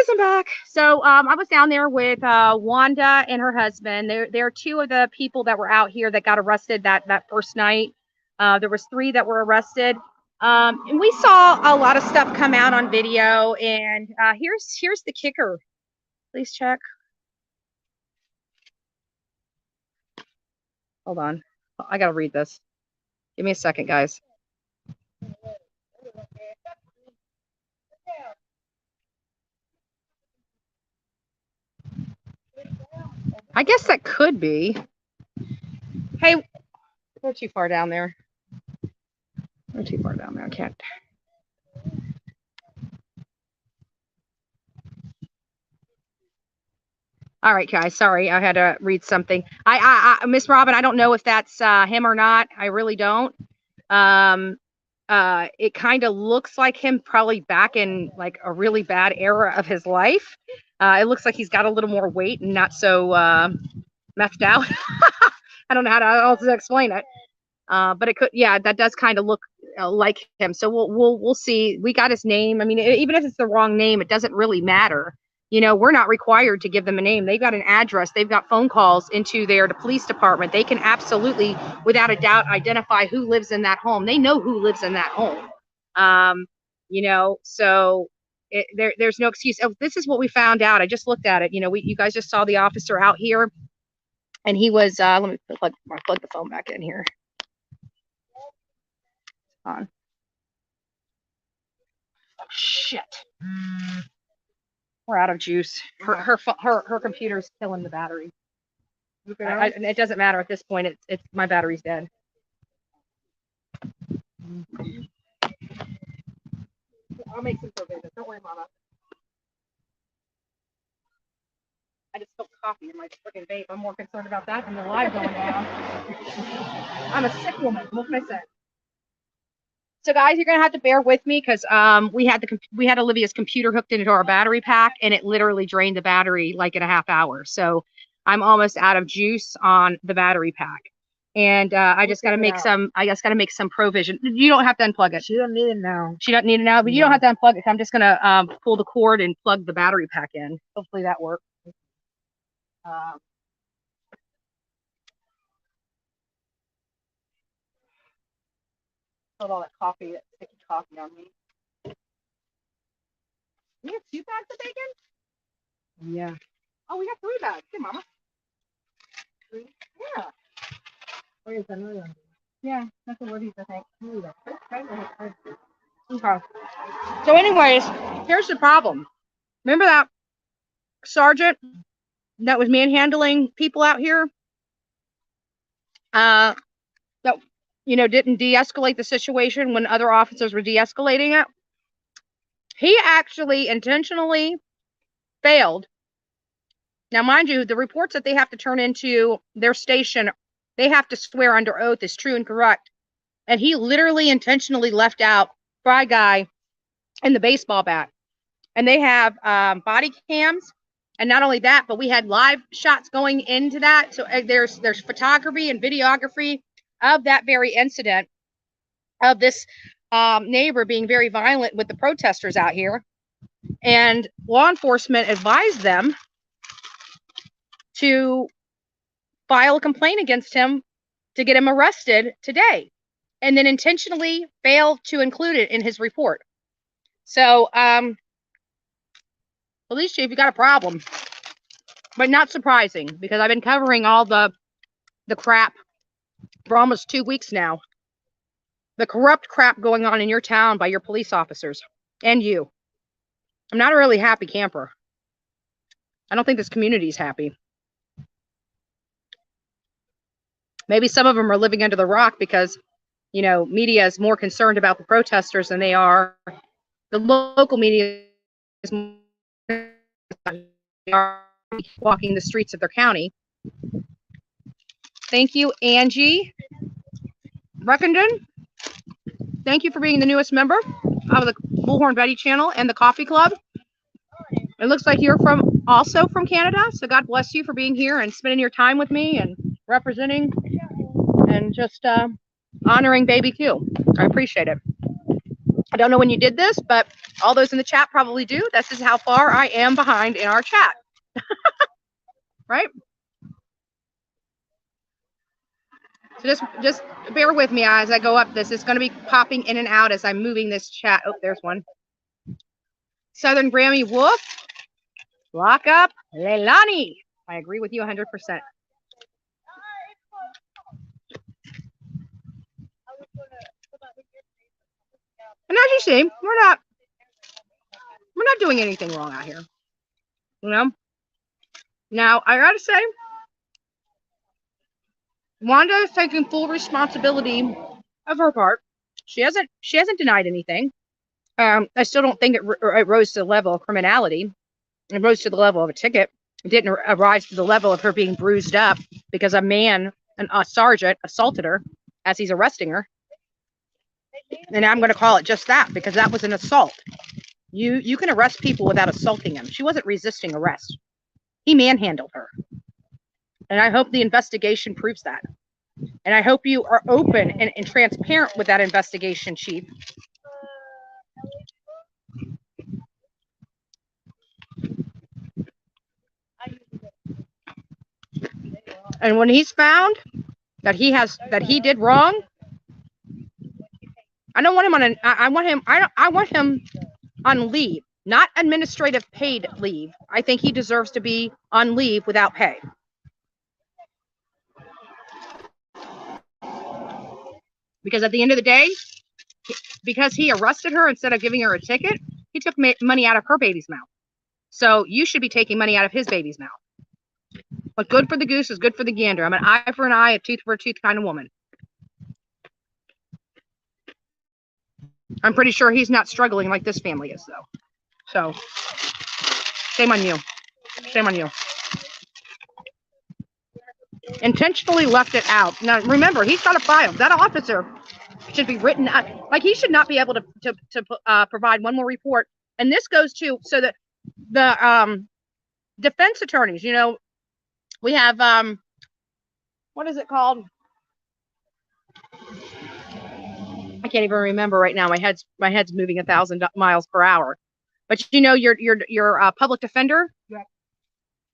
guys, I'm back. So I was down there with Wanda and her husband. They're two of the people that were out here that got arrested that first night. There was 3 that were arrested. And we saw a lot of stuff come out on video. And here's the kicker. Please check. Hold on. I got to read this. Give me a second, guys. I guess that could be. Hey, we're too far down there. We're too far down there. I can't. All right, guys. Sorry, I had to read something. Miss Robin, I don't know if that's him or not. I really don't. It kind of looks like him, probably back in like a really bad era of his life. It looks like he's got a little more weight and not so methed out. I don't know how to explain it. But it could, yeah, that does kind of look like him. So we'll see. We got his name. I mean, even if it's the wrong name, it doesn't really matter. You know, we're not required to give them a name. They've got an address. They've got phone calls into the police department. They can absolutely, without a doubt, identify who lives in that home. They know who lives in that home. You know, so there's no excuse. Oh, this is what we found out. I just looked at it. You know, you guys just saw the officer out here, and he was. Let me plug the phone back in here. On. Oh, shit. We're out of juice. Her computer's killing the battery. It doesn't matter at this point. It's my battery's dead. I'll make some provisions. Don't worry, Mama. I just spilled coffee in my freaking vape. I'm more concerned about that than the live going down. I'm a sick woman. What can I say? So guys, you're gonna have to bear with me because we had Olivia's computer hooked into our battery pack, and it literally drained the battery like in a half hour. So I'm almost out of juice on the battery pack, and I just gotta make some provision. You don't have to unplug it. She don't need it now. She doesn't need it now, but you don't have to unplug it. I'm just gonna pull the cord and plug the battery pack in. Hopefully that works. All that coffee, that sticky coffee on me. We have 2 bags of bacon? Yeah. Oh, we got 3 bags. Hey, Mama. 3? Yeah. Where's another one? Yeah, that's what Olivia's, I think. Okay. So anyways, here's the problem. Remember that sergeant that was manhandling people out here? That, you know, didn't de-escalate the situation when other officers were de-escalating it. He actually intentionally failed. Now, mind you, the reports that they have to turn into their station, they have to swear under oath is true and correct. And he literally intentionally left out Fry Guy and the baseball bat. And they have body cams. And not only that, but we had live shots going into that. So there's photography and videography of that very incident of this neighbor being very violent with the protesters out here. And law enforcement advised them to file a complaint against him to get him arrested today, and then intentionally failed to include it in his report. So, police chief, you got a problem, but not surprising because I've been covering all the crap for almost 2 weeks now. The corrupt crap going on in your town by your police officers and you. I'm not a really happy camper. I don't think this community is happy. Maybe some of them are living under the rock because, you know, media is more concerned about the protesters than they are. The local media is walking the streets of their county. Thank you, Angie Reckenden. Thank you for being the newest member of the Bullhorn Betty channel and the Coffee Club. It looks like you're also from Canada, so God bless you for being here and spending your time with me and representing and just honoring baby Q. I appreciate it. I don't know when you did this, but all those in the chat probably do. This is how far I am behind in our chat. Right? So just bear with me as I go up this. It's going to be popping in and out as I'm moving this chat. Oh, there's one. Southern Grammy Wolf. Lock up Leilani. I agree with you 100%. And as you see, we're not doing anything wrong out here. You know? Now, I gotta say, Wanda is taking full responsibility of her part. She hasn't denied anything. I still don't think it rose to the level of criminality. It rose to the level of a ticket. It didn't rise to the level of her being bruised up because a man, a sergeant, assaulted her as he's arresting her. And I'm going to call it just that, because that was an assault. You can arrest people without assaulting them. She wasn't resisting arrest. He manhandled her. And I hope the investigation proves that. And I hope you are open and transparent with that investigation, Chief. And when he's found that he did wrong, I don't want him on I want him on leave, not administrative paid leave. I think he deserves to be on leave without pay. Because at the end of the day, because he arrested her instead of giving her a ticket, he took money out of her baby's mouth. So you should be taking money out of his baby's mouth. But good for the goose is good for the gander. I'm an eye for an eye, a tooth for a tooth kind of woman. I'm pretty sure he's not struggling like this family is, though. So, shame on you. Shame on you. Intentionally left it out. Now, remember, he's got a file. That officer should be written out. Like, he should not be able to provide one more report. And this goes to, so that the defense attorneys, you know, we have, what is it called? I can't even remember right now. My head's moving 1,000 miles per hour. But you know, your public defender,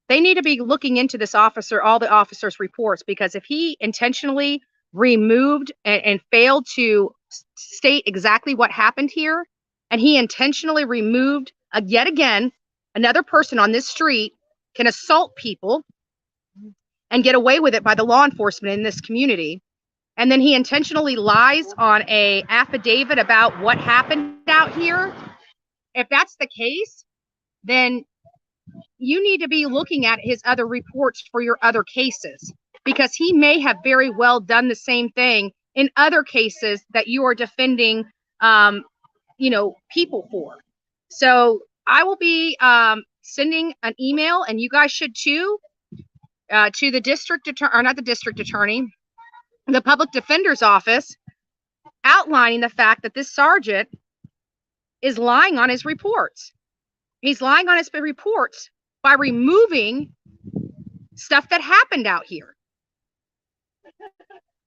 they need to be looking into this officer, all the officers' reports, because if he intentionally removed and failed to state exactly what happened here, and he intentionally removed yet again, another person on this street can assault people and get away with it by the law enforcement in this community. And then he intentionally lies on a affidavit about what happened out here. If that's the case, then you need to be looking at his other reports for your other cases, because he may have very well done the same thing in other cases that you are defending, you know, people for. So I will be sending an email, and you guys should too, to the district attorney, or not the district attorney, the public defender's office, outlining the fact that this sergeant is lying on his reports. He's lying on his reports by removing stuff that happened out here.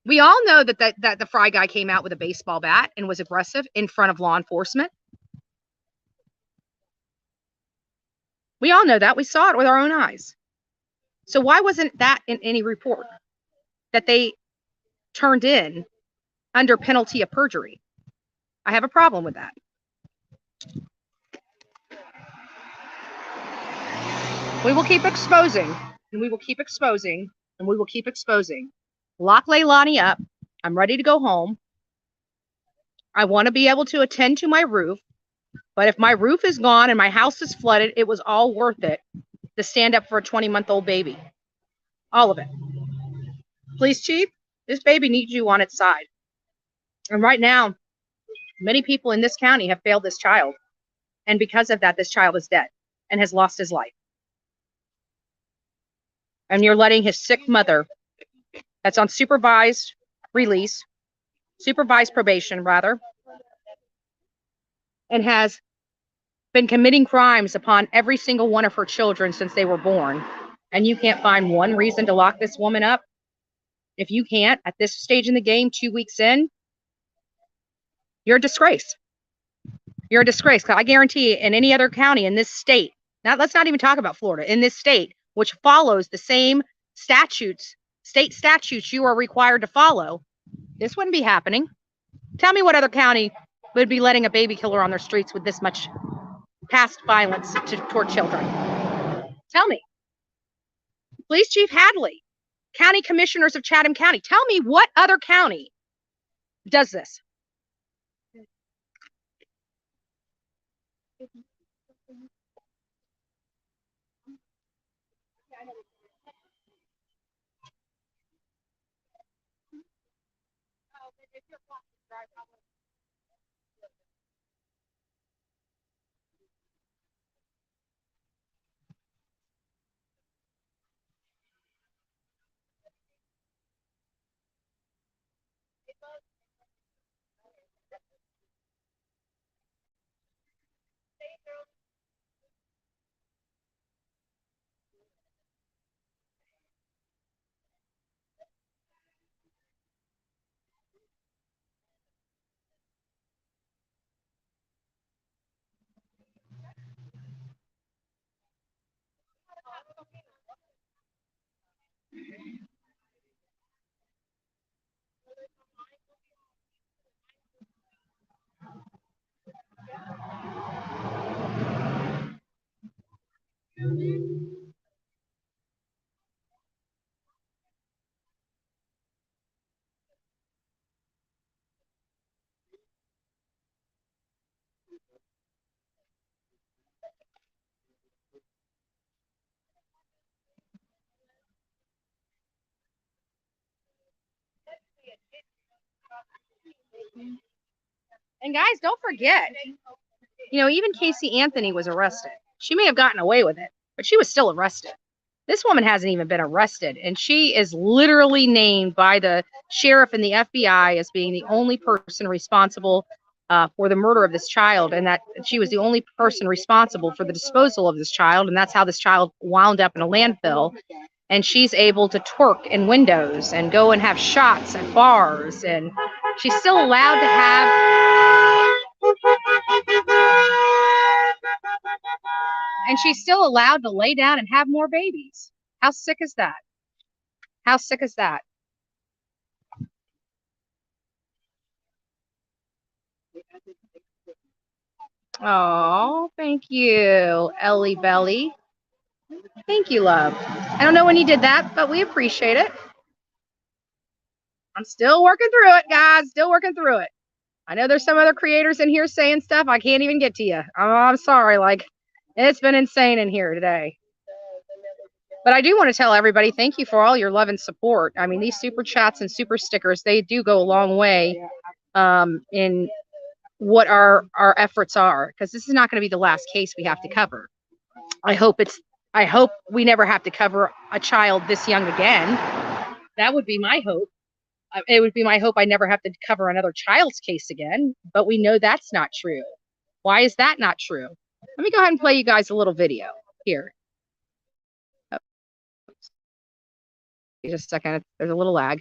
We all know that the Fry guy came out with a baseball bat and was aggressive in front of law enforcement. We all know that. We saw it with our own eyes. So why wasn't that in any report that they turned in under penalty of perjury? I have a problem with that. We will keep exposing, and we will keep exposing, and we will keep exposing. Lock Leilani up. I'm ready to go home. I want to be able to attend to my roof, but if my roof is gone and my house is flooded, it was all worth it to stand up for a 20-month-old baby. All of it. Please, Chief, this baby needs you on its side. And right now, many people in this county have failed this child. And because of that, this child is dead and has lost his life. And you're letting his sick mother, that's on supervised release, supervised probation rather, and has been committing crimes upon every single one of her children since they were born. And you can't find one reason to lock this woman up. If you can't, at this stage in the game, 2 weeks in, you're a disgrace. You're a disgrace. I guarantee in any other county in this state, now let's not even talk about Florida, in this state, which follows the same statutes, state statutes you are required to follow, this wouldn't be happening. Tell me what other county would be letting a baby killer on their streets with this much past violence toward children. Tell me. Police Chief Hadley, County Commissioners of Chatham County, tell me what other county does this. And guys, don't forget, you know, even Casey Anthony was arrested. She may have gotten away with it, but she was still arrested. This woman hasn't even been arrested, and she is literally named by the sheriff and the FBI as being the only person responsible for the murder of this child, and that she was the only person responsible for the disposal of this child, and that's how this child wound up in a landfill. And she's able to twerk in windows and go and have shots at bars, and she's still allowed to have, and she's still allowed to lay down and have more babies. How sick is that? How sick is that? Oh, thank you, Ellie Belly. Thank you, love. I don't know when you did that, but we appreciate it. I'm still working through it, guys. Still working through it. I know there's some other creators in here saying stuff. I can't even get to you. I'm sorry. Like, it's been insane in here today. But I do want to tell everybody, thank you for all your love and support. I mean, these super chats and super stickers, they do go a long way in what our efforts are, because this is not going to be the last case we have to cover. I hope we never have to cover a child this young again. That would be my hope. It would be my hope I never have to cover another child's case again, but we know that's not true. Why is that not true? Let me go ahead and play you guys a little video here. Oh. Just a second, there's a little lag.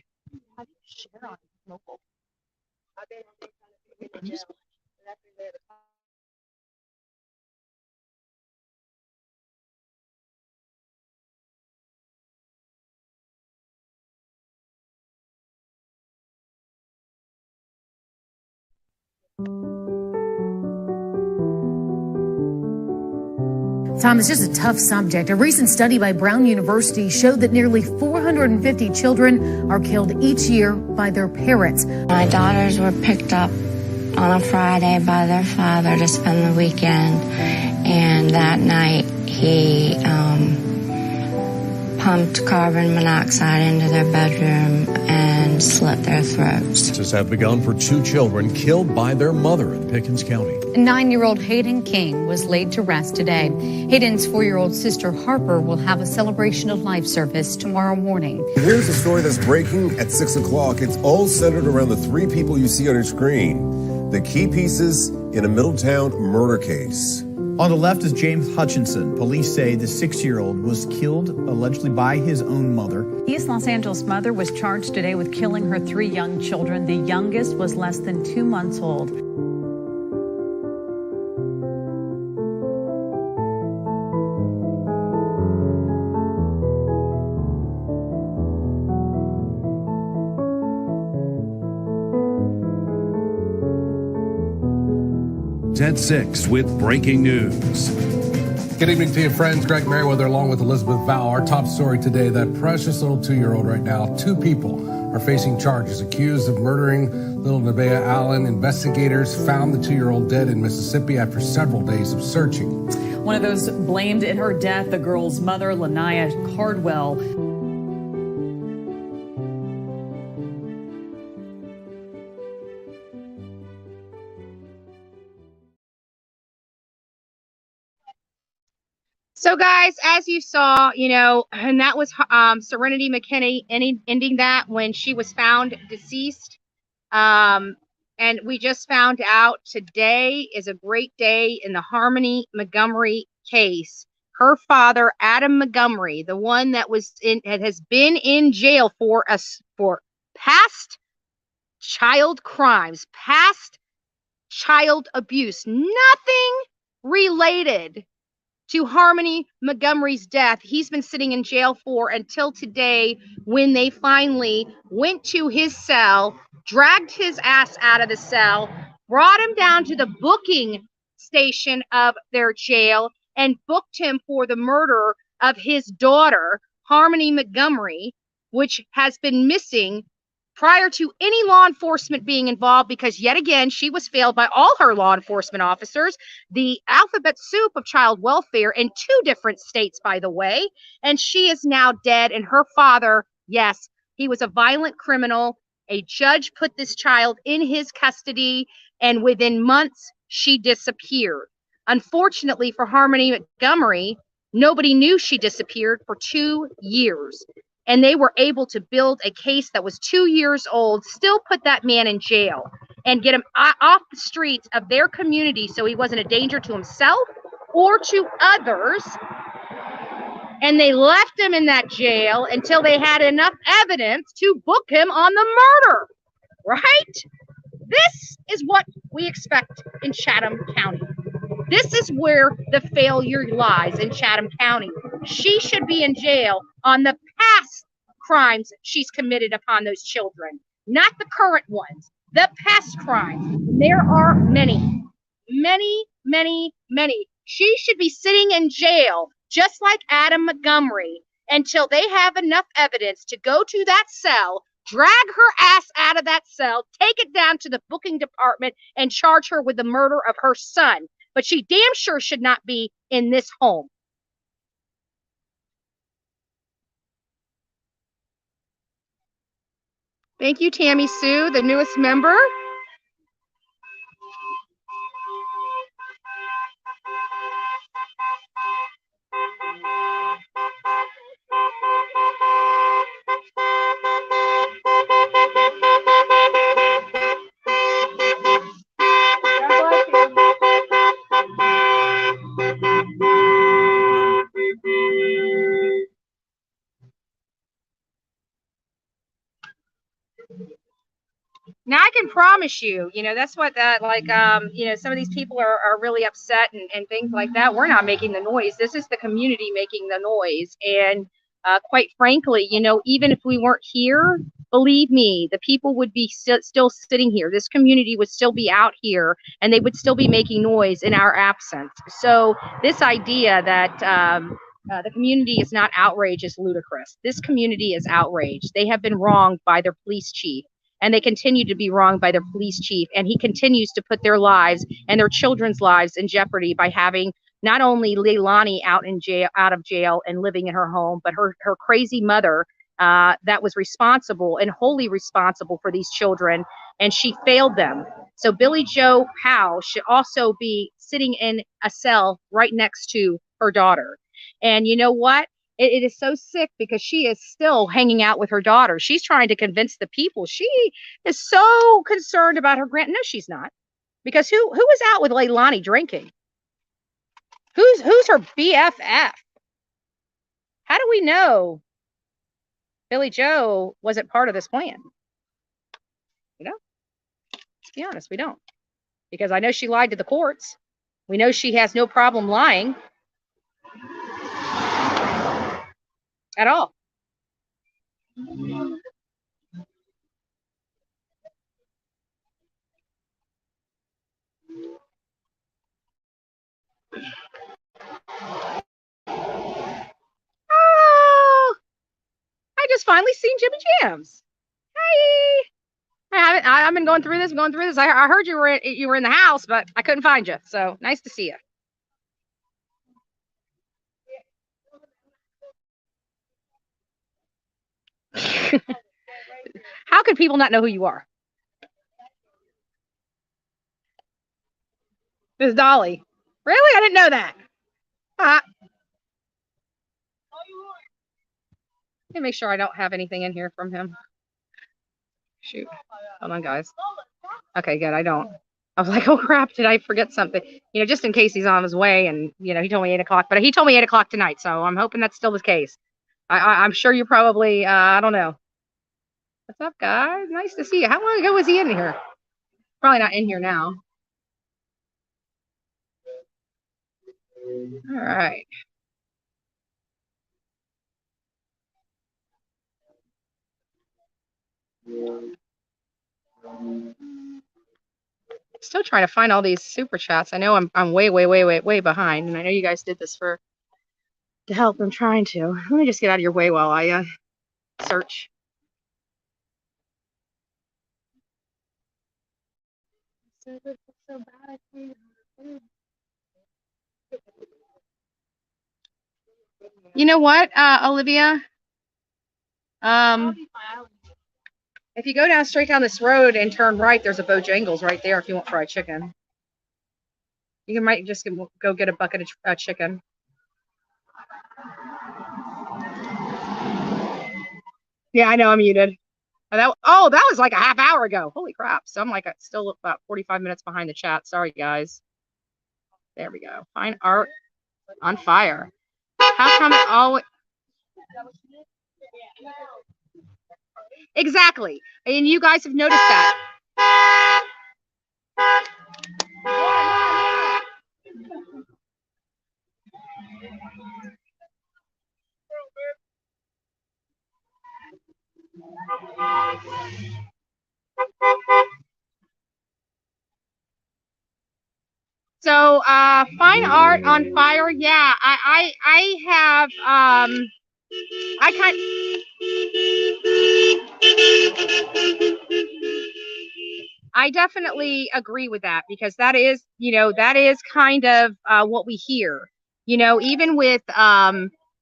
Tom, it's just a tough subject. A recent study by Brown University showed that nearly 450 children are killed each year by their parents. My daughters were picked up on a Friday by their father to spend the weekend, and that night he pumped carbon monoxide into their bedroom and slit their throats. Justice have begun for two children killed by their mother in Pickens County. 9-year-old Hayden King was laid to rest today. Hayden's 4-year-old sister Harper will have a celebration of life service tomorrow morning. Here's a story that's breaking at 6 o'clock. It's all centered around the three people you see on your screen. The key pieces in a Middletown murder case. On the left is James Hutchinson. Police say the 6-year-old was killed allegedly by his own mother. East Los Angeles mother was charged today with killing her 3 young children. The youngest was less than 2 months old. News at 6 with breaking news. Good evening to you, friends. Greg Merriweather along with Elizabeth Vow. Our top story today, that precious little 2-year-old right now. 2 people are facing charges accused of murdering little Nevaeh Allen. Investigators found the 2-year-old dead in Mississippi after several days of searching. One of those blamed in her death, the girl's mother, Lanaya Cardwell. So, guys, as you saw, and that was Serenity McKinney ending that when she was found deceased. And we just found out today is a great day in the Harmony Montgomery case. Her father, Adam Montgomery, the one that has been in jail for past child crimes, past child abuse, nothing related to Harmony Montgomery's death. He's been sitting in jail for until today, when they finally went to his cell, dragged his ass out of the cell, brought him down to the booking station of their jail, and booked him for the murder of his daughter, Harmony Montgomery, which has been missing prior to any law enforcement being involved, because yet again, she was failed by all her law enforcement officers, the alphabet soup of child welfare in 2 different states, by the way. And she is now dead. And her father, yes, he was a violent criminal. A judge put this child in his custody, and within months, she disappeared. Unfortunately for Harmony Montgomery, nobody knew she disappeared for 2 years. And they were able to build a case that was 2 years old, still put that man in jail, and get him off the streets of their community so he wasn't a danger to himself or to others. And they left him in that jail until they had enough evidence to book him on the murder, right? This is what we expect in Chatham County. This is where the failure lies, in Chatham County. She should be in jail on the past crimes she's committed upon those children, not the current ones, the past crimes. There are many, many, many, many. She should be sitting in jail, just like Adam Montgomery, until they have enough evidence to go to that cell, drag her ass out of that cell, take it down to the booking department, and charge her with the murder of her son. But she damn sure should not be in this home. Thank you, Tammy Sue, the newest member. Now I can promise you, that's what some of these people are really upset and things like that. We're not making the noise. This is the community making the noise. And quite frankly, even if we weren't here, believe me, the people would be still sitting here. This community would still be out here, and they would still be making noise in our absence. So this idea that the community is not outraged is ludicrous. This community is outraged. They have been wronged by their police chief, and they continue to be wronged by their police chief. And he continues to put their lives and their children's lives in jeopardy by having not only Leilani out of jail and living in her home, but her crazy mother that was responsible and wholly responsible for these children, and she failed them. So Billy Joe Howe should also be sitting in a cell right next to her daughter. And you know what? It is so sick because she is still hanging out with her daughter. She's trying to convince the people. She is so concerned about her grand. No, she's not. Because who was out with Leilani drinking? Who's her BFF? How do we know Billy Joe wasn't part of this plan? Let's be honest, we don't. Because I know she lied to the courts. We know she has no problem lying at all. finally seen Jimmy Jams. Hi. I've been going through this. I heard you were in the house, but I couldn't find you. So nice to see you. How could people not know who you are? Miss Dolly. Really? I didn't know that. Let me make sure I don't have anything in here from him. Shoot. Hold on, guys. Okay, good. I don't. I was like, oh crap, did I forget something? You know, just in case he's on his way, and you know, he told me 8 o'clock, but he told me 8 o'clock tonight, so I'm hoping that's still the case. I'm sure you probably I don't know. What's up, guys? Nice to see you. How long ago was he in here? Probably not in here now. All right. Still trying to find all these super chats. I know I'm way behind, and I know you guys did this to help. I'm trying to. Let me just get out of your way while I search. You know what, Olivia? If you go down straight down this road and turn right, there's a Bojangles right there if you want fried chicken. You might just go get a bucket of chicken. Yeah, I know I'm muted. That was like a half hour ago. Holy crap. So I'm like still about 45 minutes behind the chat. Sorry, guys. There we go. Fine art on fire. How come it always... Exactly. And you guys have noticed that. So fine art on fire. Yeah, I have I definitely agree with that, because that is, you know, that is kind of what we hear, you know, even with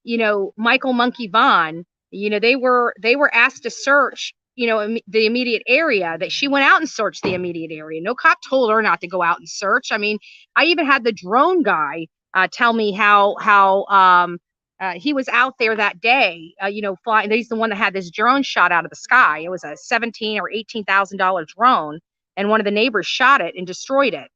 you know, Michael Monkey Vaughn, you know, they were asked to search, you know, the immediate area. That she went out and searched the immediate area. No cop told her not to go out and search. I mean, I even had the drone guy tell me how he was out there that day, you know, flying. He's the one that had this drone shot out of the sky. It was a $17,000 or $18,000 drone, and one of the neighbors shot it and destroyed it.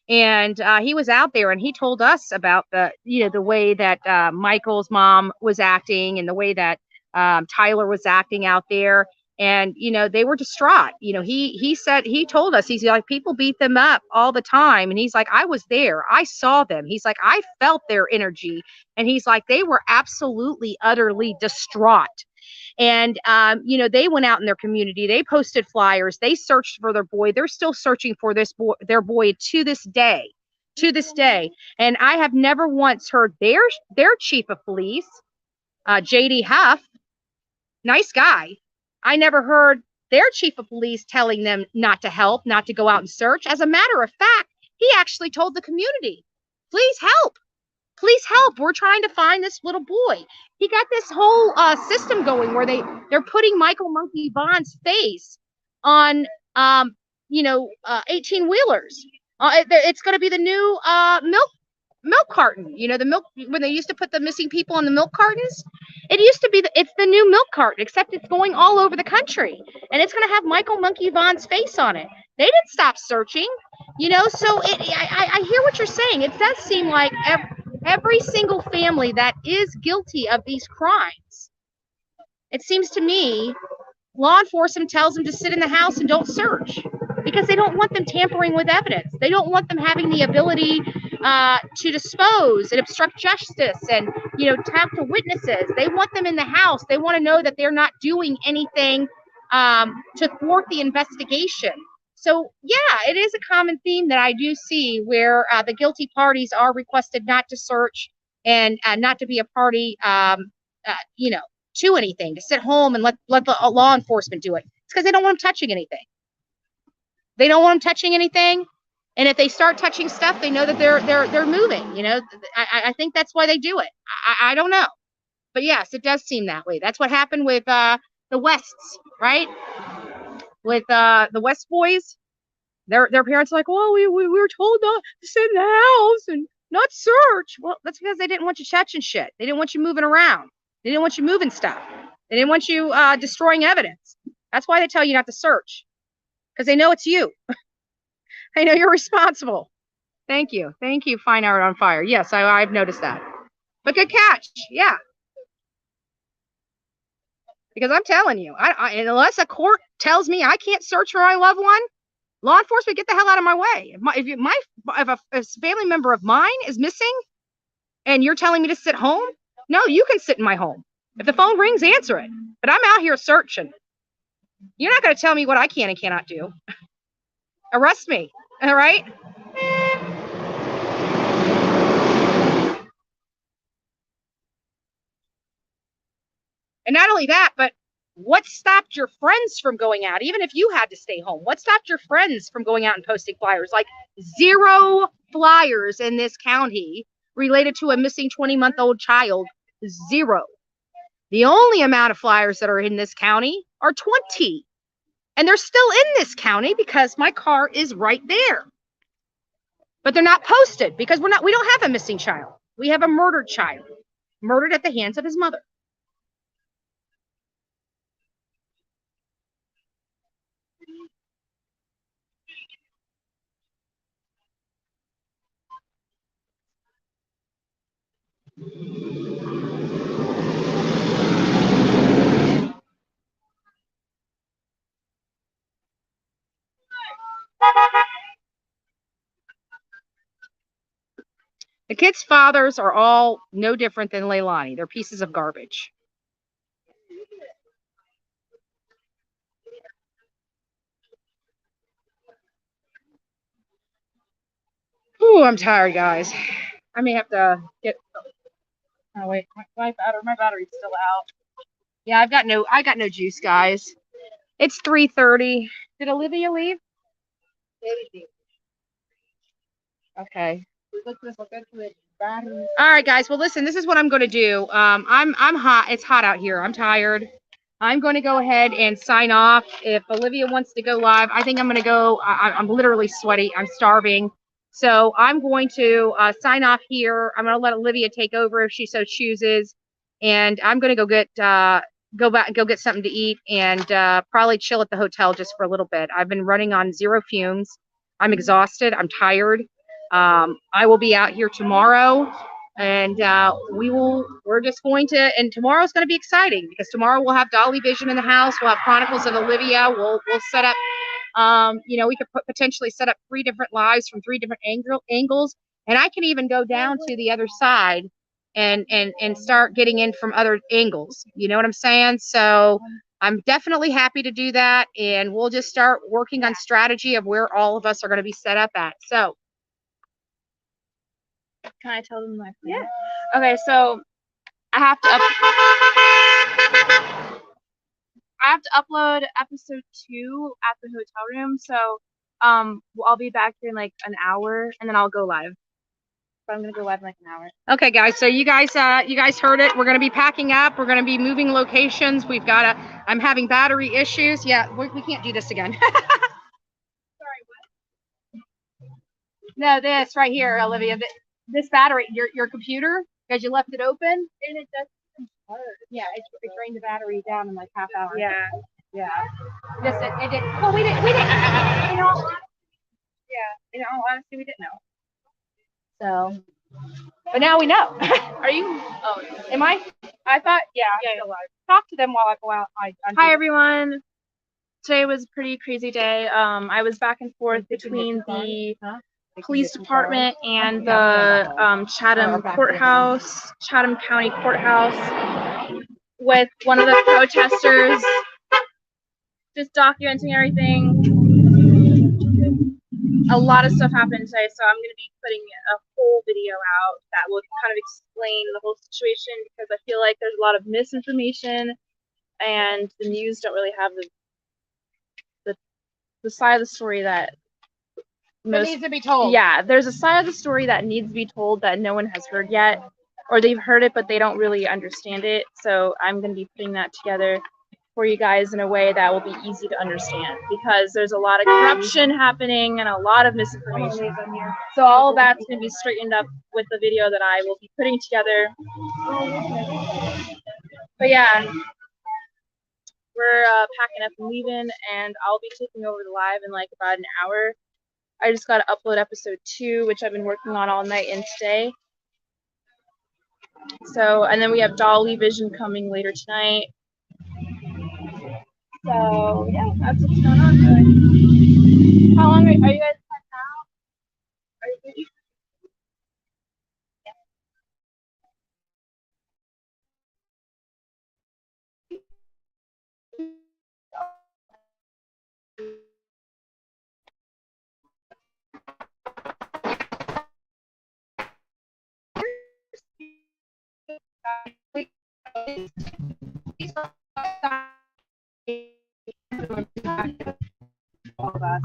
And he was out there, and he told us about the, you know, the way that Michael's mom was acting, and the way that Tyler was acting out there. And, you know, they were distraught. You know, he said, he told us, he's like, people beat them up all the time. And he's like, I was there. I saw them. He's like, I felt their energy. And he's like, they were absolutely, utterly distraught. And, you know, they went out in their community. They posted flyers. They searched for their boy. They're still searching for their boy to this day. And I have never once heard their chief of police, J.D. Huff, nice guy. I never heard their chief of police telling them not to help, not to go out and search. As a matter of fact, he actually told the community, please help. Please help. We're trying to find this little boy. He got this whole system going where they're putting Michael Monkey Vaughn's face on, you know, 18-wheelers. It's going to be the new milk carton. You know, the milk, when they used to put the missing people on the milk cartons. It used to be, it's the new milk carton, except it's going all over the country. And it's going to have Michael Monkey Vaughn's face on it. They didn't stop searching, you know, so I hear what you're saying. It does seem like every single family that is guilty of these crimes, it seems to me, law enforcement tells them to sit in the house and don't search, because they don't want them tampering with evidence. They don't want them having the ability to dispose and obstruct justice and, you know, talk to witnesses. They want them in the house. They want to know that they're not doing anything to thwart the investigation. So, yeah, it is a common theme that I do see where the guilty parties are requested not to search and not to be a party, you know, to anything, to sit home and let the law enforcement do it. It's because they don't want them touching anything. They don't want them touching anything. And if they start touching stuff, they know that they're moving. You know, I think that's why they do it. I don't know. But yes, it does seem that way. That's what happened with the Wests, right? With the West boys. Their parents are like, well, we were told not to sit in the house and not search. Well, that's because they didn't want you touching shit. They didn't want you moving around. They didn't want you moving stuff. They didn't want you destroying evidence. That's why they tell you not to search. Because they know it's you. I know you're responsible. Thank you. Thank you, Fine Art on Fire. Yes, I've noticed that. But good catch. Yeah. Because I'm telling you, unless a court tells me I can't search for my loved one, law enforcement, get the hell out of my way. If a family member of mine is missing and you're telling me to sit home, no, you can sit in my home. If the phone rings, answer it. But I'm out here searching. You're not going to tell me what I can and cannot do. Arrest me. All right? And not only that, but what stopped your friends from going out? Even if you had to stay home, what stopped your friends from going out and posting flyers? Like 0 flyers in this county related to a missing 20-month-old child. 0. The only amount of flyers that are in this county are 20. And they're still in this county because my car is right there. But they're not posted because we don't have a missing child. We have a murdered child, murdered at the hands of his mother. The kids' fathers are all no different than Leilani. They're pieces of garbage. Ooh, I'm tired, guys. I may have to get. Oh wait, my battery's still out. Yeah, I got no juice, guys. It's 3:30. Did Olivia leave? Okay. All right, guys. Well, listen, this is what I'm going to do. I'm hot. It's hot out here. I'm tired. I'm going to go ahead and sign off. If Olivia wants to go live, I think I'm going to go. I'm literally sweaty. I'm starving. So I'm going to sign off here. I'm going to let Olivia take over if she so chooses. And I'm going to go get something to eat and probably chill at the hotel just for a little bit. I've been running on 0 fumes. I'm exhausted. I'm tired. I will be out here tomorrow, and we're just going to, and tomorrow's going to be exciting because tomorrow we'll have Dolly Vision in the house. We'll have Chronicles of Olivia. We'll set up, we could potentially set up 3 different lives from 3 different angles. And I can even go down to the other side and start getting in from other angles. You know what I'm saying? So I'm definitely happy to do that. And we'll just start working on strategy of where all of us are going to be set up at. So. Can I tell them my friend? Yeah. Okay, so I have to upload episode 2 at the hotel room. So I'll be back here in like an hour and then I'll go live. But I'm gonna go live in like an hour. Okay, guys. So you guys heard it. We're gonna be packing up. We're gonna be moving locations. I'm having battery issues. Yeah, we can't do this again. Sorry, what? No, this right here, Olivia. This battery, your computer, because you left it open, and it doesn't work. Yeah, it drained the battery down in like half hour. Yeah. It did. Well, we didn't. In all honesty, we didn't know. So, but now we know. Are you? Oh, am I? I thought. Yeah. Talk to them while I go out. Hi everyone. Today was a pretty crazy day. I was back and forth between the police department and the Chatham County Courthouse, with one of the protesters just documenting everything. a lot of stuff happened today, so I'm going to be putting a whole video out that will kind of explain the whole situation, because I feel like there's a lot of misinformation and the news don't really have the side of the story that needs to be told. Yeah, there's a side of the story that needs to be told that no one has heard yet, or they've heard it but they don't really understand it. So I'm going to be putting that together for you guys in a way that will be easy to understand, because there's a lot of corruption happening and a lot of misinformation. So all that's going to be straightened up with the video that I will be putting together. But yeah, we're packing up and leaving, and I'll be taking over the live in like about an hour. I just got to upload episode 2, which I've been working on all night and today. So, and then we have Dolly Vision coming later tonight. So, yeah, that's what's going on. How long are you guys packed out? Are you good?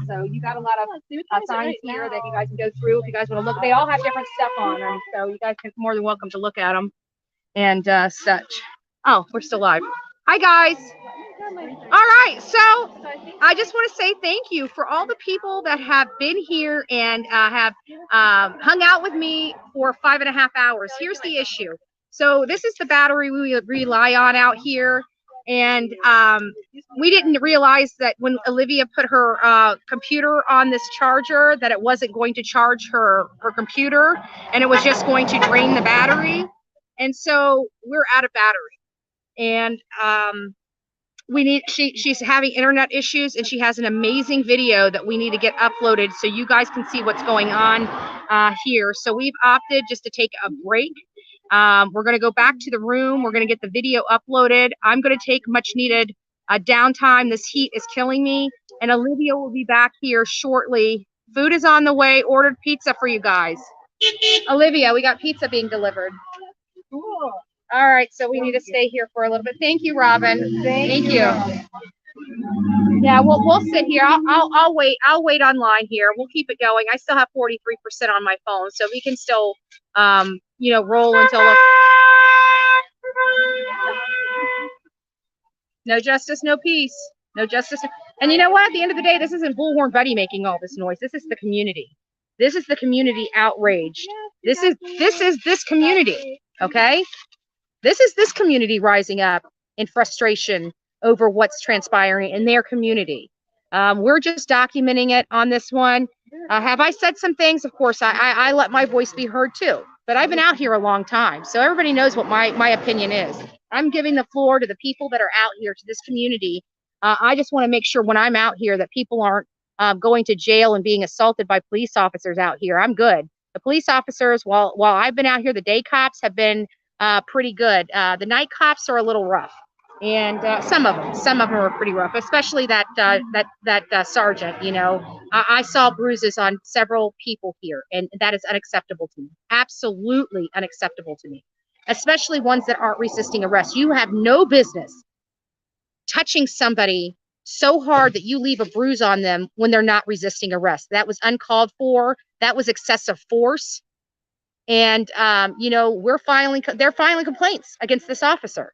So you got a lot of signs here that you guys can go through if you guys want to look. They all have different stuff on them, so you guys can more than welcome to look at them and such. Oh, we're still live. Hi guys. All right, so I just want to say thank you for all the people that have been here and have hung out with me for 5.5 hours. Here's the issue. So this is the battery we rely on out here. And we didn't realize that when Olivia put her computer on this charger, that it wasn't going to charge her computer, and it was just going to drain the battery. And so we're out of battery. And she's having internet issues, and she has an amazing video that we need to get uploaded so you guys can see what's going on here. So we've opted just to take a break. We're going to go back to the room. We're going to get the video uploaded. I'm going to take much needed downtime. This heat is killing me, and Olivia will be back here shortly. Food is on the way. Ordered pizza for you guys. Olivia, we got pizza being delivered. Cool. All right, so we need to stay here for a little bit. Thank you, Robin. Thank you. Yeah, we'll sit here. I'll wait. I'll wait online here. We'll keep it going. I still have 43% on my phone, so we can still roll until no justice, no peace. No justice. And you know what? At the end of the day, this isn't Bullhorn Betty making all this noise. This is the community. This is the community outraged. This is this community. Okay. This is this community rising up in frustration over what's transpiring in their community. We're just documenting it on this one. Have I said some things? Of course, I let my voice be heard too. But I've been out here a long time, so everybody knows what my opinion is. I'm giving the floor to the people that are out here, to this community. I just want to make sure when I'm out here that people aren't going to jail and being assaulted by police officers out here. I'm good. The police officers, while I've been out here, the day cops have been pretty good. The night cops are a little rough, and some of them are pretty rough, especially that sergeant. I saw bruises on several people here, and that is unacceptable to me. Absolutely unacceptable to me, especially ones that aren't resisting arrest. You have no business touching somebody so hard that you leave a bruise on them when they're not resisting arrest. That was uncalled for. That was excessive force. And, they're filing complaints against this officer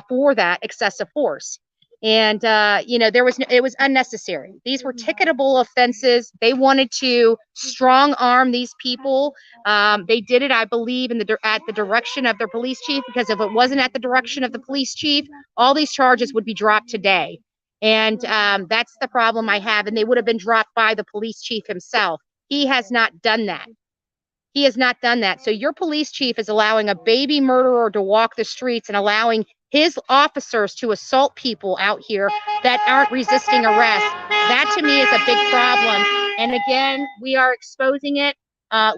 for that excessive force. And, it was unnecessary. These were ticketable offenses. They wanted to strong arm these people. They did it, I believe, at the direction of their police chief, because if it wasn't at the direction of the police chief, all these charges would be dropped today. And that's the problem I have. And they would have been dropped by the police chief himself. He has not done that. He has not done that. So your police chief is allowing a baby murderer to walk the streets and allowing his officers to assault people out here that aren't resisting arrest. That to me is a big problem. And again, we are exposing it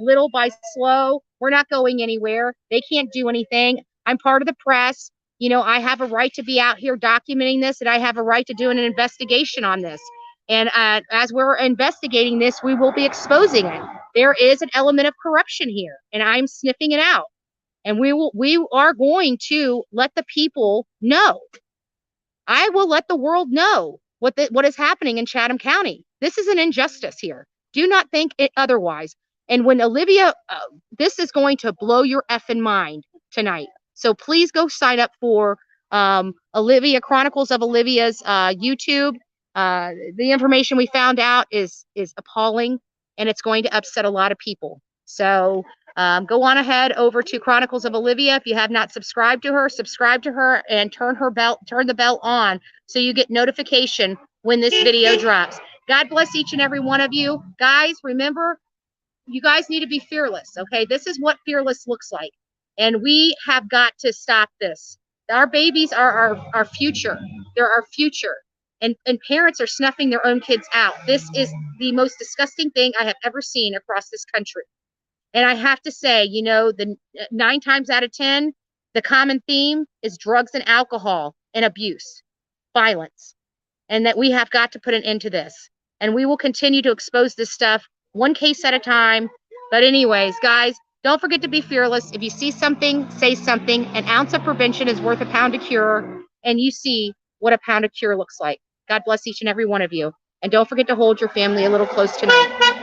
little by slow. We're not going anywhere. They can't do anything. I'm part of the press. I have a right to be out here documenting this, and I have a right to do an investigation on this. And as we're investigating this, we will be exposing it. There is an element of corruption here, and I'm sniffing it out. And we are going to let the people know. I will let the world know what is happening in Chatham County. This is an injustice here. Do not think it otherwise. And when Olivia, this is going to blow your effing mind tonight. So please go sign up for Olivia, Chronicles of Olivia's YouTube. The information we found out is appalling, and it's going to upset a lot of people. So go on ahead over to Chronicles of Olivia. If you have not subscribed to her, subscribe to her and turn the bell on so you get notification when this video drops. God bless each and every one of you. Guys, remember, you guys need to be fearless, okay? This is what fearless looks like. And we have got to stop this. Our babies are our future. They're our future. And parents are snuffing their own kids out. This is the most disgusting thing I have ever seen across this country. And I have to say, you know, the 9 times out of 10, the common theme is drugs and alcohol and abuse, violence, and that we have got to put an end to this. And we will continue to expose this stuff one case at a time. But anyways, guys, don't forget to be fearless. If you see something, say something. An ounce of prevention is worth a pound of cure. And you see what a pound of cure looks like. God bless each and every one of you. And don't forget to hold your family a little close tonight.